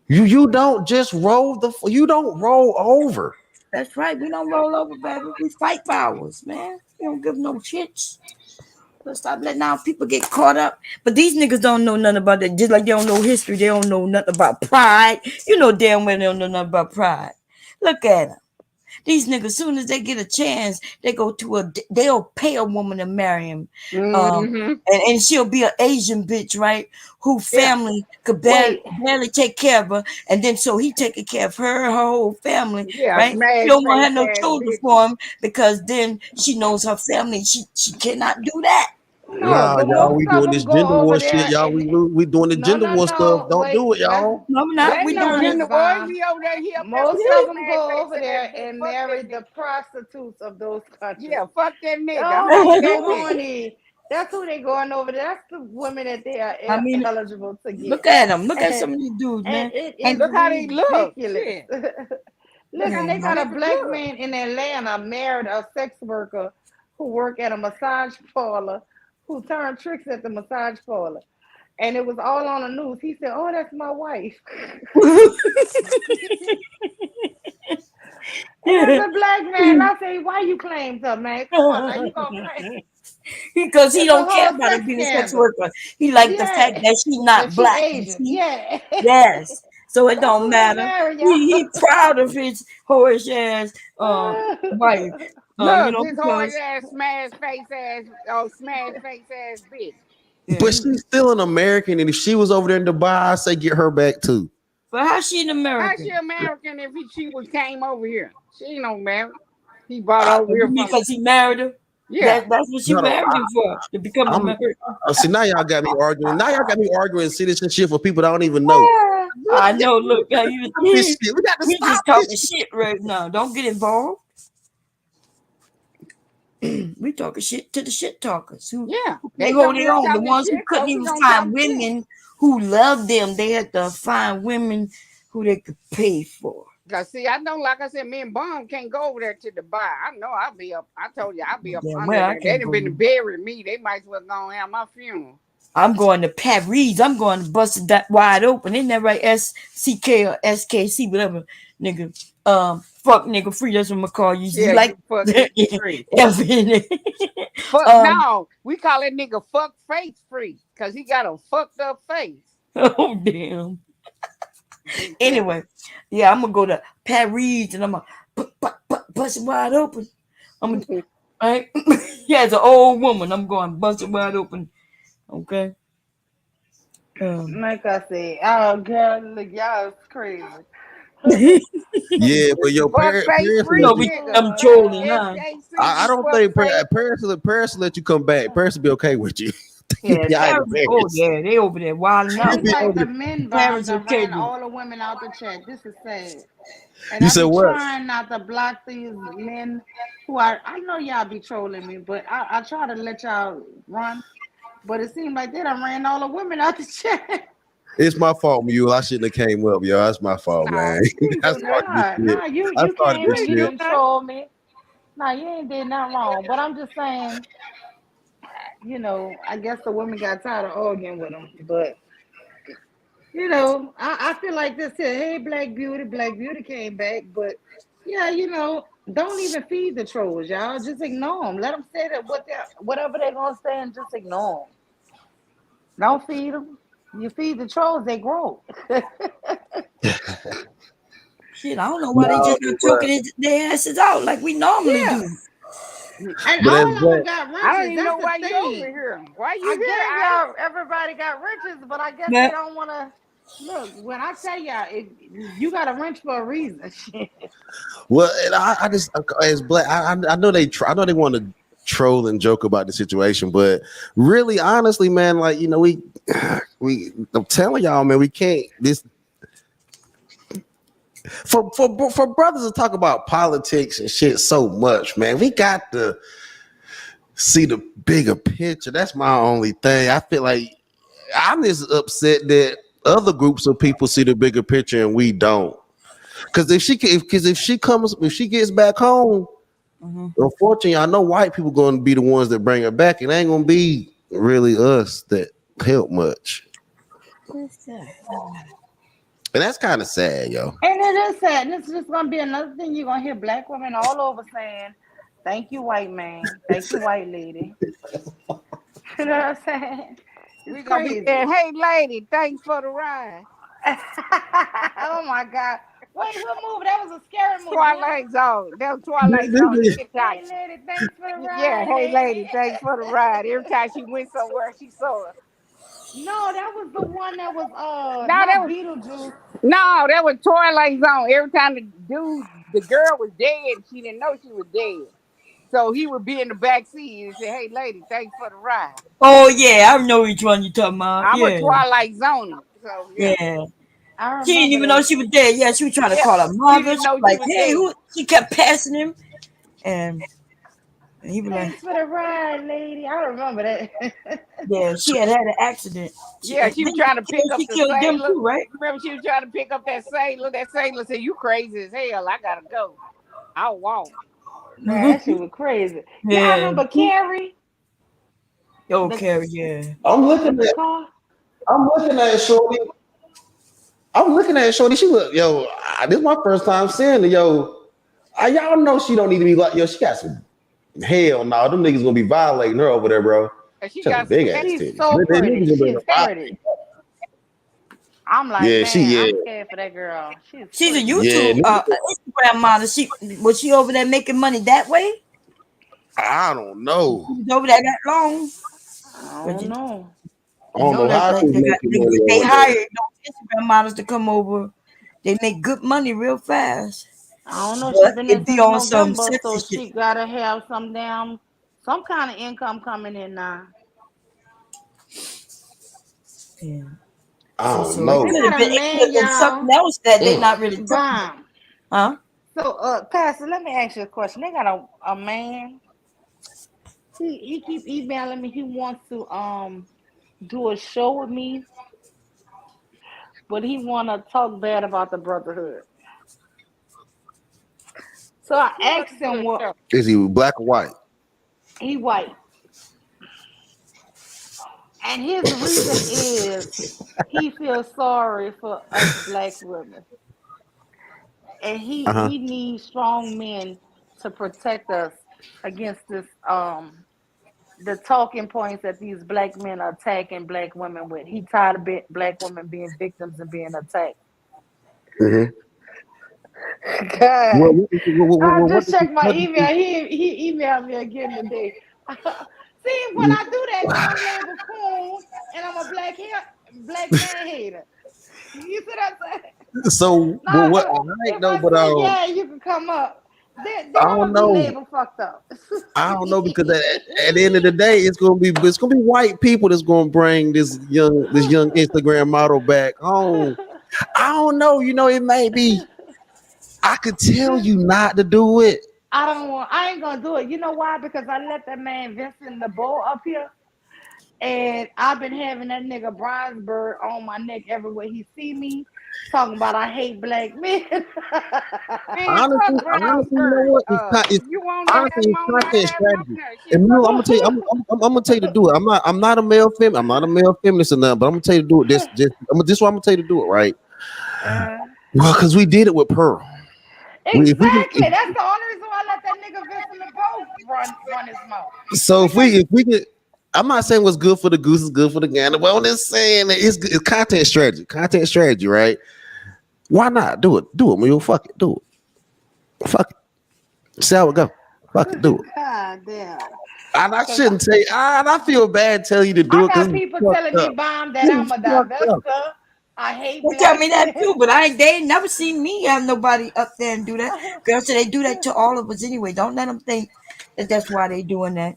S7: You don't just you don't roll over.
S4: That's right. We don't roll over, baby. We fight for ours, man. We don't give no shits. Let's stop letting our people get caught up. But these niggas don't know nothing about that. Just like they don't know history, they don't know nothing about pride. You know damn well they don't know nothing about pride. Look at them. These niggas, soon as they get a chance, they'll pay a woman to marry him.
S5: Mm-hmm.
S4: And she'll be an Asian bitch, right? Who
S5: Yeah.
S4: family could
S1: Wait,
S4: barely take care of her. And then so he taking care of her whole family,
S5: Yeah.
S4: right? She
S5: Smash
S4: don't want to
S5: face
S4: have no
S5: ass
S4: children
S5: bitches.
S4: for him because then she knows her family. She cannot do that.
S1: no,
S7: Nah,
S1: but
S7: y'all,
S1: most
S7: we
S1: of
S7: doing
S1: them
S7: this
S1: go
S7: gender war
S1: over
S7: shit,
S1: there
S7: y'all.
S1: and
S7: We doing the
S1: no,
S7: gender
S1: no,
S7: war stuff.
S1: no.
S7: Don't do
S1: Wait,
S7: it, y'all.
S4: No, we're
S5: That
S4: not.
S5: ain't
S4: We
S5: no
S4: doing it.
S5: gender
S1: Miss
S5: boy.
S1: Vaughn.
S5: He over there. He up there with
S1: Most
S5: his
S1: of them
S5: smash
S1: go
S5: face
S1: over
S5: ass
S1: there
S5: bitch.
S1: and
S5: Fuck that
S1: marry
S5: nigga.
S1: the prostitutes of those countries.
S5: Yeah. Fuck that nigga. I'm
S1: Oh,
S5: fucking
S1: they
S5: that
S1: so
S5: bitch.
S1: horny. That's who they going over there. That's the women that they are
S4: I mean,
S1: eligible to
S4: look
S1: get.
S4: at them. Look at
S1: And,
S4: some of these dudes,
S1: and
S4: man.
S1: it
S4: And
S1: is
S5: Look how they look.
S1: ridiculous.
S5: Shit. Look
S1: Listen,
S5: how
S4: oh
S1: they
S5: these
S4: my,
S1: got a
S5: niggas
S1: black
S5: look.
S1: man in Atlanta married a sex worker who worked at a massage parlor who turned tricks at the massage parlor. And it was all on the news. He said, "Oh, that's my wife." And that's a black man. I say, "Why you claim her, man? Come on, now you gonna claim?"
S4: because he
S1: It's a
S4: don't care
S1: whole
S4: about her
S1: sex
S4: being a sex
S1: scandal.
S4: worker. He like the fact
S1: Yeah.
S4: that she's
S1: That
S4: not
S1: she
S4: black. You
S1: Asian.
S4: see?
S1: Yeah.
S4: Yes. So it
S1: That's
S4: don't
S1: who they
S4: matter.
S1: marry,
S4: He
S1: y'all.
S4: proud of his whorish ass wife. You
S5: Look,
S4: know,
S5: this whole
S4: because
S5: ass smash face ass bitch.
S4: yeah,
S7: But she's still an American, and if she was over there in Dubai, I say get her back too.
S4: but how she an
S5: How she
S4: American?
S5: American if she was came over here? She ain't no American. He brought
S7: I,
S5: over
S4: You
S5: here
S4: mean
S5: from
S4: because he married her?
S5: yeah.
S4: That's what she
S7: hold on,
S4: married him for, to become
S7: I'm
S4: American.
S7: see now y'all got me arguing. Now y'all got me arguing citizenship for people that I don't even know.
S4: I know. Look, how you,
S7: Stop this shit. We got to
S4: we
S7: stop
S4: just talking
S7: this.
S4: shit right now. Don't get involved. We talking shit to the shit talkers
S5: Yeah.
S4: who
S5: They
S4: can't hold
S5: come
S4: their
S5: here
S4: own. The
S5: talking
S4: ones who
S5: shit,
S4: couldn't
S5: so we
S4: even
S5: gonna talk
S4: find
S5: shit.
S4: women who loved them. They had to find women who they could pay for.
S5: Cause see, I know, like I said, me and Bum can't go over there to Dubai. I know I'll be up. I told you I'll be up
S4: Damn
S5: under
S4: well, I
S5: there. They
S4: can't
S5: done
S4: go.
S5: been to bury me. They might as well go and have my funeral.
S4: I'm going to Paris. I'm going to bust it that wide open. Isn't that right? SCK or SKC, whatever, nigga. Fuck nigga free. That's what I'm gonna call you. You
S5: Yeah,
S4: like
S5: you fuck nigga free. Fuck
S4: um,
S5: no, we call that nigga fuck face free, cause he got a fucked up face.
S4: oh damn.
S5: Bitch ass.
S4: Anyway, yeah, I'm gonna go to Paris and I'm gonna bust it wide open. I'm gonna, right? Yeah, as an old woman, I'm going bust it wide open. Okay.
S1: Like I said, oh girl, look, y'all is crazy.
S7: Yeah, but your
S5: Fuck face
S7: parents will
S4: You
S5: free
S4: know,
S7: let you.
S5: nigga.
S4: I'm trolling, huh?
S5: SKC,
S7: I
S5: we
S7: don't
S5: fuck
S7: think
S5: face.
S7: Paris will let you come back. Paris will be okay with you.
S4: Yeah,
S7: Y'all
S4: Paris. Oh
S7: embarrassed.
S4: yeah, they over there wilding
S7: You'll
S4: out.
S1: Seems
S7: be
S1: like
S7: over
S1: the
S7: there.
S1: men bomb
S4: Paris
S1: that
S4: okay
S1: ran
S4: with.
S1: all the women out the chat. This is sad. And
S7: You
S1: I
S7: said
S1: be
S7: what?
S1: trying not to block these men who are, I know y'all be trolling me, but I try to let y'all run. But it seems like they done ran all the women out the chat.
S7: It's my fault, Mule. I shouldn't have came up, yo. That's my fault,
S5: Nah,
S7: man.
S5: you ain't
S7: I
S5: do
S7: started
S5: nothing.
S7: this shit.
S1: Nah, you
S7: I
S1: you
S7: started
S1: came
S5: You
S7: this
S1: and
S5: ain't
S1: you
S5: do
S7: shit.
S1: didn't
S5: nothing.
S1: troll me. Nah, you ain't did nothing wrong. But I'm just saying, I guess the women got tired of arguing with them. But I feel like this here. Hey, Black Beauty came back, but yeah, don't even feed the trolls, y'all. Just ignore them. Let them say that whatever they're gonna say, and just ignore them. Don't feed them. You feed the trolls, they grow.
S4: Shit, I don't know why they
S7: No,
S4: just not choking their asses out like we normally
S1: Yeah,
S4: do.
S1: and
S7: but that's
S1: all of them
S7: black.
S1: got
S5: I don't
S1: riches.
S5: even know
S1: That's the
S5: why you over
S1: thing.
S5: here. Why
S1: I
S5: you here,
S1: gave
S5: Ice?
S1: y'all everybody got riches, but I guess they
S4: Man,
S1: don't want to look. When I tell y'all, you got a wrench for a reason. Shit.
S7: Well, and I just as black. I know I know they want to troll and joke about the situation, but really, honestly, man, like we. I'm telling y'all, man, we can't. For brothers to talk about politics and shit so much, man, we got to see the bigger picture. That's my only thing. I feel like I'm just upset that other groups of people see the bigger picture and we don't. Because if she gets back home,
S4: Mhm.
S7: unfortunately, I know white people going to be the ones that bring her back. It ain't going to be really us that help much,
S4: What's that?
S7: and that's kind of sad, yo.
S1: And it is sad. And it's just gonna be another thing you're gonna hear black women all over saying, "Thank you, white man. Thank you, white lady." You know what I'm saying? It's
S5: We gonna be saying,
S1: crazy.
S5: "Hey, lady, thanks for the ride."
S1: Oh my God. Wait, what movie? That was a scary movie, huh?
S5: Twilight Zone. That was Twilight Zone. Every time
S1: Hey lady, thanks for the
S5: yeah,
S1: ride,
S5: hey,
S1: lady.
S5: lady, thanks for the ride. Every time she went somewhere, she saw her.
S1: No, that was the one that was
S5: No, that
S1: not
S5: was
S1: Beetlejuice.
S5: no, that was Twilight Zone. Every time the girl was dead, she didn't know she was dead. So he would be in the back seat and say, "Hey, lady, thanks for the ride."
S4: Oh yeah, I know which one you're talking about.
S5: I'm a
S4: Yeah,
S5: Twilight Zoner, so yeah,
S4: yeah.
S1: I
S4: She didn't
S1: remember
S4: even know
S1: that.
S4: she was dead. Yeah, she was trying to
S5: yeah.
S4: call her
S5: She
S4: mother.
S5: didn't
S4: She
S5: know
S4: was
S5: she
S4: like,
S5: was
S4: "Hey,
S5: dead.
S4: who?" She kept passing him, and he was like,
S1: Thanks for the ride, lady. I remember that.
S4: "Yeah, she had an accident. She
S5: Yeah,
S4: and
S5: she was
S4: then
S5: trying to pick up
S4: she
S5: the
S4: killed them
S5: sailor.
S4: too, right?"
S5: Remember, she was trying to pick up that sailor. That sailor said, "You crazy as hell. I gotta go. I'll walk."
S1: Man, that shit was crazy. Yeah, I
S4: Yeah.
S1: remember Carrie,
S4: Yo,
S1: the
S4: Carrie. Yeah.
S7: I'm looking
S1: with the
S7: at
S1: car.
S7: I'm looking at Shorty. I'm looking at Shorty. She look, yo. This is my first time seeing her, yo. Y'all know she don't need to be like, yo. She got some hell. No, them niggas gonna be violating her over there, bro.
S5: And she
S7: She got
S5: got
S7: some
S5: some
S7: big
S5: hair.
S7: ass
S1: She's
S7: titties.
S1: so
S7: They niggas
S1: pretty.
S7: gonna bring
S1: She's
S7: her violate.
S1: 30. I'm like,
S7: Yeah, she
S1: man,
S7: yeah
S1: I'm scared for that girl. She's
S4: She's a
S1: pretty.
S7: yeah.
S4: YouTube Instagram model. Was she over there making money that way?
S7: I don't
S4: She
S7: know.
S4: was over there that long.
S1: I
S4: 'Cause
S1: don't know.
S7: I
S4: you
S7: don't
S4: know
S7: know
S4: that
S7: how she's making money
S4: they
S7: over
S4: hire
S7: there.
S4: those Instagram models to come over. They make good money real fast,
S1: I don't know. She's
S4: but
S1: been there
S4: it be
S1: since
S4: on some
S1: November,
S4: sexy
S1: so
S4: shit.
S1: she gotta have some kind of income coming in now.
S4: Yeah.
S7: I
S4: So
S7: don't
S4: it
S1: They
S7: know.
S4: could have
S1: got
S4: been
S1: a
S4: it could
S1: man,
S4: have been something
S1: y'all.
S4: else that they
S7: Mm.
S4: not really talking about.
S1: Dime.
S4: Huh?
S1: So, Pastor, let me ask you a question. They got a man. He keep emailing me. He wants to do a show with me, but he wanna talk bad about the brotherhood. So I
S5: Who wants
S1: asked
S5: to do
S1: him
S5: a
S1: what
S5: show?
S7: Is he black or white?
S1: he white, and his reason is he feels sorry for us black women, and
S7: Uh huh.
S1: he needs strong men to protect us against this the talking points that these black men are attacking black women with. He tired of black women being victims and being attacked.
S7: Mm-hmm.
S1: God. I just checked my
S7: What did
S1: email. He emailed me again today. See, when I do that though, I'm labeled coon and I'm a black man hater. You see what I'm saying?
S7: so
S1: Now,
S7: what? All right,
S1: if
S7: though,
S1: I
S7: but
S1: say yeah, you can come up. Then
S7: I
S1: I'm
S7: don't
S1: gonna be
S7: know.
S1: labeled fucked up.
S7: I don't know because at the end of the day, it's gonna be white people that's gonna bring this young Instagram model back home. I don't know. It may be. I could tell you not to do it.
S1: I don't want. I ain't gonna do it. You know why? Because I let that man Vincent the Bull up here, and I've been having that nigga Brownsburg on my neck everywhere he see me, talking about I hate black men.
S5: Man, fuck
S7: Honestly, you know
S5: Brownsburg.
S7: what? It's
S5: You want to have
S7: honestly
S5: him
S7: it's
S5: on there?
S7: content
S5: Have him on
S7: strategy.
S5: there. Shit,
S7: And
S5: fuck
S7: I'm gonna tell you, I'm gonna tell you to do it. I'm not a male fem. I'm not a male feminist or nothing, but I'm gonna tell you to do it. This what I'm gonna tell you to do it, right?
S1: uh,
S7: Well, because we did it with Pearl. If we can,
S1: exactly. That's the only reason why I let that nigga Vincent the Bull run his mouth.
S7: so
S1: Because
S7: if we can, I'm not saying what's good for the goose is good for the gander, but I'm just saying that it's content strategy. Content strategy, right? Why not do it? Do it, man. Fuck it. Do it. Fuck it. See how it go. Fuck it. Do it.
S1: God damn.
S7: And I
S1: Because
S7: shouldn't say. And I feel bad telling you to do
S1: I
S7: it because
S1: got
S7: it's
S1: people telling
S7: fucked
S1: me,
S7: up.
S1: Bomb, that I'm
S7: It's
S1: a
S7: fucked up.
S1: divester. I hate
S4: They tell
S1: black
S4: me that
S1: men.
S4: too, but they ain't never seen me have nobody up there and do that. Girl, so they do that to all of us anyway. Don't let them think that that's why they doing that.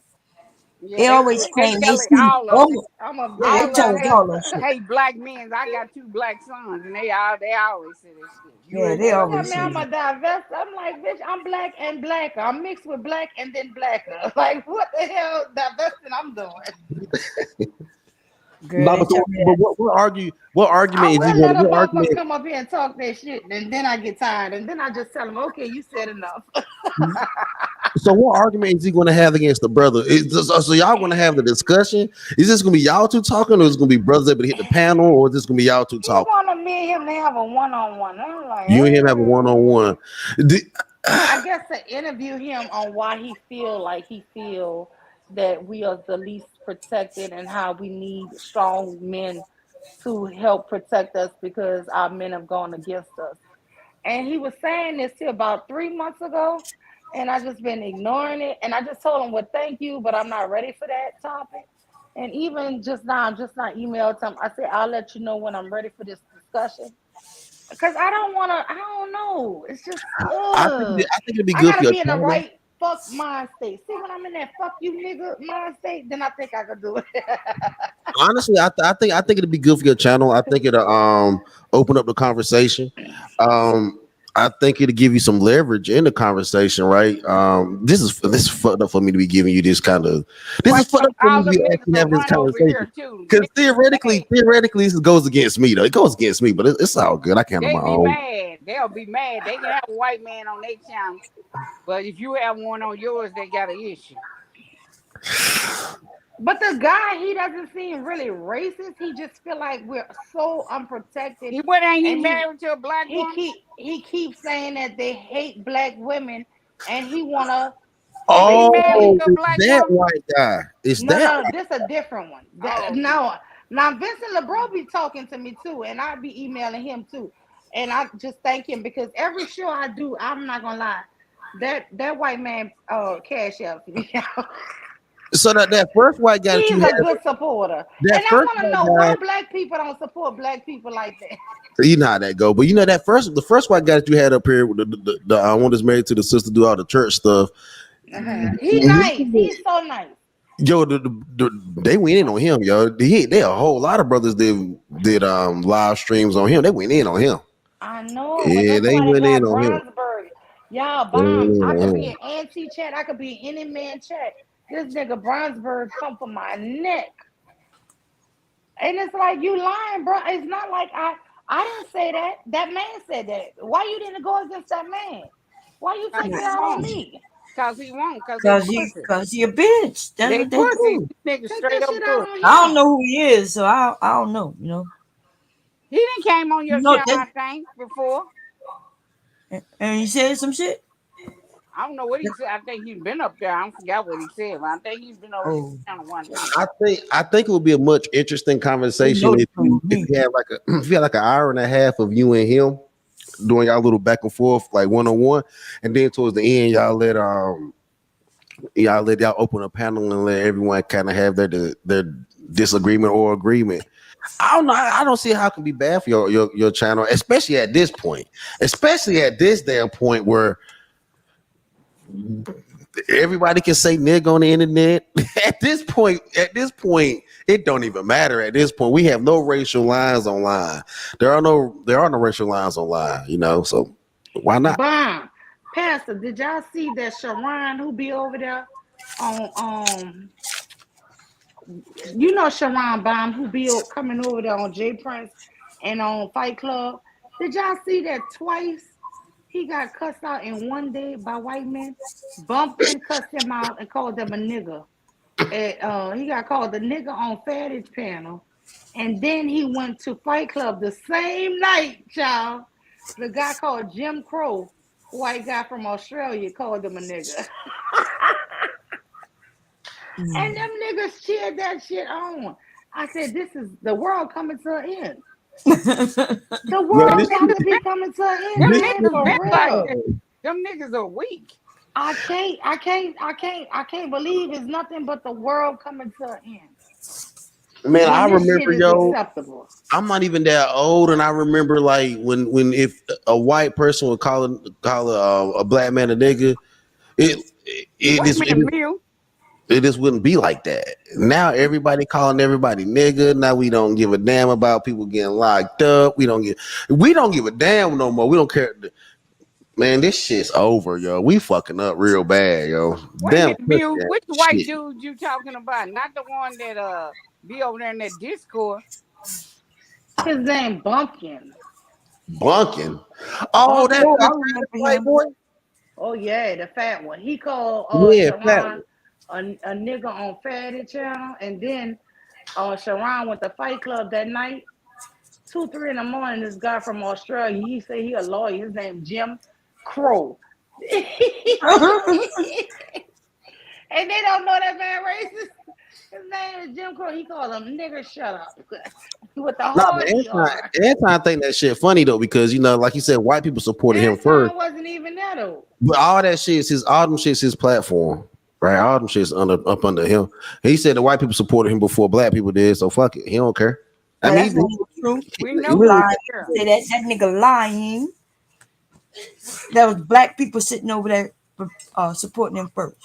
S5: Yeah,
S4: They always
S5: they
S4: claim they
S5: yell at
S4: see.
S5: all of them.
S4: Oh,
S1: I'm a
S4: yeah, they
S1: bitch.
S5: All
S4: tell
S5: of
S1: I
S5: them
S4: us
S5: hate
S4: all that
S1: guess.
S4: shit.
S5: hate black men. I got two black sons, and they always say that shit. You
S4: Yeah,
S5: ain't
S4: they
S1: They
S5: black.
S1: tell
S4: always
S1: me
S4: say
S1: I'm
S4: that.
S1: a divest. I'm like, bitch, I'm black and blacker. I'm mixed with black and then blacker. Like, what the hell divesting I'm doing?
S4: Girl,
S7: No,
S4: they
S7: but,
S4: tell me
S7: but
S4: that.
S7: what argument
S1: I
S7: is he
S1: will
S7: going
S1: let
S7: to?
S1: a
S7: What
S1: motherfucker
S7: argument?
S1: come up here and talk their shit, and then I get tired, and then I just tell them, okay, you said enough.
S7: So what argument is he going to have against the brother? So y'all going to have the discussion? Is this going to be y'all two talking, or is it going to be brothers able to hit the panel, or is this going to be y'all two
S1: He
S7: talking?
S1: wanted me and him to have a one-on-one. I'm like,
S7: You and him have a one on one.
S1: I guess to interview him on why he feel that we are the least protected and how we need strong men to help protect us because our men have gone against us. And he was saying this here about 3 months ago, and I just been ignoring it. And I just told him, well, thank you, but I'm not ready for that topic. And even just now, I'm just not emailed him. I said, I'll let you know when I'm ready for this discussion. Because I don't want to, I don't know. It's just,
S7: I think it'd be
S1: I
S7: good
S1: got
S7: for
S1: to
S7: your
S1: be in the
S7: channel.
S1: right fuck mind state. See, when I'm in that fuck you nigga mind state, then I think I could do it.
S7: Honestly, I think it'd be good for your channel. I think it'll open up the conversation. I think it'll give you some leverage in the conversation, right? This is fucked up for me to be giving you this kind of. This
S5: Well,
S7: is fucked up for me
S5: all
S7: to
S5: them
S7: be
S5: niggas
S7: actually
S5: will
S7: having this
S5: run over here
S7: conversation.
S5: too.
S7: Because
S5: Niggas
S7: theoretically, this goes against me though. It goes against me, but it's all good. I can handle
S5: they
S7: my
S5: be
S7: own.
S5: mad. They'll be mad. They can have a white man on their channel, but if you have one on yours, they got an issue.
S1: But the guy, he doesn't seem really racist. He just feel like we're so unprotected,
S5: Ain't he
S1: and
S5: married to a black woman?
S1: he keeps saying that they hate black women, and he wanna
S5: Is he
S1: basically
S5: married
S7: Oh,
S5: to a
S7: it's
S5: black
S7: that
S5: woman?
S7: white guy. It's
S1: no,
S7: that.
S1: no, this a different one.
S5: Oh, okay.
S1: Now Vincent LeBron be talking to me too, and I be emailing him too, and I just thank him because every show I do, I'm not gonna lie, that white man cash out me.
S7: So that first white guy that you
S1: He's
S7: had,
S1: a good supporter,
S7: that
S1: and I
S7: first
S1: want to
S7: white
S1: know
S7: guy.
S1: why black people don't support black people like that.
S7: You know how that go, but you know the first white guy that you had up here with the one that's married to the sister, do all the church stuff.
S1: He nice. He's so nice.
S7: Yo, they went in on him, yo. There are a whole lot of brothers that did live streams on him. They went in on him.
S1: I know, but
S7: Yeah,
S1: that's
S7: they
S1: why they
S7: went in
S1: got
S7: on him.
S1: Bronzeberg. Y'all
S7: They went
S1: bomb.
S7: in
S1: I could
S7: on
S1: be
S7: him.
S1: in anti chat. I could be in any man chat. This nigga Bronzeberg come for my neck. And it's like you lying, bro. It's not like I didn't say that. That man said that. Why you didn't go against that man? Why you
S5: Cause
S1: take it
S5: he
S1: out on
S5: won't.
S1: me?
S5: Cause he won't. Cause they pussy.
S4: Cause he a bitch. That's
S5: They
S4: what they
S5: pussy.
S4: do.
S5: Niggas
S1: Take
S5: straight
S1: that
S5: up
S1: shit out
S5: pussy.
S1: on
S4: I don't
S1: him.
S4: know who he is, so I don't know.
S5: He didn't came on
S4: You
S5: your
S4: know
S5: channel,
S4: that,
S5: I think, before.
S4: and he said some shit.
S5: I don't know what he said. I think he's been up there. I don't forgot what he said, but I think he's been over your
S4: Oh,
S5: channel one time.
S7: I think it would be a much interesting
S4: he
S7: conversation
S4: know the
S7: if
S4: truth.
S7: you had like a if you had like an hour and a half of you and him doing y'all little back and forth like one on one, and then towards the end y'all open a panel and let everyone kind of have their disagreement or agreement. I don't know. I don't see how it can be bad for your channel, especially at this point, especially at this damn point where everybody can say nigga on the internet. At this point, it don't even matter. At this point, we have no racial lines online. There are no racial lines online. So why not?
S1: Bomb. Pastor, did y'all see that Sharon who be over there on Sharon Bomb who be coming over there on J Prince and on Fight Club? Did y'all see that twice? He got cussed out in one day by white men. Bumpkin cussed him out and called him a nigger. He got called the nigger on Fatty's panel. And then he went to Fight Club the same night, child. The guy called Jim Crow, white guy from Australia, called him a nigger. And them niggas cheered that shit on. I said, this is the world coming to an end. The
S7: Man,
S1: world got to be coming to an end,
S5: Them
S1: man,
S5: niggas
S1: for
S5: been like
S1: real.
S5: that. Them niggas are weak.
S1: I can't believe it's nothing but the world coming to an end.
S7: man, I
S1: When this shit
S7: remember,
S1: is
S7: yo.
S1: acceptable.
S7: I'm not even that old, and I remember like when if a white person would call a black man a nigga, it
S5: Wait a
S7: it
S5: minute, Mill.
S7: it just wouldn't be like that. Now everybody calling everybody nigga. Now we don't give a damn about people getting locked up. We don't give a damn no more. We don't care. Man, this shit's over, yo. We fucking up real bad, yo.
S5: Wait a
S7: Damn,
S5: minute, Mill.
S7: damn
S5: Which white
S7: shit.
S5: dude you talking about? Not the one that be over there in that Discord.
S1: His name Bumpkin.
S7: Bunking. Oh, that
S1: Bumpkin.
S4: Oh, I
S7: big
S4: remember
S7: white
S4: him.
S7: boy.
S1: Oh yeah, the fat one. He called
S7: Yeah, fat
S1: Sharon
S7: one.
S1: a nigga on Fatty Channel, and then Sharon went to Fight Club that night. 2, 3 in the morning. This guy from Australia. He said he a lawyer. His name Jim Crow. And they don't know that man racist. His name is Jim Crow. He called him nigger. Shut up with the
S7: Nah, but
S1: hard ER.
S7: Anton think that shit funny though because like you said, white people supported him first.
S1: Anton wasn't even that old.
S7: But all that shit is all them shit's his platform, right? All them shit's up under him. He said the white people supported him before black people did, so fuck it, he don't care. I
S4: Now,
S7: mean,
S4: that's not true.
S5: We
S4: You
S5: know he
S4: lying.
S5: care.
S4: Say that nigga lying. That was black people sitting over there supporting him first.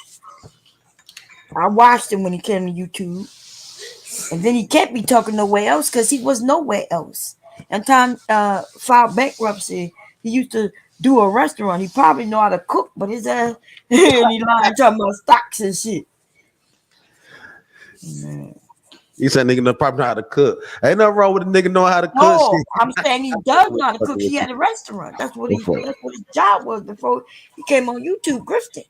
S4: I watched him when he came to YouTube. And then he can't be talking nowhere else because he was nowhere else. And time filed bankruptcy, he used to do a restaurant. He probably know how to cook, but his ass and he lying talking about stocks and shit. Man.
S7: he said nigga probably know how to cook. Ain't nothing wrong with a nigga knowing how to cook.
S4: No,
S7: Shit.
S4: I'm saying he does know how to cook. He had a restaurant. That's what his job was before he came on YouTube grifting.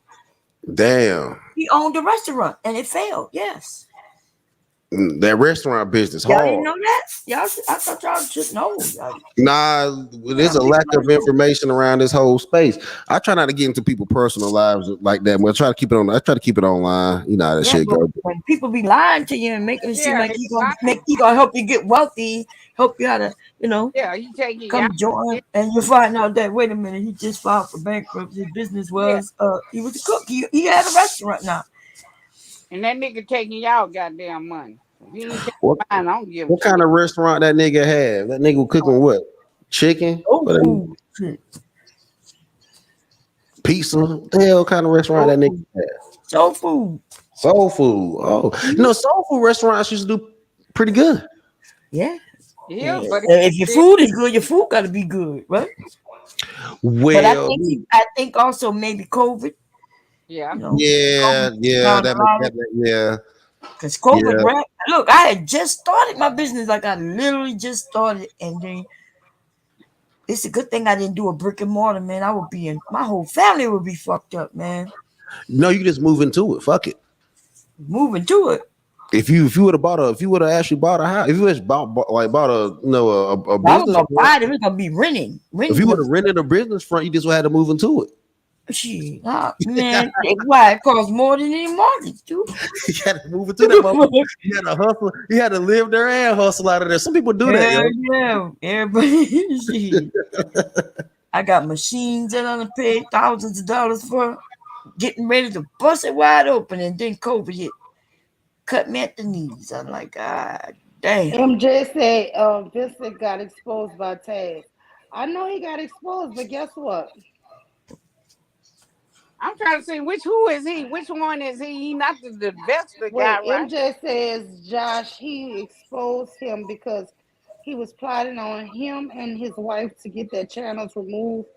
S7: Damn,
S4: He owned a restaurant and it failed. Yes.
S7: that restaurant business
S4: Y'all didn't
S7: hard.
S4: know that? I thought y'all should know.
S7: Nah, there's a
S4: People
S7: lack of
S4: don't know.
S7: information around this whole space. I try not to get into people's personal lives like that. But I try to keep it on. I try to keep it online. You know how that
S4: Yeah,
S7: shit
S4: but
S7: go.
S4: when people be lying to you and making it seem
S5: Yeah,
S4: like
S5: they
S4: make
S5: lying.
S4: he gonna help you get wealthy, help you how to,
S5: Yeah, he taking you
S4: come
S5: out.
S4: join, and you find out that wait a minute, he just filed for bankruptcy. His business
S5: Yeah,
S4: was he was a cook. He had a restaurant now.
S5: and that nigga taking y'all goddamn money. If he ain't taking
S7: What
S5: mine, I don't give a
S7: what kind
S5: shit.
S7: of restaurant that nigga have? That nigga was cooking what? Chicken?
S4: Soul
S7: What
S4: food, shit.
S7: pizza? What the hell kind of restaurant
S4: Soul
S7: that nigga
S4: food,
S7: have?
S4: soul food.
S7: Soul food. Oh, soul food restaurants used to do pretty good.
S4: Yeah.
S5: Yeah,
S4: Yeah.
S5: but
S4: If your food is good, your food got to be good, right? But
S7: Well,
S4: I think also maybe COVID,
S5: yeah,
S7: yeah,
S4: COVID
S7: yeah,
S4: down a
S7: that
S4: lot of
S7: yeah,
S4: because COVID,
S7: yeah.
S4: right? Look, I had just started my business, like I literally just started, and then it's a good thing I didn't do a brick and mortar, man. I would be in my whole family would be fucked up, man.
S7: No, you just move into it. Fuck it.
S4: Moving to it.
S7: If you would have bought a if you would have actually bought a house, if you just bought a a
S4: I was
S7: business
S4: gonna
S7: front,
S4: buy it. It was gonna be renting.
S7: if
S4: Renting
S7: you would have
S4: was
S7: rented a business front, you just would have had to move into it.
S4: shit. Man, why it costs more than any mortgage, dude.
S7: You had to move into that motherfucker. You had to hustle. You had to live there and hustle out of there. Some people do that,
S4: Hell
S7: yo.
S4: yeah, everybody. Shit. I got machines that I done paid thousands of dollars for, getting ready to bust it wide open, and then COVID hit, cut me at the knees. I'm like, God damn.
S1: MJ said Vincent got exposed by Taz. I know he got exposed, but guess what?
S5: I'm trying to see who is he? Which one is he? He not the investor guy,
S1: Wait,
S5: right?
S1: MJ says Josh, he exposed him because he was plotting on him and his wife to get their channels removed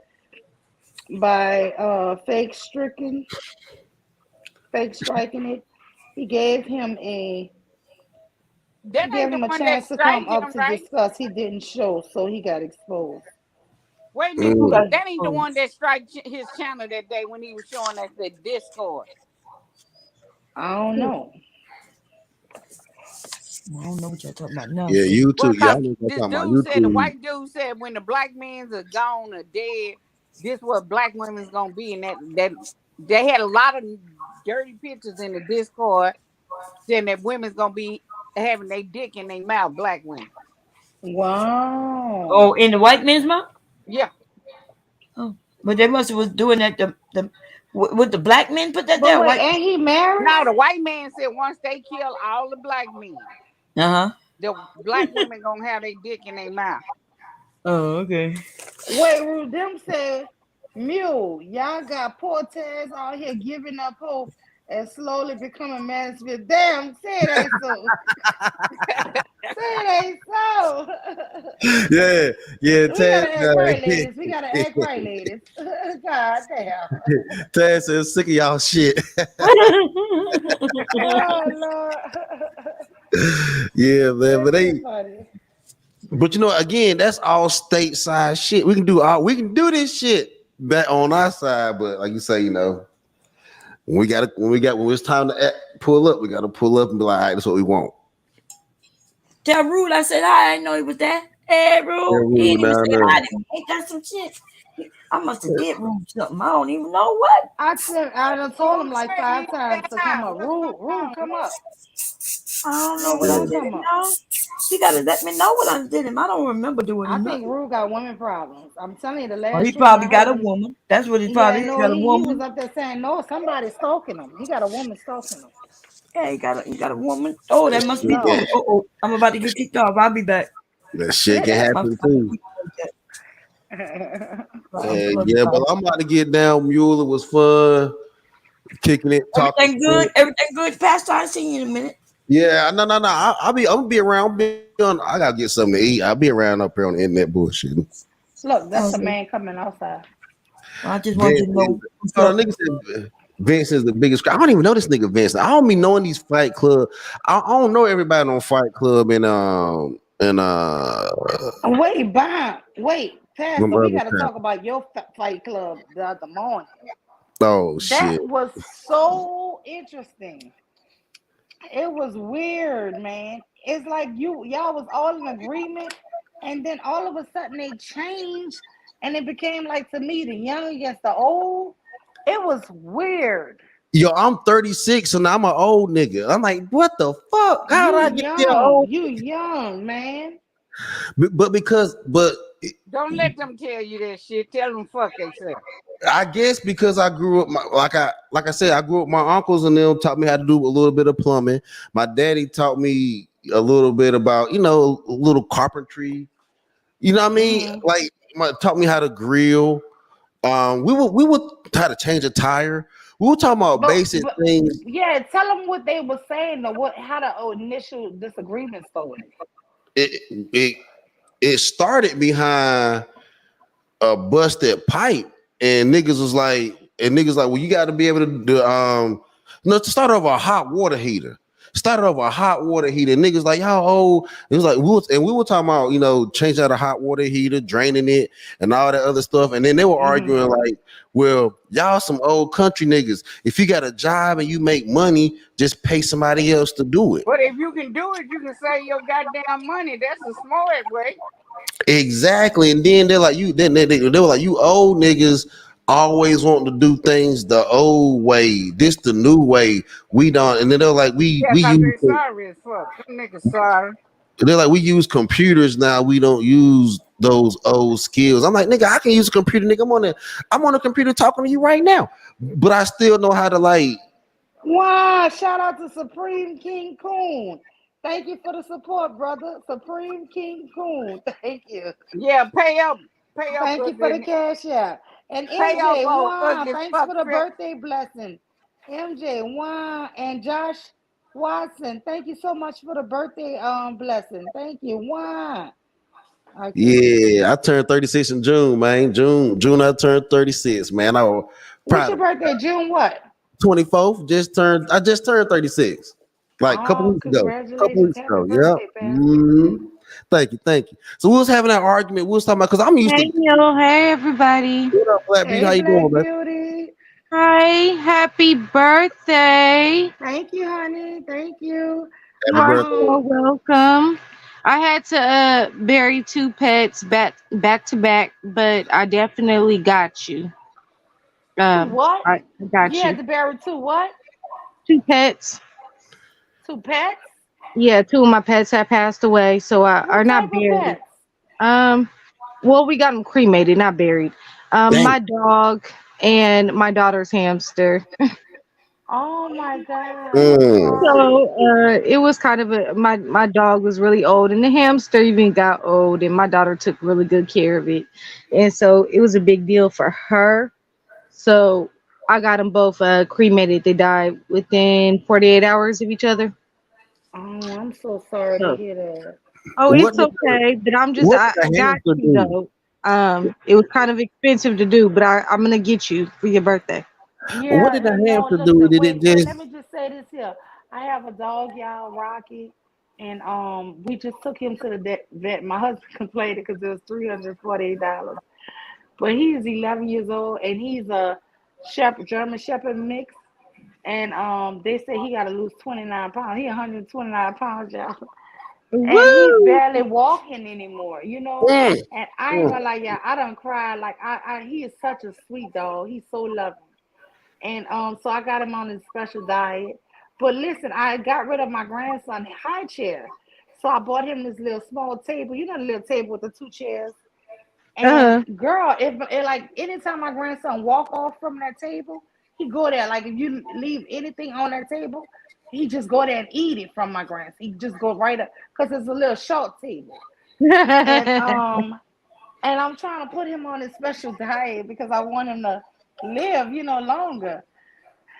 S1: by fake striking it. He gave him a
S5: That
S1: he gave
S5: ain't the
S1: him a
S5: one that
S1: chance to come
S5: strike
S1: up
S5: him,
S1: to
S5: right?
S1: discuss. He didn't show, so he got exposed.
S5: Wait a minute,
S4: Who
S7: Mm.
S4: got
S5: that ain't the
S4: exposed?
S5: one that strike his channel that day when he was showing us the Discord.
S1: I don't
S4: Who?
S1: know.
S4: I don't know what y'all talking about now.
S7: Yeah,
S5: Well,
S7: YouTube.
S5: cause
S7: Y'all know what
S5: this
S7: I'm talking about.
S5: dude said, the
S7: YouTube.
S5: white dude said, when the black men's are gone or dead, this what black women's gonna be, and that they had a lot of dirty pictures in the Discord saying that women's gonna be having their dick in their mouth, black women.
S1: Wow.
S4: Oh, in the white man's mouth?
S5: Yeah.
S4: Oh, but they must have was doing that. Would the black men put that
S1: But
S4: there?
S1: wait,
S4: White?
S1: ain't he married?
S5: Now the white man said once they kill all the black men,
S4: Uh huh.
S5: the black women gonna have their dick in their mouth.
S4: Oh, okay.
S1: Wait, them said, Mule, y'all got poor Taz out here giving up hope and slowly becoming Mansfield. Damn, say it ain't so. Say it ain't so.
S7: Yeah, yeah,
S1: We
S7: Taz.
S1: gotta act right, ladies. We gotta act right, ladies. God damn.
S7: Taz says sick of y'all shit.
S1: Oh Lord.
S7: Yeah, man.
S1: That's too funny.
S7: But you know, again, that's all stateside shit. We can do this shit back on our side. But like you say, you know, when it's time to pull up, we gotta pull up and be like, all right, that's what we want.
S4: Tell Rude I said hi. I didn't know he was there. Hey,
S7: Yeah,
S4: Rude.
S7: we
S4: He
S7: were
S4: didn't even
S7: down
S4: say
S7: there.
S4: hi to me. Ain't that some shit? I must have did Rude something. I don't even know what.
S1: I done told him like 5 times to come up. Rule, come up.
S4: I don't
S1: He
S4: know
S1: don't
S4: what I
S1: want to
S4: did
S1: come
S4: him,
S1: up.
S4: y'all. He got to let me know what I did him. I don't remember doing
S1: I
S4: him
S1: think
S4: nothing.
S1: Rule got women problems. I'm telling you, the
S4: Oh, he
S1: last stream
S4: probably
S1: I
S4: got
S1: heard
S4: a
S1: him.
S4: woman. That's what he
S1: Yeah,
S4: probably he
S1: no,
S4: got a
S1: he was
S4: woman.
S1: up there saying no, somebody's stalking him. He got a woman stalking him.
S4: Yeah, he got a woman. Oh,
S1: He
S4: that
S1: in
S4: must be
S7: Yeah,
S4: Rude.
S1: love.
S4: Oh, I'm about to get kicked off. I'll be back.
S7: that shit can
S4: My
S7: happen too. Yeah, but I'm about to get down. Mueller was fun, kicking it, talking
S4: Everything good?
S7: shit.
S4: Everything good, Pastor? I see you in a minute.
S7: Yeah, no, no, no. I'm gonna be around. I gotta get something to eat. I'll be around up here on the internet bullshit.
S1: Look, that's the
S4: Okay.
S1: man coming outside.
S4: Well, I just want
S7: Vince
S4: you to
S7: is,
S4: know what's
S7: oh, the
S4: up.
S7: nigga said Vince is the biggest. I don't even know this nigga Vince. I don't be knowing these Fight Club. I don't know everybody on Fight Club and
S1: Wait,
S7: them
S1: Pastor, we
S7: other
S1: got to
S7: crap.
S1: talk about your fight club the other morning.
S7: Oh shit.
S1: That was so interesting. It was weird, man. It's like y'all was all in agreement, and then all of a sudden they changed, and it became like to me the young against the old. It was weird.
S7: Yo, I'm 36 and I'm an old nigga. I'm like, what the fuck? How did I get there old?
S1: You young, man.
S7: But
S5: Don't let them tell you that shit. Tell them fuck themselves.
S7: I guess because I grew up like I said, I grew up. My uncles and them taught me how to do a little bit of plumbing. My daddy taught me a little bit about a little carpentry. You know what I mean?
S1: Hmm.
S7: Like taught me how to grill. We would how to change a tire. We were talking about basic
S1: But
S7: things.
S1: yeah, tell them what they were saying or what how the initial disagreement started.
S7: It it it started behind a busted pipe, and niggas like, well, you got to be able to do, no, to start over a hot water heater. Started over a hot water heater. Niggas like, how old? It was like we were talking about changing out a hot water heater, draining it, and all that other stuff. And then they were
S1: Hmm.
S7: arguing like, well, y'all some old country niggas. If you got a job and you make money, just pay somebody else to do it.
S5: But if you can do it, you can save your goddamn money. That's a smart way.
S7: Exactly. And then they're like, they were like, you old niggas always want to do things the old way. This the new way. We don't. And then they're like,
S5: Yeah,
S7: we
S5: cause
S7: use.
S5: they sorry as fuck. Them niggas sorry.
S7: They're like, we use computers now. We don't use those old skills. I'm like, nigga, I can use a computer, nigga. I'm on a computer talking to you right now. But I still know how to like.
S1: Wow, shout out to Supreme King Coon. Thank you for the support, brother. Supreme King Coon. Thank you.
S5: Yeah, pay up,
S1: Thank you for the
S5: ugly,
S1: cash out. And
S5: pay up,
S1: MJ,
S5: old
S1: wow,
S5: ugly
S1: thanks
S5: fuck
S1: for the
S5: fat.
S1: birthday blessing. MJ, wow, and Josh Watson, thank you so much for the birthday blessing. Thank you. Wow. Okay.
S7: Yeah, I turned 36 in June, man. June, I turned 36, man. I was
S1: What's
S7: proud
S1: your
S7: of myself.
S1: birthday? June what?
S7: 24th. I just turned 36. Like a couple
S1: Oh,
S7: weeks ago. Couple
S1: congratulations.
S7: weeks
S1: Happy
S7: ago. Yep.
S1: birthday, Pastor.
S7: Thank you, thank you. So we was having that argument. We was talking about because I'm used to.
S11: Hey, yo, hey, everybody.
S7: What up, Black Beauty?
S1: Hey,
S7: How you doing,
S1: Black
S7: man?
S1: Beauty.
S11: Hi, happy birthday.
S1: Thank you, honey. Thank you.
S11: You
S7: Happy
S11: are
S7: birthday.
S11: so
S1: Um,
S11: welcome. I had to bury two pets back to back, but I definitely got you.
S1: two
S11: Um,
S1: what?
S11: I
S1: You
S11: got
S1: had
S11: you.
S1: to bury two what?
S11: Two pets.
S1: Two pets?
S11: Yeah, two of my pets have passed away, so I are
S1: What
S11: not
S1: type of
S11: buried.
S1: pets?
S11: Um, well, we got them cremated, not buried.
S7: Dang.
S11: My dog and my daughter's hamster.
S1: Oh my God. I'm
S7: Mm.
S1: sorry.
S11: So it was kind of my dog was really old, and the hamster even got old, and my daughter took really good care of it, and so it was a big deal for her. So I got them both cremated. They died within 48 hours of each other.
S1: Oh, I'm so sorry to
S11: So,
S1: hear that.
S11: oh,
S7: What
S11: it's
S7: did
S11: okay. But
S7: what
S11: I
S7: did the
S11: got
S7: hamster
S11: you
S7: do?
S11: though. It was kind of expensive to do, but I'm gonna get you for your birthday.
S7: What
S1: Yeah,
S7: did the
S1: and no,
S7: hamster do?
S1: listen,
S7: Did it
S1: wait,
S7: just
S1: let me just say this here. I have a dog, y'all, Rocky, and we just took him to the vet. My husband complained because it was $348. But he's 11 years old and he's a German Shepherd mix. And they say he got to lose 29 pounds. He 129 pounds, y'all. And he's
S11: Woo!
S1: barely walking anymore, you know.
S7: mm,
S1: And I ain't
S7: mm.
S1: gonna lie, yeah, I done cried. Like he is such a sweet dog. He's so loving. And so I got him on his special diet. But listen, I got rid of my grandson high chair. So I bought him this little small table. You know the little table with the two chairs. And
S11: Uh
S1: girl, if like anytime my grandson walk off from that table, he go there. Like if you leave anything on that table, he just go there and eat it from my grandson. He just go right up because it's a little short table. And
S11: huh.
S1: and I'm trying to put him on his special diet because I want him to live, longer.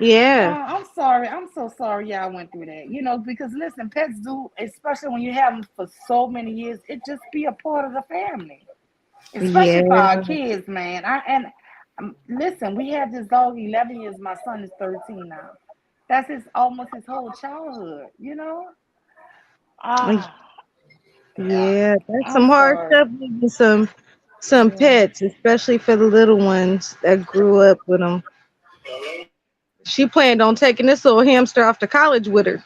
S11: Yeah.
S1: I'm sorry. I'm so sorry y'all went through that. Because listen, pets do, especially when you have them for so many years, it just be a part of the family, especially for our
S11: Yeah.
S1: kids, man. Listen, we had this dog 11 years. My son is 13 now. That's his almost his whole childhood. Ah, yeah.
S11: Yeah. That's
S1: I'm
S11: some hard
S1: sorry.
S11: stuff losing some
S1: Yeah.
S11: pets, especially for the little ones that grew up with them. She planned on taking this little hamster off to college with her.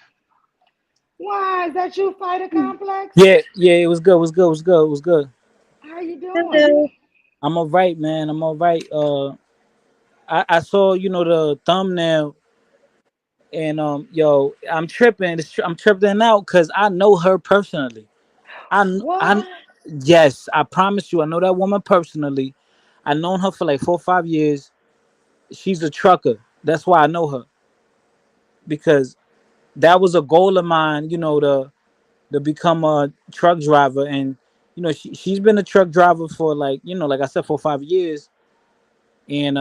S1: Why is that you, Fighter Complex?
S3: Yeah, yeah, it was good. It was good. It was good. It was good.
S1: How you doing?
S11: Hello.
S3: I'm all right, man. I'm all right. I saw the thumbnail, and yo, I'm tripping. I'm tripping out because I know her personally. I
S1: What?
S3: yes, I promise you, I know that woman personally. I known her for like 4 or 5 years. She's a trucker. That's why I know her because that was a goal of mine. To become a truck driver, and she's been a truck driver for like like I said, for 5 years. And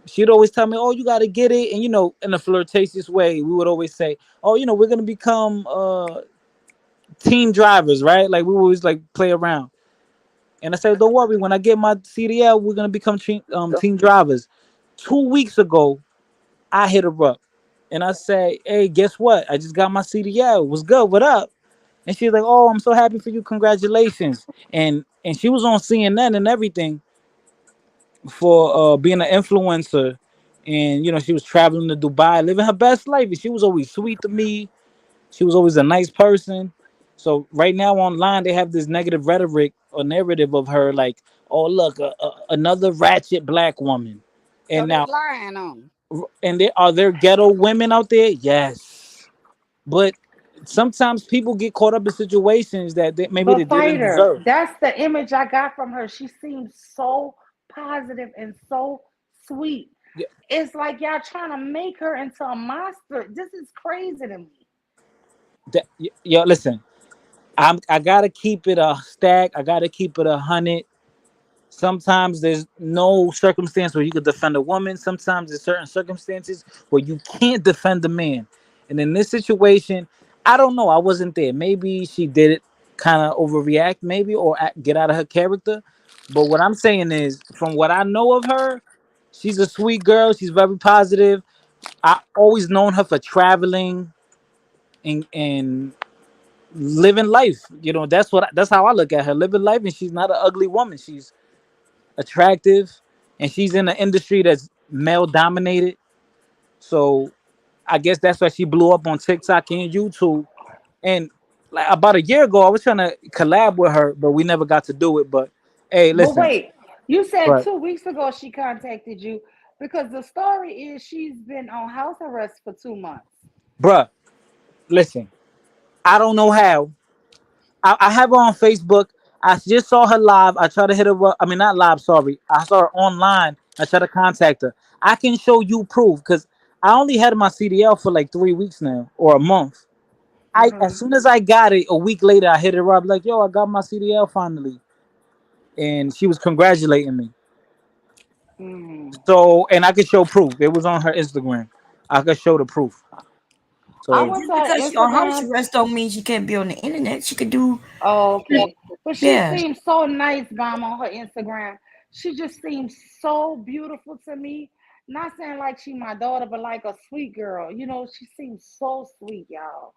S3: she'd always tell me, "Oh, you got to get it." And in a flirtatious way, we would always say, "Oh, we're gonna become team drivers, right?" Like we would always like play around. And I said, "Don't worry, when I get my CDL, we're gonna become team drivers." 2 weeks ago, I hit her up, and I say, "Hey, guess what? I just got my CDL. What's good? What up?" And she's like, "Oh, I'm so happy for you. Congratulations!" And she was on CNN and everything for being an influencer, and she was traveling to Dubai, living her best life. And she was always sweet to me. She was always a nice person. So right now online they have this negative rhetoric or narrative of her, like, "Oh, look, another ratchet black woman."
S5: So
S3: And
S5: they
S3: now,
S5: lying on 'em.
S3: and there ghetto women out there, yes, but sometimes people get caught up in situations that maybe they
S1: But
S3: didn't
S1: Fighter,
S3: deserve.
S1: that's the image I got from her. She seems so positive and so sweet.
S3: Yeah,
S1: It's like y'all trying to make her into a monster. This is crazy to me.
S3: yo, listen, I gotta keep it a stack. I gotta keep it 100. Sometimes there's no circumstance where you could defend a woman. Sometimes there's certain circumstances where you can't defend a man. And in this situation, I don't know. I wasn't there. Maybe she did it kind of overreact, maybe, or get out of her character. But what I'm saying is, from what I know of her, she's a sweet girl. She's very positive. I always known her for traveling and living life. That's how I look at her, living life. And she's not an ugly woman. She's attractive, and she's in an industry that's male dominated. So I guess that's why she blew up on TikTok and YouTube. And like about a year ago, I was trying to collab with her, but we never got to do it. But hey,
S1: But
S3: listen,
S1: wait, you said
S3: but
S1: 2 weeks ago she contacted you because the story is she's been on house arrest for 2 months.
S3: bruh, listen, I don't know how. I have her on Facebook. I just saw her live. I tried to hit her up. I mean, not live. Sorry, I saw her online. I tried to contact her. I can show you proof because I only had my CDL for like 3 weeks now or a month. As
S1: Hmm.
S3: soon as I got it, a week later, I hit her up like, "Yo, I got my CDL finally," and she was congratulating me. Mm.
S12: So, and I could show proof. It was on her Instagram. I could show the proof.
S3: I
S12: So
S3: went
S4: Just
S3: to her
S4: because she on house
S3: Instagram.
S4: arrest don't mean she can't be on the internet. She could do,
S3: Oh, okay. But she
S4: yeah.
S3: seems so nice, Mom, on her Instagram. She just seems so beautiful to me. Not saying like she my daughter, but like a sweet girl. You know, she seems so sweet, y'all.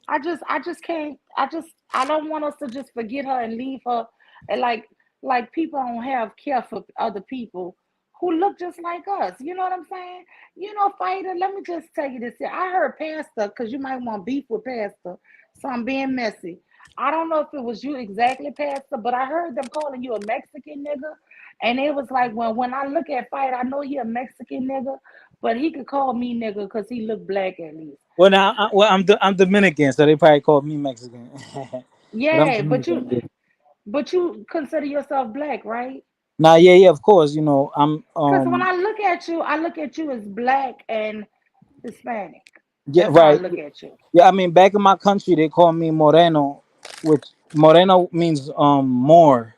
S3: I just can't. I don't want us to just forget her and leave her. And like people don't have care for other people who look just like us. You know what I'm saying? You know, fighter. Let me just tell you this here. I heard Pastor, because you might want beef with Pastor. So I'm being messy. I don't know if it was you exactly, Pastor, but I heard them calling you a Mexican nigga. And it was like when I look at fight, I know he a Mexican nigga, but he could call me nigga because he look black at least.
S12: well, now, I'm Dominican, so they probably called me Mexican, but I'm
S3: Yeah,
S12: Dominican. Yeah.
S3: but you consider yourself black, right?
S12: Nah, yeah, yeah, of course. I'm
S3: Because when I look at you as black and Hispanic.
S12: yeah,
S3: That's how I
S12: right.
S3: look at you.
S12: Yeah, I mean, back in my country, they call me Moreno, which Moreno means more.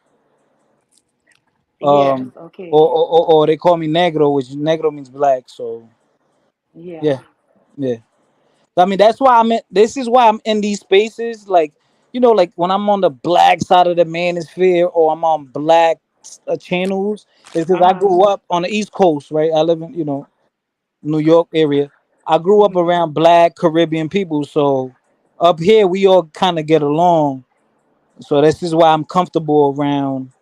S3: Yes,
S12: Um,
S3: okay.
S12: or they call me Negro, which Negro means black. So
S3: Yeah.
S12: yeah, yeah. I mean, that's why I'm in. This is why I'm in these spaces. Like, like when I'm on the black side of the manosphere or I'm on black channels, is because I
S3: Uh-huh.
S12: grew up on the East Coast, right? I live in New York area. I grew up
S3: Hmm.
S12: around black Caribbean people, so up here we all kind of get along. So this is why I'm comfortable around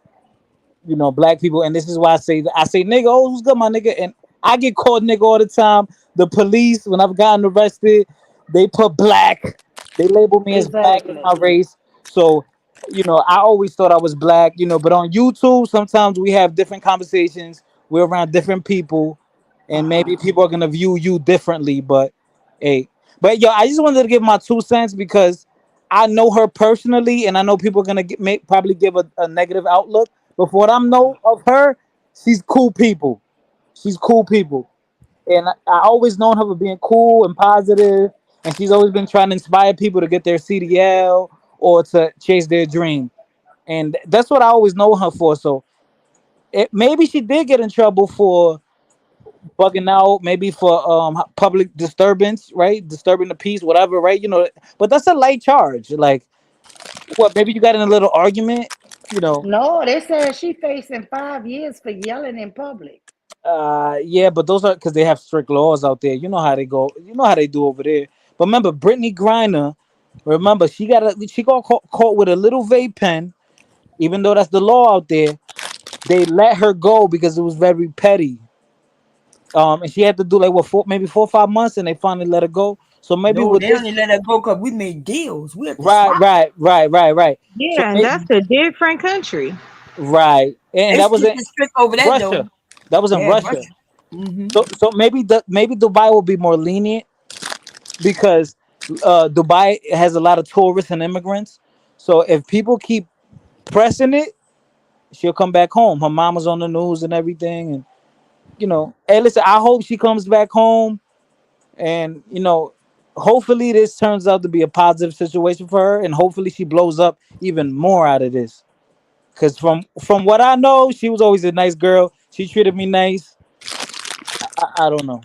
S12: black people, and this is why I say nigga, oh, who's good, my nigga, and I get called nigga all the time. The police, when I've gotten arrested, they put black, they label me as black as
S3: Exactly.
S12: my race. So, I always thought I was black, but on YouTube, sometimes we have different conversations. We're around different people, and maybe
S3: Uh-huh.
S12: people are gonna view you differently. But hey, yo, I just wanted to give my 2 cents because I know her personally, and I know people are gonna probably give a negative outlook. But for what I know of her, she's cool people. She's cool people, and I always known her for being cool and positive, and she's always been trying to inspire people to get their CDL or to chase their dream, and that's what I always know her for. So maybe she did get in trouble for bugging out, maybe for public disturbance, right? Disturbing the peace, whatever, right? But that's a light charge. Like, what? Maybe you got in a little argument, you know.
S3: No, they said she facing 5 years for yelling in public.
S12: Yeah, but those are because they have strict laws out there. You know how they go. You know how they do over there. But remember, Brittany Griner. Remember, she got caught with a little vape pen. Even though that's the law out there, they let her go because it was very petty. And she had to do like what maybe 4 or 5 months, and they finally let her go. So maybe
S4: No,
S12: with
S4: they only
S12: this,
S4: let her go because we made deals. We had to
S12: right,
S4: swap.
S12: right, right, right, right. So
S11: Yeah, and that's a different country.
S12: right, and
S4: They
S12: that was
S4: still
S12: in
S4: strict over that though.
S12: Russia. That was in
S4: Yeah,
S12: Russia.
S4: Russia. Hmm.
S12: So maybe Dubai will be more lenient because Dubai has a lot of tourists and immigrants. So if people keep pressing it, she'll come back home. Her mama's on the news and everything, and Hey, listen, I hope she comes back home, and hopefully this turns out to be a positive situation for her, and hopefully she blows up even more out of this. Cause from what I know, she was always a nice girl. She treated me nice. I don't know.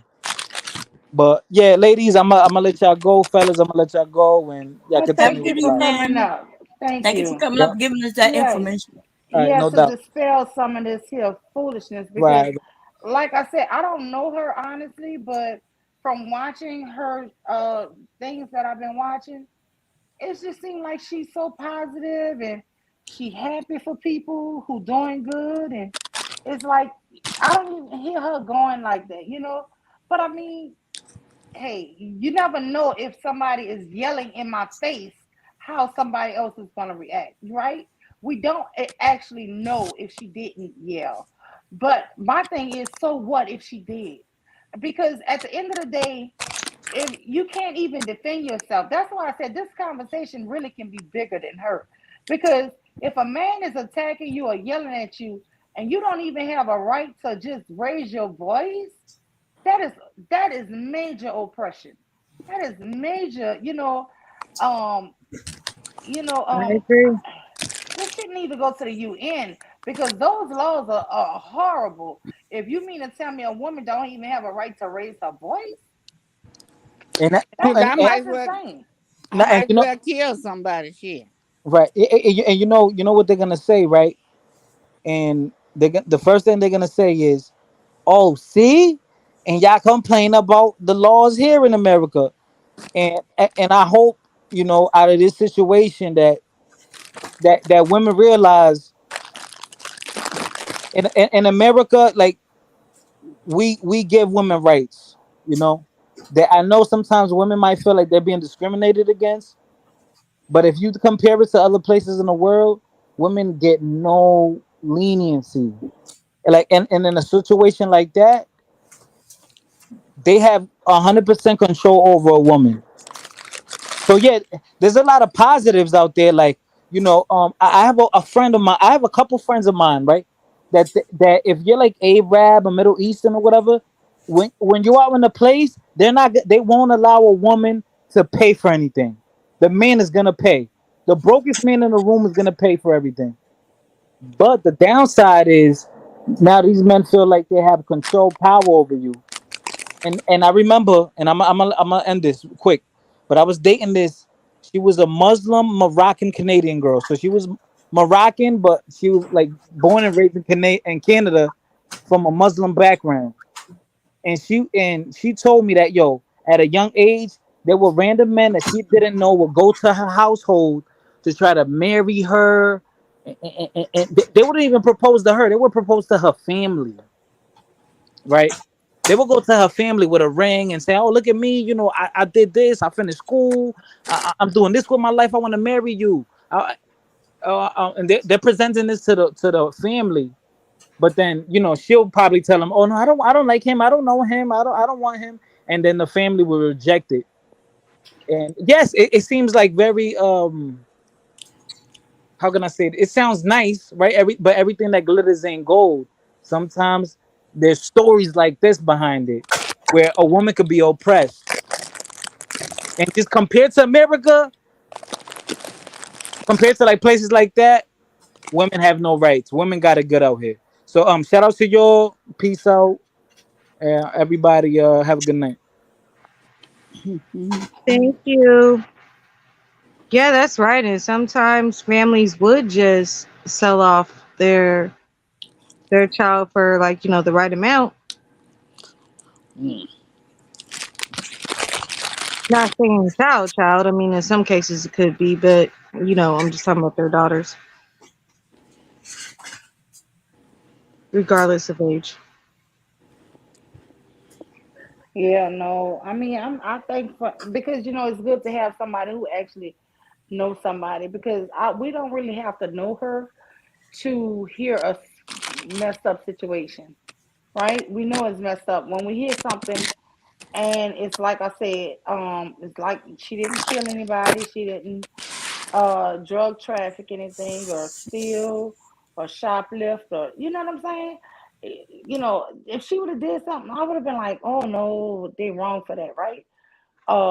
S12: But yeah, ladies, I'm gonna let y'all go, fellas. I'm gonna let y'all go, and y'all
S3: Well,
S4: Have a
S3: thank
S12: continue
S4: good
S3: you
S12: with
S3: for
S12: life.
S3: coming
S4: evening.
S3: up. Thank
S4: Thank you for
S3: you.
S4: coming up
S12: Yep.
S4: and giving us that
S3: Yeah,
S4: information.
S12: All right,
S3: yeah,
S12: no
S3: to
S12: doubt.
S3: dispel some of this here foolishness because,
S12: Right.
S3: like I said, I don't know her honestly, but from watching her things that I've been watching, it just seems like she's so positive and she happy for people who doing good, and it's like I don't even hear her going like that, you know. But I mean, hey, you never know if somebody is yelling in my face how somebody else is going to react, right? We don't actually know if she didn't yell. But my thing is, so what if she did? Because at the end of the day, if you can't even defend yourself, that's why I said this conversation really can be bigger than her. Because if a man is attacking you or yelling at you and you don't even have a right to just raise your voice, that is that is major oppression. That is major, um, you know,
S11: I
S3: um,
S11: agree.
S3: this shit need to go to the UN because those laws are horrible.
S1: if you mean to tell me a woman don't even have a right to raise her voice,
S12: And
S5: Shoot, I might
S1: that's
S5: as well,
S1: insane.
S12: and you know,
S5: kill somebody. Shit.
S12: right? And you know what they're gonna say, right? And the first thing they're gonna say is, "Oh, see," and y'all complain about the laws here in America. And I hope, out of this situation, that women realize in America, like, we give women rights. You know that I know sometimes women might feel like they're being discriminated against, but if you compare it to other places in the world, women get no leniency. Like, and in a situation like that, they have 100% control over a woman. So yeah, there's a lot of positives out there. Like, I have a friend of mine. I have a couple friends of mine, right? That if you're like Arab or Middle Eastern or whatever, when you're out in a place, they won't allow a woman to pay for anything. The man is gonna pay. The brokest man in the room is gonna pay for everything. But the downside is now these men feel like they have control power over you. And I remember, and I'm gonna end this quick, but I was dating this. She was a Muslim Moroccan Canadian girl, so she was Moroccan, but she was like born and raised in Canada, from a Muslim background. And she told me that, yo, at a young age, there were random men that she didn't know would go to her household to try to marry her, and they wouldn't even propose to her. They would propose to her family, right? They will go to her family with a ring and say, "Oh, look at me! I did this. I finished school. I'm doing this with my life. I want to marry you." And they're presenting this to the family, but then she'll probably tell them, "Oh no, I don't like him. I don't know him. I don't want him." And then the family will reject it. And yes, it seems like very how can I say it? It sounds nice, right? But everything that glitters ain't gold. Sometimes there's stories like this behind it, where a woman could be oppressed. And just compared to America, compared to like places like that, women have no rights. Women got it good out here. So shout out to y'all. Peace out. Everybody have a good night.
S11: Thank you. Yeah, that's right. And sometimes families would just sell off their child for, like, the right amount.
S12: Mm.
S11: Not saying child. I mean, in some cases it could be, but I'm just talking about their daughters, regardless of age.
S1: Yeah, no. I mean, I think because it's good to have somebody who actually knows somebody, because we don't really have to know her to hear a messed up situation, right? We know it's messed up when we hear something, and it's like I said, it's like she didn't kill anybody, she didn't drug traffic anything, or steal, or shoplift, or you know what I'm saying. If she would have did something, I would have been like, oh no, they wrong for that, right?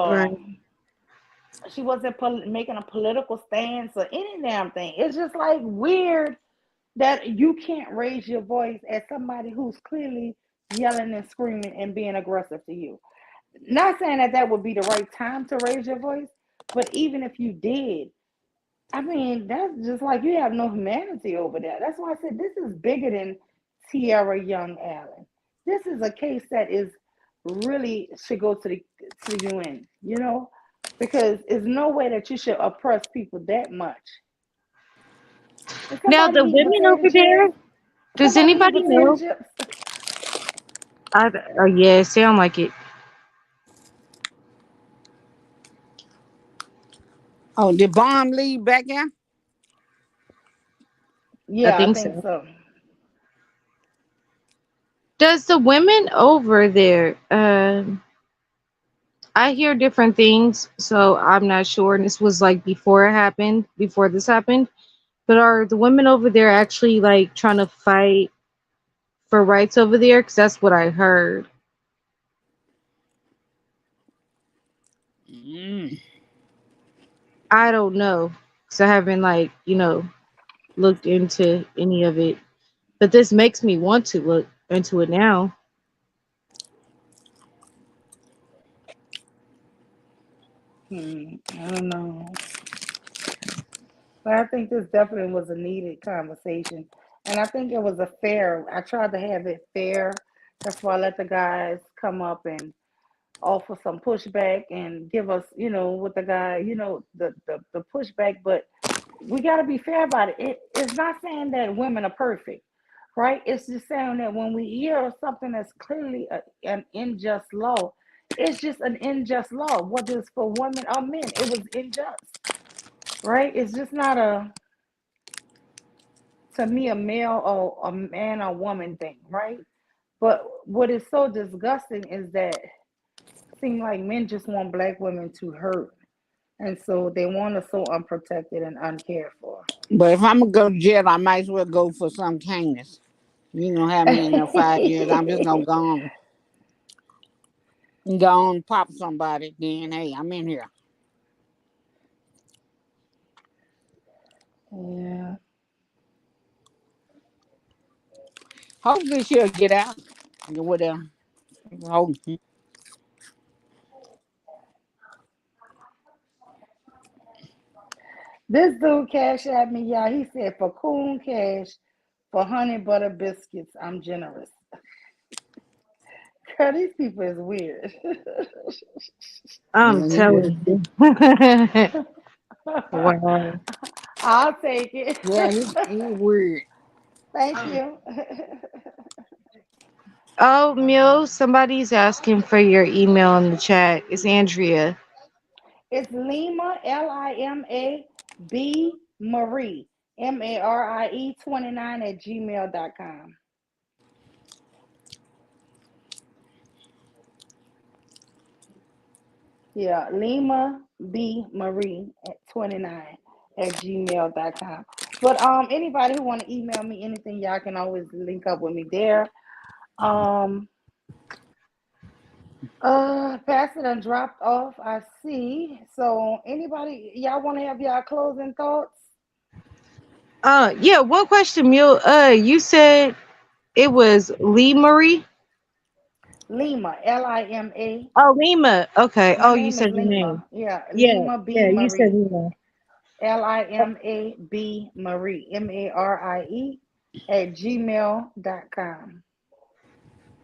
S11: Right.
S1: She wasn't making a political stance or any damn thing. It's just like weird that you can't raise your voice at somebody who's clearly yelling and screaming and being aggressive to you. Not saying that that would be the right time to raise your voice, but even if you did, I mean, that's just like you have no humanity over there. That's why I said this is bigger than Tiara Young Allen. This is a case that is really should go to the UN, because there's no way that you should oppress people that much. Is
S11: Now,
S1: somebody
S11: the
S1: eating
S11: women
S1: potato
S11: over
S1: chips?
S11: there, does
S1: Somebody eating
S11: anybody
S1: potato
S11: know?
S1: chips?
S11: Yeah, it sound like it.
S5: Oh, did bomb leave back there?
S11: I
S1: Yeah, I
S11: think
S1: think
S11: so.
S1: so.
S11: Does the women over there, I hear different things, so I'm not sure. And this was like before this happened. But are the women over there actually like trying to fight for rights over there? Because that's what I heard.
S5: Mm.
S11: I don't know. Because I haven't, like, looked into any of it. But this makes me want to look. into it now.
S1: I don't know. But I think this definitely was a needed conversation. And I think it was a fair, I tried to have it fair. That's why I let the guys come up and offer some pushback and give us, what the guy, the pushback. But we got to be fair about it. It's not saying that women are perfect, right? It's just saying that when we hear something that's clearly an unjust law, it's just an unjust law, whether it's for women or men. It was unjust, right? It's just not to me, a male or a man or woman thing, right? But what is so disgusting is that it seems like men just want black women to hurt. And so they want us so unprotected and uncared for.
S5: But if I'm gonna go to jail, I might as well go for some kindness. You don't have me in there 5 years. I'm just gonna go on, pop somebody. Then hey, I'm in here.
S1: Yeah.
S5: Hopefully she'll get out. Whatever. Hope.
S1: This dude cash at me, y'all. He said for coon cash, for honey butter biscuits, I'm generous. Girl, these people is weird.
S11: I'm
S5: Yeah, he
S11: telling
S5: did.
S11: you. Wow.
S1: I'll take it.
S5: Yeah, he weird.
S1: Thank you.
S11: Oh, Mil, somebody's asking for your email in the chat. It's Andrea.
S1: It's Lima, Lima, B Marie, Marie 29 at gmail.com. Yeah, Lima B Marie at 29 at gmail.com. But anybody who want to email me anything, y'all can always link up with me there. Um Pastor done dropped off, I see. So anybody y'all want to have y'all closing thoughts?
S11: Yeah, one question, Mil. You said it was Lee Marie?
S1: Lima, Lima.
S11: Oh, Lima. Okay.
S1: My
S11: Oh, you
S1: name is
S11: said your name.
S1: Lima. Yeah,
S11: Yeah,
S1: Lima B
S11: yeah, you said
S1: Marie.
S11: Lima.
S1: Lima B Marie. Marie at gmail.com.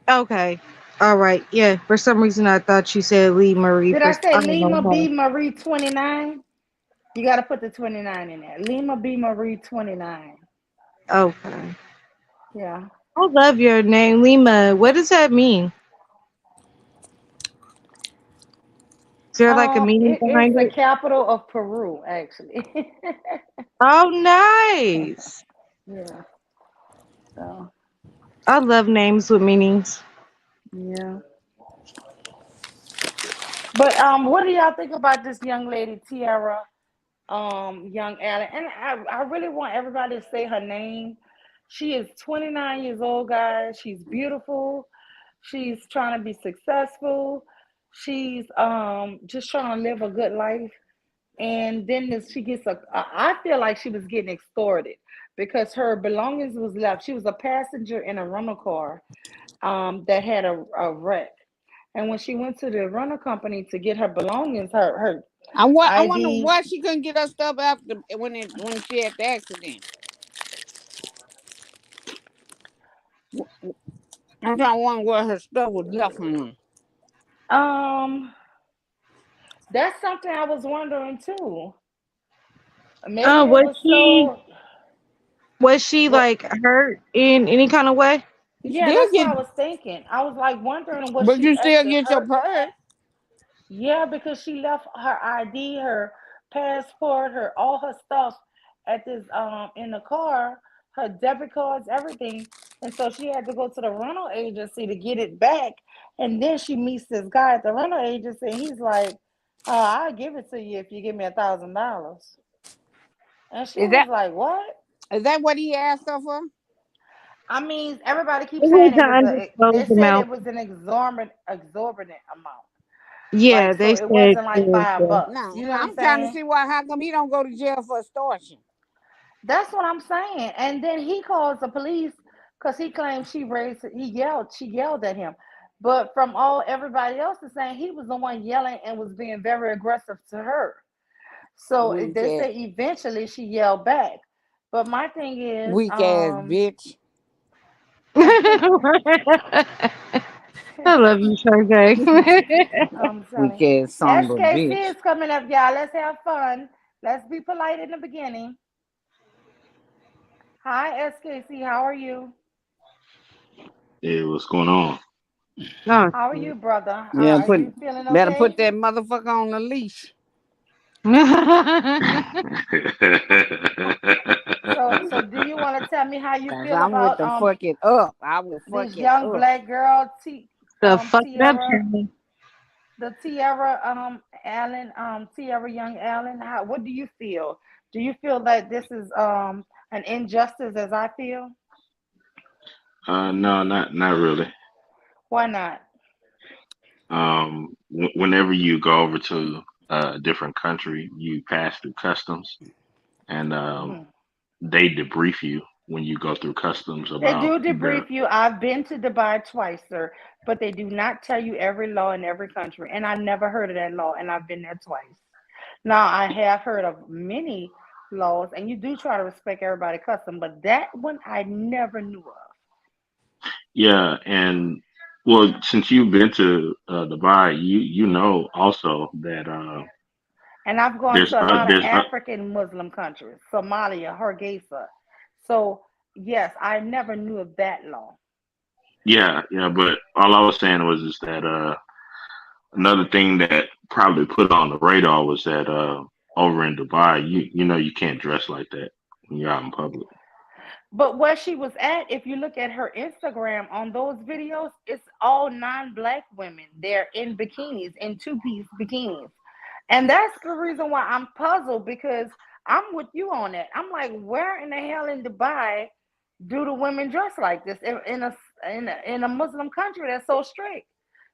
S11: Okay. All right. Yeah. For some reason, I thought you said Lee Marie.
S1: Did
S11: For
S1: I say
S11: I don't know
S1: Lima B
S11: why.
S1: Marie 29? You got to put the 29 in there. Lima B Marie 29.
S11: Okay.
S1: Yeah.
S11: I love your name, Lima. What does that mean? Is there like a meaning
S1: It's
S11: behind
S1: the
S11: it?
S1: capital of Peru, actually.
S11: Oh, nice.
S1: Yeah. So,
S11: I love names with meanings.
S1: yeah. But what do y'all think about this young lady, Tiara Young Allen? And I really want everybody to say her name. She is 29 years old, guys. She's beautiful. She's trying to be successful. She's just trying to live a good life. And then she gets I feel like she was getting extorted because her belongings was left. She was a passenger in a rental car that had a wreck. And when she went to the rental company to get her belongings, her
S5: I wonder
S1: ID.
S5: why she couldn't get her stuff after when she had the accident. I'm trying to wonder where her stuff was left on.
S1: um that's something I was wondering too. Maybe
S11: Uh,
S1: it
S11: was
S1: was
S11: she
S1: so
S11: was she
S1: what.
S11: like hurt in any kind of way?
S5: You
S1: Yeah,
S5: still
S1: that's what
S5: get,
S1: I was thinking. I was like wondering, was
S5: but
S1: she
S5: you still
S1: actually
S5: get your
S1: hurt?
S5: purse.
S1: Yeah, because she left her ID, her passport, her all her stuff at this in the car, her debit cards, everything. And so she had to go to the rental agency to get it back. And then she meets this guy at the rental agency and he's like, I'll give it to you if you give me $1,000. And she
S5: Is
S1: was
S5: that
S1: like, what?
S5: is that what he asked her for?
S1: I mean, everybody
S11: It
S1: keeps saying
S11: was
S1: it
S11: an
S1: was they
S11: undisclosed
S1: said it
S11: amount.
S1: was an exorbitant amount.
S11: Yeah,
S1: Like,
S11: they
S1: so it
S11: said
S1: wasn't
S11: it
S1: like
S11: was.
S1: $5.
S5: No,
S1: You know what I'm
S5: I'm trying to
S1: saying?
S5: see why. How come he don't go to jail for extortion?
S1: That's what I'm saying. And then he calls the police because he claimed she yelled at him. But from all everybody else is saying he was the one yelling and was being very aggressive to her. So
S5: Weak
S1: they
S5: ass,
S1: say eventually she yelled back. But my thing is,
S5: weak ass bitch.
S11: I love you, Sharjay.
S1: I'm
S5: Weak
S1: telling you.
S5: ass son of a
S1: SKC
S5: bitch.
S1: is coming up, y'all. Let's have fun. Let's be polite in the beginning. Hi, SKC. How are you?
S13: Yeah, what's going on?
S11: No.
S1: How are you, brother?
S5: Yeah,
S1: Are you feeling
S5: better
S1: okay?
S5: put that motherfucker on the leash.
S1: So do you want to tell me how you
S5: Cause
S1: feel
S5: I'm with
S1: about
S5: the fuck it up. I will fuck
S1: this
S5: it
S1: young
S5: up.
S1: black girl,
S11: The fuck it up,
S1: Tiara,
S11: Charlie.
S1: the Tiara Allen, Tiara Young Allen? What do you feel? Do you feel that this is an injustice as I feel?
S13: No, not really.
S1: Why not?
S13: Whenever you go over to a different country, you pass through customs, and
S1: Mhm.
S13: they debrief you when you go through customs
S1: They
S13: about
S1: do
S13: the.
S1: debrief you. I've been to Dubai twice, sir, but they do not tell you every law in every country. And I never heard of that law, and I've been there twice. Now, I have heard of many laws, and you do try to respect everybody's custom, but that one I never knew of.
S13: Yeah, and well, since you've been to Dubai, you know also that
S1: And I've gone
S13: there's
S1: to a lot of
S13: there's
S1: African Muslim countries, Somalia, Hargeisa. So, yes, I never knew of that law.
S13: yeah, but all I was saying was is that another thing that probably put on the radar was that over in Dubai, you know you can't dress like that when you're out in public.
S1: But where she was at, if you look at her Instagram on those videos, it's all non-black women. They're in bikinis, in two-piece bikinis. And that's the reason why I'm puzzled because I'm with you on that. I'm like, where in the hell in Dubai do the women dress like this in a Muslim country that's so strict?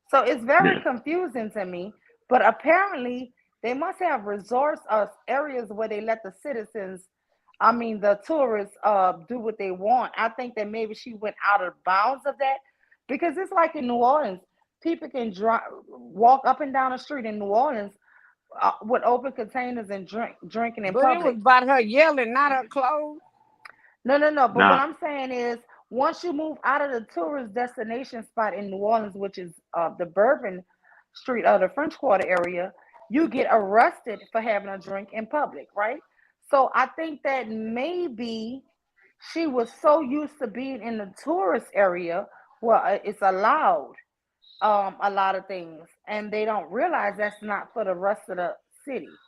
S1: So it's very
S13: Yeah,
S1: confusing to me. But apparently, they must have resorts or areas where they let the citizens, I mean, the tourists, do what they want. I think that maybe she went out of bounds of that because it's like in New Orleans, people can walk up and down the street in New Orleans with open containers and drinking in
S5: But it was
S1: public.
S5: about her yelling, not her clothes.
S1: No, no, no. But what
S13: nah,
S1: I'm saying is, once you move out of the tourist destination spot in New Orleans, which is the Bourbon Street or the French Quarter area, you get arrested for having a drink in public, right? So I think that maybe she was so used to being in the tourist area where it's allowed a lot of things, and they don't realize that's not for the rest of the city.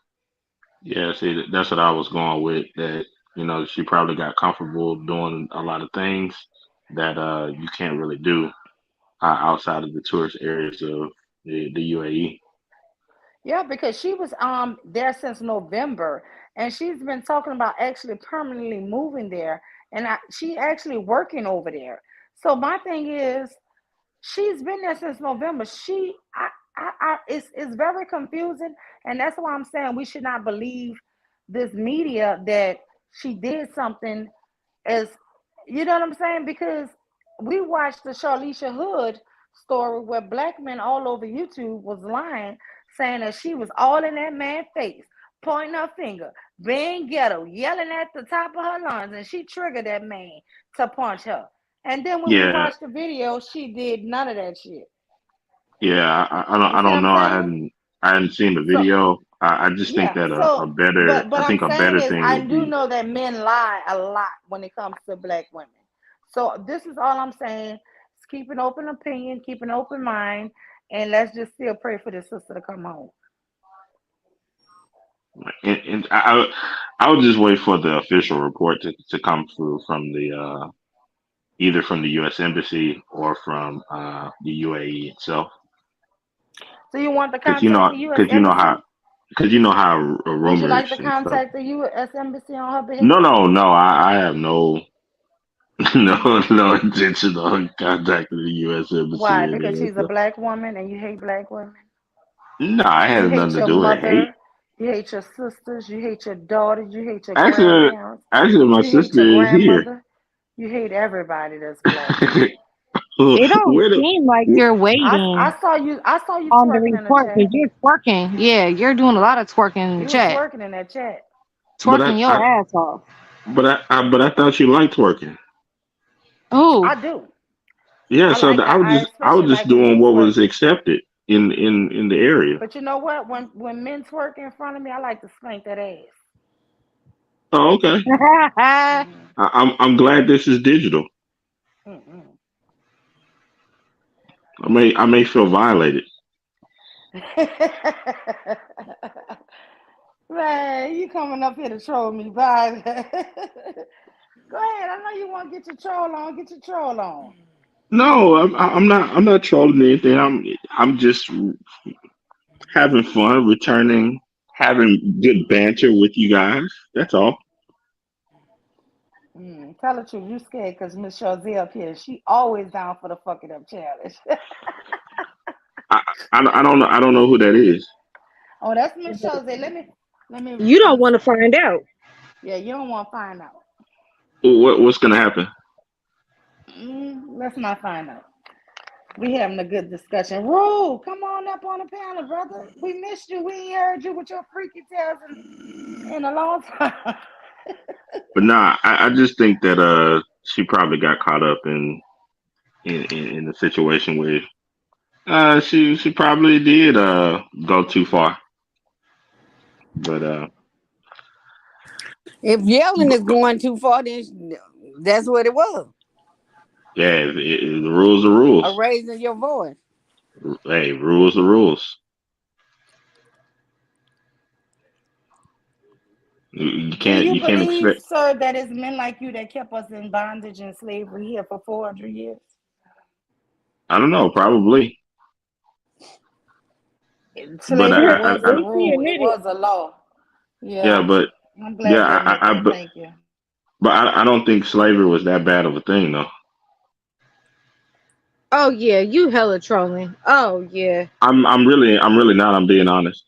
S13: yeah. See, that's what I was going with. That she probably got comfortable doing a lot of things that you can't really do outside of the tourist areas of the UAE.
S1: Yeah, because she was there since November, and she's been talking about actually permanently moving there, and she actually working over there. So my thing is, she's been there since November. It's very confusing, and that's why I'm saying we should not believe this media that she did something as you know what I'm saying? Because we watched the Charlisha Hood story where black men all over YouTube was lying, saying that she was all in that man's face, pointing her finger, being ghetto, yelling at the top of her lungs, and she triggered that man to punch her. And then when we
S13: Yeah,
S1: watched the video, she did none of that shit.
S13: yeah.
S1: You
S13: I
S1: see what
S13: don't
S1: I'm
S13: know.
S1: saying?
S13: I hadn't seen the
S1: So
S13: video. I just think
S1: yeah,
S13: that
S1: so but
S13: I
S1: I'm
S13: think a
S1: saying
S13: better
S1: is
S13: thing
S1: I
S13: would
S1: do
S13: be.
S1: know that men lie a lot when it comes to black women. So this is all I'm saying. Is keep an open opinion, keep an open mind, and let's just still pray for this sister to come home.
S13: And I would just wait for the official report to come through from the either from the U.S. Embassy or from the UAE itself,
S1: So you want to
S13: because
S1: contact the US Embassy?
S13: you know how
S1: Would you like
S13: rumors
S1: to
S13: and stuff.
S1: contact the US Embassy on her
S13: No,
S1: behalf?
S13: no, no. I have no no intention on contacting the U.S. Embassy
S1: Why?
S13: or any
S1: Because
S13: of that
S1: she's a
S13: stuff.
S1: black woman and you hate black women?
S13: No, I
S1: You
S13: had nothing
S1: hate
S13: to
S1: your
S13: do with hate.
S1: mother, you hate your sisters, you hate your daughters, you hate your
S13: Actually,
S1: grandparents,
S13: actually, my
S1: you hate
S13: sister
S1: your
S13: is here.
S1: grandmother. You hate everybody that's black.
S11: It don't
S13: Where the
S11: seem like you're waiting
S1: I saw you
S11: on the
S1: twerking in the
S11: report because
S1: chat.
S11: you're twerking. Yeah, you're doing a lot of twerking in the
S1: You was
S11: chat.
S1: twerking in that chat.
S13: but
S11: Twerking your ass off.
S13: but I thought you liked working.
S11: Ooh.
S1: I do.
S13: Yeah,
S1: I
S13: so
S1: like that. I
S13: I
S1: especially
S13: was just
S1: like when
S13: doing
S1: you
S13: what
S1: twerk.
S13: was accepted in the area.
S1: But you know what? When men twerk in front of me, I like to spank that ass.
S13: Oh, okay.
S1: Mm-hmm.
S13: I'm glad this is digital.
S1: Mm-mm.
S13: I may feel violated.
S1: Man, you coming up here to troll me, bye. Go ahead. I know you want to get your troll on. Get your troll on.
S13: No, I'm not trolling anything. I'm just having fun, returning, having good banter with you guys. That's all.
S1: Tell the truth. You scared because Miss Shazia up here. She always down for the fucking up challenge.
S13: I, I don't know who that is.
S1: Oh, that's Miss Shazia. Let me.
S11: You don't want to find out.
S1: Yeah, you don't want to find out.
S13: What's gonna happen?
S1: Let's not find out. We having a good discussion. Rue, come on up on the panel, brother. We missed you. We ain't heard you with your freaky tales in a long time.
S13: But nah, I just think that she probably got caught up in the situation where she probably did go too far. But
S5: If yelling is going too far, then that's what it was.
S13: yeah, the rules are
S5: A
S13: rules.
S5: raising your voice.
S13: Hey, rules are rules.
S1: Do you
S13: You can't
S1: believe,
S13: expect.
S1: sir, that it's men like you that kept us in bondage and slavery here for 400 years?
S13: I don't know, probably. But
S1: Slavery was a
S11: Safety
S1: rule, it
S11: admitted.
S1: was a law.
S13: yeah,
S1: Yeah,
S13: but
S1: I'm
S13: yeah,
S1: glad you admit that. Thank you.
S13: I don't think slavery was that bad of a thing though.
S11: Oh yeah, you hella trolling. Oh yeah.
S13: I'm really not. I'm being honest.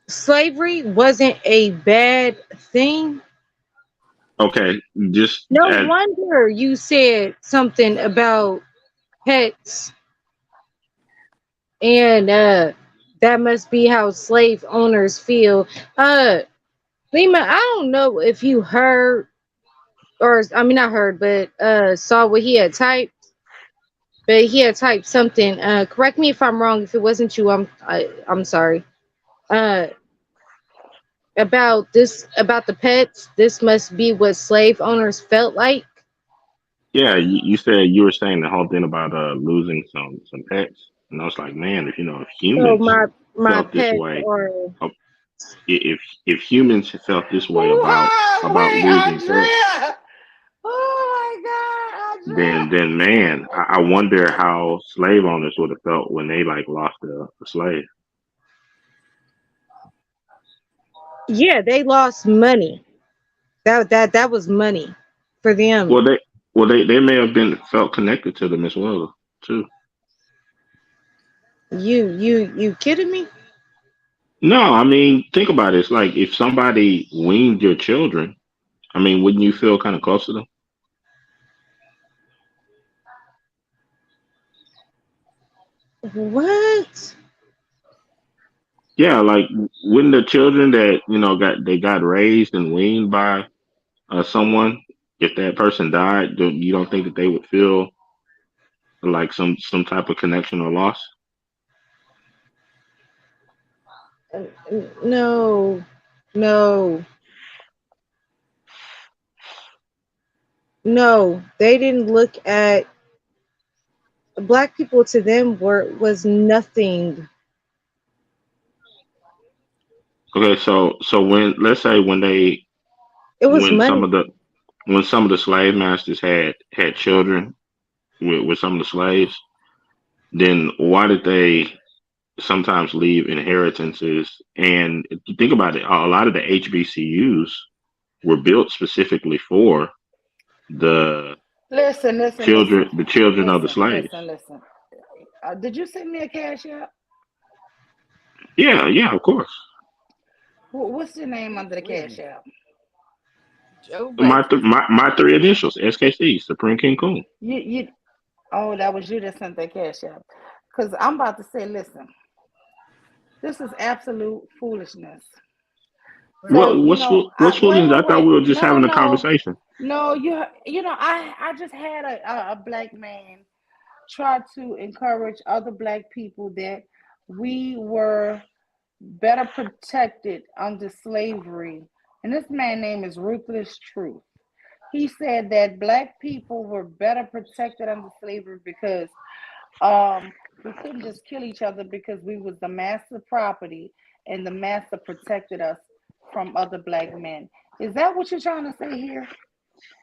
S11: Slavery wasn't a bad thing.
S13: Okay, just
S11: No wonder you said something about pets and that must be how slave owners feel. Lima, I don't know if you heard or I mean not heard, but saw what he had typed. But he had typed something. Correct me if I'm wrong. If it wasn't you, I'm sorry. Uh, about the pets. This must be what slave owners felt like.
S13: yeah, you said you were saying the whole thing about losing some pets, and I was like, man, if
S11: So
S13: humans
S11: my
S13: felt this
S11: pets
S13: way,
S11: are.
S13: uh, if humans felt this way
S1: Wow,
S13: about
S1: wait,
S13: losing pets,
S1: Andrea! Oh my God, Andrea!
S13: then man, I wonder how slave owners would have felt when they like lost a slave.
S11: Yeah, they lost money. That was money for them.
S13: Well, they may have been felt connected to them as well too.
S11: You kidding me?
S13: No, I mean, think about it. It's like if somebody weaned your children, I mean, wouldn't you feel kind of close to them?
S11: What?
S13: Yeah, like wouldn't the children that got raised and weaned by someone, if that person died, you don't think that they would feel like some type of connection or loss?
S11: No, no, no. They didn't look at black people. To them was nothing.
S13: Okay, so when let's say
S11: It was
S13: when some
S11: money.
S13: of the when some of the slave masters had children with some of the slaves, then why did they sometimes leave inheritances? And if you think about it, a lot of the HBCUs were built specifically for the
S1: Listen, listen, listen,
S13: the children of the
S1: listen,
S13: slaves.
S1: listen, listen. Did you send me a cash app?
S13: Yeah, yeah, of course.
S1: What's your name under the cash app?
S5: Joe
S13: My
S5: Biden.
S13: my three initials, SKC, Supreme King Coon.
S1: You oh, that was you that sent that cash out. Because I'm about to say, listen, this is absolute foolishness. So,
S13: What's foolishness? I thought we
S1: wait.
S13: were just
S1: No,
S13: having a
S1: no.
S13: conversation.
S1: No, I just had a black man try to encourage other black people that we were better protected under slavery. And this man name is Ruthless Truth. He said that black people were better protected under slavery because we couldn't just kill each other because we was the master property and the master protected us from other black men. Is that what you're trying to say here?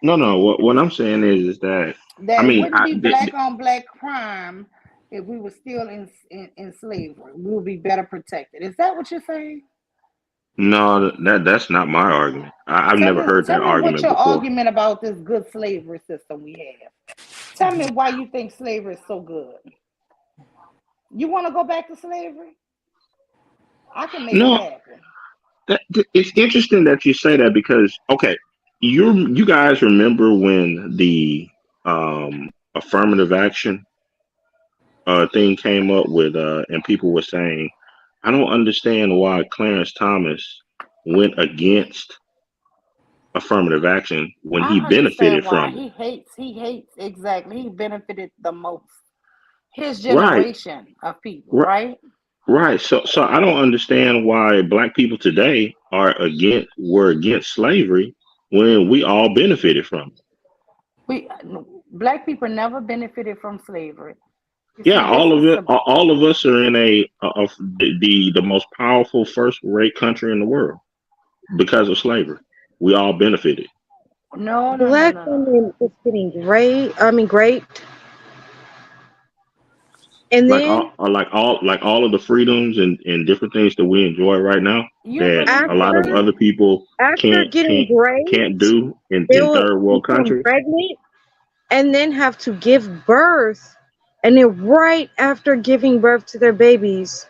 S13: No, no. What I'm saying is that I
S1: That it
S13: mean,
S1: wouldn't be black on black crime if we were still in slavery. We would be better protected. Is that what you're saying?
S13: no, that's not my argument. I've never heard
S1: Tell
S13: that
S1: me what
S13: argument
S1: your
S13: before.
S1: argument about this good slavery system we have. Tell me why you think slavery is so good. You want to go back to slavery? I can make it
S13: No,
S1: happen.
S13: it's interesting that you say that because okay, you guys remember when the affirmative action thing came up with and people were saying, I don't understand why Clarence Thomas went against affirmative action when he
S1: I understand
S13: benefited
S1: why
S13: from it.
S1: he hates exactly. He benefited the most. His
S13: Right,
S1: generation of people,
S13: right,
S1: right?
S13: right. So I don't understand why black people today were against slavery when we all benefited from it.
S1: We black people never benefited from slavery. You
S13: Yeah,
S1: see, this
S13: all of
S1: is
S13: it. All of us are in the most powerful first rate country in the world because of slavery. We all benefited.
S1: no, no, no,
S11: Black
S1: no, no.
S11: women is getting raped, and then
S13: Like all of the freedoms and different things that we enjoy right now
S1: You
S13: that
S1: really
S13: a lot of
S11: after
S1: believe?
S13: other people
S11: after
S13: can't
S11: getting
S13: can't can't
S11: raped,
S13: do
S11: they
S13: in
S11: will
S13: third world
S11: become
S13: countries.
S11: pregnant and then have to give birth, and then right after giving birth to their babies,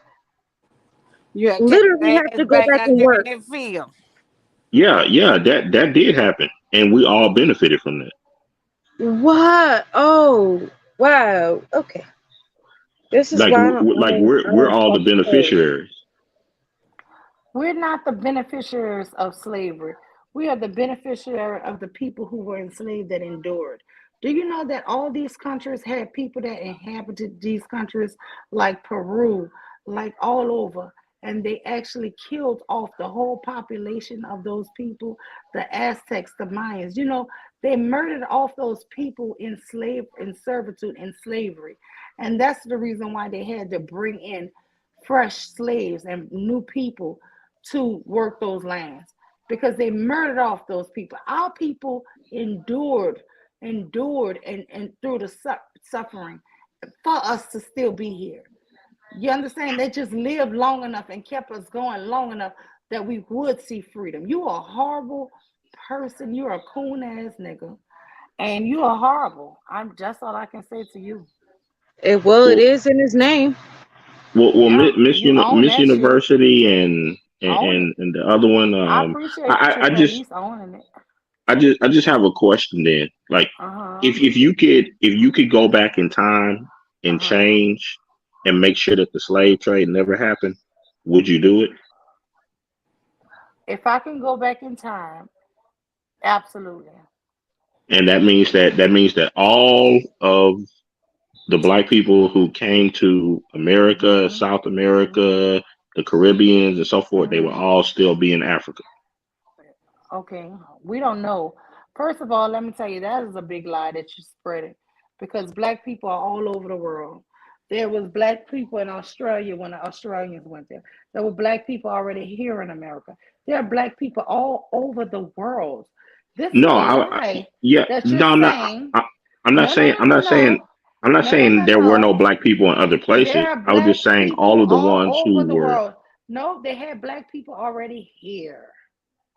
S5: You gotta take
S11: literally
S5: their
S11: have
S5: ass
S11: to go
S5: back
S11: back
S5: out
S11: and
S5: there in
S11: work.
S5: that field.
S13: Yeah, yeah, that did happen, and we all benefited from that.
S11: What? Oh, wow. Okay. This is
S13: Like
S11: why I don't. I
S13: we're
S11: don't
S13: all the
S11: talk to her.
S13: beneficiaries.
S1: We're not the beneficiaries of slavery. We are the beneficiary of the people who were enslaved that endured. Do you know that all these countries had people that inhabited these countries, like Peru, like all over, and they actually killed off the whole population of those people, the Aztecs, the Mayans. They murdered off those people in servitude, in slavery. And that's the reason why they had to bring in fresh slaves and new people to work those lands because they murdered off those people. Our people endured, and through the suffering for us to still be here. You understand? They just lived long enough and kept us going long enough that we would see freedom. You are a horrible person. You're a coon ass nigga. And you are horrible. I'm just all I can say to you.
S11: Well, it
S13: Well,
S11: is in his name.
S1: Yeah, you own
S13: Miss
S1: that shit.
S13: University and
S1: Own it.
S13: the other one.
S1: I appreciate
S13: I,
S1: you
S13: I I
S1: at
S13: just
S1: least owning it.
S13: I just have a question then. Like,
S1: Uh-huh.
S13: if you could go back in time and
S1: Uh-huh.
S13: change and make sure that the slave trade never happened, would you do it?
S1: If I can go back in time, absolutely.
S13: And that means that all of the black people who came to America,
S1: Mm-hmm.
S13: South
S1: Mm-hmm.
S13: America, the Caribbeans, and so forth, they will
S1: Mm-hmm.
S13: all still be in Africa.
S1: Okay, we don't know. First of all, let me tell you that is a big lie that you're spreading because black people are all over the world. There was black people in Australia when the Australians went there. There were black people already here in America. There are black people all over the world. This is
S13: No,
S1: a lie
S13: yeah,
S1: that you're
S13: no, I'm not.
S1: saying.
S13: I'm not
S1: No, no,
S13: saying.
S1: no, no, no.
S13: I'm not
S1: No, no,
S13: saying
S1: no,
S13: there were no
S1: no.
S13: black people in other
S1: There
S13: places.
S1: are
S13: I was just
S1: black
S13: saying all
S1: people
S13: of the ones
S1: all over
S13: who
S1: the
S13: were,
S1: world. No, they had black people already here.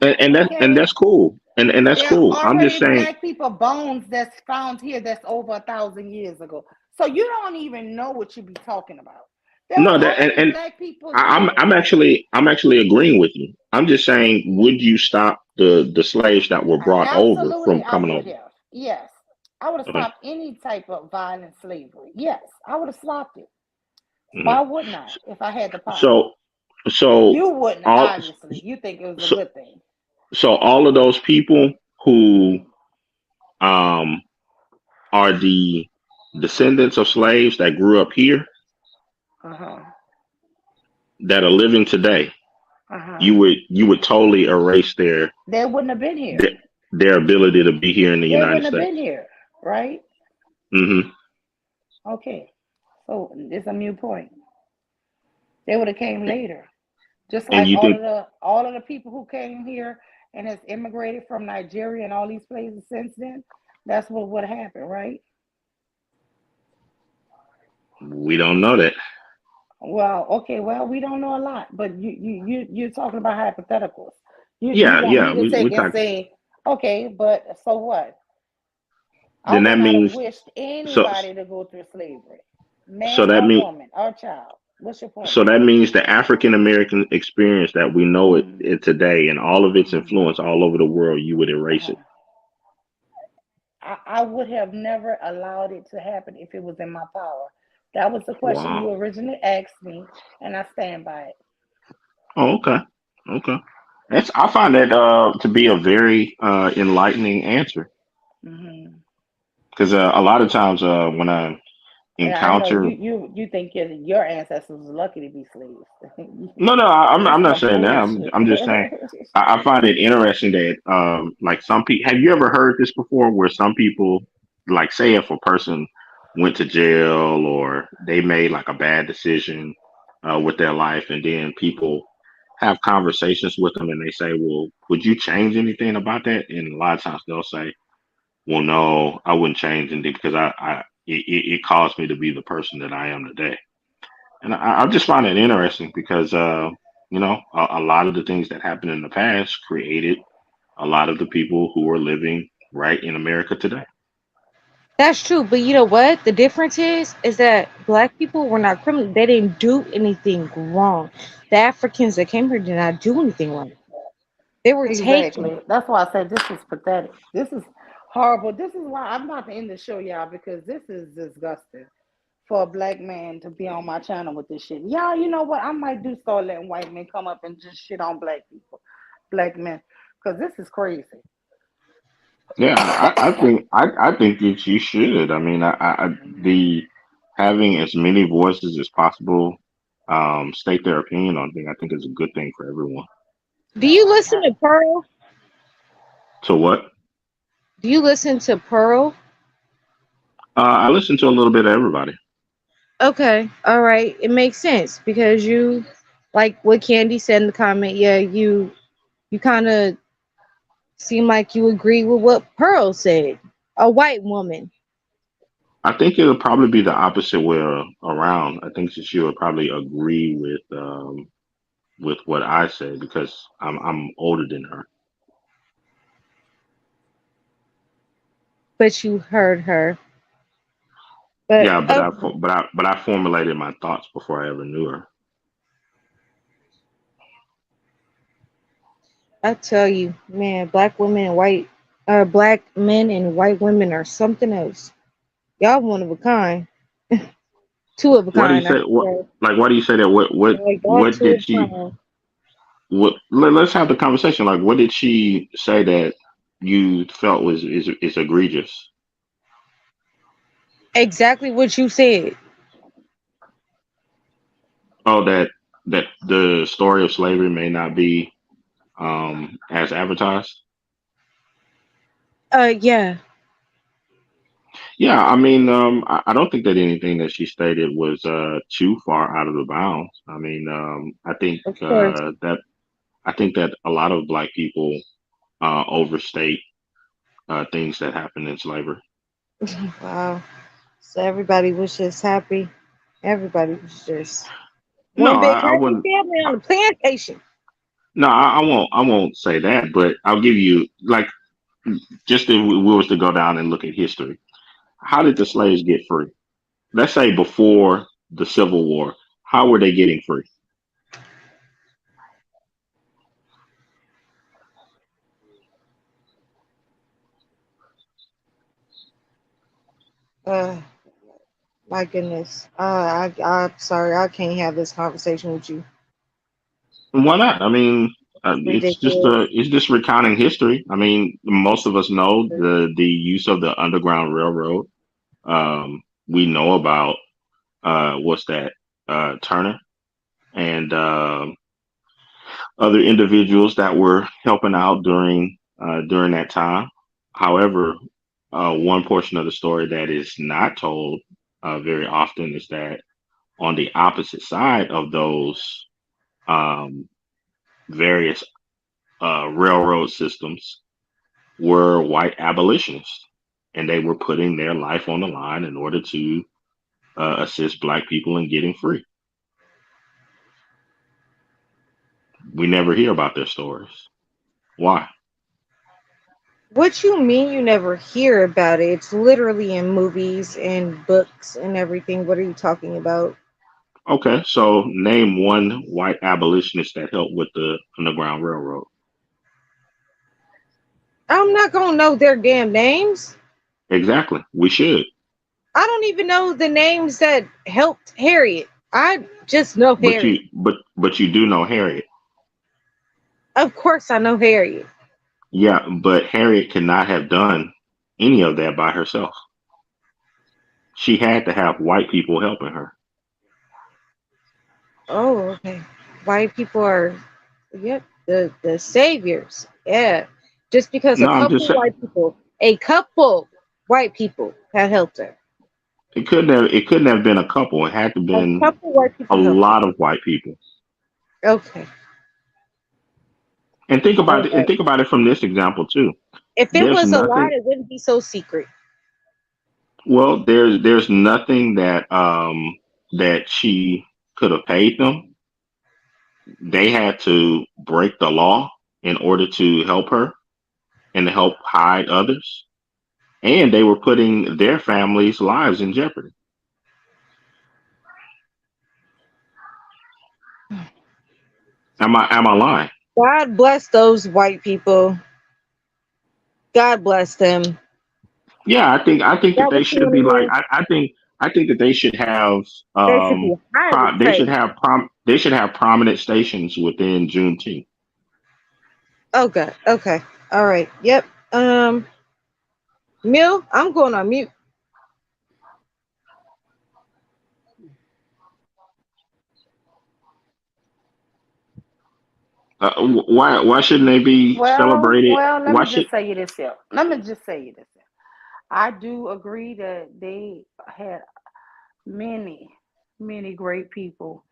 S13: and that's
S1: Okay?
S13: cool, and that's
S1: There are
S13: cool. I'm just
S1: already
S13: saying
S1: black people bones that's found here that's over 1,000 years ago. So you don't even know what you be talking about. There was
S13: no, that
S1: already
S13: and
S1: black people
S13: I'm
S1: here.
S13: actually agreeing with you. I'm just saying, would you stop? the slaves that were brought over
S1: Absolutely,
S13: from
S1: I
S13: coming
S1: would
S13: over.
S1: have. Yes, I would have
S13: Okay.
S1: stopped any type of violent slavery. Yes, I would have stopped it.
S13: Mhm.
S1: Why wouldn't I if I had the power?
S13: So so
S1: You wouldn't,
S13: all
S1: obviously. You think it was a
S13: so
S1: good thing.
S13: so all of those people who um are the descendants of slaves that grew up here
S1: Uh huh.
S13: that are living today,
S1: Uh huh.
S13: you would totally erase
S1: They wouldn't have been
S13: their,
S1: here.
S13: their ability to be here in the
S1: They
S13: United
S1: wouldn't have
S13: States.
S1: been here, right?
S13: Hmm.
S1: Okay. So it's a mute point. They would have came later. Just
S13: And
S1: like
S13: you think
S1: all of the people who came here and has immigrated from Nigeria and all these places since then, that's what would have happened, right?
S13: we don't know that?
S1: Well, okay, well, we don't know a lot, but you're talking about hypotheticals. You
S13: Yeah,
S1: want
S13: yeah.
S1: me to
S13: We
S1: take and
S13: talk.
S1: say, okay, but so what? I
S13: Then
S1: would
S13: that
S1: not have
S13: means
S1: wished
S13: so
S1: anybody to go through slavery,
S13: so
S1: man
S13: that
S1: or
S13: mean
S1: woman or child. What's your point?
S13: so that means the African American experience that we know
S1: Mm-hmm.
S13: it today and all of its
S1: Mm-hmm.
S13: influence all over the world, you would erase it.
S1: Uh-huh. I would have never allowed it to happen if it was in my power. That was the question
S13: Wow.
S1: you originally asked me, and I stand by it.
S13: Oh, okay. Okay. That's I find that to be a very enlightening answer
S1: Hmm.
S13: because a lot of times when I
S1: And I know
S13: encounter
S1: you think your ancestors was lucky to be slaves.
S13: no, no, I'm
S1: That's
S13: not
S1: some
S13: saying that.
S1: bullshit.
S13: I'm just saying I find it interesting that like some people have you ever heard this before where some people like say if a person went to jail or they made like a bad decision with their life and then people have conversations with them and they say, well, would you change anything about that? And a lot of times they'll say, well, no, I wouldn't change anything because it caused me to be the person that I am today. And I just find it interesting because, a lot of the things that happened in the past created a lot of the people who are living right in America today.
S11: That's true, but you know what? The difference is that black people were not criminal. They didn't do anything wrong. The Africans that came here did not do anything wrong. They were taken.
S1: Exactly. That's why I said this is pathetic. This is horrible. This is why I'm about to end the show, y'all, because this is disgusting for a black man to be on my channel with this shit. Y'all, you know what? I might do start letting white men come up and just shit on black people, black men, because this is crazy.
S13: Yeah, I think that you should. I mean, the having as many voices as possible state their opinion on things. I think is a good thing for everyone.
S11: Do you listen
S1: I,
S11: to Pearl?
S13: So what?
S11: Do you listen to Pearl?
S13: I listen to a little bit of everybody.
S11: Okay, all right. It makes sense because you, like what Candy said in the comment. Yeah, you kind of seem like you agree with what Pearl said. A white woman.
S13: I think it'll probably be the opposite way around. I think that she would probably agree with what I say because I'm older than her.
S11: But you heard her. But
S13: Yeah, but
S11: okay,
S13: I formulated my thoughts before I ever knew her.
S11: I tell you, man, black women and black men and white women are something else. Y'all one of a kind, two of a
S13: Why do you
S11: kind. I
S13: say
S11: should
S13: what?
S11: say.
S13: Like, why do you say that?
S11: Like y'all
S13: What
S11: two
S13: did
S11: of a
S13: she?
S11: kind.
S13: Let's have the conversation. Like, what did she say that you felt is egregious?
S11: Exactly what you said.
S13: Oh, that the story of slavery may not be as advertised.
S11: Yeah.
S13: Yeah, I mean, I don't think that anything that she stated was too far out of the bounds. I mean,
S11: Of course.
S13: I think that a lot of black people overstate things that happened in slavery.
S11: Wow. So everybody was just happy. Everybody was just
S13: No,
S11: one big
S13: I
S11: happy
S13: wouldn't.
S11: family on the plantation.
S13: No, I won't. I won't say that. But I'll give you like just if we was to go down and look at history. How did the slaves get free? Let's say before the Civil War. How were they getting free?
S11: Uh, my goodness. I'm sorry. I can't have this conversation with you.
S13: Why not? I mean,
S11: Ridiculous.
S13: it's just recounting history. I mean, most of us know the use of the Underground Railroad. We know about what's that Turner and other individuals that were helping out during that time. However, one portion of the story that is not told very often is that on the opposite side of those um, various railroad systems were white abolitionists, and they were putting their life on the line in order to assist black people in getting free. We never hear about their stories. Why?
S11: What you mean you never hear about it? It's literally in movies and books and everything. What are you talking about?
S13: Okay, so name one white abolitionist that helped with the Underground Railroad.
S11: I'm not gonna know their damn names.
S13: Exactly. We should,
S11: I don't even know the names that helped Harriet. I just know Harriet.
S13: but you do know Harriet.
S11: Of course, I know Harriet.
S13: Yeah, but Harriet could not have done any of that by herself. She had to have white people helping her.
S11: Oh, okay. White people are, yep, the saviors. Yeah, just because
S13: No, I'm just saying
S11: a couple white people have helped her.
S13: it couldn't have been a couple. It had to have
S11: A
S13: been
S11: couple white
S13: a
S11: people helped her.
S13: lot of white people.
S11: Okay,
S13: And
S11: all right.
S13: think about it from this example too.
S11: If it
S13: There's
S11: was a lot,
S13: nothing
S11: it wouldn't be so secret.
S13: well, there's nothing that she could have paid them. They had to break the law in order to help her and to help hide others. And they were putting their families' lives in jeopardy. Am I lying?
S11: God bless those white people. God bless them.
S13: Yeah, I think that
S11: That
S13: they
S11: what you
S13: should
S11: want
S13: be
S11: to
S13: like
S11: hear?
S13: I think that they should have
S11: They should be highly praised.
S13: they should have prominent stations within Juneteenth.
S11: Okay, okay, all right. Yep. Mill, I'm going on mute.
S13: Why shouldn't they be celebrated?
S1: Let
S13: Why
S1: me
S13: should
S1: just say you this here. Let me just say you this here. I do agree that they had many, many great people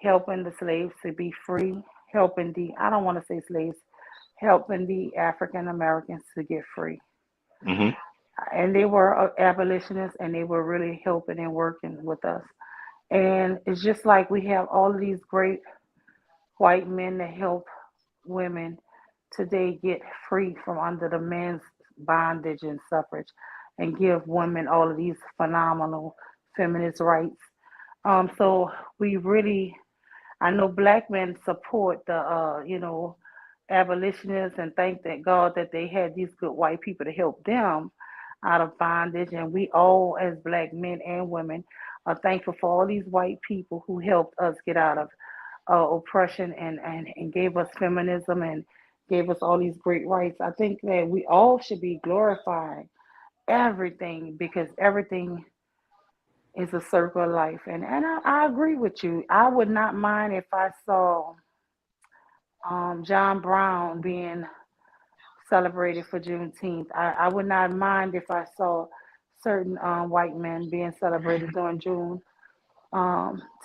S1: helping the slaves to be free, helping the, I don't want to say slaves, helping the African Americans to get free.
S13: hmm
S1: And they were abolitionists and they were really helping and working with us. And it's just like we have all of these great white men that help women today get free from under the men's bondage and suffrage and give women all of these phenomenal feminist rights. So we really, I know black men support the, abolitionists and thank that God that they had these good white people to help them out of bondage. And we all, as black men and women, are thankful for all these white people who helped us get out of oppression and gave us feminism and gave us all these great rights. I think that we all should be glorifying everything because everything is a circle of life. And I agree with you. I would not mind if I saw John Brown being celebrated for Juneteenth. I would not mind if I saw certain white men being celebrated during June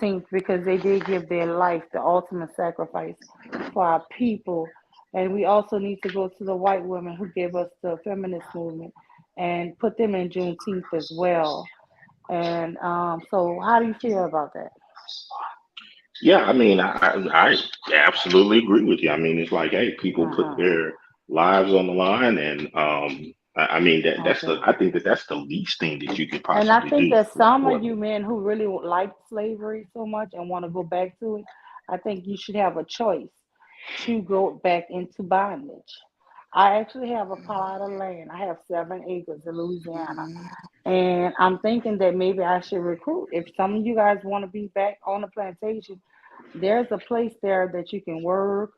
S1: 10th because they did give their life, the ultimate sacrifice for our people. And we also need to go to the white women who gave us the feminist movement and put them in Juneteenth as well. And so, how do you feel about that?
S13: Yeah, I mean, I absolutely agree with you. I mean, it's like, hey, people put
S1: Uh-huh.
S13: their lives on the line, and I mean
S1: Okay.
S13: I think that that's the least thing that you could
S1: And I
S13: possibly
S1: think
S13: do
S1: that some
S13: for
S1: of you men who really like slavery so much and want to go back to it, I think you should have a choice to go back into bondage. I actually have a plot of land. I have 7 acres in Louisiana. And I'm thinking that maybe I should recruit. If some of you guys want to be back on the plantation, there's a place there that you can work.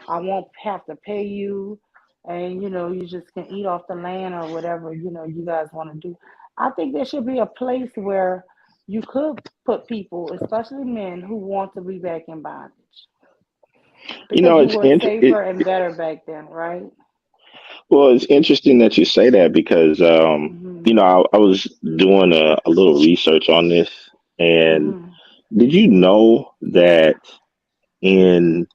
S1: I won't have to pay you. And, you just can eat off the land or whatever, you guys want to do. I think there should be a place where you could put people, especially men, who want to be back in bondage.
S13: You
S1: Because
S13: know,
S1: we were safer and better back then, right?
S13: well, it's interesting that you say that because,
S1: Hmm.
S13: I was doing a little research on this, and
S1: Hmm.
S13: did you know that in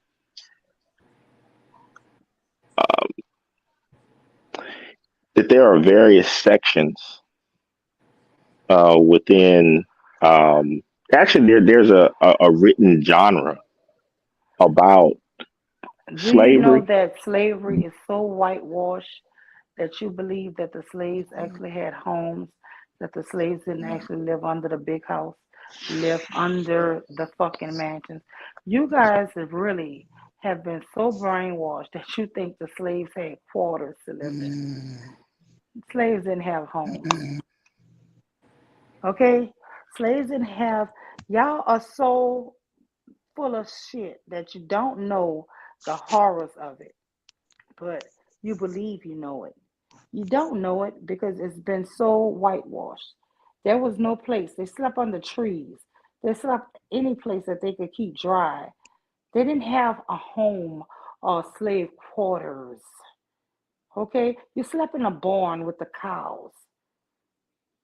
S13: that there are various sections within actually there's a written genre about
S1: Do you know
S13: slavery.
S1: that slavery is so whitewashed that you believe that the slaves actually had homes, that the slaves didn't actually live under the big house, live under the fucking mansions? You guys have really have been so brainwashed that you think the slaves had quarters to live in. Slaves didn't have homes. Okay? Slaves didn't have, y'all are so full of shit that you don't know the horrors of it, but you believe you know it. You don't know it because it's been so whitewashed. There was no place. They slept under trees. They slept any place that they could keep dry. They didn't have a home or slave quarters. Okay? You slept in a barn with the cows.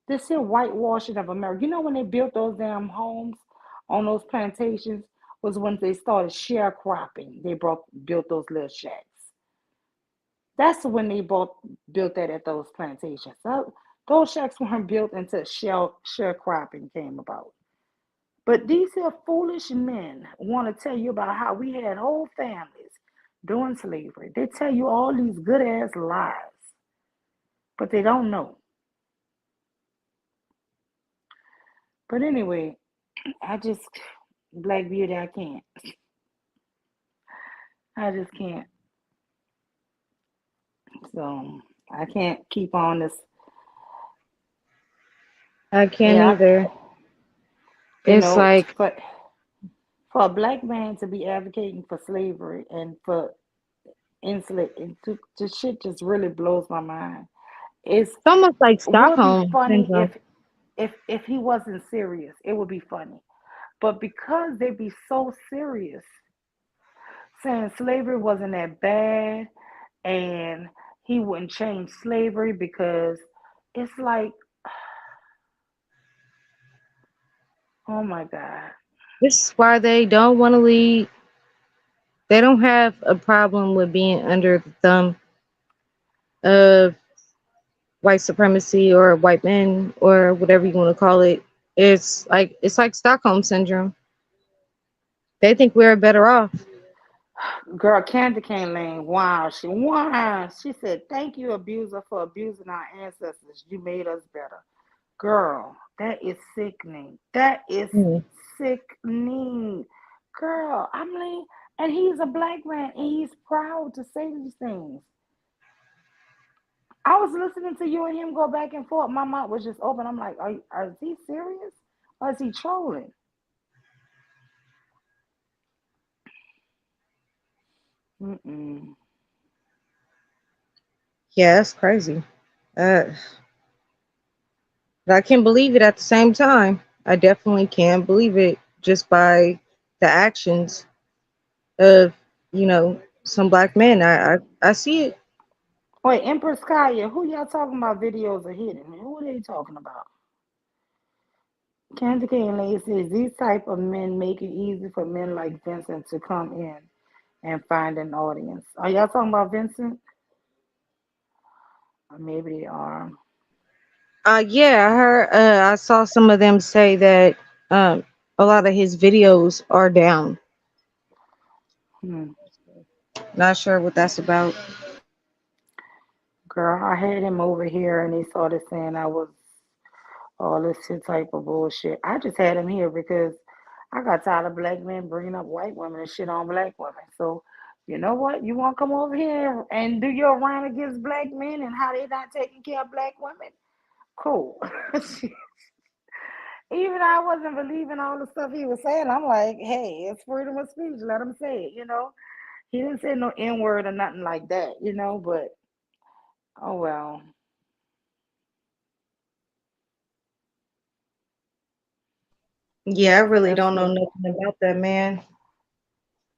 S1: This here whitewashing of America. You know when they built those damn homes on those plantations was when they started sharecropping. They built those little shacks. That's when they both built that at those plantations. Those shacks weren't built until sharecropping came about. But these here foolish men want to tell you about how we had whole families during slavery. They tell you all these good ass lies, but they don't know. But anyway, I just Black Beauty, I can't. I just can't. So I can't keep on this.
S11: I can't
S1: Yeah,
S11: either. It's like
S1: but for a black man to be advocating for slavery and for insulate, just shit just really blows my mind. It's
S11: it's almost like
S1: would be
S11: Stockholm
S1: funny
S11: syndrome.
S1: if he wasn't serious. It would be funny, but because they be so serious, saying slavery wasn't that bad, and he wouldn't change slavery because it's like, oh my god.
S11: This is why they don't want to leave. They don't have a problem with being under the thumb of white supremacy or white men or whatever you want to call it. It's like Stockholm syndrome. They think we're better off.
S1: Girl, Candy Cane Lane, wow, she said, "Thank you, abuser, for abusing our ancestors. You made us better." Girl, that is sickening. That is
S11: Mm.
S1: sickening. Girl, I'm like, and he's a black man and he's proud to say these things. I was listening to you and him go back and forth. My mouth was just open. I'm like, is he serious? Or is he trolling? Mm-mm.
S11: Yeah, that's crazy. Uh, but I can't believe it at the same time. I definitely can't believe it just by the actions of, some black men. I see it.
S1: Wait, Empress Kaya, who y'all talking about videos are hidden? Who are they talking about? Candy Cane Lane says these type of men make it easy for men like Vincent to come in and find an audience. Are y'all talking about Vincent? Or maybe they are.
S11: Yeah, I saw some of them say that um, a lot of his videos are down.
S1: Hmm.
S11: Not sure what that's about.
S1: Girl, I had him over here and he started saying I was all this shit type of bullshit. I just had him here because I got tired of black men bringing up white women and shit on black women. So You know what? You want to come over here and do your rant against black men and how they not taking care of black women? Cool. Even I wasn't believing all the stuff he was saying. I'm like, hey, it's freedom of speech. Let him say it. He didn't say no N word or nothing like that. But oh well.
S11: Yeah, I really
S1: That's
S11: don't know
S1: what.
S11: nothing about that man.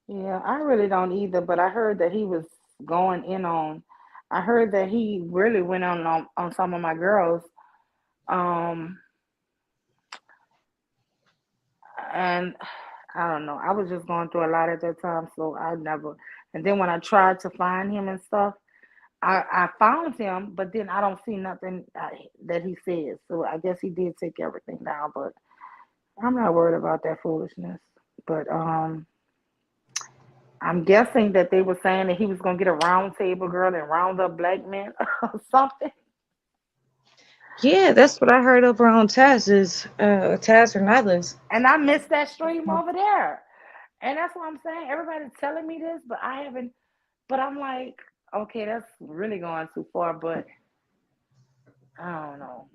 S1: Yeah, I really don't either. But I heard that he was going in on. I heard that he really went on some of my girls. Um, and I don't know. I was just going through a lot at that time, so I never. And then when I tried to find him and stuff, I found him, but then I don't see nothing that he says. So I guess he did take everything down, but I'm not worried about that foolishness. But I'm guessing that they were saying that he was gonna get a round table girl and round up black men or something.
S11: Yeah, that's what I heard over on Taz or Nyla's.
S1: And I missed that stream over there. And that's what I'm saying. Everybody's telling me this, but I haven't. But I'm like, okay, that's really going too far. But I don't know,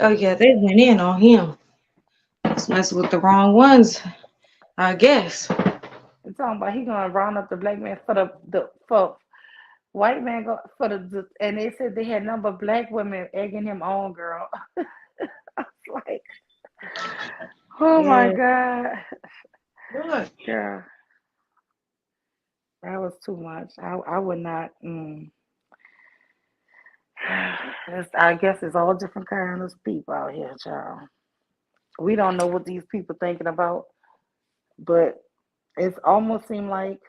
S11: Oh
S1: girl.
S11: yeah, they went in on him. It's messing with the wrong ones, I guess.
S1: I'm talking about he gonna round up the black man for the for white man go for and they said they had number of black women egging him on, girl. I was like, oh my
S11: Yeah.
S1: god,
S11: Good.
S1: girl, that was too much. I would not. I guess it's all different kinds of people out here, child. We don't know what these people thinking about, but it's almost seem like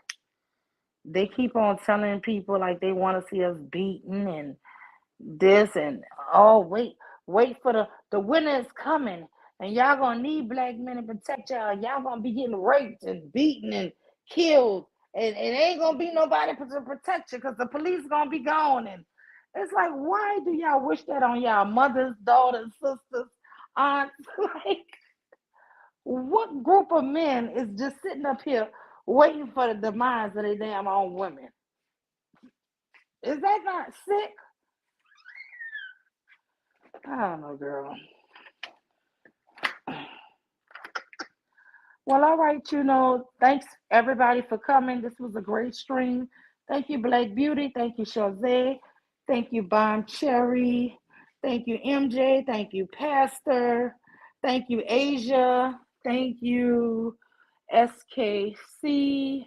S1: they keep on telling people like they want to see us beaten and this and oh wait for the winter is coming and y'all gonna need black men to protect y'all gonna be getting raped and beaten and killed and it ain't gonna be nobody to protect you because the police gonna be gone and it's like why do y'all wish that on y'all mothers, daughters, sisters, aunts? Like what group of men is just sitting up here waiting for the demise of their damn own women? Is that not sick? I don't know, girl. Well, all right, thanks everybody for coming. This was a great stream. Thank you, Black Beauty. Thank you, Chazé. Thank you, Bon Cherry. Thank you, MJ. Thank you, Pastor. Thank you, Asia. Thank you, SKC.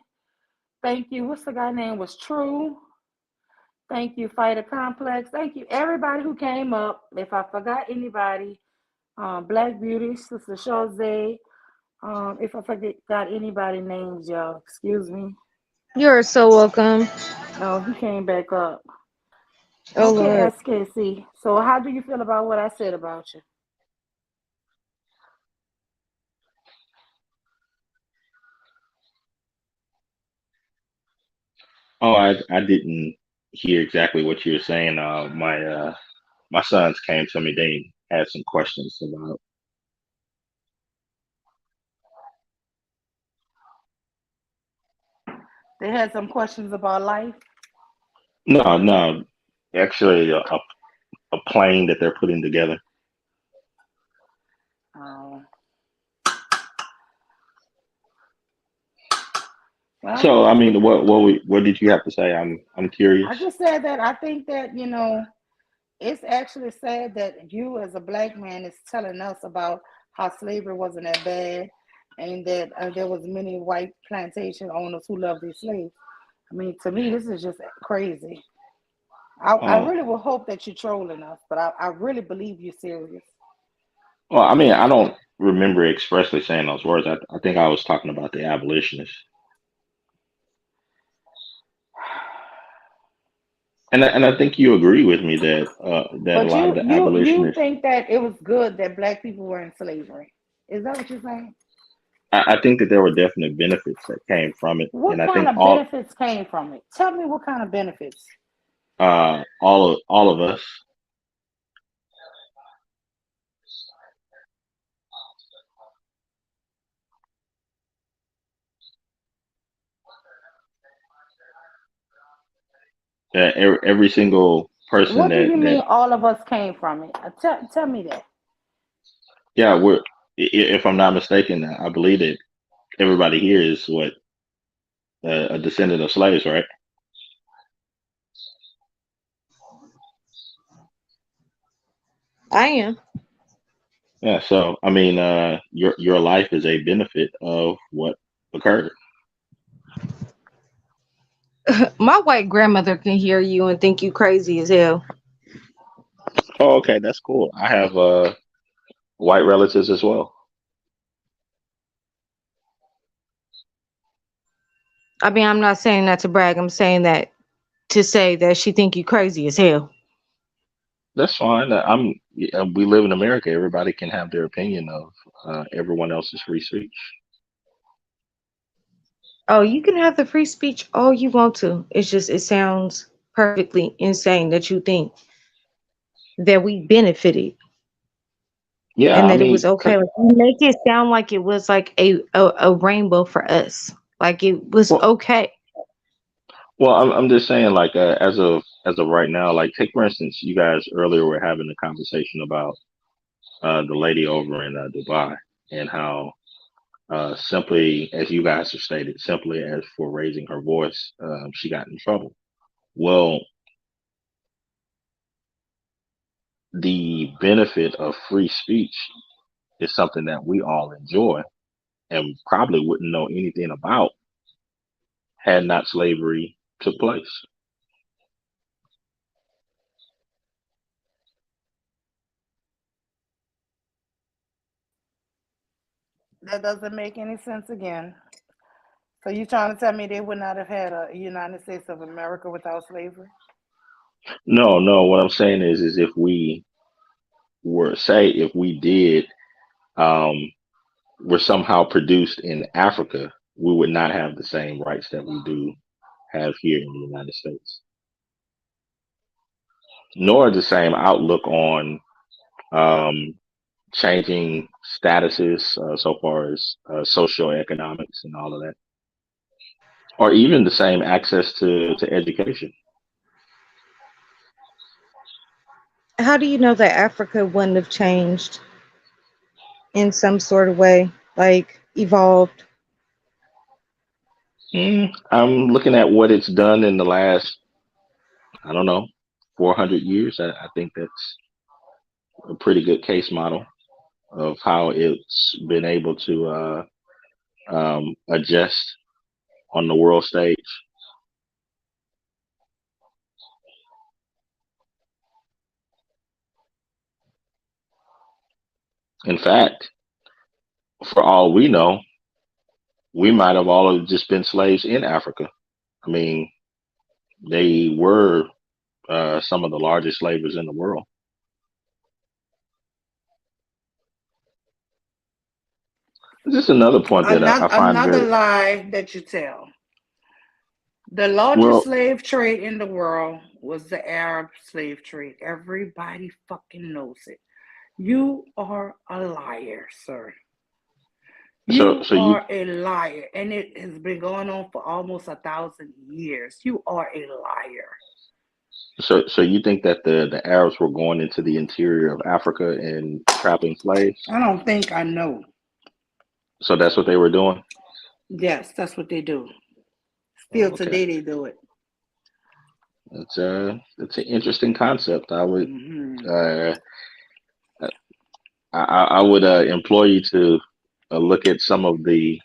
S1: Thank you. What's the guy name? Was True. Thank you, Fighter Complex. Thank you, everybody who came up. If I forgot anybody, Black Beauty, Sister Chazé. If I forgot anybody names, y'all, excuse me.
S11: You're so welcome.
S1: No, he came back up.
S11: Oh
S1: Okay,
S11: Lord.
S1: SKC. So how do you feel about what I said about you?
S13: Oh, I didn't hear exactly what you were saying. My sons came to me. They had some questions about.
S1: They had some questions about life.
S13: No, no, actually, a plane that they're putting together.
S1: Um, well,
S13: So, I mean, what did you have to say? I'm
S1: I
S13: curious.
S1: just said that I think that, it's actually sad that you as a black man is telling us about how slavery wasn't that bad and that there was many white plantation owners who loved their slaves. I mean, to me, this is just crazy. I
S13: Oh,
S1: really will hope that you're trolling us, but I really believe you're serious.
S13: well, I mean, I don't remember expressly saying those words. I think I was talking about the abolitionists, and I think you agree with me that that a
S1: But
S13: lot of
S1: you
S13: the
S1: you you
S13: abolitionists.
S1: think that it was good that black people were in slavery. Is that what you're saying?
S13: I think that there were definite benefits that came from it, and
S1: What
S13: I
S1: kind
S13: think
S1: of benefits came from it? Tell me what kind of benefits.
S13: all of us. every single person
S1: What do you mean
S13: that
S1: all of us came from it? Tell me that.
S13: yeah, if I'm not mistaken, I believe that everybody here is what a descendant of slaves, right?
S11: I am.
S13: Yeah. So I mean, your life is a benefit of what occurred.
S11: My white grandmother can hear you and think you crazy as hell.
S13: Oh, okay, that's cool. I have white relatives as well.
S11: I mean, I'm not saying that to brag. I'm saying that to say that she think you crazy as hell.
S13: That's fine. We live in America. Everybody can have their opinion of everyone else's free speech.
S11: Oh, you can have the free speech all you want to. It's just it sounds perfectly insane that you think that we benefited
S13: Yeah,
S11: and
S13: I
S11: that it was
S13: mean,
S11: okay. Like, you make it sound like it was like a rainbow for us. Like it was
S13: well,
S11: okay.
S13: I'm just saying, like, as of right now, like, take for instance, you guys earlier were having a conversation about the lady over in Dubai and how simply, as you guys have stated, simply as for raising her voice, she got in trouble. Well, the benefit of free speech is something that we all enjoy and probably wouldn't know anything about had not slavery took place.
S1: That doesn't make any sense again. So you trying to tell me they would not have had a United States of America without slavery?
S13: No, no. What I'm saying is if we were say if we did um, were somehow produced in Africa, we would not have the same rights that we do have here in the United States, nor the same outlook on um, changing statuses so far as socioeconomics and all of that, or even the same access to education.
S11: How do you know that Africa wouldn't have changed in some sort of way, like evolved?
S13: I'm looking at what it's done in the last, I don't know, 400 years. I think that's a pretty good case model of how it's been able to adjust on the world stage. In fact, for all we know, we might have all just been slaves in Africa. I mean, they were some of the largest slavers in the world. This is another point that I find
S1: Another
S13: very
S1: lie that you tell. The largest
S13: well.
S1: slave trade in the world was the Arab slave trade. Everybody fucking knows it. You are a liar, sir.
S13: So,
S1: You
S13: so you,
S1: are a liar, and it has been going on for almost 1,000 years. You are a liar.
S13: so you think that the Arabs were going into the interior of Africa and trapping slaves?
S1: I don't think I know.
S13: So that's what they were doing.
S1: Yes, that's what they do. Still
S13: Oh, okay.
S1: today they do it.
S13: It's an interesting concept.
S1: Hmm.
S13: Uh, I would employ you to look at some of the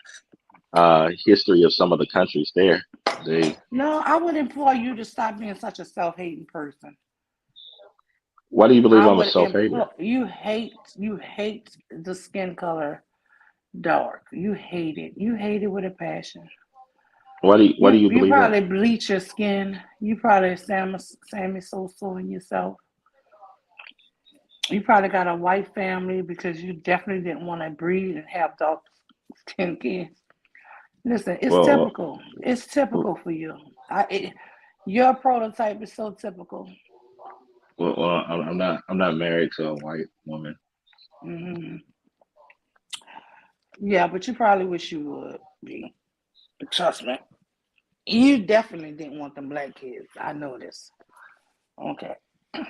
S13: history of some of the countries there. They,
S1: No, I would implore you to stop being such a self-hating person.
S13: why do you believe
S1: I
S13: I'm a
S1: would
S13: self hater?
S1: implore you hate the skin color dark. You hate it. You hate it with a passion.
S13: Why do
S1: You
S13: you
S1: you
S13: believe that?
S1: probably bleach your skin. You probably Sammy so in yourself. You probably got a white family because you definitely didn't want to breed and have dark skin kids. Listen, it's
S13: Well,
S1: typical. It's
S13: well,
S1: typical for you. Your prototype is so typical.
S13: I'm not married to a white woman.
S1: Hmm. Yeah, but you probably wish you would be. Trust me. You definitely didn't want them black kids. I know this. Okay.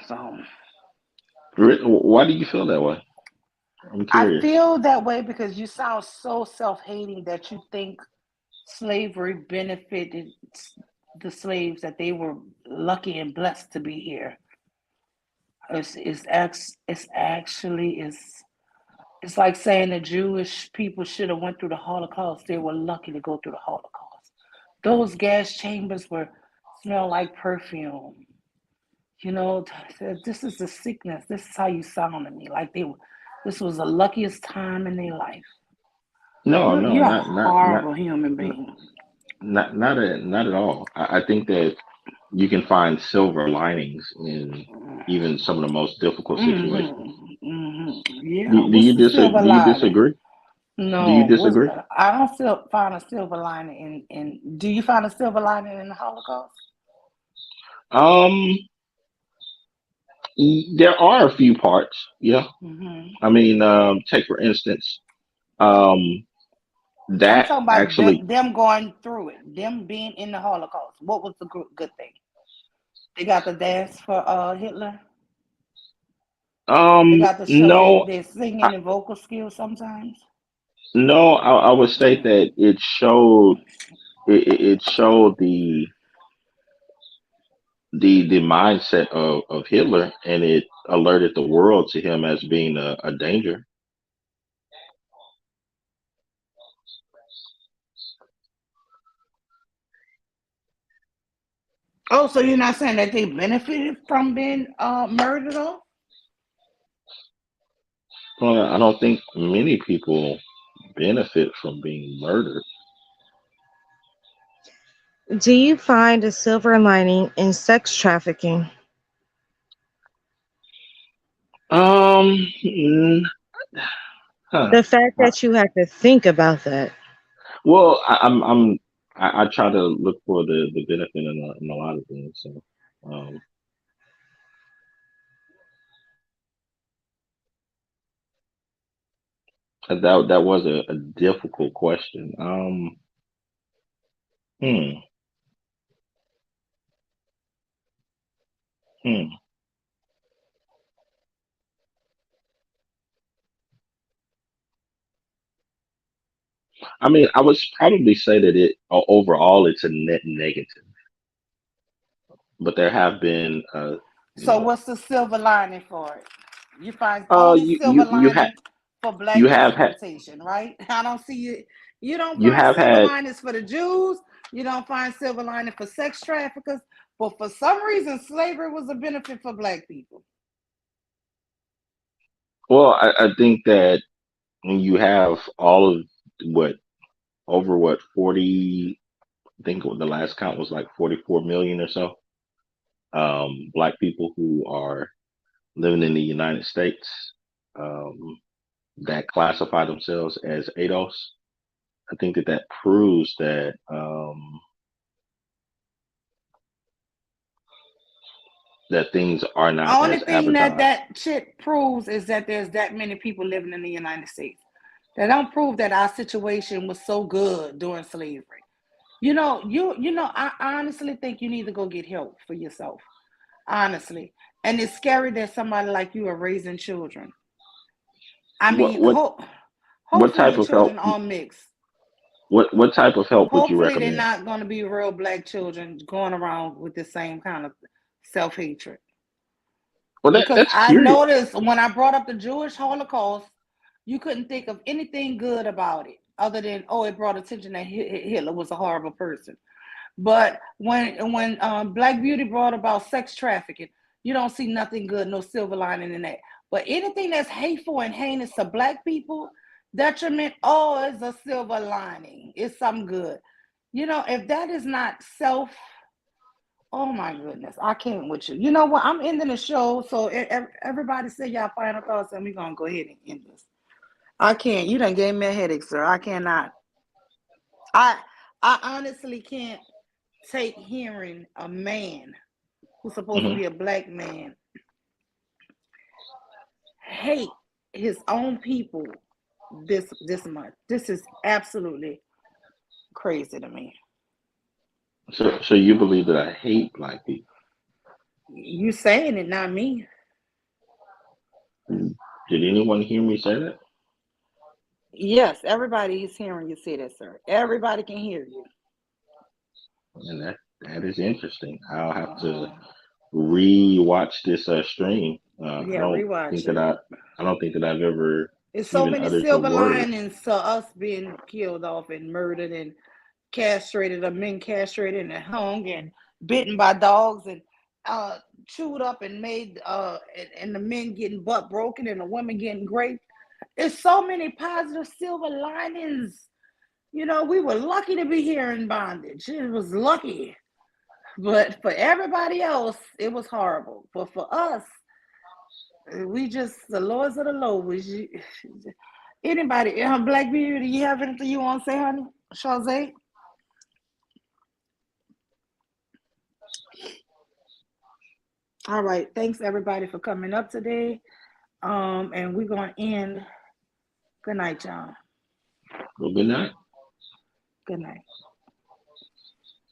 S1: So
S13: Why do you feel that way? I'm
S1: I
S13: curious.
S1: feel that way because you sound so self-hating that you think slavery benefited the slaves, that they were lucky and blessed to be here. It's actually it's like saying the Jewish people should have went through the Holocaust. They were lucky to go through the Holocaust. Those gas chambers were smell like perfume. You know, this is the sickness. This is how you sound to me. Like this was the luckiest time in their life.
S13: No, no,
S1: You're a
S13: not
S1: horrible human being.
S13: not at all. I think that you can find silver linings in even some of the most difficult situations.
S1: Yeah.
S13: Do
S1: What's
S13: you
S1: the silver
S13: do you
S1: lining?
S13: disagree? Do you
S1: No, what's
S13: disagree?
S1: I don't still find a silver lining in. Do you find a silver lining in the Holocaust?
S13: Um, there are a few parts. Yeah.
S1: Hmm.
S13: I mean, take for instance, um,
S1: I'm
S13: that
S1: talking about
S13: actually,
S1: them going through it, them being in the Holocaust. What was the good thing? They got to dance for Hitler. They got to show
S13: no,
S1: their
S13: I,
S1: singing and vocal skills sometimes.
S13: no, I would state
S1: Mm.
S13: that it showed the mindset of Hitler, and it alerted the world to him as being a danger.
S1: Oh, so you're not saying that they benefited from being murdered, though?
S13: Well, I don't think many people benefit from being murdered.
S11: Do you find a silver lining in sex trafficking?
S13: Mm, huh.
S11: The fact that you have to think about that.
S13: Well, I try to look for the benefit in a lot of things. So, um, that was a difficult question. Hmm, hmm. I mean, I would probably say that overall it's a net negative, but there have been, you
S1: So
S13: know,
S1: what's the silver lining for it? You find only silver
S13: you have
S1: lining for
S13: you
S1: black
S13: have had
S1: exploitation, right? I don't see you. You don't
S13: you
S1: find
S13: have
S1: silver
S13: had
S1: linings for the Jews. You don't find silver lining for sex traffickers. But for some reason, slavery was a benefit for black people.
S13: well, I think that when you have all of what over what 40, I think the last count was like 44 million or so, black people who are living in the United States, um, that classify themselves as ADOS. I think that proves that that things are not
S1: Only
S13: as
S1: thing that
S13: advertised.
S1: that shit proves is that there's that many people living in the United States. That don't prove that our situation was so good during slavery. I honestly think you need to go get help for yourself. Honestly. And it's scary that somebody like you are raising children. I
S13: What
S1: mean,
S13: what what
S1: hopefully
S13: type
S1: your
S13: of help?
S1: children are mixed.
S13: What type of help would you
S1: Hopefully they're
S13: recommend?
S1: not going to be real black children going around with the same kind of self-hatred.
S13: Well,
S1: Because
S13: that's
S1: I
S13: curious.
S1: noticed when I brought up the Jewish Holocaust, you couldn't think of anything good about it other than, oh, it brought attention that Hitler was a horrible person. But when Black Beauty brought about sex trafficking, you don't see nothing good, no silver lining in that. But anything that's hateful and heinous to black people, detriment, oh, it's a silver lining. It's something good. If that is not self, oh my goodness, I can't with you. You know what? I'm ending the show, so everybody say y'all final thoughts, and we're gonna go ahead and end this. I can't. You done gave me a headache, sir. I cannot. I I honestly can't take hearing a man who's supposed to
S13: Hmm.
S1: be a black man hate his own people this month. This is absolutely crazy to me.
S13: So you believe that I hate black people?
S1: You saying it, not me.
S13: Did anyone hear me say that?
S1: Yes, everybody is hearing you say that, sir. Everybody can hear you.
S13: And that is interesting. I'll have to
S1: Uh,
S13: re-watch this stream.
S1: yeah, rewatch it.
S13: I don't think that I've ever
S1: There's so
S13: even
S1: many
S13: uttered the
S1: silver
S13: word.
S1: linings to us being killed off and murdered and castrated, or men castrated and hung and bitten by dogs and chewed up and made and the men getting butt broken and the women getting raped. It's so many positive silver linings. You know, we were lucky to be here in bondage. It was lucky. But for everybody else, it was horrible. But for us, we just the lords of the low. Anybody, Black Beauty, do you have anything you want to say, honey? Chazé? All right. Thanks everybody for coming up today. And we're gonna end. Good night, y'all.
S13: Well, good night.
S1: Good night.